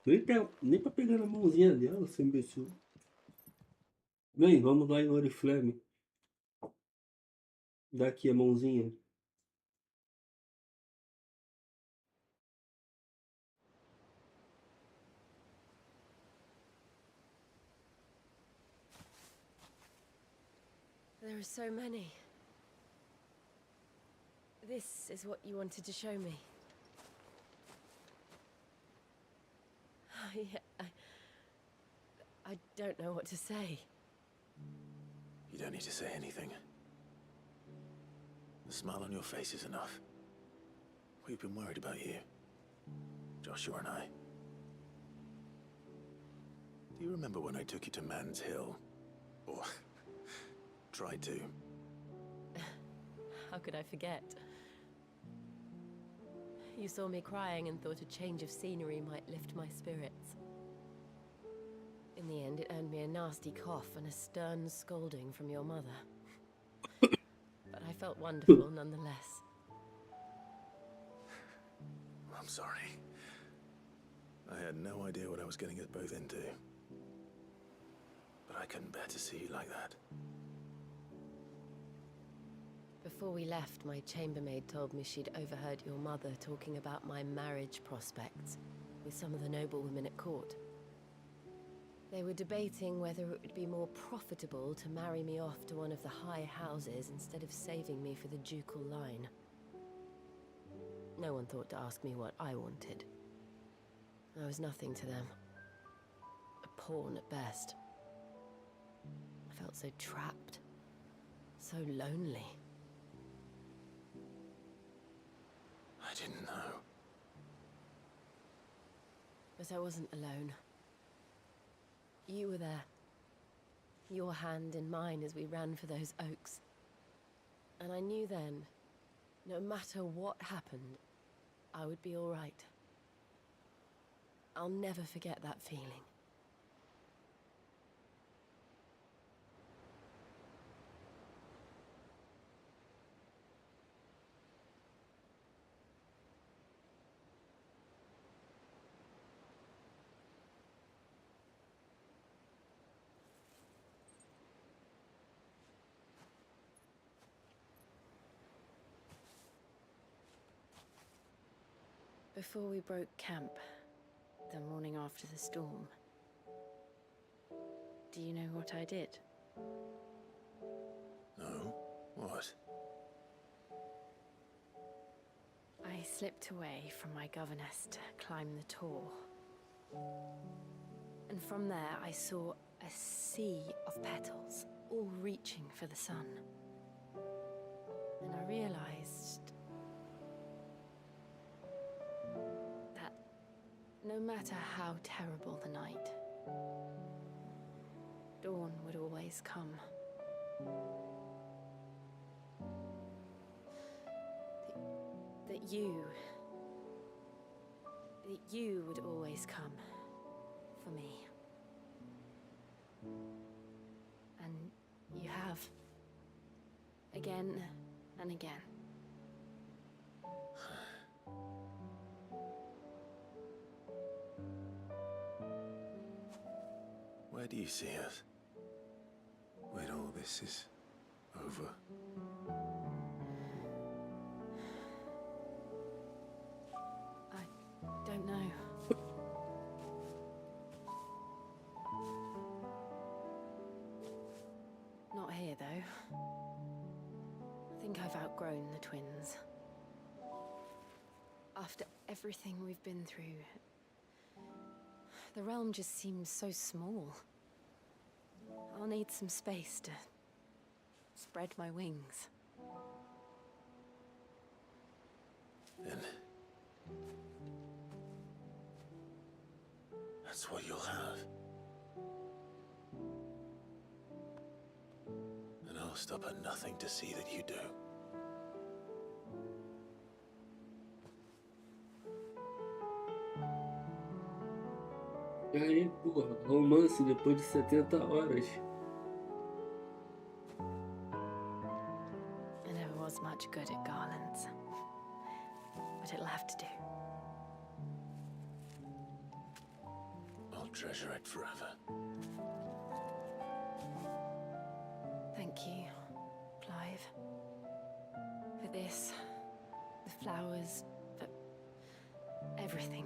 Nem pra pegar na mãozinha dela, seu imbecil. Vem, vamos lá em Oriflamme. Dá aqui a mãozinha. There are so many. This is what you wanted to show me. I don't know what to say. You don't need to say anything. The smile on your face is enough. We've been worried about you, Joshua and I. Do you remember when I took you to Man's Hill? Or tried to? How could I forget? You saw me crying and thought a change of scenery might lift my spirits. In the end, it earned me a nasty cough and a stern scolding from your mother. But I felt wonderful nonetheless. I'm sorry. I had no idea what I was getting us both into. But I couldn't bear to see you like that. Before we left, my chambermaid told me she'd overheard your mother talking about my marriage prospects with some of the noblewomen at court. They were debating whether it would be more profitable to marry me off to one of the high houses instead of saving me for the ducal line. No one thought to ask me what I wanted. I was nothing to them. A pawn at best. I felt so trapped. So lonely. I didn't know. But I wasn't alone. You were there. Your hand in mine as we ran for those oaks. And I knew then, no matter what happened, I would be all right. I'll never forget that feeling. Before we broke camp, the morning after the storm, do you know what I did? No? What? I slipped away from my governess to climb the tor. And from there I saw a sea of petals, all reaching for the sun. And I realized that no matter how terrible the night, dawn would always come. That you would always come for me. And you have. Again and again. Where do you see us? When all this is over? I don't know. Not here, though. I think I've outgrown the twins. After everything we've been through, the realm just seems so small. I'll need some space to spread my wings. Then that's what you'll have. And I'll stop at nothing to see that you do. E aí, porra, romance depois de 70 horas. I never was much good at garlands, but it'll have to do. I'll treasure it forever. Thank you, Clive. For this, the flowers, for everything.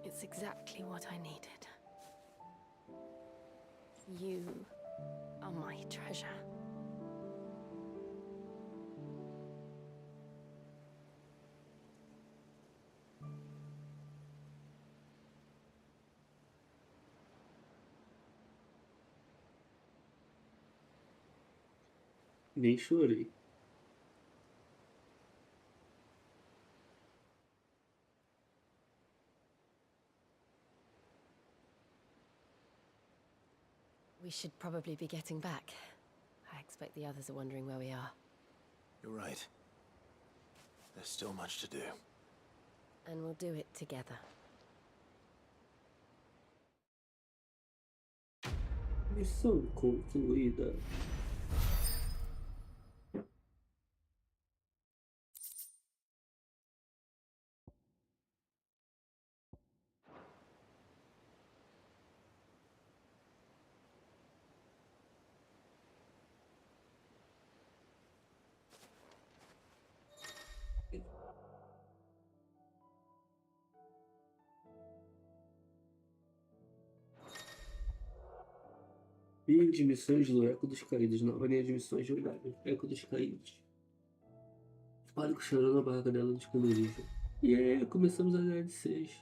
It's exactly what I needed. You are my treasure. Nem chorei. We should probably be getting back. I expect the others are wondering where we are. You're right. There's still much to do. And we'll do it together. Missão concluída. Linha de missões do Eco dos Caídos. Nova linha de missões jogável. Eco dos Caídos. Pálico chorando na barraca dela no esconderijo. E aí, começamos as DLCs.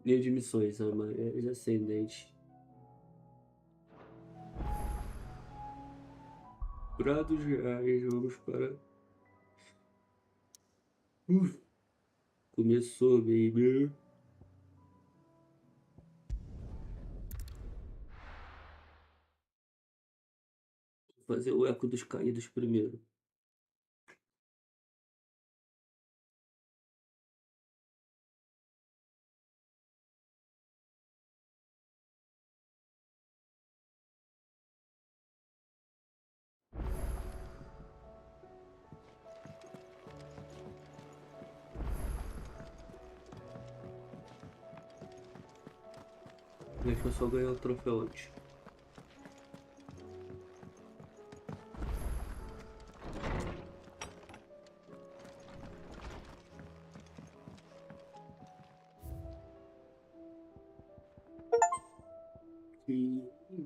Linha de missões, é ascendente. Prados reais, vamos para... Começou, baby. Vou fazer o Eco dos Caídos primeiro. Deixa eu só ganhar o troféu antes.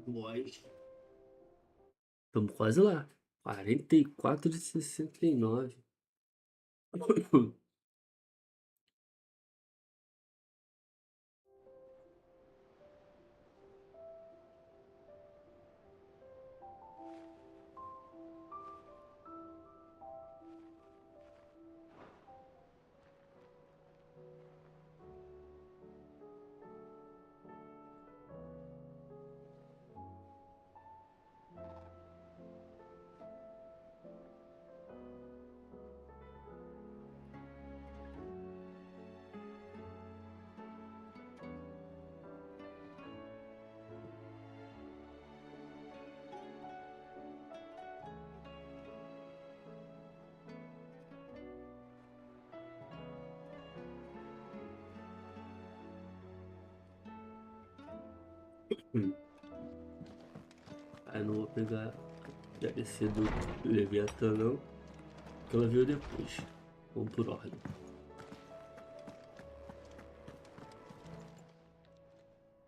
Boys. Estamos quase lá. 44 de 69. Aí não vou pegar a DLC do Leviatã não, que ela veio depois. Vamos por ordem.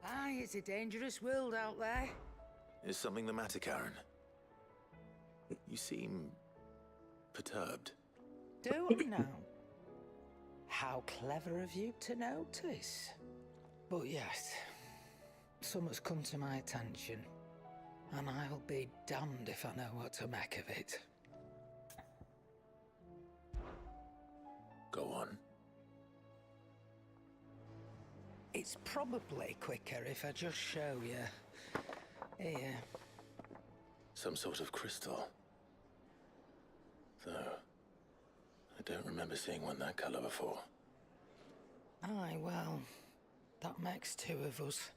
Aye, it's a dangerous world out there. Is something the matter, Karen? You seem perturbed. Do I now? How clever of you to notice. But yes, something's come to my attention, and I'll be damned if I know what to make of it. Go on. It's probably quicker if I just show you. Here. Some sort of crystal. Though, I don't remember seeing one that color before. Aye, Aye, well, that makes two of us.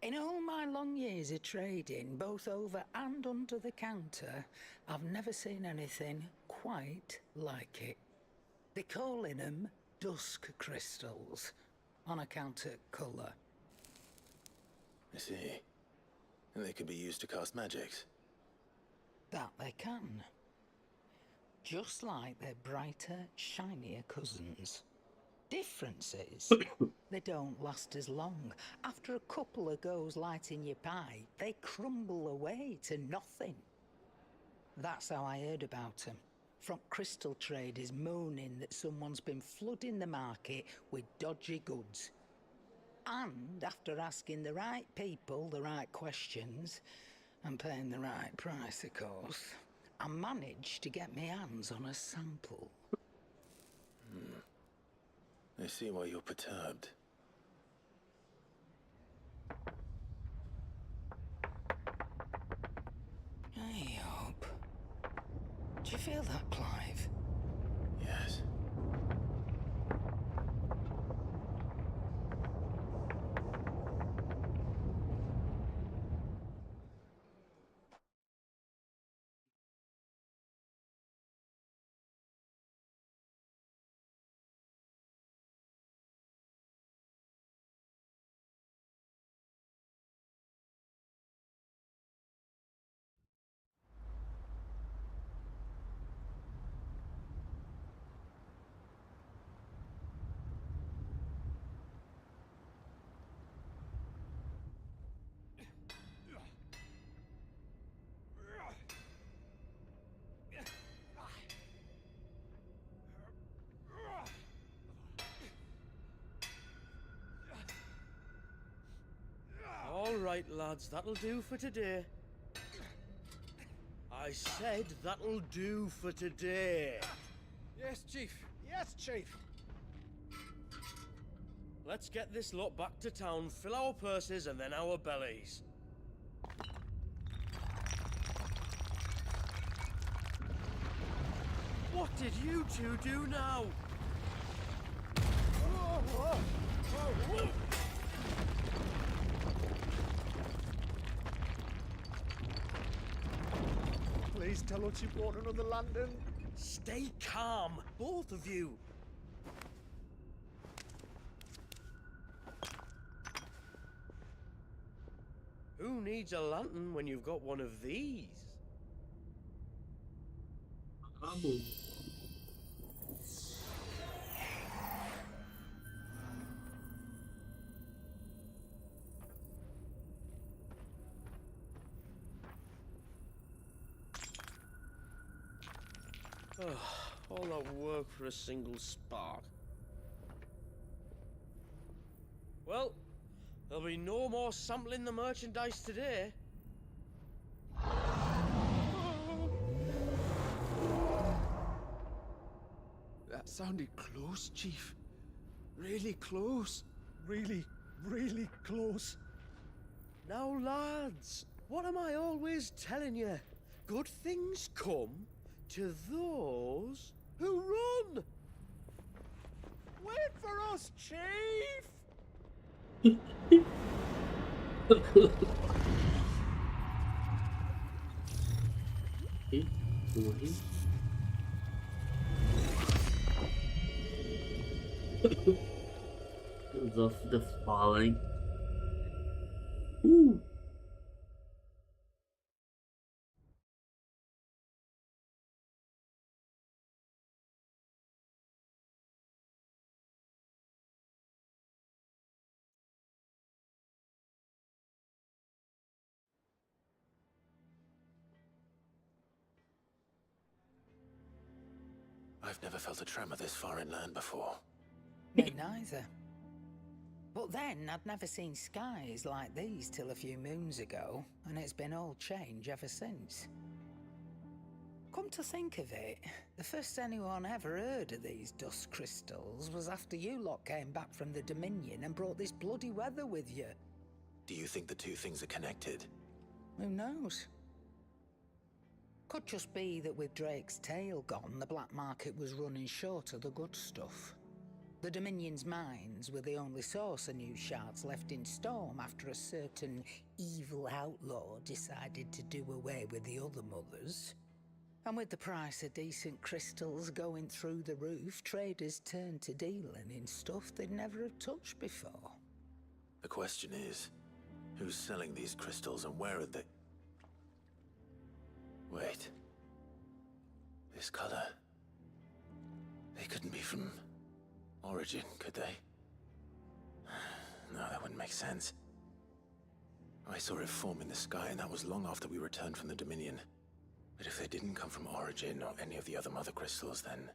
In all my long years of trading, both over and under the counter, I've never seen anything quite like it. They're calling them dusk crystals, on account of colour. I see. And they could be used to cast magics. That they can. Just like their brighter, shinier cousins. Difference is, they don't last as long. After a couple of goes lighting your pie, they crumble away to nothing. That's how I heard about them. From crystal traders moaning that someone's been flooding the market with dodgy goods. And after asking the right people the right questions, and paying the right price, of course, I managed to get my hands on a sample. I see why you're perturbed. I hope. Do you feel that, Clive? Yes. All right, lads, that'll do for today. I said that'll do for today. Yes, Chief. Yes, Chief. Let's get this lot back to town, fill our purses and then our bellies. What did you two do now? Whoa, whoa, whoa, whoa. Please tell us you bought another lantern. Stay calm, both of you. Who needs a lantern when you've got one of these? All that work for a single spark. Well, there'll be no more sampling the merchandise today. That sounded close, Chief. Really close. Really, really close. Now, lads, what am I always telling you? Good things come to those who run! Wait for us, Chief! Of the falling. Ooh. I've never felt a tremor this far inland before. Me neither. But then, I'd never seen skies like these till a few moons ago, and it's been all change ever since. Come to think of it, the first anyone ever heard of these dust crystals was after you lot came back from the Dominion and brought this bloody weather with you. Do you think the two things are connected? Who knows? Could just be that with Drake's tail gone, the black market was running short of the good stuff. The Dominion's mines were the only source of new shards left in Storm after a certain evil outlaw decided to do away with the other mothers. And with the price of decent crystals going through the roof, traders turned to dealing in stuff they'd never have touched before. The question is, who's selling these crystals and where are they? Wait. This color. They couldn't be from Origem, could they? No, that wouldn't make sense. I saw it form in the sky, and that was long after we returned from the Dominion. But if they didn't come from Origem or any of the other mother crystals, then...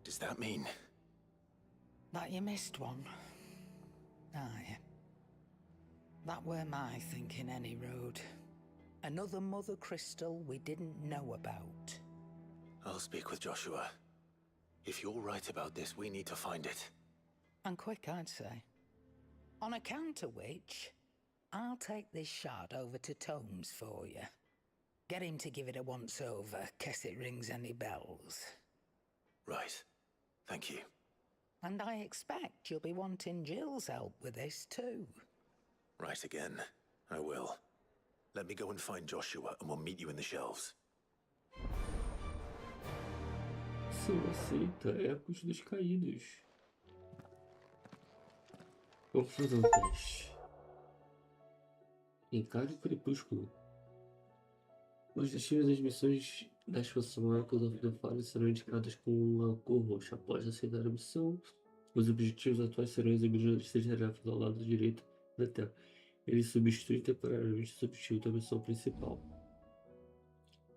does that mean... that you missed one? Aye. That were my thinking, any road. Another mother crystal we didn't know about. I'll speak with Joshua. If you're right about this, we need to find it. And quick, I'd say. On account of which, I'll take this shard over to Tomes for you. Get him to give it a once-over, case it rings any bells. Right. Thank you. And I expect you'll be wanting Jill's help with this too. Right again. I will. Let me go and find Joshua, and we'll meet you in the shelves. Ação aceita, épicos dos caídos. Confusão teste. Encare o crepúsculo. Os destinos das missões das forças mágicas do Faro serão indicados com uma cor roxa. Após aceitar a missão, os objetivos atuais serão exibidos nas 6 tarefas ao lado direito da tela. Ele substitui temporariamente o objetivo da missão principal.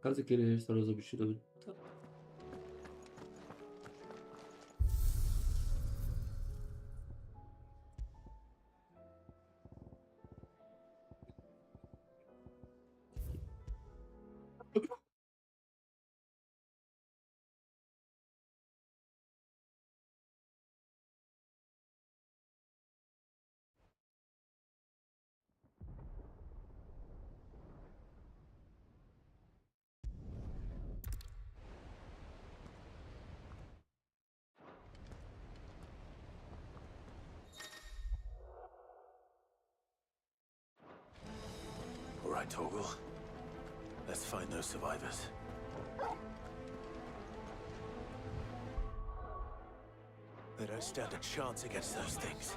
Caso queira restaurar os objetivos da All right, Torgal. Let's find those survivors. They don't stand a chance against those things.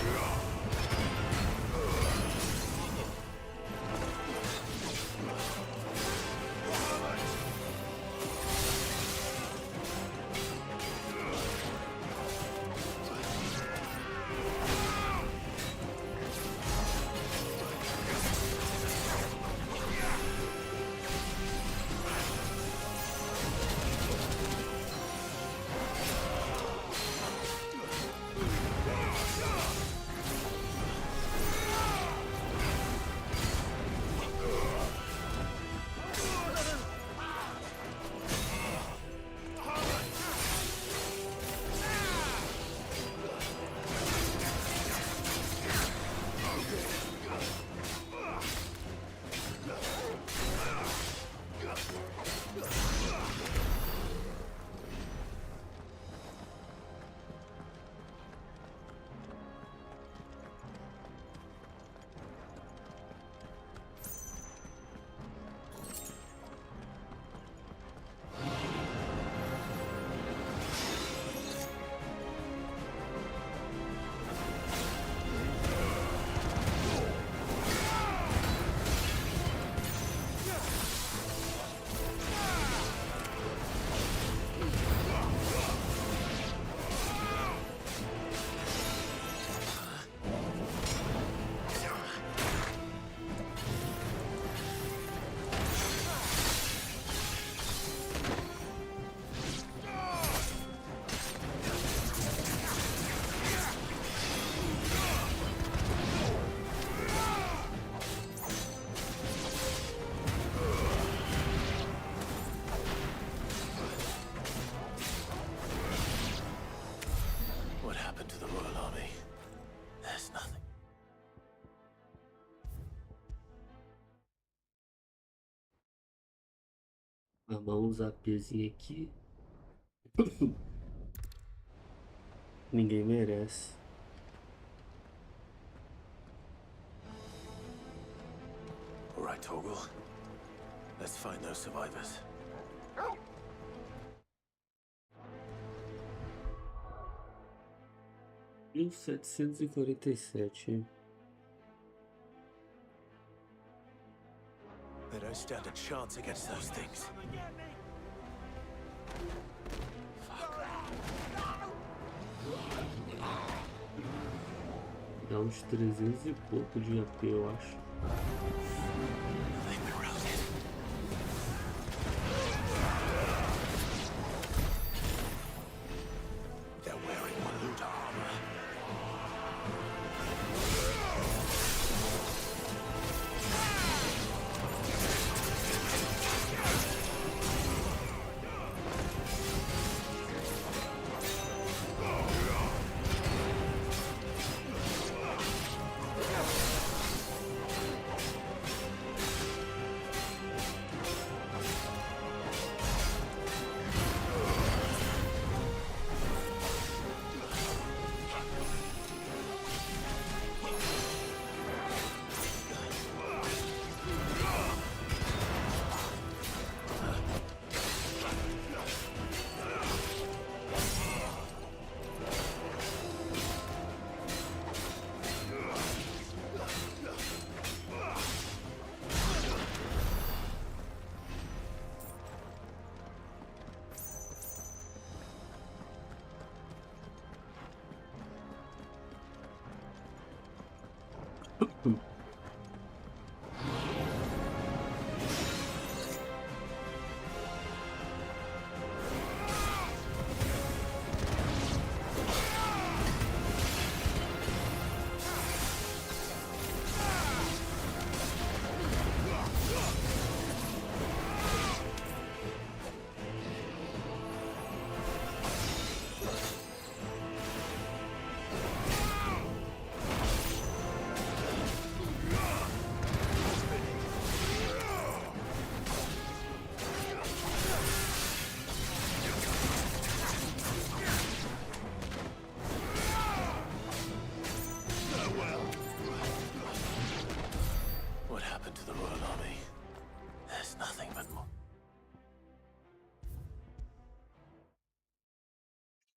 Yeah. happened to the Royal Army? There's nothing. Vamos usar a pezinha aqui. Ninguém merece. All right, Torgal. Let's find those survivors. Em 747. They don't stand a chance against those things. Dá uns 300 e pouco de AP, eu acho.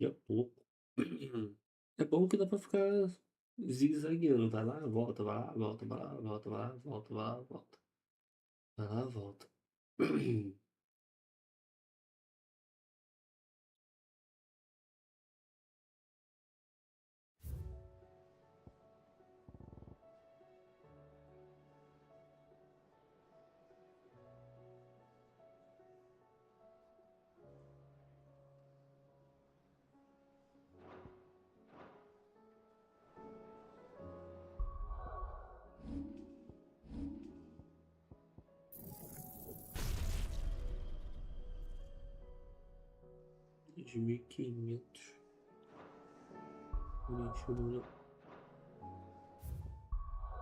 Daqui a pouco. É bom que dá pra ficar zigue-zagueando. Vai lá, volta, vai lá, volta, vai lá, volta, vai lá, volta, vai lá, volta. Vai lá, volta. De 1500.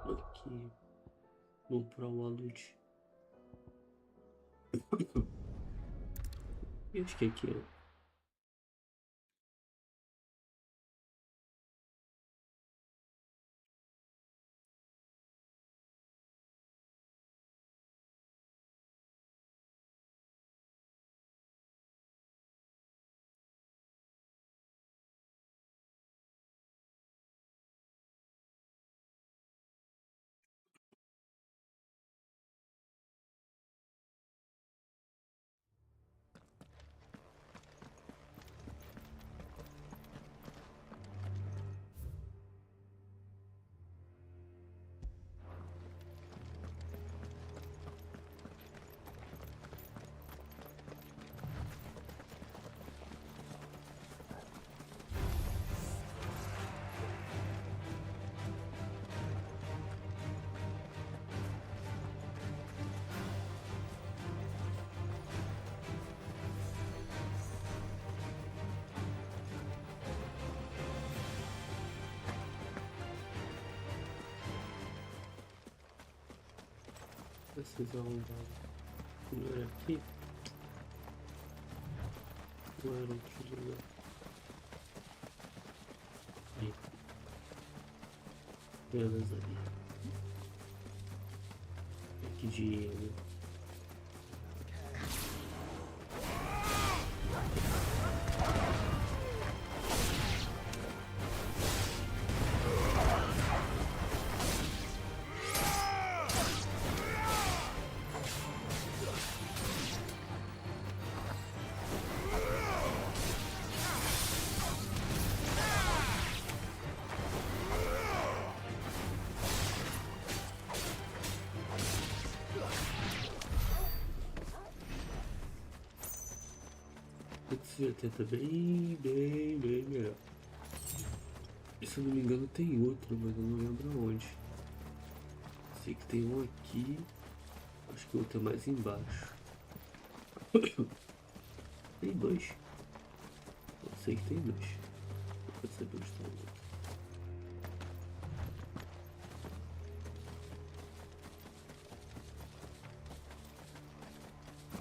Aqui no Pro Wallet. Eu acho que aqui, ó. Precisa rodar. Não era aqui? Não era outro lugar. Aí. Beleza ali. Aqui dinheiro. Já tenta bem melhor. Se eu não me engano tem outro, mas eu não lembro aonde. Sei que tem um aqui. Acho que o outro é mais embaixo. Tem dois. Eu sei que tem dois. Pode saber onde está o outro.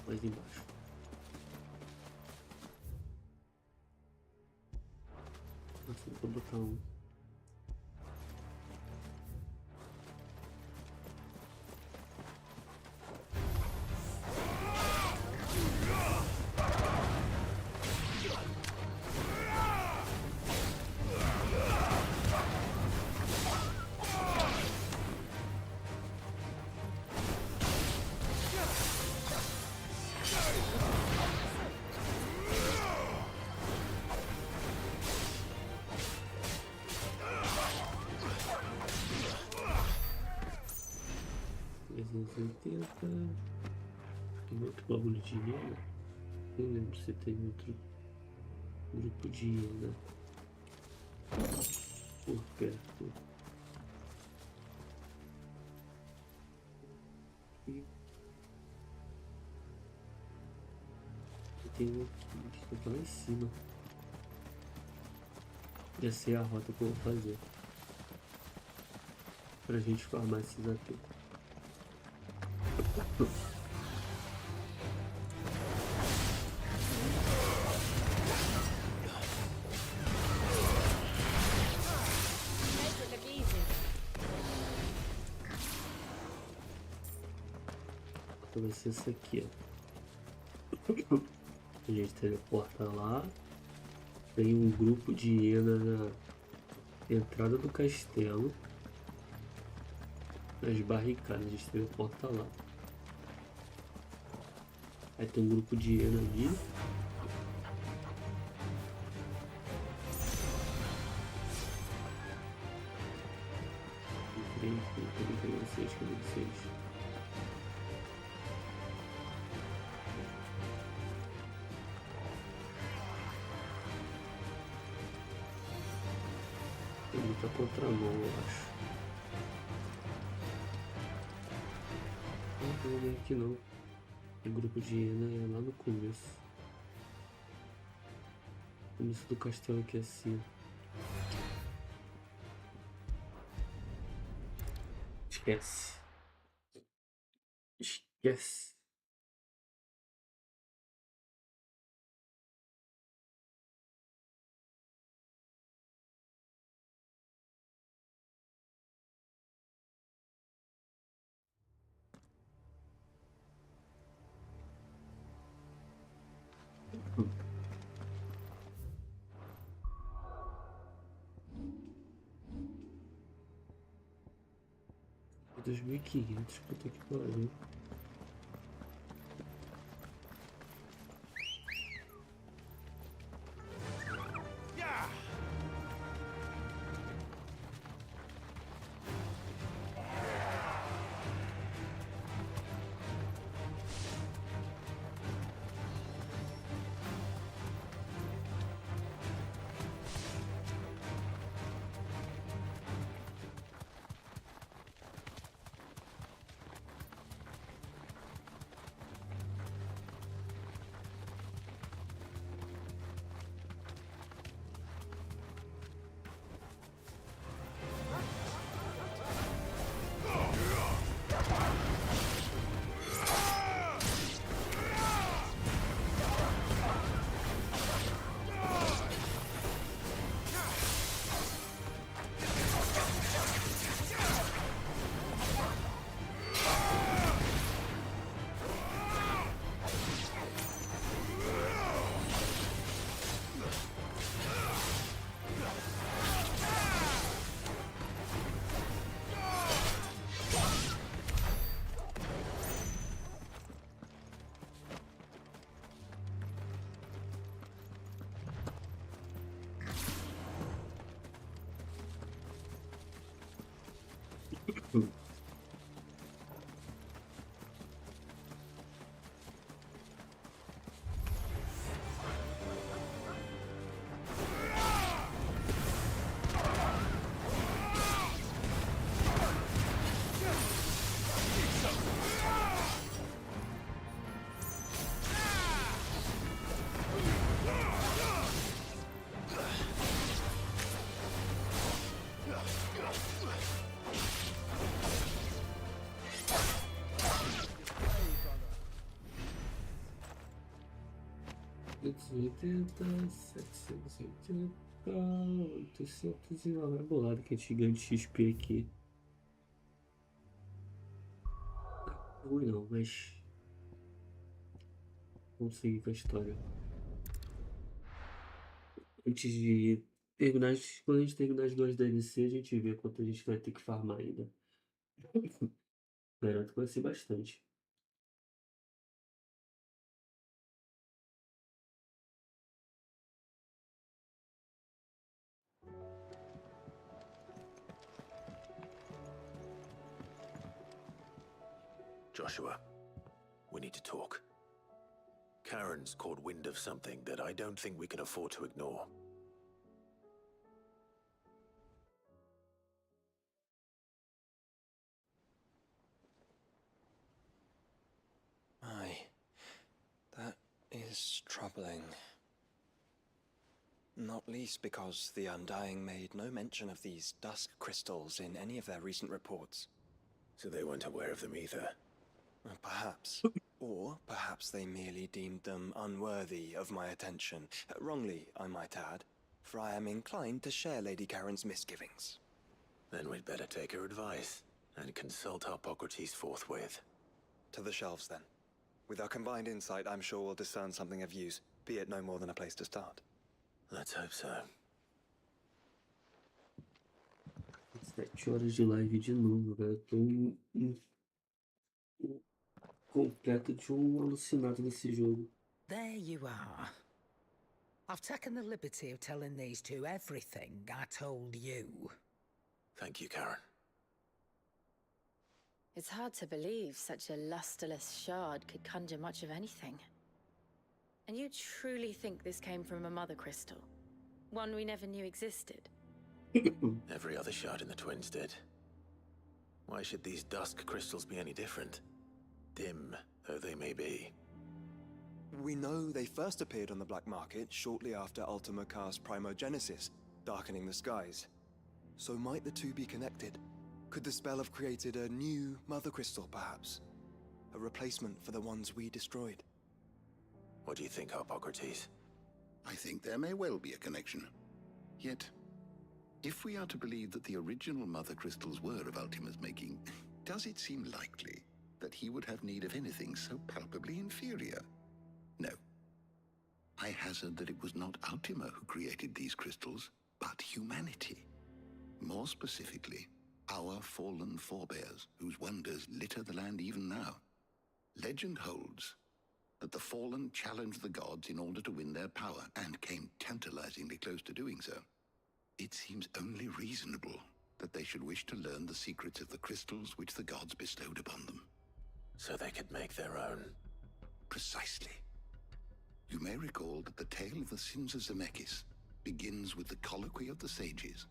Mais embaixo. Assim, vou botar um. Tem outro bagulho de hiena. Não lembro se tem outro grupo de hiena por perto. E tem um aqui que tá lá em cima. Essa é a rota que eu vou fazer pra gente farmar esses aqui. Vai ser essa aqui, ó. A gente teleporta lá. Tem um grupo de hiena na entrada do castelo. Nas barricadas, a gente teleporta lá. Aí tem um grupo de hiena ali. Cadê vocês? Cadê vocês? Tem muita contramão, eu acho. Não tem ninguém aqui não. O grupo de hiena é lá no começo. O começo do castelo aqui é assim. Esquece. Esquece. É 2.500, puta que pariu. E lá vai bolado que a gente ganha de XP aqui. Ruim não, mas vamos seguir com a história. Antes de terminar, quando a gente terminar as 2 DLC, a gente vê quanto a gente vai ter que farmar ainda. Garanto que vai ser bastante. Joshua, we need to talk. Karen's caught wind of something that I don't think we can afford to ignore. Aye, that is troubling. Not least because the Undying made no mention of these dusk crystals in any of their recent reports. So they weren't aware of them either. Perhaps. Or perhaps they merely deemed them unworthy of my attention. Wrongly, I might add, for I am inclined to share Lady Karen's misgivings. Then we'd better take her advice and consult Hippocrates forthwith. To the shelves, then. With our combined insight, I'm sure we'll discern something of use, be it no more than a place to start. Let's hope so. 7 horas de live de novo, velho. Eu tô completo de alucinado nesse jogo. There you are. I've taken the liberty of telling these two everything I told you. Thank you, Karen. It's hard to believe such a lusterless shard could conjure much of anything. And you truly think this came from a mother crystal? One we never knew existed? Every other shard in the Twins did. Why should these dusk crystals be any different? Dim though they may be. We know they first appeared on the black market shortly after Ultima cast Primogenesis, darkening the skies. So might the two be connected? Could the spell have created a new mother crystal, perhaps? A replacement for the ones we destroyed? What do you think, Hippocrates? I think there may well be a connection. Yet, if we are to believe that the original mother crystals were of Ultima's making, does it seem likely that he would have need of anything so palpably inferior? No. I hazard that it was not Ultima who created these crystals, but humanity. More specifically, our fallen forebears, whose wonders litter the land even now. Legend holds that the fallen challenged the gods in order to win their power, and came tantalizingly close to doing so. It seems only reasonable that they should wish to learn the secrets of the crystals which the gods bestowed upon them. So they could make their own. Precisely. You may recall that the tale of the sins of Zemeckis begins with the colloquy of the sages,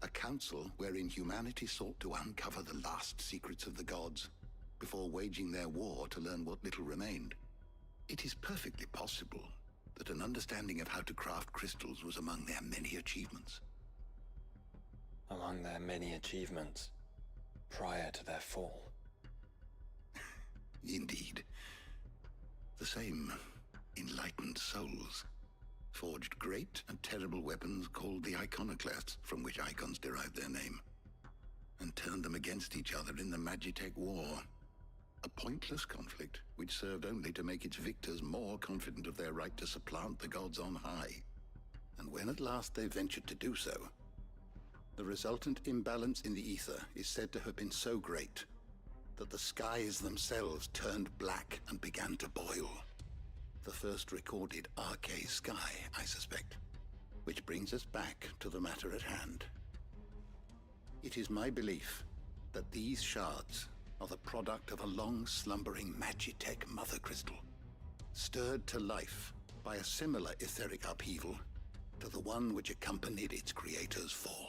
a council wherein humanity sought to uncover the last secrets of the gods before waging their war to learn what little remained. It is perfectly possible that an understanding of how to craft crystals was among their many achievements. Among their many achievements, prior to their fall. Indeed. The same enlightened souls forged great and terrible weapons called the iconoclasts, from which icons derived their name, and turned them against each other in the Magitech War. A pointless conflict which served only to make its victors more confident of their right to supplant the gods on high. And when at last they ventured to do so, the resultant imbalance in the ether is said to have been so great that the skies themselves turned black and began to boil. The first recorded Arcade sky, I suspect. Which brings us back to the matter at hand. It is my belief that these shards are the product of a long-slumbering Magitech mother crystal, stirred to life by a similar etheric upheaval to the one which accompanied its creator's fall.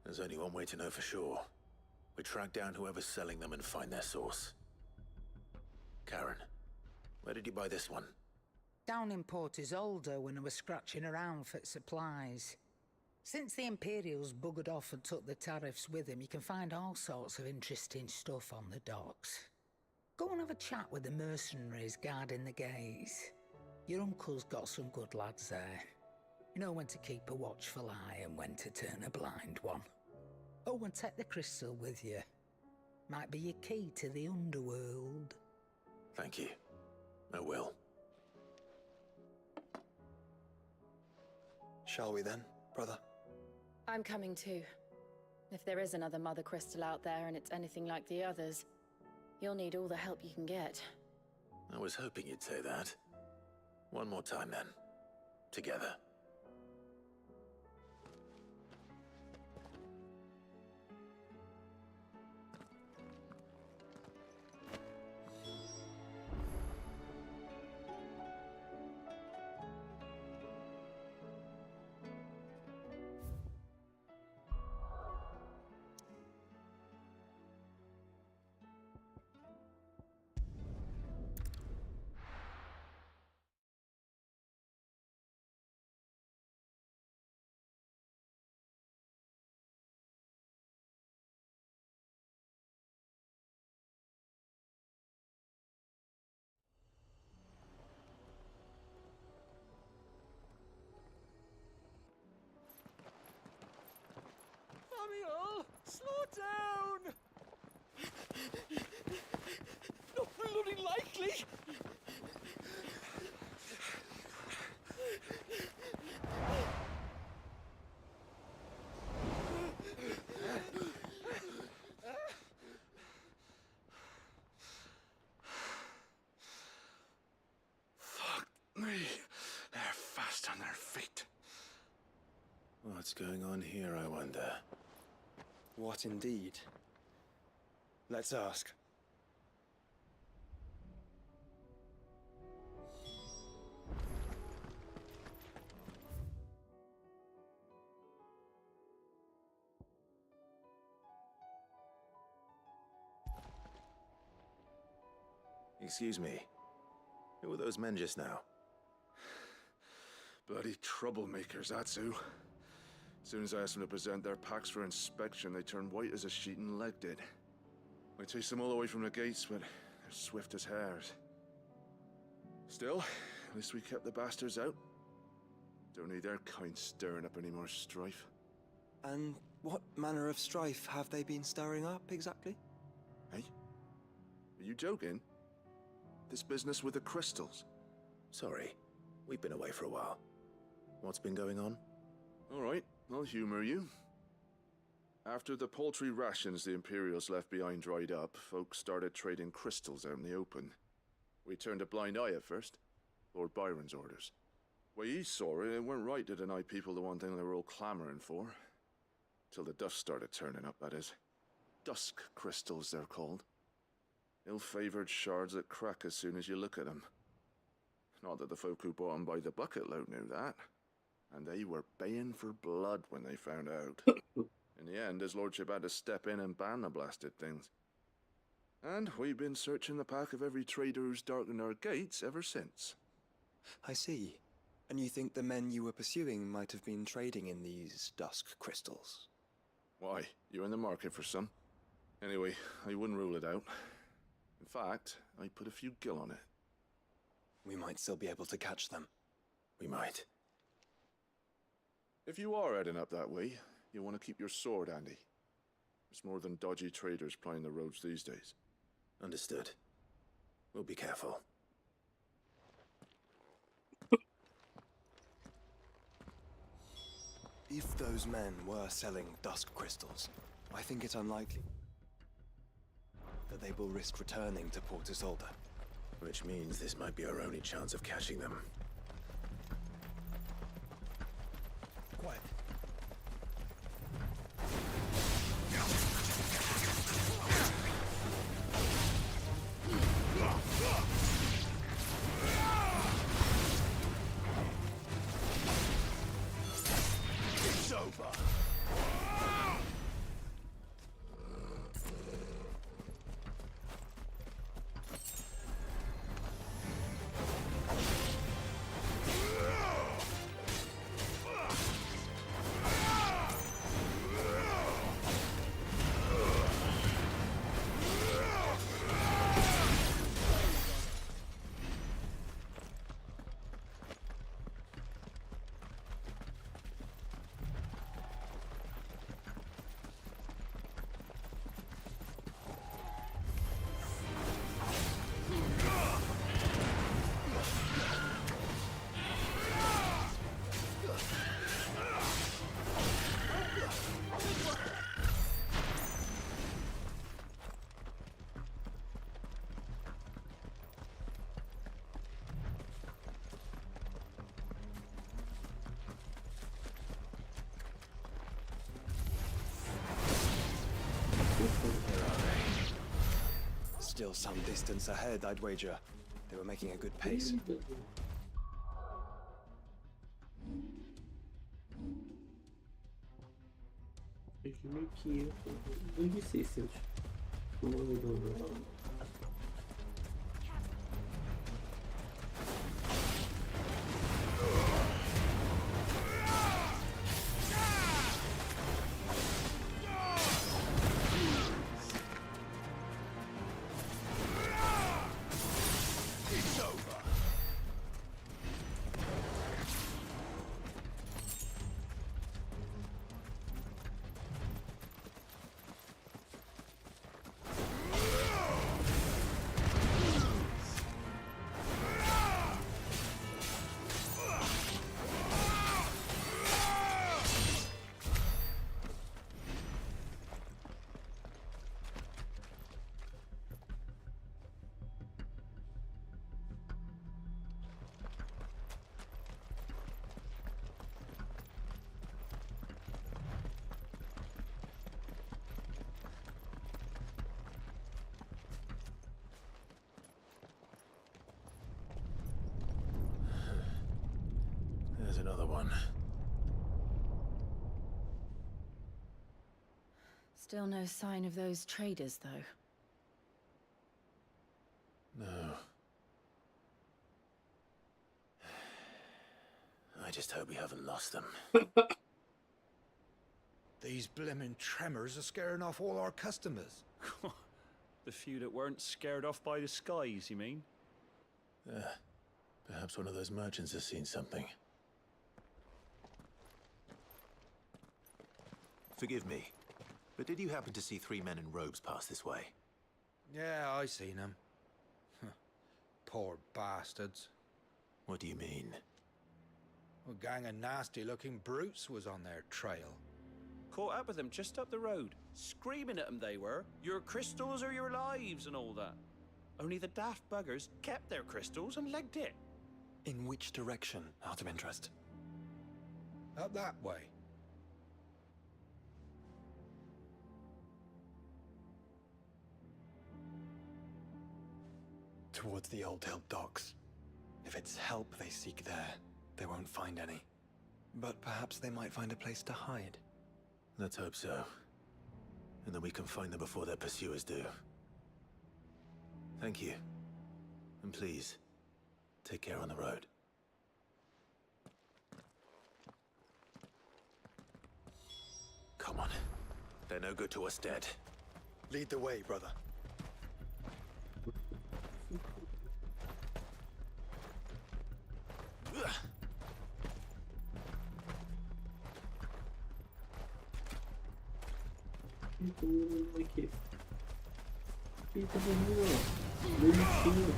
There's only one way to know for sure. We track down whoever's selling them and find their source. Karen, where did you buy this one? Down in Port Isolde when I was scratching around for supplies. Since the Imperials buggered off and took the tariffs with them, you can find all sorts of interesting stuff on the docks. Go and have a chat with the mercenaries guarding the gates. Your uncle's got some good lads there. You know when to keep a watchful eye and when to turn a blind one. Oh, and take the crystal with you. Might be your key to the underworld. Thank you. I will. Shall we then, brother? I'm coming too. If there is another mother crystal out there and it's anything like the others, you'll need all the help you can get. I was hoping you'd say that. One more time then. Together. Samuel, slow down! Not bloody likely! Fuck me. They're fast on their feet. What's going on here, I wonder? What indeed? Let's ask. Excuse me. Who were those men just now? Bloody troublemakers, that's who. As soon as I asked them to present their packs for inspection, they turned white as a sheet and legged it. I chased them all away from the gates, but they're swift as hares. Still, at least we kept the bastards out. Don't need their kind stirring up any more strife. And what manner of strife have they been stirring up, exactly? Hey? Are you joking? This business with the crystals? Sorry, we've been away for a while. What's been going on? All right, I'll humor you. After the paltry rations the Imperials left behind dried up, folks started trading crystals out in the open. We turned a blind eye at first. Lord Byron's orders. Way he saw it, it weren't right to deny people the one thing they were all clamoring for. Till the dust started turning up, that is. Dusk crystals, they're called. Ill-favored shards that crack as soon as you look at them. Not that the folk who bought them by the bucket load knew that. And they were baying for blood when they found out. In the end, his lordship had to step in and ban the blasted things. And we've been searching the pack of every trader who's darkened our gates ever since. I see. And you think the men you were pursuing might have been trading in these dusk crystals? Why? You in the market for some? Anyway, I wouldn't rule it out. In fact, I put a few gil on it. We might still be able to catch them. We might. If you are heading up that way, you'll want to keep your sword handy. There's more than dodgy traders plying the roads these days. Understood. We'll be careful. If those men were selling dusk crystals, I think it unlikely that they will risk returning to Port Isolde. Which means this might be our only chance of catching them. Quiet. Still some distance ahead, I'd wager. They were making a good pace. There's another one. Still no sign of those traders, though. No. I just hope we haven't lost them. These blimmin' tremors are scaring off all our customers. The few that weren't scared off by the skies, you mean? Perhaps one of those merchants has seen something. Forgive me, but did you happen to see 3 men in robes pass this way? Yeah, I seen them. Poor bastards. What do you mean? A gang of nasty-looking brutes was on their trail. Caught up with them just up the road, screaming at them they were. Your crystals or your lives and all that. Only the daft buggers kept their crystals and legged it. In which direction, out of interest? Up that way. Towards the Old Hill docks. If it's help they seek there, they won't find any. But perhaps they might find a place to hide. Let's hope so. And then we can find them before their pursuers do. Thank you. And please, take care on the road. Come on. They're no good to us dead. Lead the way, brother. Aqui. Ih, tá dormindo, ó. Bonitinho.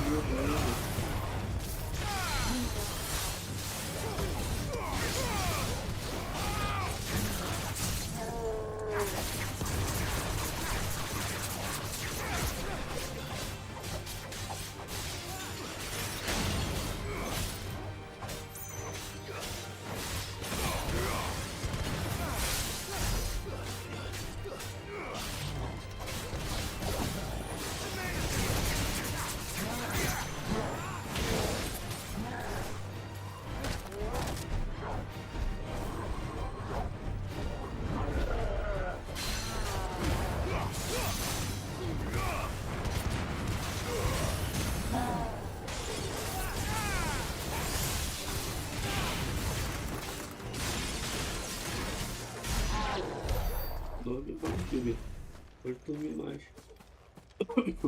Meu Deus. Dorme, vamos dormir. Pode dormir mais. Turn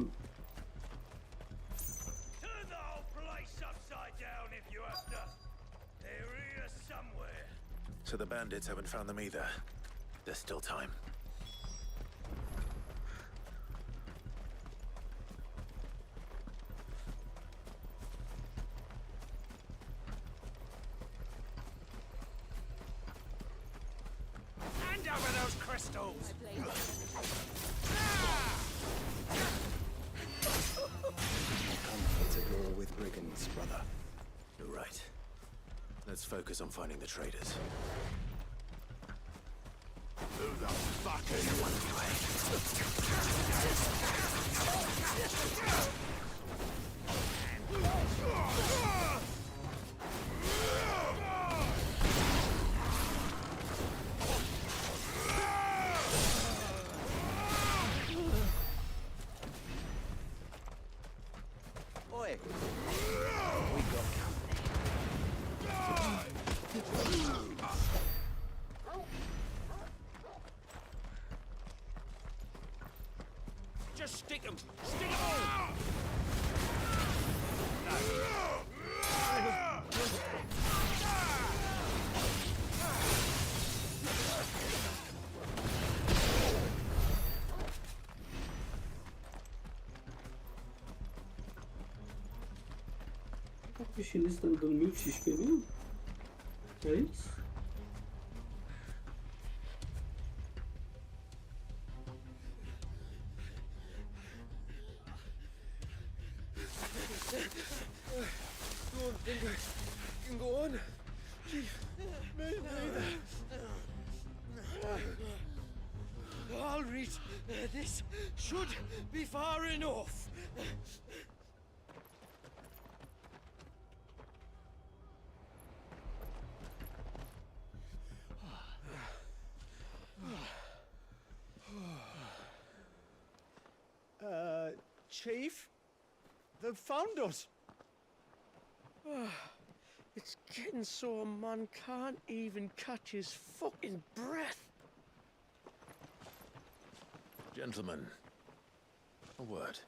the whole place upside down if you have to. They're here somewhere. So the bandits haven't found them either. There's still time. Hand over those crystals! Comfortable with brigands, brother. You're right. Let's focus on finding the traders. Who the fuck is Oi! We got just stick 'em! Stick 'em all! O chinês tá me dando 1000 XP mesmo? É isso? Go on, Finger. You can go on. Chief, me neither. I'll reach. This should be far enough. Chief? They've found us. It's getting so a man can't even catch his fucking breath. Gentlemen, a word.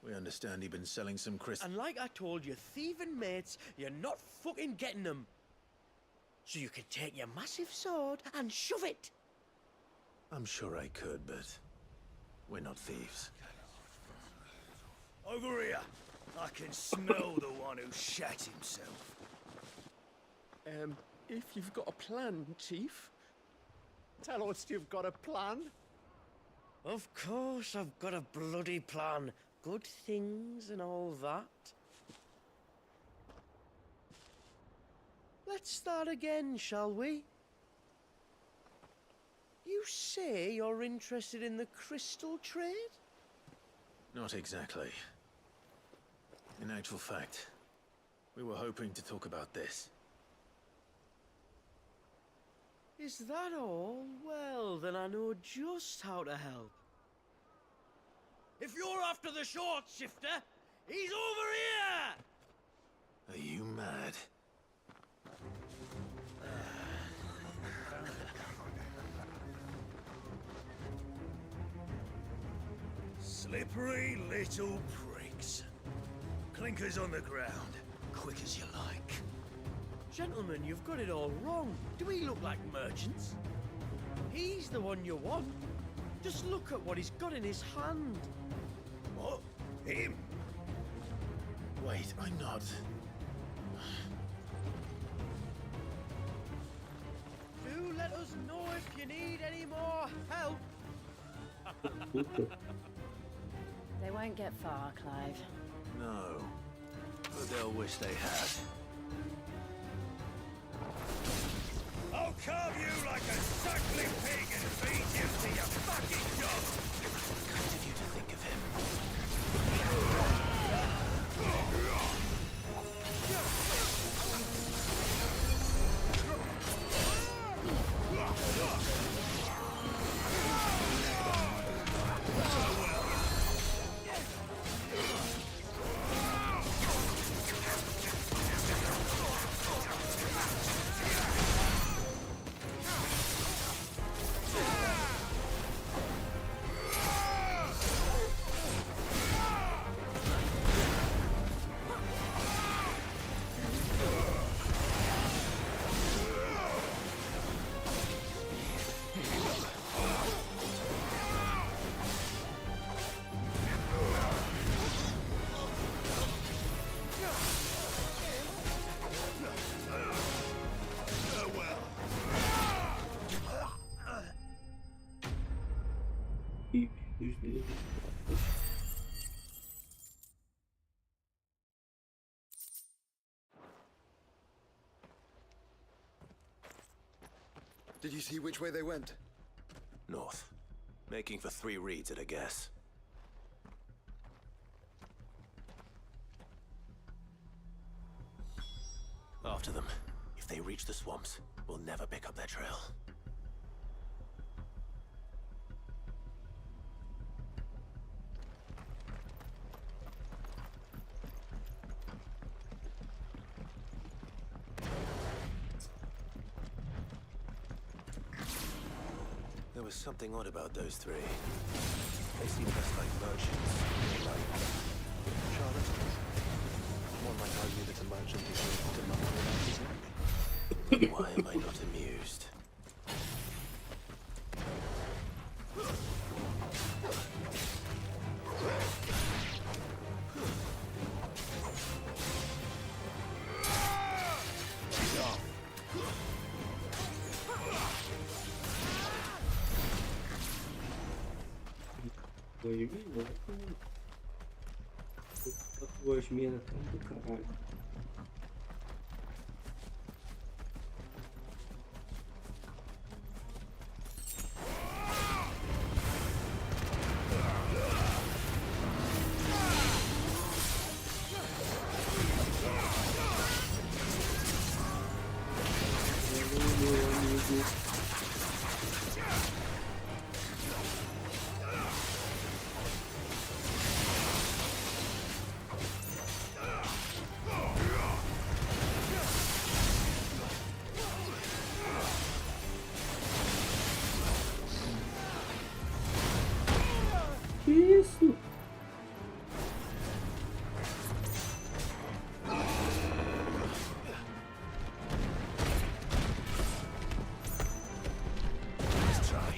We understand you've been selling some crystals. And like I told your thieving mates, you're not fucking getting them. So you could take your massive sword and shove it. I'm sure I could, but we're not thieves. Over here. I can smell the one who shat himself. If you've got a plan, Chief. Tell us you've got a plan. Of course I've got a bloody plan. Good things and all that. Let's start again, shall we? You say you're interested in the crystal trade? Not exactly. In actual fact, we were hoping to talk about this. Is that all? Well, then I know just how to help. If you're after the short shifter, he's over here! Are you mad? Slippery little pricks. Clinkers on the ground, quick as you like. Gentlemen, you've got it all wrong. Do we look like merchants? He's the one you want. Just look at what he's got in his hand. What? Him? Wait, I'm not. Do let us know if you need any more help. They won't get far, Clive. No, but they'll wish they had. I'll carve you like a suckling pig and feed you to your fucking dog! Kind of you to think of him. Did you see which way they went? North. Making for 3 reads at a guess. after them. If they reach the swamps, we'll never pick up their trail. There was something odd about those three. They seemed less like merchants, like charlatans. One might argue that a merchant is a demand without his enemy. Why am I not amused? Duas minas tão do caralho. Isso! Let's try.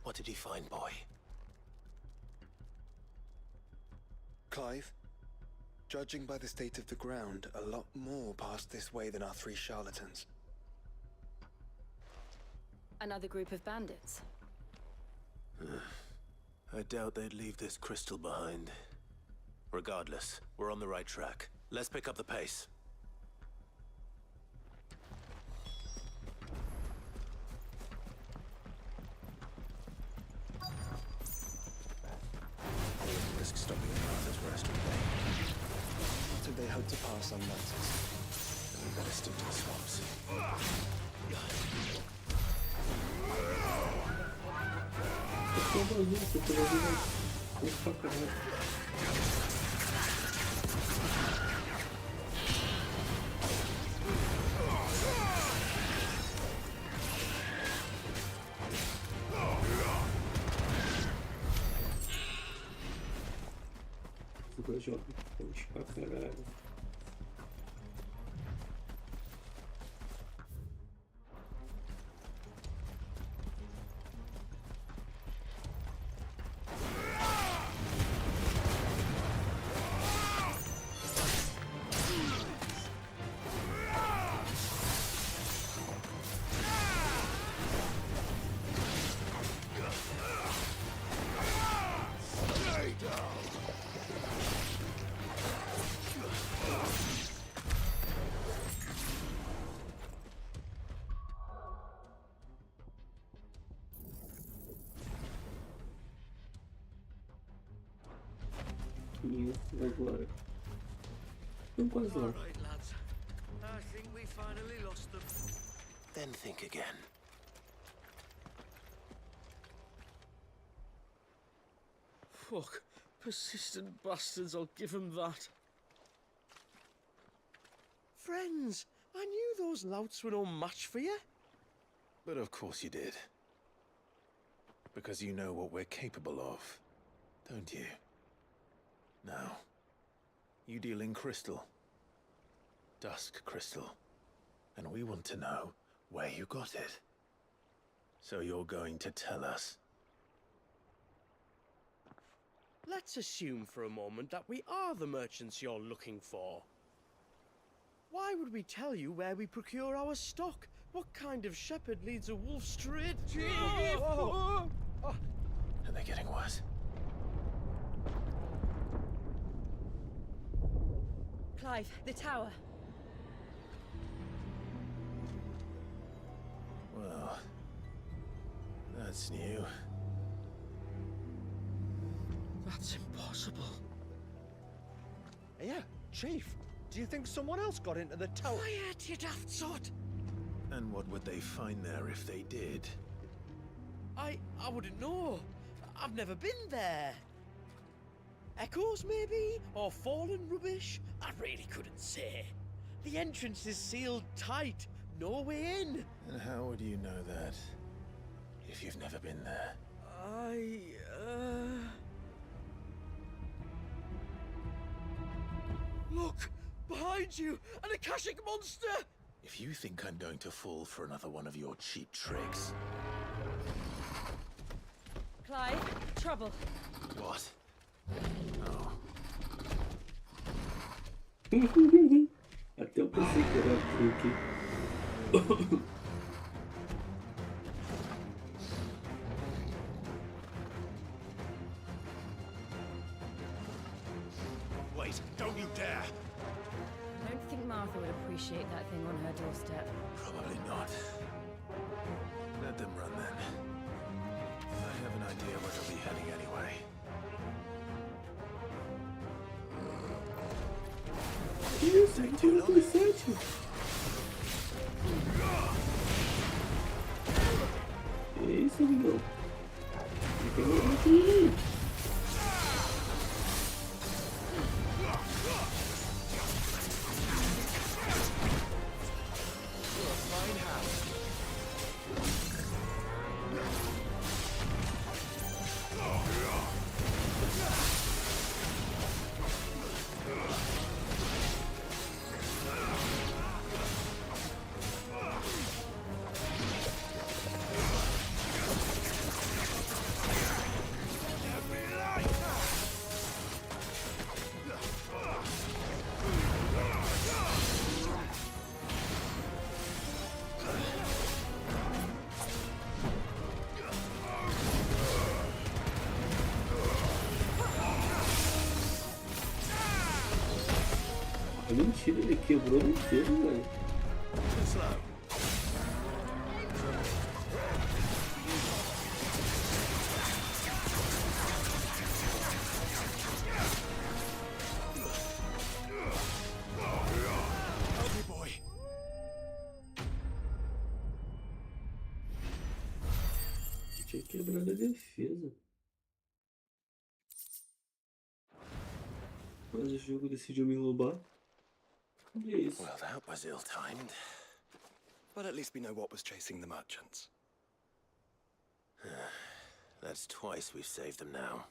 What did he find, boy? Clive, judging by the state of the ground, a lot more passed this way than our three charlatans. Another group of bandits. I doubt they'd leave this crystal behind. Regardless, we're on the right track. Let's pick up the pace. Risk stopping the Martha's rest with me. So they hope to pass unnoticed. Then we better stick to the swamps. Pra caralho. Agora. Não quase lá. Right, lads. I think we finally lost them. Then think again. Fuck. Persistent bastards, I'll give them that. Friends, I knew those louts were no match for you. But of course you did. Because you know what we're capable of, don't you? Now, you deal in crystal. Dusk crystal. And we want to know where you got it. So you're going to tell us. Let's assume for a moment that we are the merchants you're looking for. Why would we tell you where we procure our stock? What kind of shepherd leads a wolf straight? And they're getting worse. Clive, the tower. Well, that's new. That's impossible. Yeah, Chief. Do you think someone else got into the tower? Quiet, you daft sot! And what would they find there if they did? I wouldn't know. I've never been there. Echoes, maybe? Or fallen rubbish? I really couldn't say. The entrance is sealed tight. No way in. And how would you know that, if you've never been there? Look! Behind you! An Akashic monster! If you think I'm going to fall for another one of your cheap tricks... Clive, trouble. What? Oh. Até eu pensei que era truque. Wait, don't you dare! I don't think Martha would appreciate that thing on her doorstep. Probably not. Let them run then. I have an idea where they'll be heading anyway. Isso, é tudo interessante. É isso, amigão. Mentira, ele quebrou inteiro, velho. Tinha quebrado a defesa. Mas o jogo decidiu me roubar. Well, that was ill-timed. But at least we know what was chasing the merchants. That's twice we've saved them now.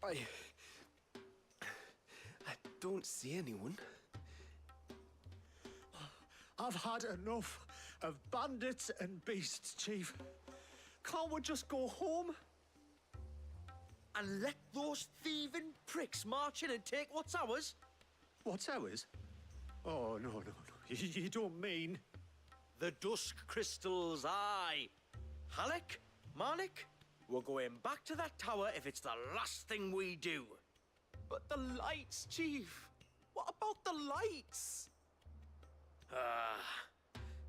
I don't see anyone. I've had enough of bandits and beasts, Chief. Can't we just go home? And let those thieving pricks march in and take what's ours? What's ours? Oh, no. You don't mean... The dusk crystals, aye. Halleck? Marnik? We're going back to that tower if it's the last thing we do. But the lights, Chief. What about the lights?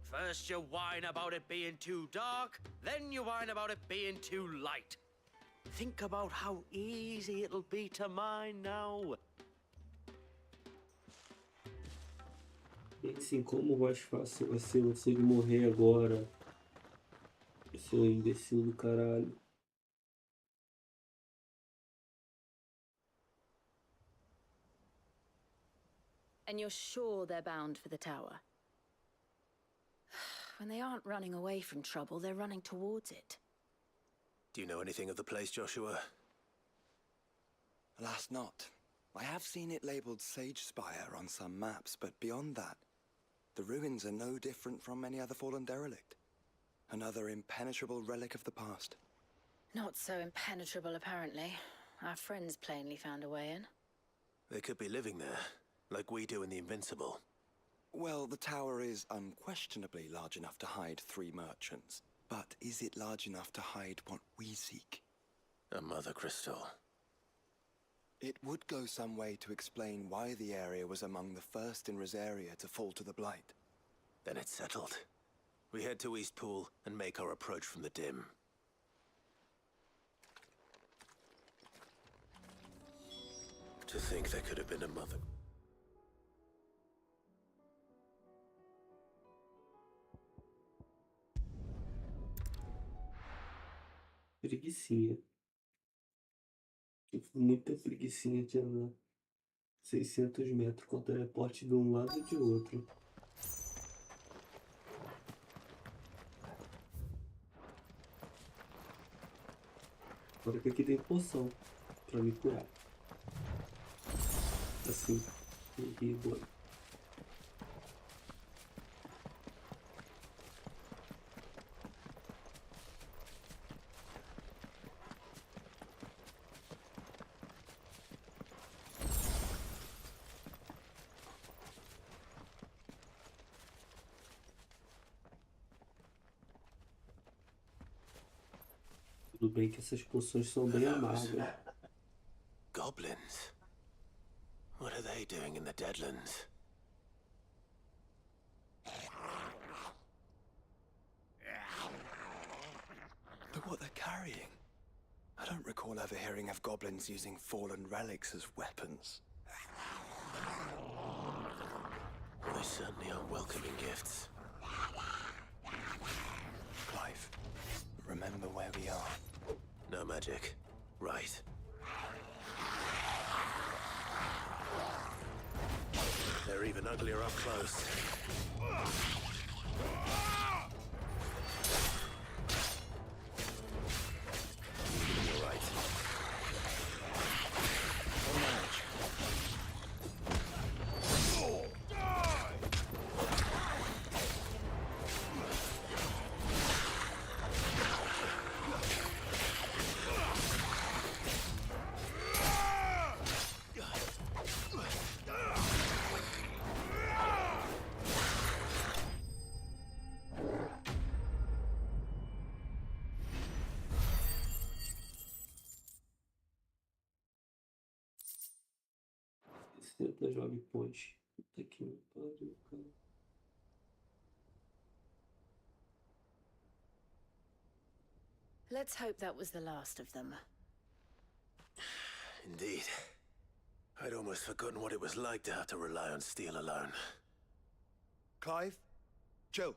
First you whine about it being too dark, then you whine about it being too light. Think about how easy it'll be to mine now. Assim, como mais fácil vai ser você morrer agora, seu imbecil do caralho. And you're sure they're bound for the tower? When they aren't running away from trouble, they're running towards it. Do you know anything of the place, Joshua? Alas not. I have seen it labeled Sage Spire on some maps, but beyond that, the ruins are no different from any other fallen derelict. Another impenetrable relic of the past. Not so impenetrable, apparently. Our friends plainly found a way in. They could be living there, like we do in the Invincible. Well, the tower is unquestionably large enough to hide 3 merchants. But is it large enough to hide what we seek? A mother crystal. It would go some way to explain why the area was among the first in Rosaria to fall to the Blight. Then it's settled. We head to Eastpool and make our approach from the dim. To think there could have been a mother... Preguicinha. Muita preguicinha de andar 600 metros com o teleporte de um lado e de outro. Agora que aqui tem poção pra me curar. Assim, e bora. Tudo bem que essas poções são bem amargas. Goblins? What are they doing in the Deadlands? Look what they're carrying. I don't recall ever hearing of goblins using fallen relics as weapons. They certainly are welcoming gifts. Clive, remember where we are. No magic. Right. They're even uglier up close. You're right. Senta, joga ponte. Puta que me pariu, cara. Let's hope that was the last of them. Indeed. I'd almost forgotten what it was like to have to rely on steel alone. Clive? Joe?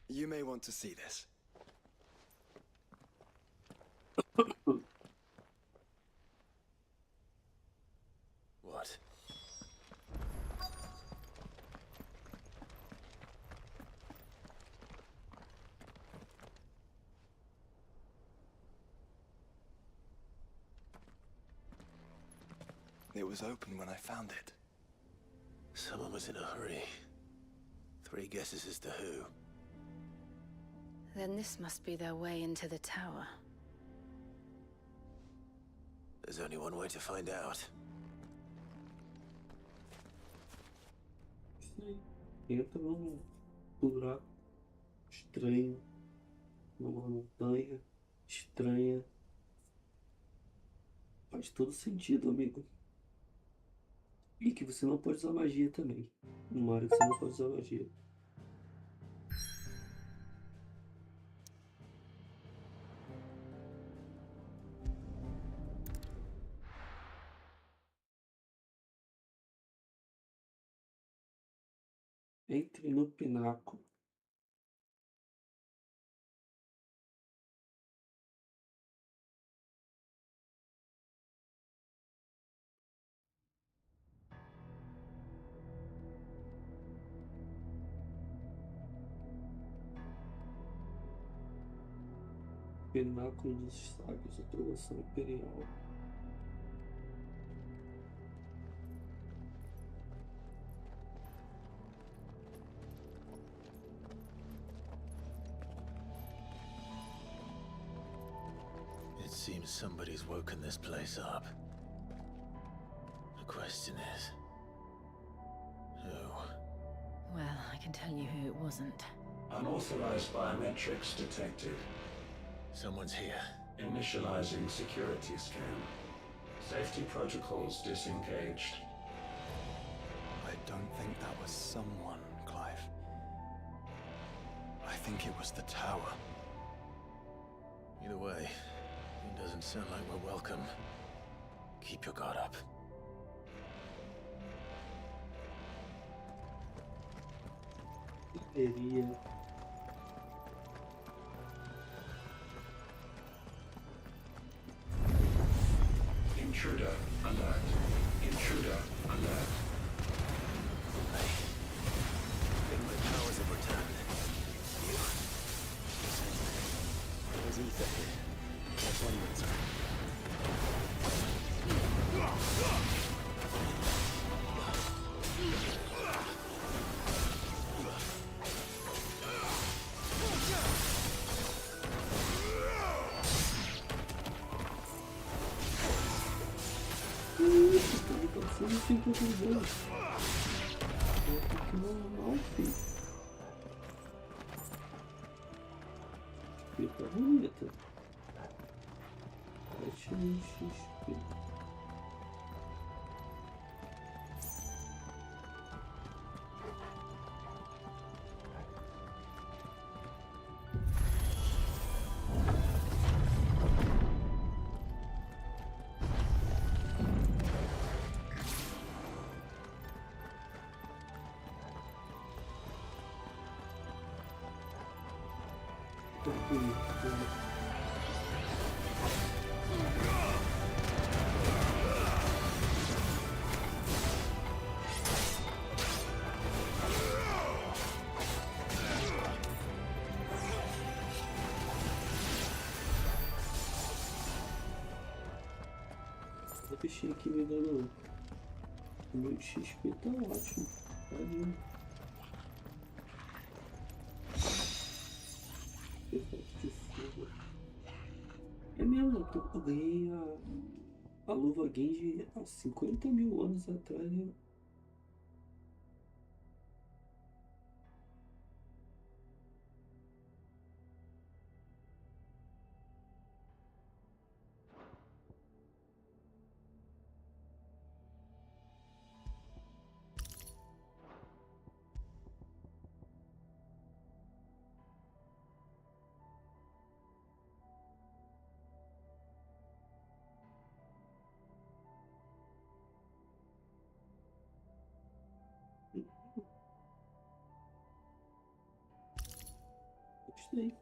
You may want to see this. What? It was open when I found it. Someone was in a hurry. 3 guesses as to who. Then this must be their way into the tower. There's only one way to find out. Entra num buraco estranho, numa montanha estranha. Faz todo sentido, amigo. E que você não pode usar magia também. Numa hora que você não pode usar magia. Entre no pináculo. Cenáculo dos Sábios, aprovação imperial. It seems somebody's woken this place up. The question is, who? Well, I can tell you who it wasn't. Unauthorized biometrics detected. Someone's here. Initializing security scan. Safety protocols disengaged. I don't think that was someone, Clive. I think it was the tower. Either way, it doesn't sound like we're welcome. Keep your guard up. Intruder alert. Intruder alert. Think my powers have returned. You? There's ether here. That's onwards. Não tem que fazer. Que normal, filho. Fica bonita. Deixa eu XP. O bichinho aqui me dando muito XP, tá ótimo. Valeu. Efeito de fogo. É mesmo, eu ganhei a luva Genji há 50 mil anos atrás. Né? Gostei.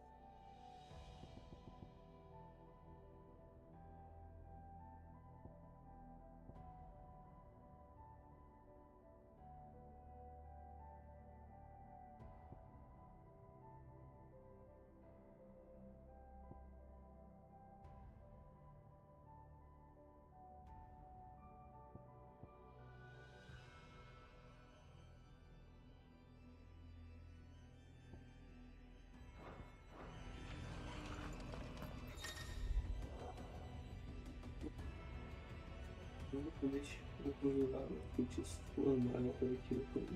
Eu vou jogar o feitiço amarelo por aqui no canto.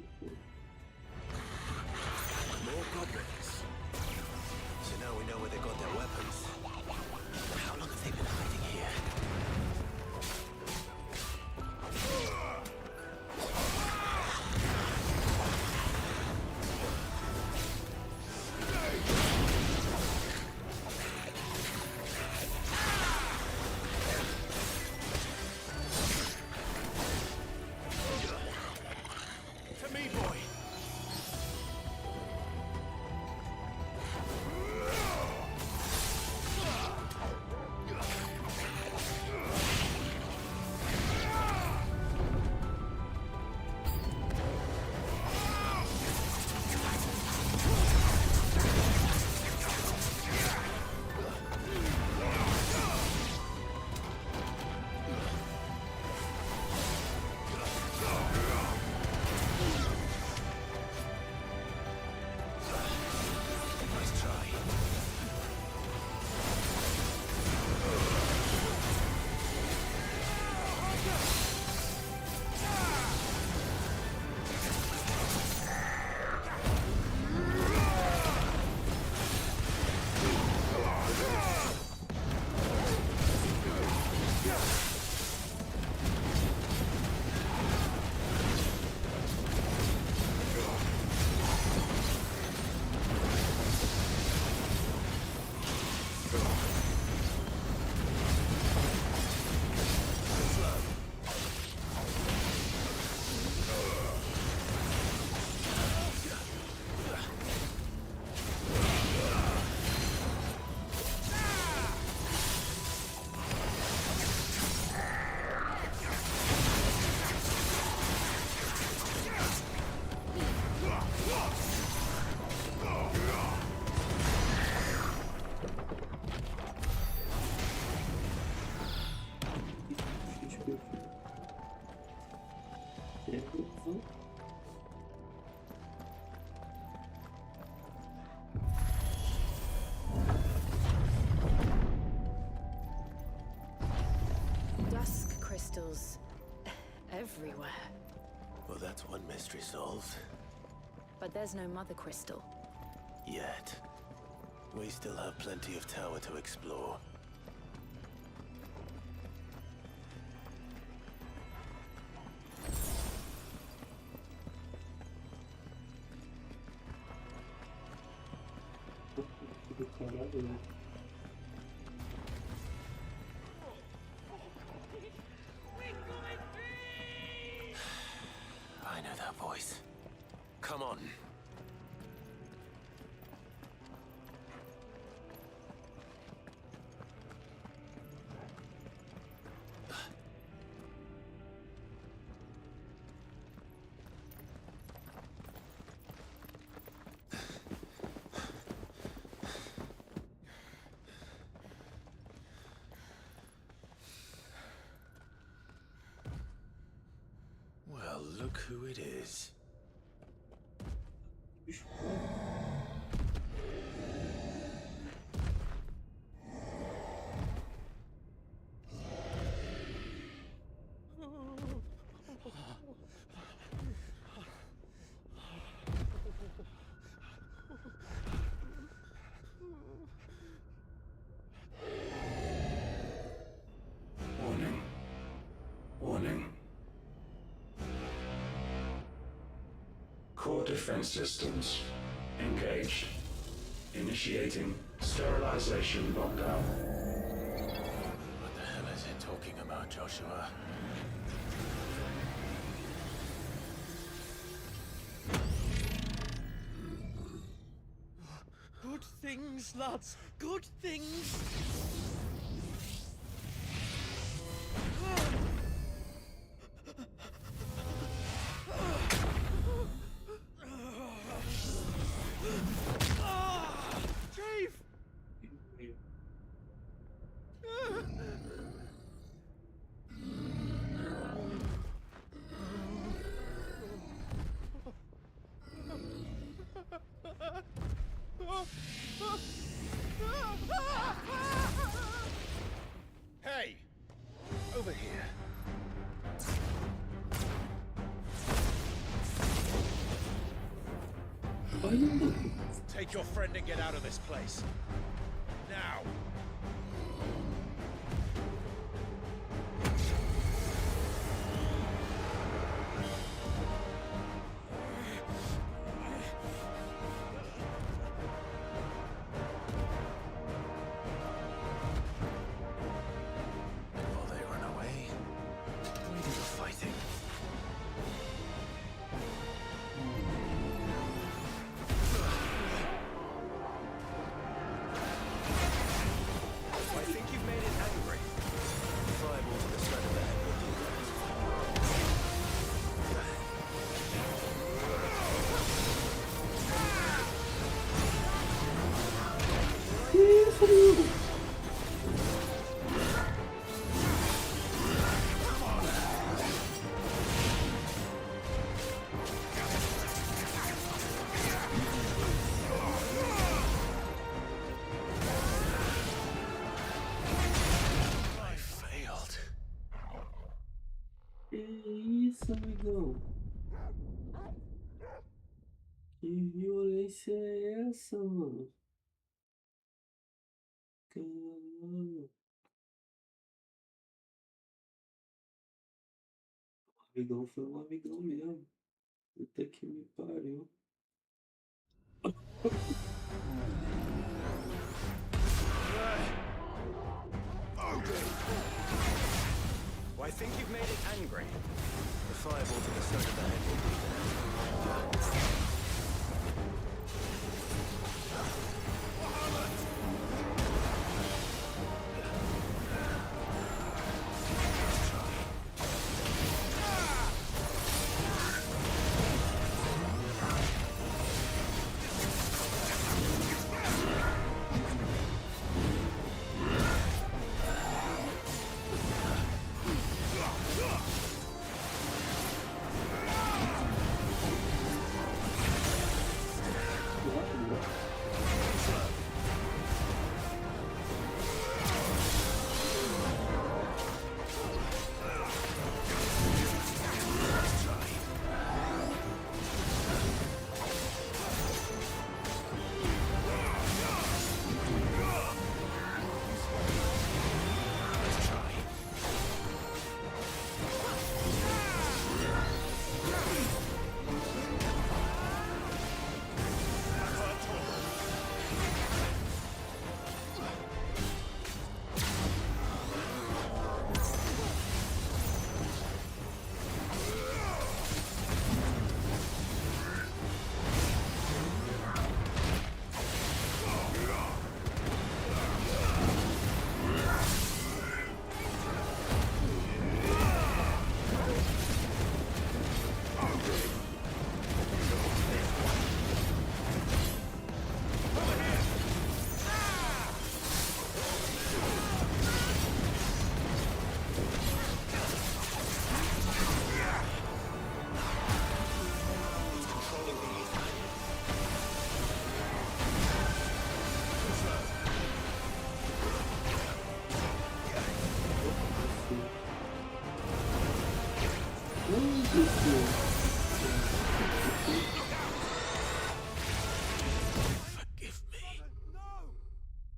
More goblins. So now we know where they got their weapons. How long have they been hiding here? everywhere. Well, that's one mystery solved. But there's no mother crystal. Yet. We still have plenty of tower to explore. I know that voice. Come on. Well, look who it is. Warning. Warning. Core defense systems engaged. Initiating sterilization lockdown. What the hell is it talking about, Joshua? Good things, lads. Good things. Chief! Hey! Over here. Take your friend and get out of this place. Now! Will they run away? We do the fighting. I think you've made it angry. Fireball to the side of the head will do that. I failed. Que isso, amigão? Que violência é essa, mano? Caralho. O amigão foi um amigão mesmo. Puta que me pariu. I think you've made it angry. The fireball to the side of the head will do that.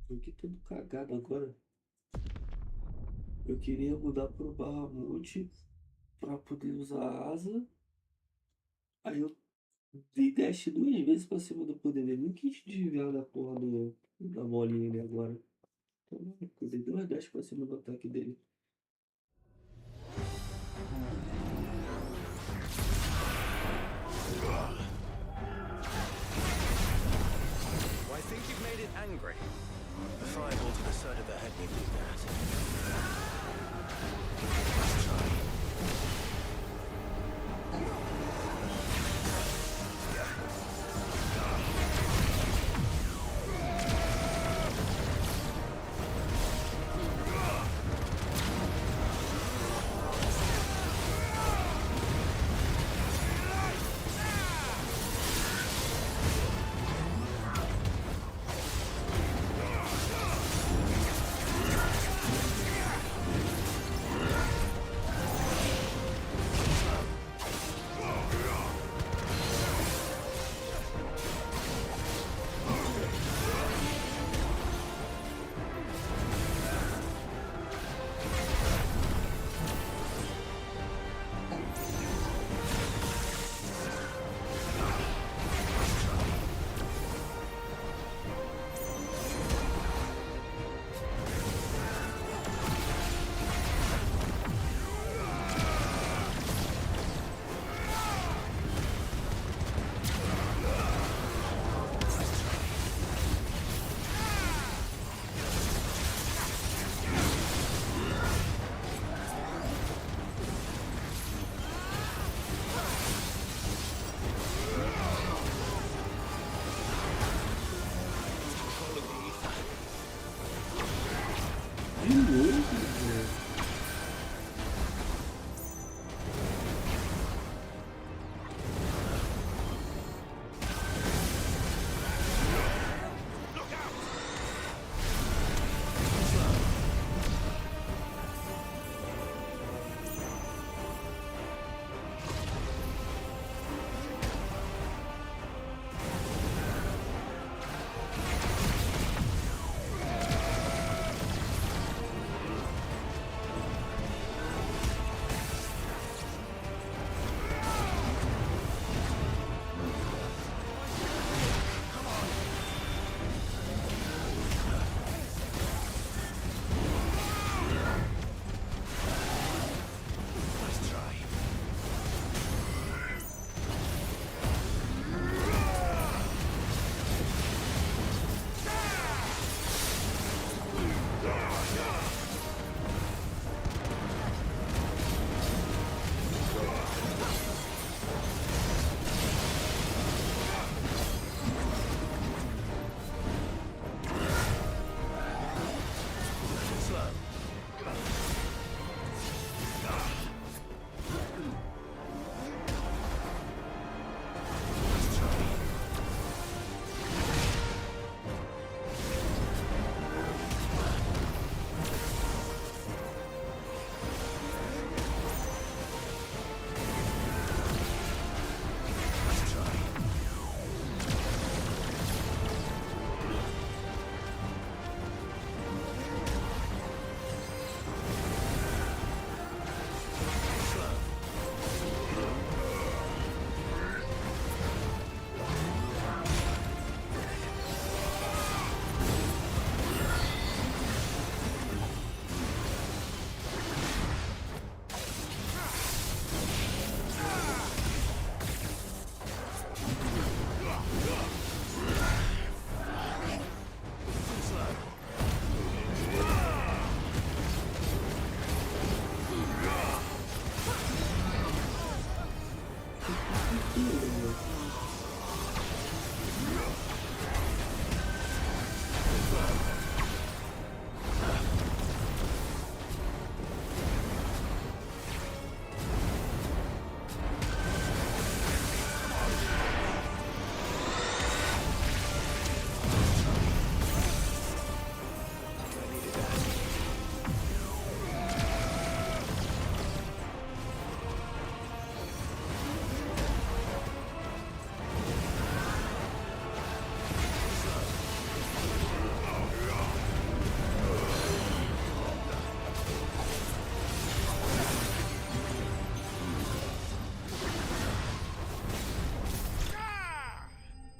Aqui tudo cagado agora. Eu queria mudar pro Bahamut pra poder usar a asa. Aí eu dei dash 2 vezes pra cima do poder dele. Não quis desviar da porra da bolinha ali agora. Então, eu dei 2 dash pra cima do ataque dele. I think you've made it angry. A fireball to the side of the head may do that.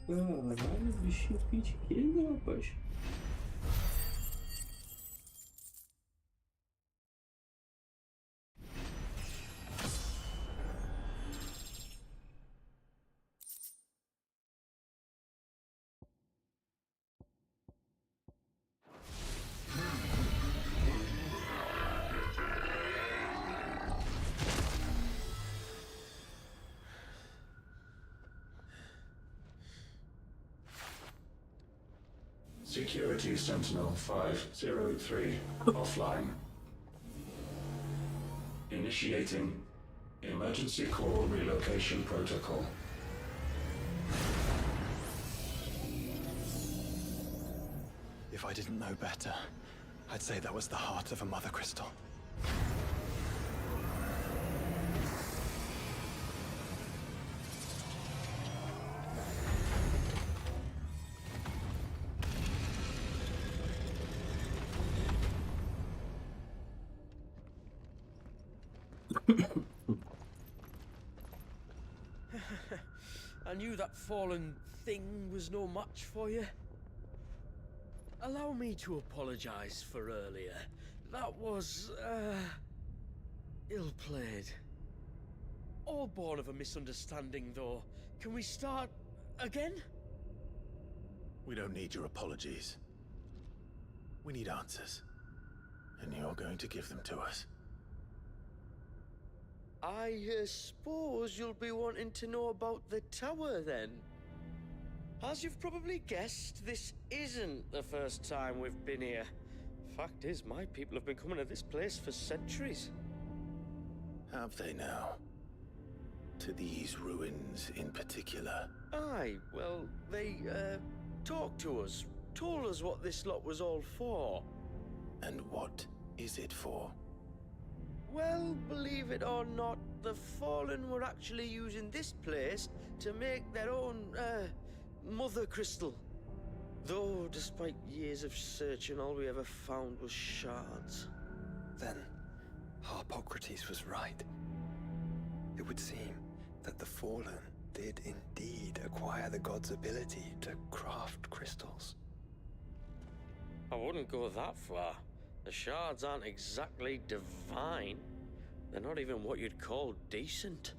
Caralho, bichinho pequeno, rapaz. Security Sentinel 503 offline. Initiating emergency core relocation protocol. If I didn't know better, I'd say that was the heart of a mother crystal. I knew that fallen thing was no match for you. Allow me to apologize for earlier. That was, ill-played. All born of a misunderstanding, though. Can we start again? We don't need your apologies. We need answers. And you're going to give them to us. I suppose you'll be wanting to know about the tower, then. As you've probably guessed, this isn't the first time we've been here. Fact is, my people have been coming to this place for centuries. Have they now? To these ruins in particular? Aye, well, they, talked to us, told us what this lot was all for. And what is it for? Well, believe it or not, the Fallen were actually using this place to make their own, mother crystal. Though, despite years of searching, all we ever found was shards. Then, Harpocrates was right. It would seem that the Fallen did indeed acquire the god's ability to craft crystals. I wouldn't go that far. The shards aren't exactly divine. They're not even what you'd call decent.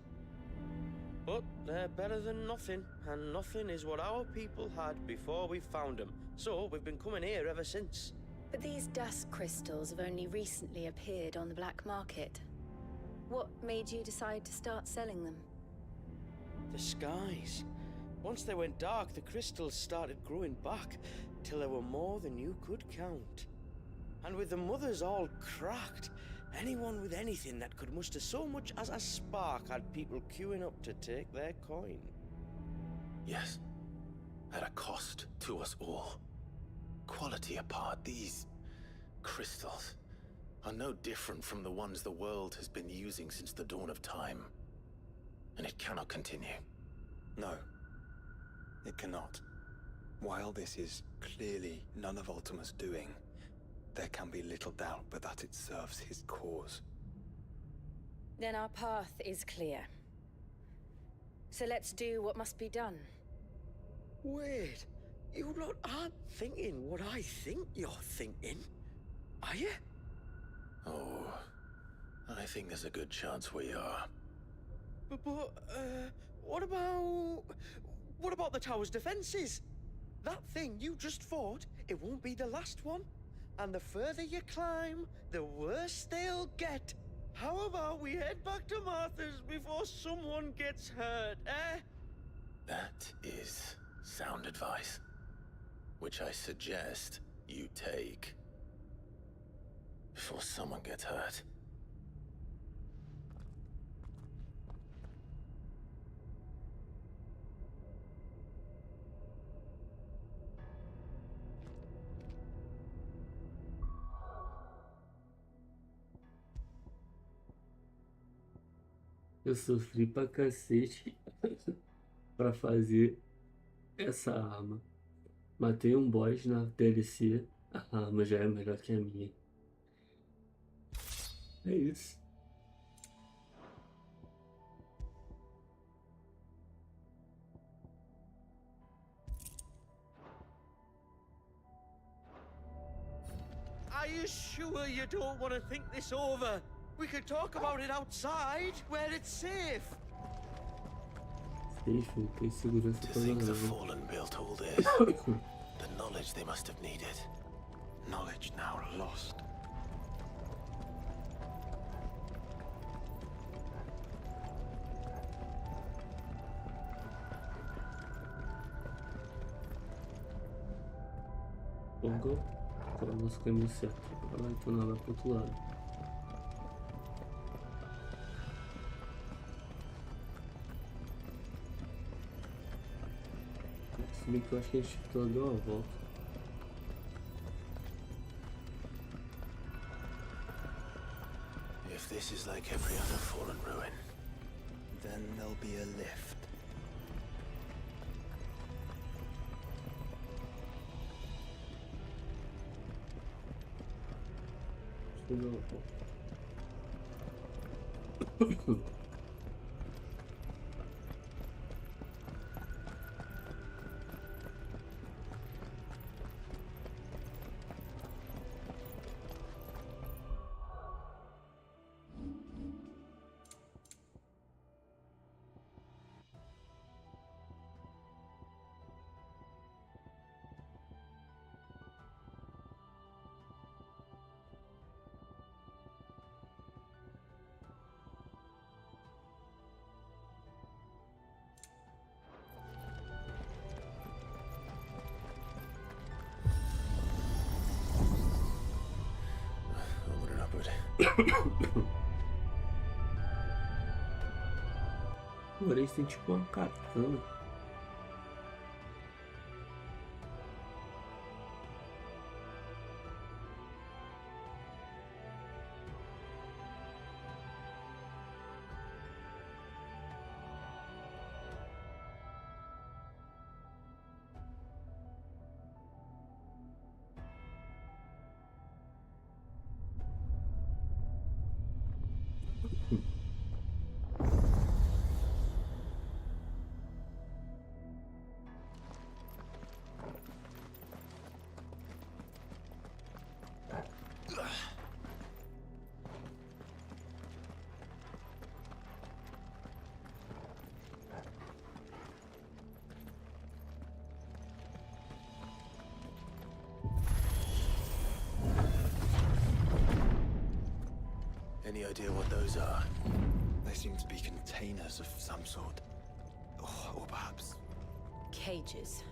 But they're better than nothing, and nothing is what our people had before we found them. So we've been coming here ever since. But these dust crystals have only recently appeared on the black market. What made you decide to start selling them? The skies. Once they went dark, the crystals started growing back, till there were more than you could count. And with the mothers all cracked, anyone with anything that could muster so much as a spark had people queuing up to take their coin. Yes. At a cost to us all. Quality apart, these crystals are no different from the ones the world has been using since the dawn of time. And it cannot continue. No, it cannot. While this is clearly none of Ultima's doing, there can be little doubt but that it serves his cause. Then our path is clear. So let's do what must be done. Wait, you lot aren't thinking what I think you're thinking, are you? Oh, I think there's a good chance we are. But what about the tower's defenses? That thing you just fought, it won't be the last one. And the further you climb, the worse they'll get. How about we head back to Martha's before someone gets hurt, eh? That is sound advice, which I suggest you take before someone gets hurt. Eu sofri pra cacete pra fazer essa arma. Matei um boss na DLC, a arma já é melhor que a minha. É isso. you sure you don't want to think this over? We could talk about it outside, where it's safe. Safe, tem segurança To pra think the nada. Fallen built all this. The knowledge they must have needed. Knowledge now lost. Logo, qual é o nosso caminho certo? Agora então não vai pro outro lado. Se bem que eu acho que a gente deu uma volta. If this is like every other fallen ruin, Then there'll be a lift. Deixa eu dar uma volta. O Origem tem tipo uma katana. any idea what those are? They seem to be containers of some sort. Or perhaps... Cages.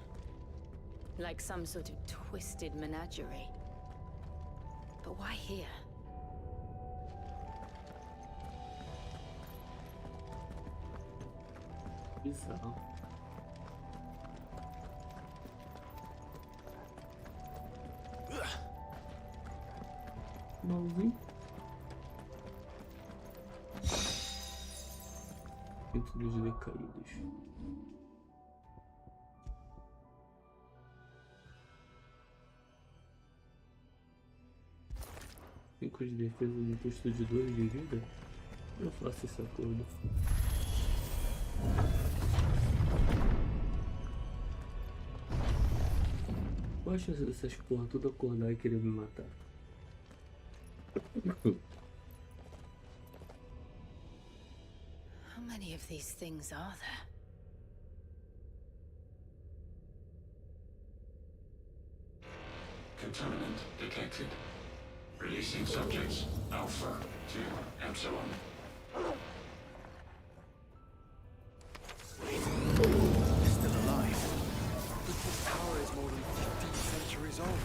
Like some sort of twisted menagerie. But why here? Bizarro. Mãozinho. Títulos decaídos. Cinco de defesa no custo de 2 de vida? Eu faço esse acordo. Qual a chance dessas porra tudo acordar e querer me matar? How many of these things are there? Contaminant detected. Releasing subjects Alpha to Epsilon. They're still alive. But this tower is more than 15 centuries old.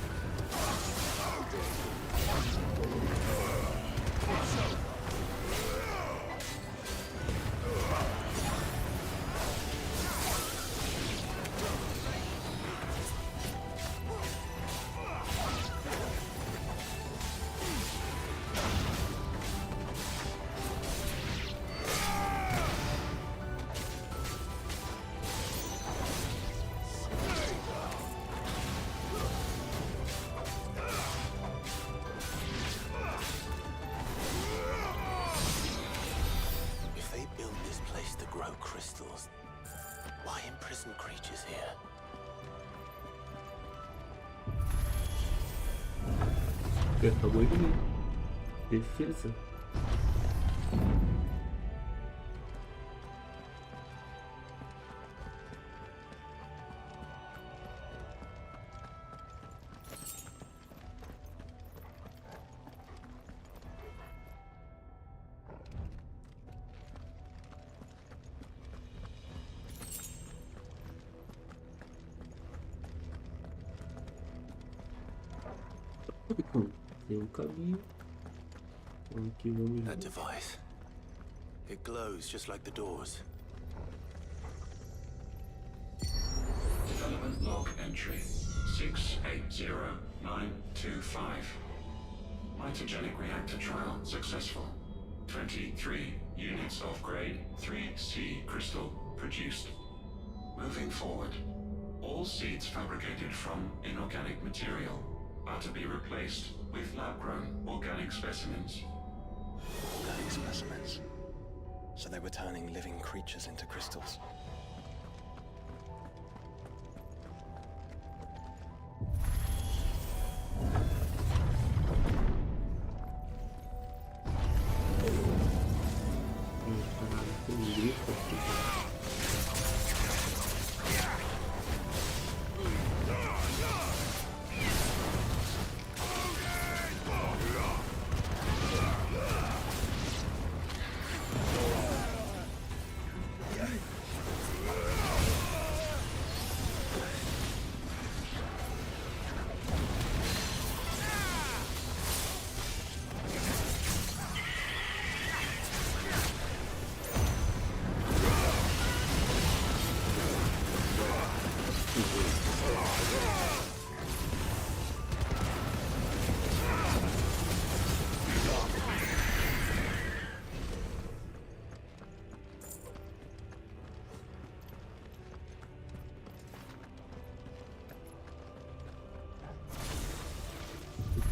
que acabou de vir. Defesa. Tem caminho. Aqui vamos. That device. It glows just like the doors. Development log entry 680925. Mitogenic reactor trial successful. 23 units of grade 3C crystal produced. Moving forward, all seeds fabricated from inorganic material are to be replaced with lab-grown organic specimens. Organic specimens? So they were turning living creatures into crystals.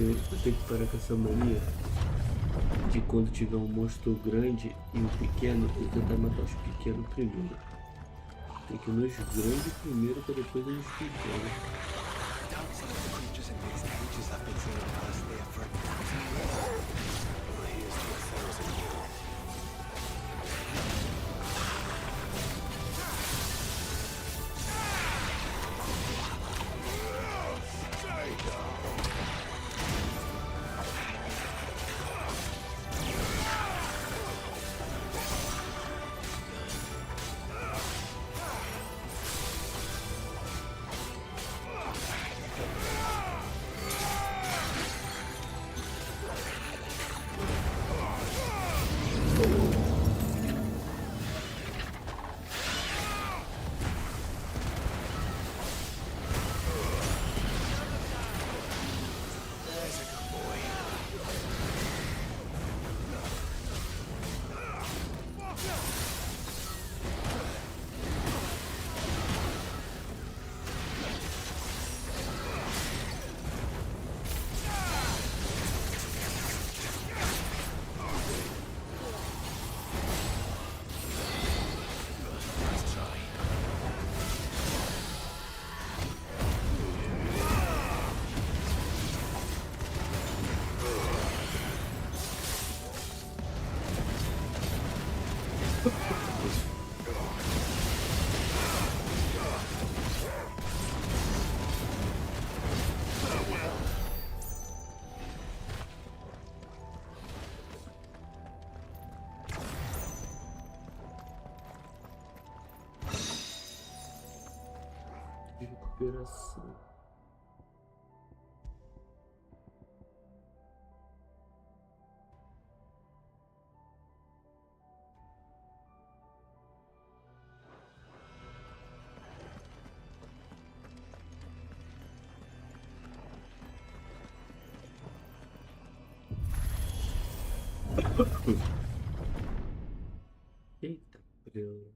Eu tenho que parar com essa mania de quando tiver um monstro grande e um pequeno, eu tentar matar os pequenos primeiro. Tem que ir nos grandes primeiro para depois ir nos pequenos. Recuperação. Eita, prela.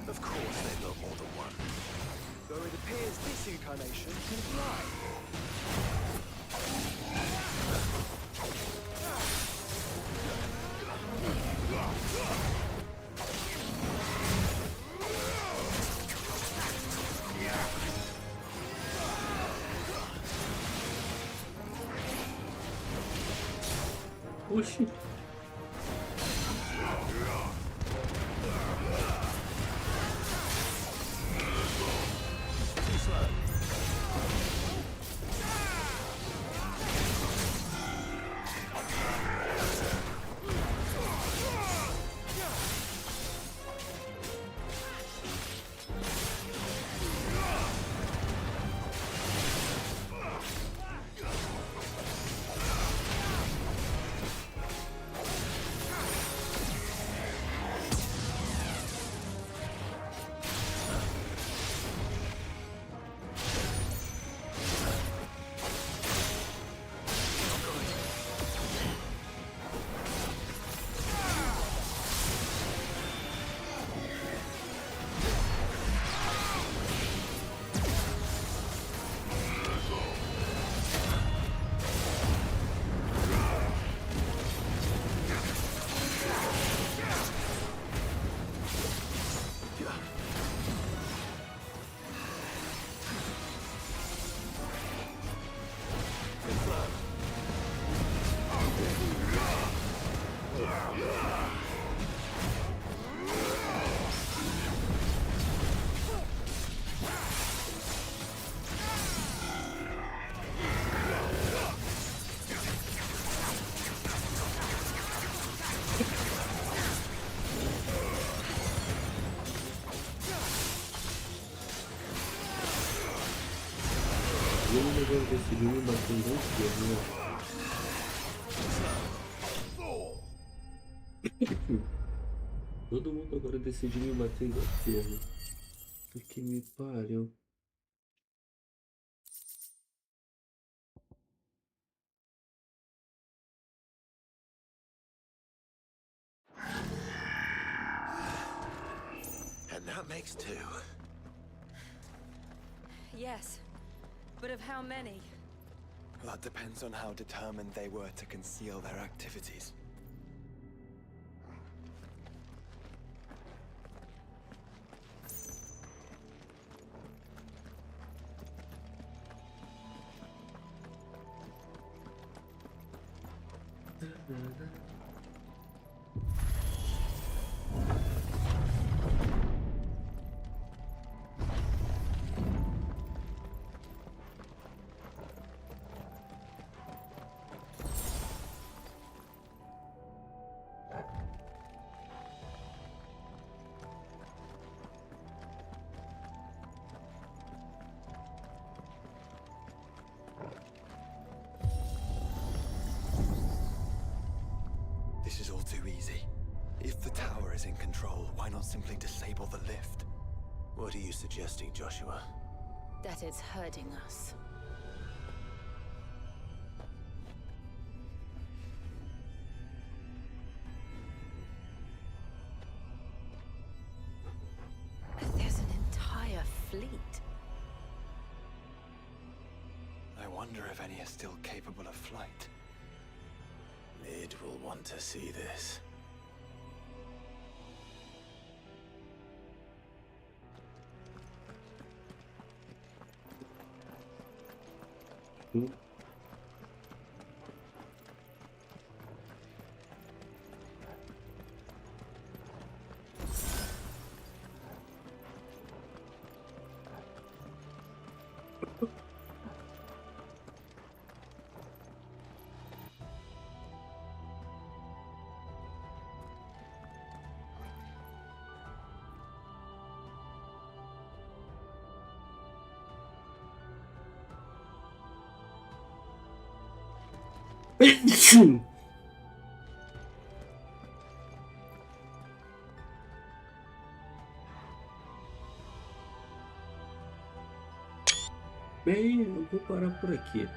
Of course they look more than one. Though it appears this incarnation can fly. Oxi. Ele decidiu me bater em dois termos. Todo mundo agora decidiu me bater em dois termos. Que me pariu. And that makes two. Yes. But of how many? That depends on how determined they were to conceal their activities. This is all too easy. If the tower is in control, why not simply disable the lift? What are you suggesting, Joshua? That it's hurting us. There's an entire fleet. I wonder if any are still capable of flight. Mid will want to see this. Bem, eu vou parar por aqui.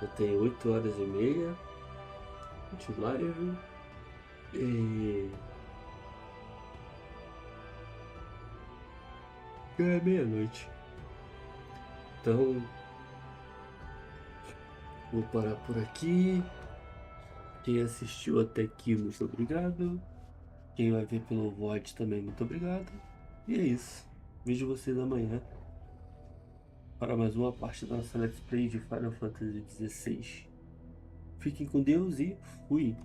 Já tem 8h30 de live e já é meia-noite. Então vou parar por aqui. Quem assistiu até aqui, muito obrigado. Quem vai ver pelo VOD também, muito obrigado. E é isso. Vejo vocês amanhã para mais uma parte da nossa Let's Play de Final Fantasy XVI. Fiquem com Deus e fui.